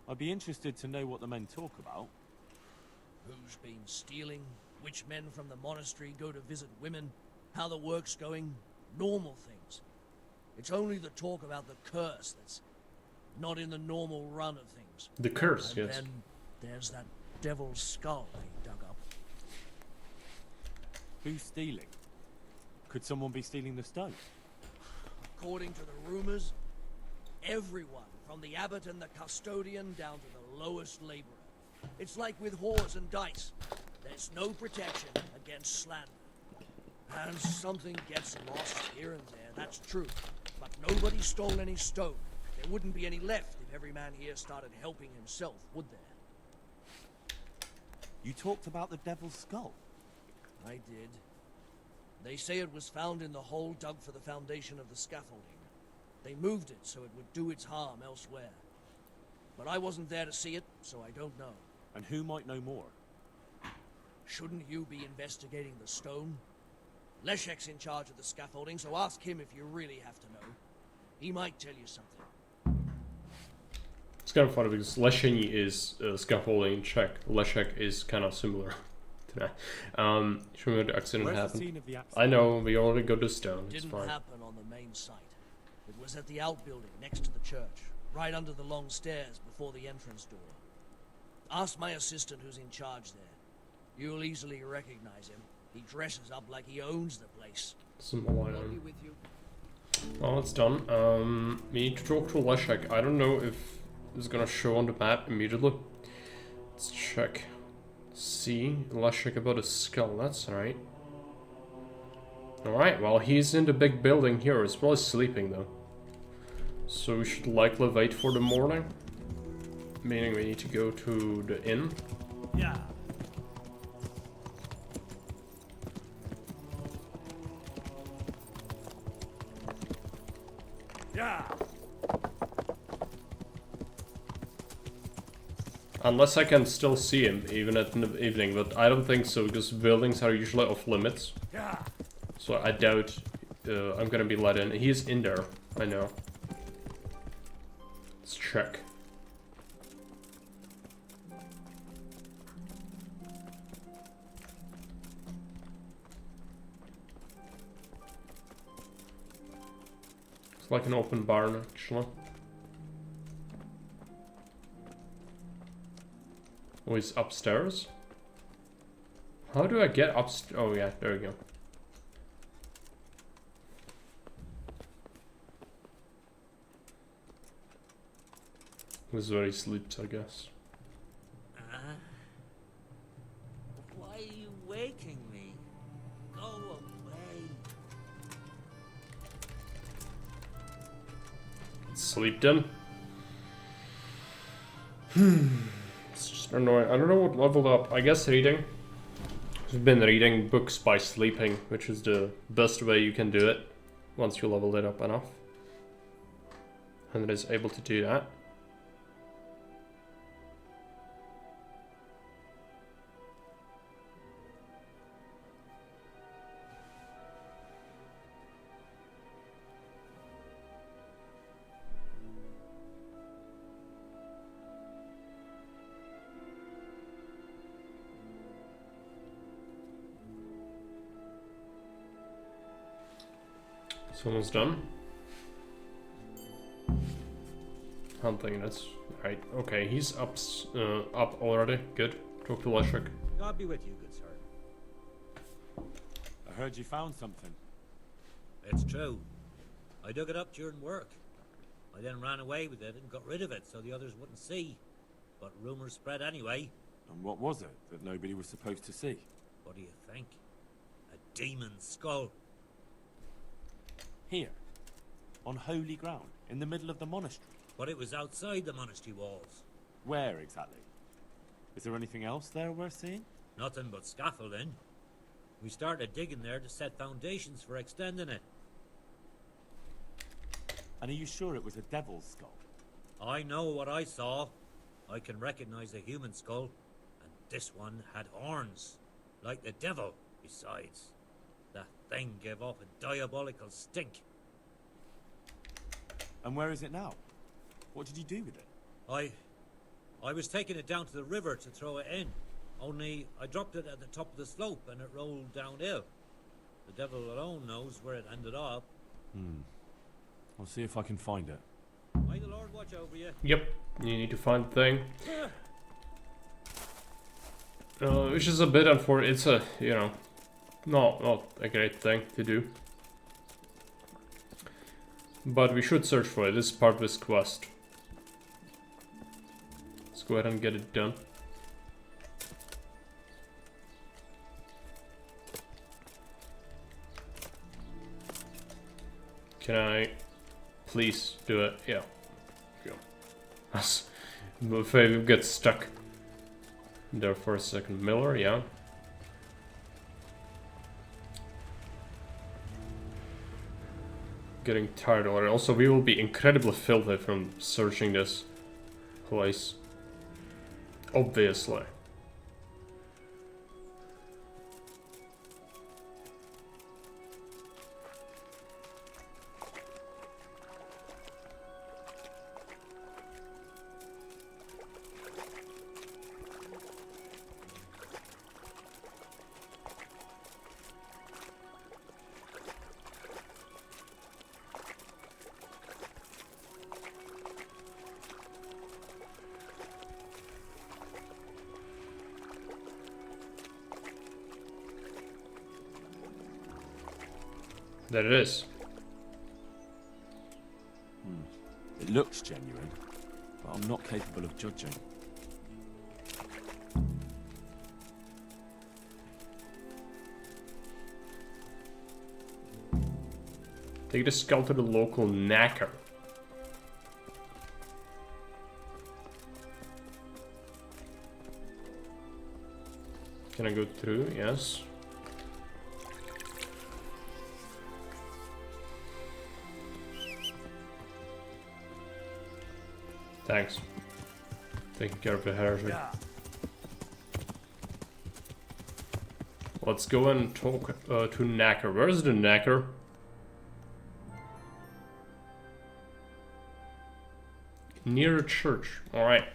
I'd be interested to know what the men talk about. Who's been stealing? Which men from the monastery go to visit women? How the work's going? Normal things. It's only the talk about the curse that's not in the normal run of things. The curse, and yes. Then there's that devil's skull they dug up. Who's stealing? Could someone be stealing the stone? According to the rumors, everyone, from the abbot and the custodian down to the lowest laborer. It's like with whores and dice. There's no protection against slander. And something gets lost here and there, that's true. But nobody stole any stone. There wouldn't be any left if every man here started helping himself, would there? You talked about the devil's skull. I did. They say it was found in the hole dug for the foundation of the scaffolding. They moved it so it would do its harm elsewhere. But I wasn't there to see it, so I don't know. And who might know more? Shouldn't you be investigating the stone? Leszek's in charge of the scaffolding, so ask him if you really have to know. He might tell you something. It's kind of funny because Leszek is scaffolding in Czech. Leszek is kind of similar Show me what the accident Where's the happened. scene of the I know, we already got to stone. It's Didn't fine. happen on the main site. It was at the outbuilding next to the church, right under the long stairs before the entrance door. Ask my assistant who's in charge there. You'll easily recognize him. He dresses up like he owns the place. Some iron. Well, it's done. We need to talk to Leszek. I don't know if it's gonna show on the map immediately. Let's check. See, Leszek about a skull. That's right. Alright, well, he's in the big building here. He's probably sleeping, though. So we should likely wait for the morning. Meaning we need to go to the inn. Yeah. Yeah. Unless I can still see him, even at the evening, but I don't think so, because buildings are usually off limits. Yeah. So I doubt I'm gonna be let in. He is in there, I know. Let's check. It's like an open barn, actually. Oh, he's upstairs? How do I get upstairs? Oh yeah, there we go. This is where he sleeps, I guess. Why are you waking me? Go away. Sleep then. It's just annoying. I don't know what leveled up. I guess reading. I've been reading books by sleeping, which is the best way you can do it once you level it up enough. And it is able to do that. Someone's done. Hunting, that's right. Okay, he's up already. Good. Talk to Leszek. God be with you, good sir. I heard you found something. It's true. I dug it up during work. I then ran away with it and got rid of it so the others wouldn't see. But rumors spread anyway. And what was it that nobody was supposed to see? What do you think? A demon skull. Here, on holy ground, in the middle of the monastery. But it was outside the monastery walls. Where exactly? Is there anything else there worth seeing? Nothing but scaffolding. We started digging there to set foundations for extending it. And are you sure it was a devil's skull? I know what I saw. I can recognize a human skull, and this one had horns, like the devil, besides. That thing gave off a diabolical stink. And where is it now? What did you do with it? I was taking it down to the river to throw it in. Only I dropped it at the top of the slope and it rolled downhill. The devil alone knows where it ended up. I'll see if I can find it. May the Lord watch over you. Yep, you need to find the thing. Which is a bit unfortunate. It's a, you know, not a great thing to do. But we should search for it. This is part of this quest. Let's go ahead and get it done. Can I please do it? Yeah. Go. I'm afraid we get stuck there for a second. Miller, yeah. Getting tired already. Also, we will be incredibly filthy from searching this place. Obviously. There it is. It looks genuine, but I'm not capable of judging. Take the skull to the local knacker. Can I go through? Yes. Thanks. Taking care of the heretic. Let's go and talk to Knacker. Where's the Knacker? Near a church. Alright.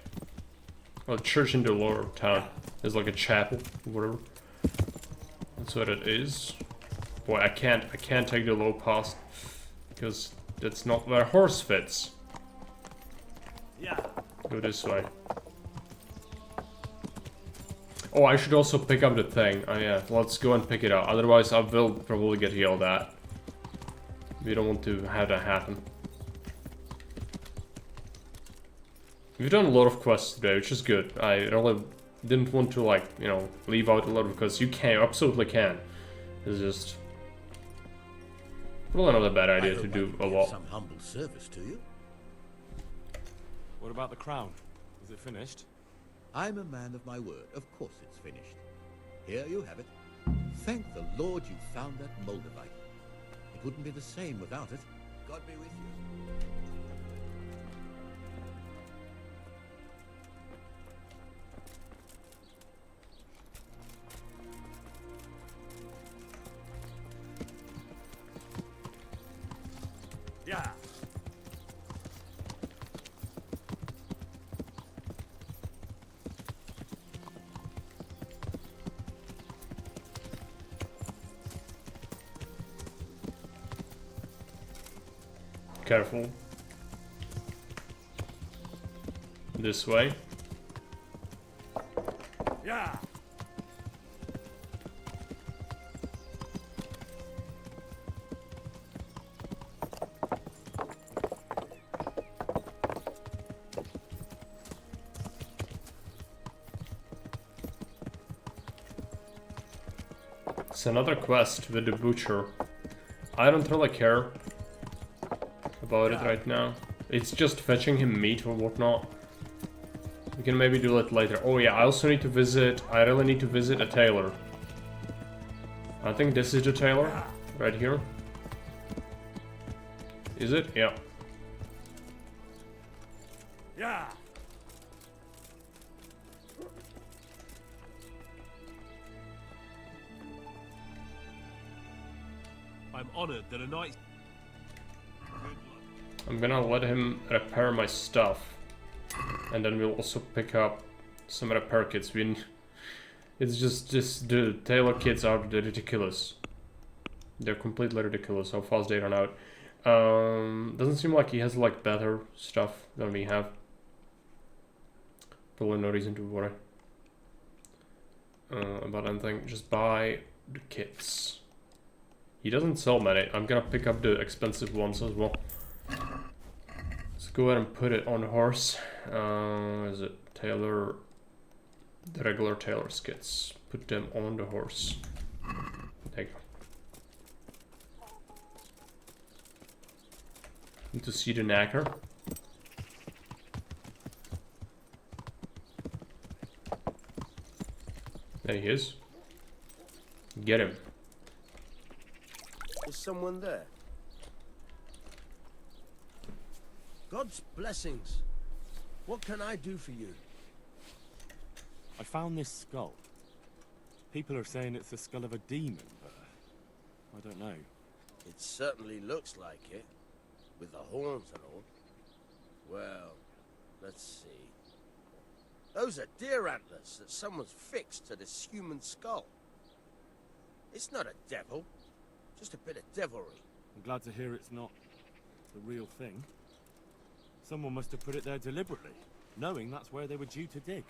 Well, a church in the lower town. There's like a chapel, whatever. That's what it is. Boy, I can't take the low pass because that's not where horse fits. Yeah. Go this way. Oh, I should also pick up the thing. Oh yeah, let's go and pick it up. Otherwise, I will probably get yelled at. We don't want to have that happen. We've done a lot of quests today, which is good. I really didn't want to, like, you know, leave out a lot because you can, absolutely can. It's just probably not a bad idea to do a lot. Some humble service to you. What about the crown? Is it finished? I'm a man of my word. Of course it's finished. Here you have it. Thank the Lord you found that Moldavite. It wouldn't be the same without it. God be with you. Yeah. Careful. This way. Yeah. It's another quest with the butcher. I don't really care about it right now. It's just fetching him meat or whatnot. We can maybe do it later. Oh yeah, I also need to visit... I really need to visit a tailor. I think this is the tailor. Right here. Is it? Yeah. Yeah. I'm honored that a knight... I'm gonna let him repair my stuff. And then we'll also pick up some repair kits. It's just the tailor kits are ridiculous. They're completely ridiculous how fast they run out. Doesn't seem like he has like better stuff than we have. Probably no reason to worry about anything. Just buy the kits. He doesn't sell many. I'm gonna pick up the expensive ones as well. Let's go ahead and put it on the horse. Is it tailor? The regular tailor kits. Put them on the horse. There you go. Need to see the knacker. There he is. Get him. Is someone there? God's blessings. What can I do for you? I found this skull. People are saying it's the skull of a demon, but I don't know. It certainly looks like it, with the horns and all. Well, let's see. Those are deer antlers that someone's fixed to this human skull. It's not a devil, just a bit of devilry. I'm glad to hear it's not the real thing. Someone must have put it there deliberately, knowing that's where they were due to dig.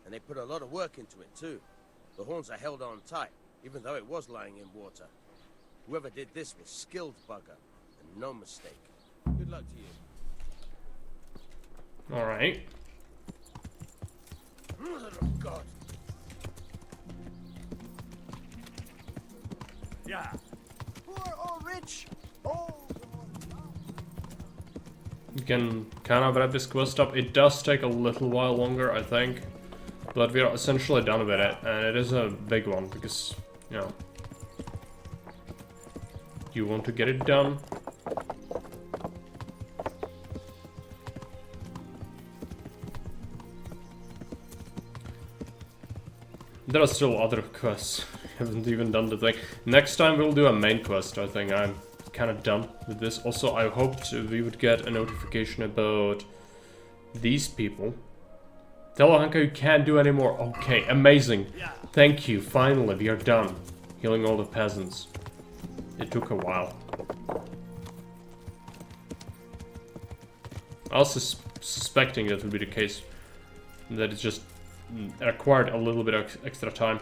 And they put a lot of work into it, too. The horns are held on tight, even though it was lying in water. Whoever did this was skilled bugger, and no mistake. Good luck to you. Alright. Oh, God. Yeah. Poor or rich. Oh, You can kind of wrap this quest up. It does take a little while longer, I think. But we are essentially done with it. And it is a big one because, you know, you want to get it done. There are still other quests. Haven't even done the thing. Next time we'll do a main quest, I think. I'm kind of done with this. Also, I hoped we would get a notification about these people. Tell Hanka you can't do anymore. Okay, amazing. Thank you. Finally, we are done. Healing all the peasants. It took a while. I was suspecting that would be the case. That it just required a little bit of extra time.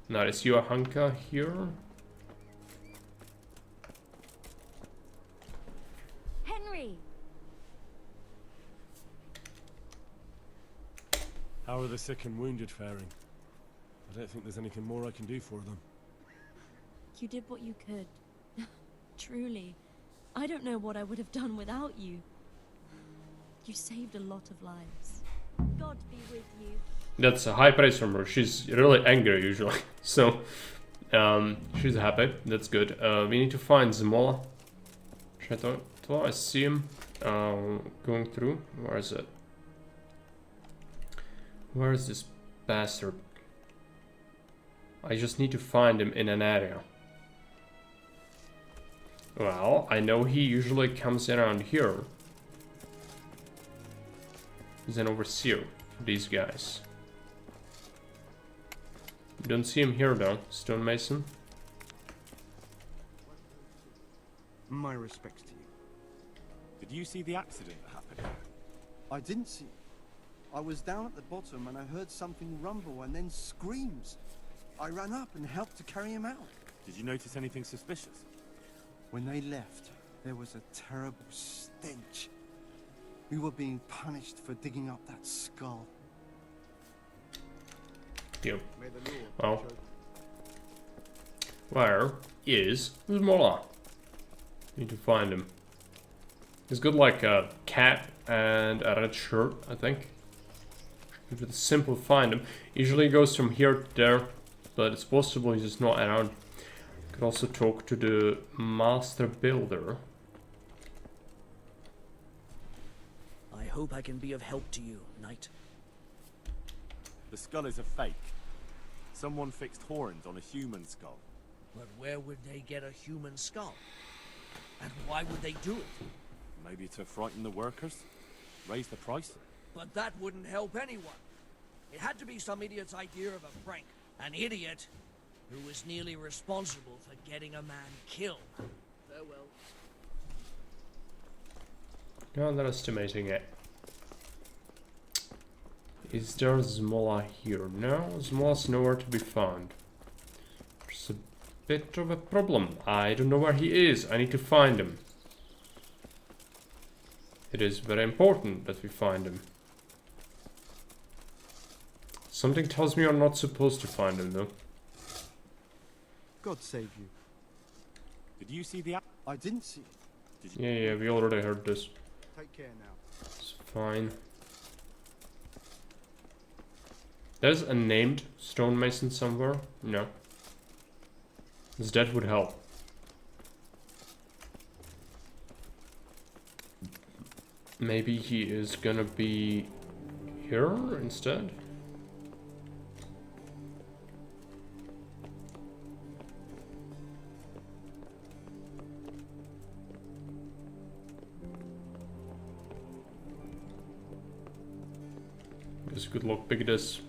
Now, is your Hanka here? Henry! How are the sick and wounded faring? I don't think there's anything more I can do for them. You did what you could. Truly. I don't know what I would have done without you. You saved a lot of lives. God be with you. That's a high praise from her. She's really angry usually. So, she's happy. That's good. We need to find Zmola. I see him going through. Where is it? Where is this bastard? I just need to find him in an area. Well, I know he usually comes around here. He's an overseer for these guys. Don't see him here though, stonemason. My respects to you. Did you see the accident that happened? I didn't see it. I was down at the bottom and I heard something rumble and then screams. I ran up and helped to carry him out. Did you notice anything suspicious? When they left, there was a terrible stench. We were being punished for digging up that skull. Yep. Well, where is Zmola? Need to find him. He's got like a cap and a red shirt, I think. If it's simple to find him. Usually he goes from here to there, but it's possible he's just not around. Could also talk to the master builder. I hope I can be of help to you, Knight. The skull is a fake. Someone fixed horns on a human skull. But where would they get a human skull? And why would they do it? Maybe to frighten the workers? Raise the price? But that wouldn't help anyone. It had to be some idiot's idea of a prank. An idiot who was nearly responsible for getting a man killed. Farewell. Not underestimating it. Is there Zmola here? No, Zmola's nowhere to be found. There's a bit of a problem. I don't know where he is. I need to find him. It is very important that we find him. Something tells me I'm not supposed to find him, though. God save you. Did you see the... I didn't see it. Yeah, we already heard this. Take care now. It's fine. There's a named stonemason somewhere? No. Because that would help. Maybe he is gonna be here instead? Guess good luck, pick this.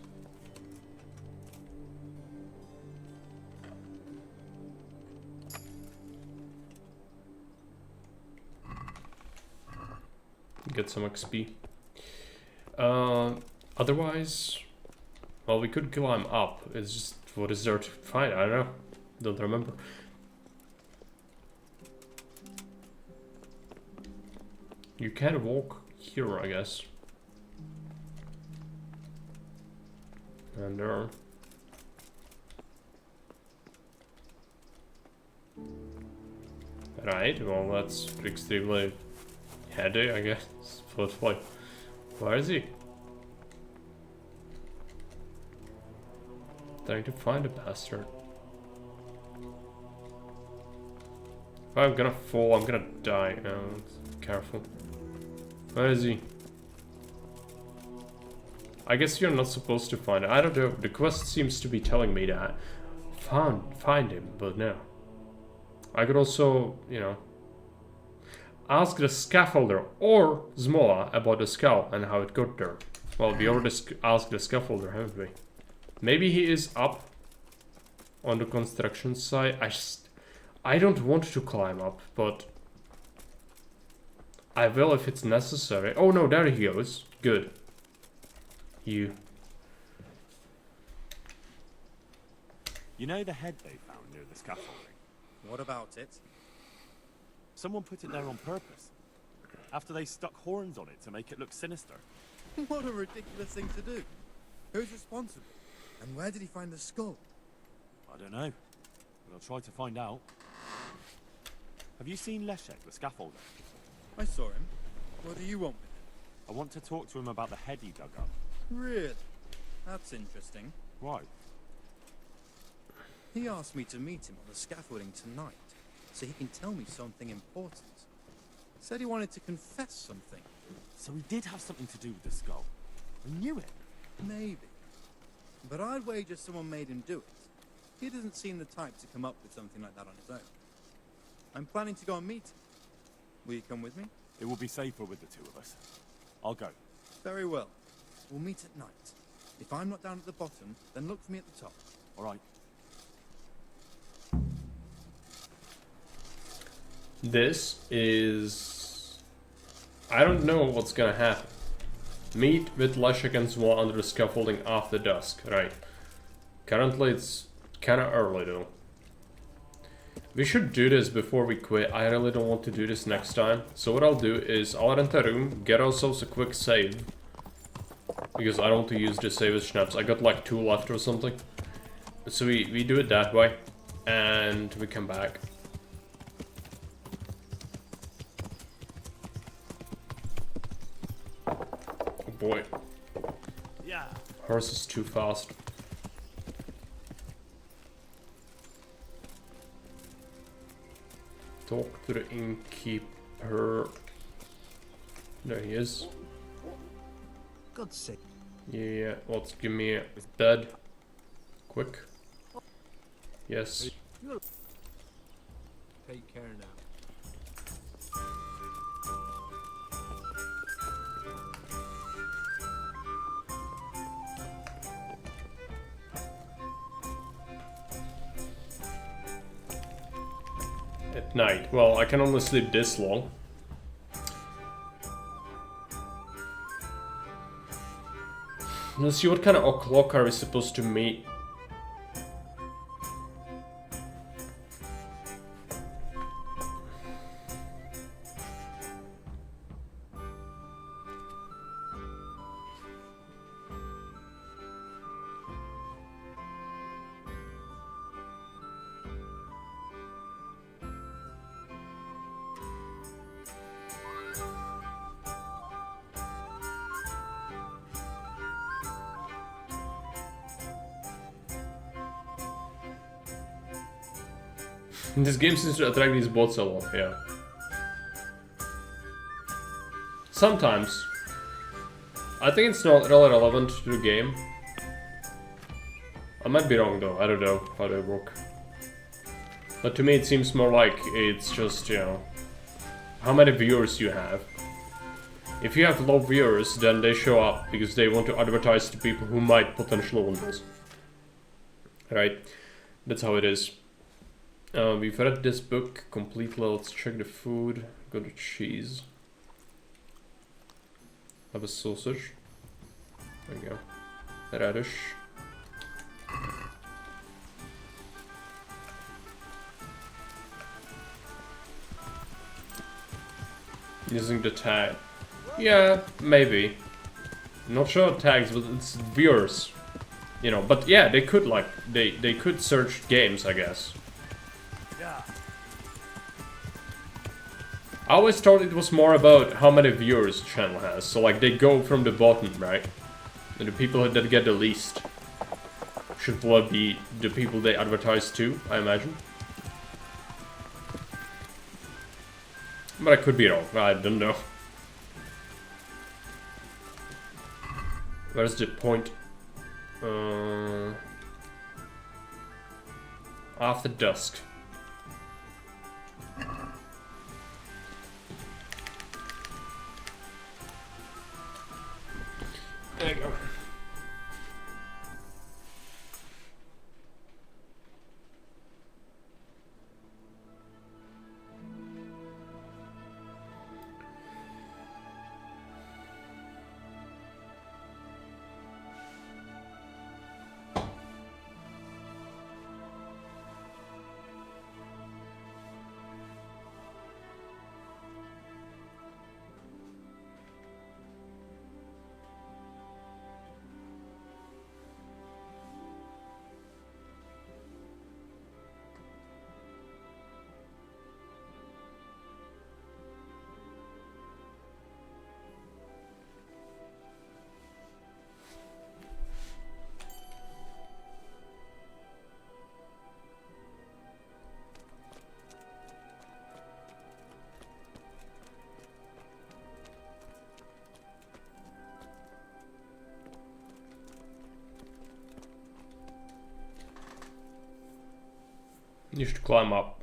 Get some XP. Otherwise, well, we could climb up. It's just, what is there to find? I don't know. Don't remember. You can walk here, I guess. And there. Right, well that's extremely handy, I guess. But like, where is he? Trying to find a bastard. If I'm gonna fall, I'm gonna die. Careful. Where is he? I guess you're not supposed to find it. I don't know. The quest seems to be telling me that. Find him, but no. I could also, you know, ask the scaffolder or Zmola about the skull and how it got there. Well, we already asked the scaffolder, haven't we? Maybe he is up on the construction site. I don't want to climb up, but I will if it's necessary. Oh no, there he goes. Good. You know the head they found near the scaffolding? What about it? Someone put it there on purpose. After they stuck horns on it to make it look sinister. What a ridiculous thing to do. Who's responsible? And where did he find the skull? I don't know, but I'll try to find out. Have you seen Leszek, the scaffolder? I saw him. What do you want with him? I want to talk to him about the head he dug up. Really? That's interesting. Why? He asked me to meet him on the scaffolding tonight, so he can tell me something important. Said he wanted to confess something. So he did have something to do with the skull. I knew it. Maybe. But I'd wager someone made him do it. He doesn't seem the type to come up with something like that on his own. I'm planning to go and meet him. Will you come with me? It will be safer with the two of us. I'll go. Very well. We'll meet at night. If I'm not down at the bottom, then look for me at the top. All right. This is... I don't know what's gonna happen. Meet with Leszek and Zmola under the scaffolding after dusk. Right. Currently it's kinda early though. We should do this before we quit. I really don't want to do this next time. So what I'll do is I'll rent a room, get ourselves a quick save. Because I don't want to use the save as schnapps. I got like 2 left or something. So we do it that way. And we come back. Oh boy. Yeah. Horse is too fast. Talk to the innkeeper. There he is. God's sake. Yeah, let's give me a bed. Quick. Yes. Take care now. At night. Well, I can only sleep this long. Let's see, what kind of o'clock are we supposed to meet? This game seems to attract these bots a lot, yeah. Sometimes. I think it's not really relevant to the game. I might be wrong though, I don't know how they work. But to me it seems more like it's just, you know, how many viewers you have. If you have low viewers, then they show up because they want to advertise to people who might potentially want this. Right? That's how it is. We've read this book completely. Let's check the food. Go to cheese. Have a sausage. There we go. Radish. Using the tag. Yeah, maybe. Not sure tags, but it's viewers. You know, but yeah, they could like they could search games, I guess. I always thought it was more about how many viewers the channel has. So like they go from the bottom, right? And the people that get the least should probably be the people they advertise to, I imagine. But I could be wrong, I don't know. Where's the point? After dusk. There you go. You should climb up.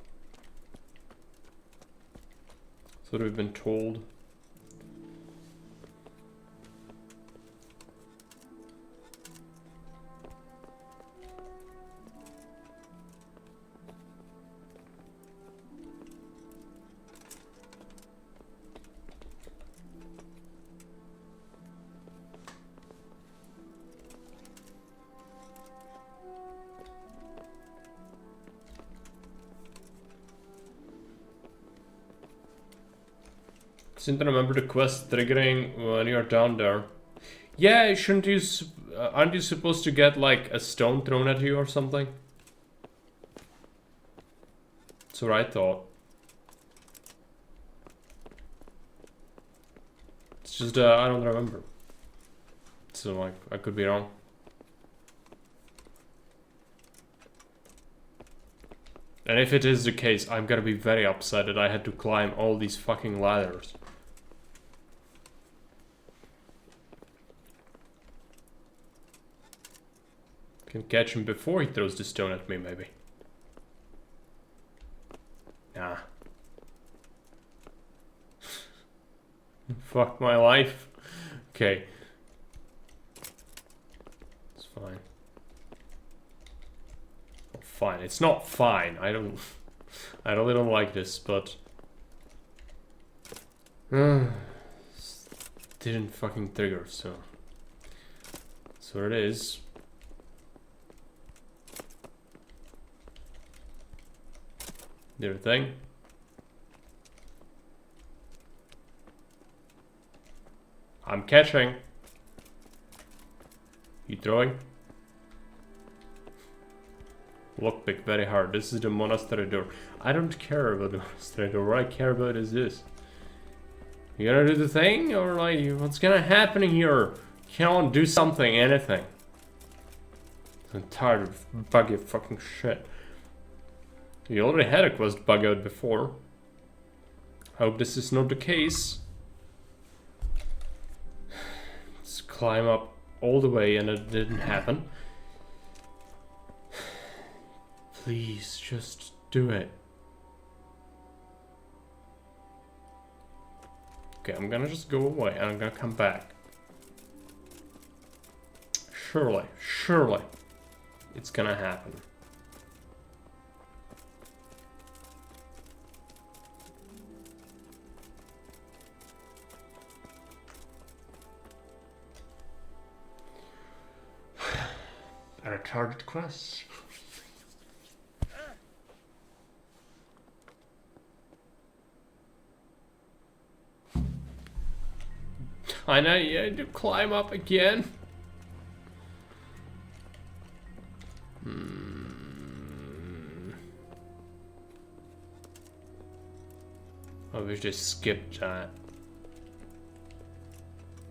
That's what we've been told. Seem to remember the quest triggering when you're down there. Yeah, shouldn't you? Aren't you supposed to get like a stone thrown at you or something? That's what I thought. It's just I don't remember. So like I could be wrong. And if it is the case, I'm gonna be very upset that I had to climb all these fucking ladders. Can catch him before he throws the stone at me, maybe. Nah. Fuck my life. Okay. It's fine. Fine. It's not fine. I really don't like this, but didn't fucking trigger, so that's what it is. Do your thing. I'm catching. You throwing? Lockpick very hard. This is the monastery door. I don't care about the monastery door. What I care about is this. You gonna do the thing? Or like, what's gonna happen here? Come on, do something, anything. I'm tired of buggy fucking shit. We already had a quest bug out before. Hope this is not the case. Let's climb up all the way and it didn't happen. Please, just do it. Okay, I'm gonna just go away and I'm gonna come back. Surely, surely, it's gonna happen. And a target quest. I know you had to climb up again. I wish they skipped that.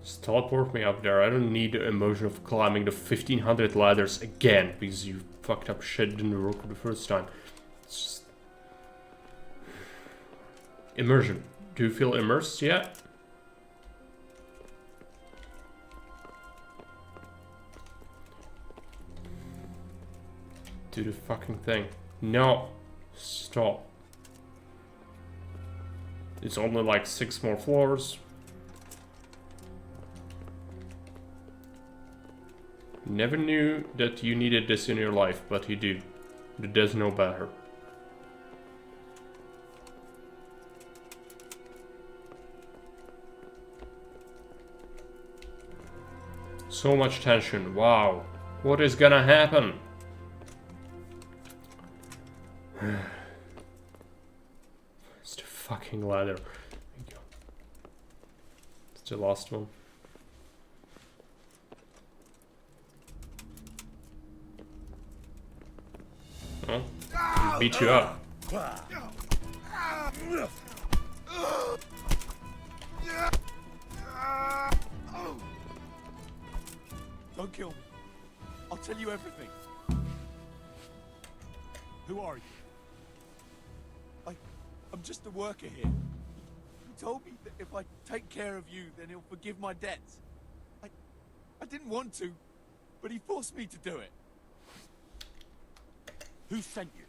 Just teleport me up there. I don't need the emotion of climbing the 1500 ladders again because you fucked up shit didn't work the first time. It's just... Immersion. Do you feel immersed yet? Do the fucking thing. No. Stop. It's only like 6 more floors. Never knew that you needed this in your life, but you do. You does know better. So much tension. Wow. What is gonna happen? It's the fucking ladder. There you go. It's the last one. Oh, he beat you up. Don't kill me. I'll tell you everything. Who are you? I'm just a worker here. He told me that if I take care of you, then he'll forgive my debts. I didn't want to, but he forced me to do it. Who sent you?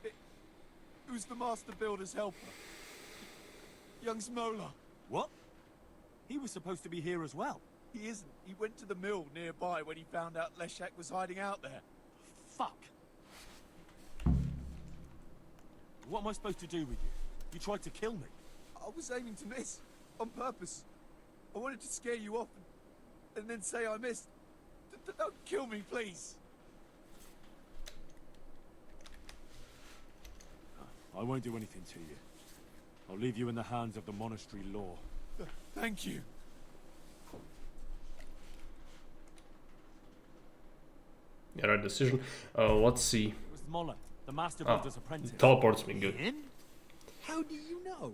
It was the Master Builder's helper. Young Smola. What? He was supposed to be here as well. He isn't. He went to the mill nearby when he found out Leshek was hiding out there. Fuck. What am I supposed to do with you? You tried to kill me. I was aiming to miss. On purpose. I wanted to scare you off and then say I missed. Don't kill me, please. I won't do anything to you. I'll leave you in the hands of the monastery law. Thank you. Yeah, right decision. Let's see. It was Moller, the Master Builder's apprentice. Teleports me good. How do you know?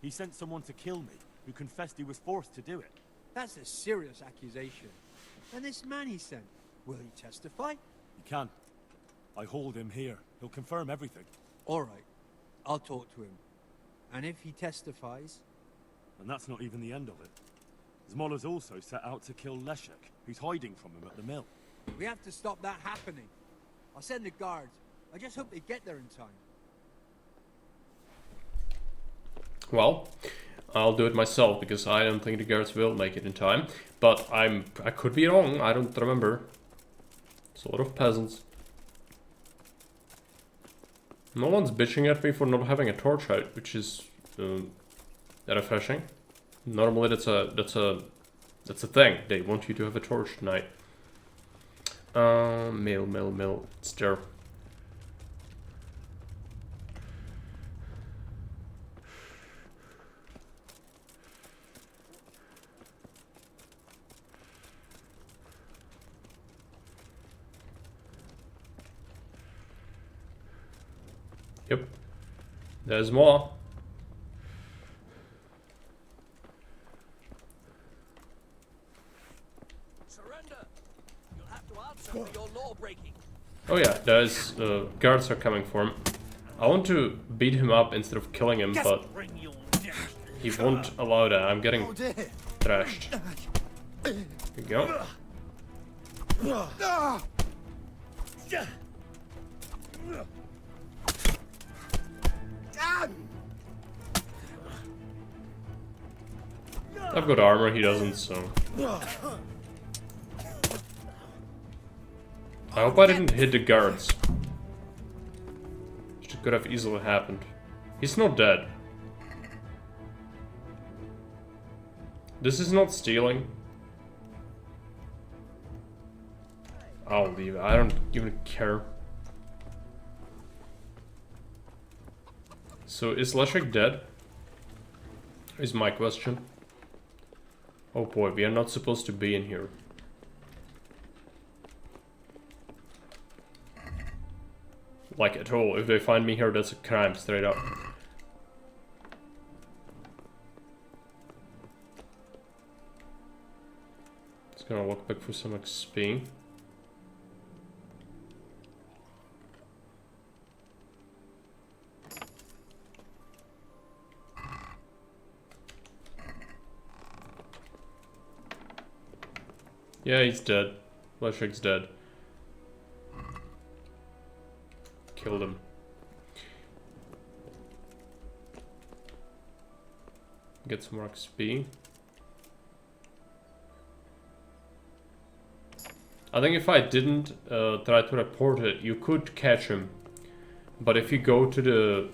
He sent someone to kill me, who confessed he was forced to do it. That's a serious accusation. And this man he sent, will he testify? He can. I hold him here. He'll confirm everything. All right. I'll talk to him. And if he testifies... And that's not even the end of it. Zmola's also set out to kill Leshek, who's hiding from him at the mill. We have to stop that happening. I'll send the guards. I just hope they get there in time. Well, I'll do it myself because I don't think the guards will make it in time. But I could be wrong. I don't remember. It's a lot of peasants. No one's bitching at me for not having a torch out, which is refreshing. Normally that's a thing. They want you to have a torch tonight. Mill. It's there. Yep. There's more. Surrender. You'll have to answer for your law breaking. Oh yeah, there's guards are coming for him. I want to beat him up instead of killing him, but he won't allow that. I'm getting thrashed. Here we go. I've got armor, he doesn't, so... I hope I didn't hit the guards. Which could have easily happened. He's not dead. This is not stealing. I'll leave it. I don't even care. So is Leshek dead? Is my question. Oh boy, we are not supposed to be in here. Like at all. If they find me here, that's a crime, straight up. Just gonna walk back for some XP. Yeah, he's dead. Leshek's dead. Killed him. Get some more XP. I think if I didn't try to report it, you could catch him. But if you go to the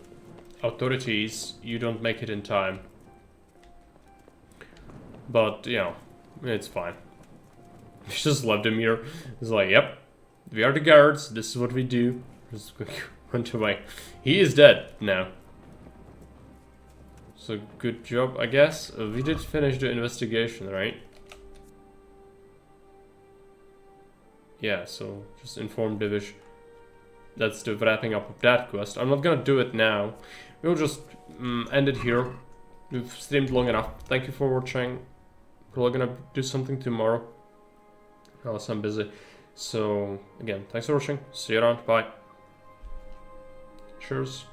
authorities, you don't make it in time. But, you know, it's fine. He just left him here. He's like, yep, we are the guards, this is what we do. Just went away. He is dead now. So good job, I guess. We did finish the investigation, right? Yeah, so just inform Divish. That's the wrapping up of that quest. I'm not gonna do it now. We'll just end it here. We've streamed long enough. Thank you for watching. Probably gonna do something tomorrow. Unless I'm busy. So, again, thanks for watching. See you around. Bye. Cheers.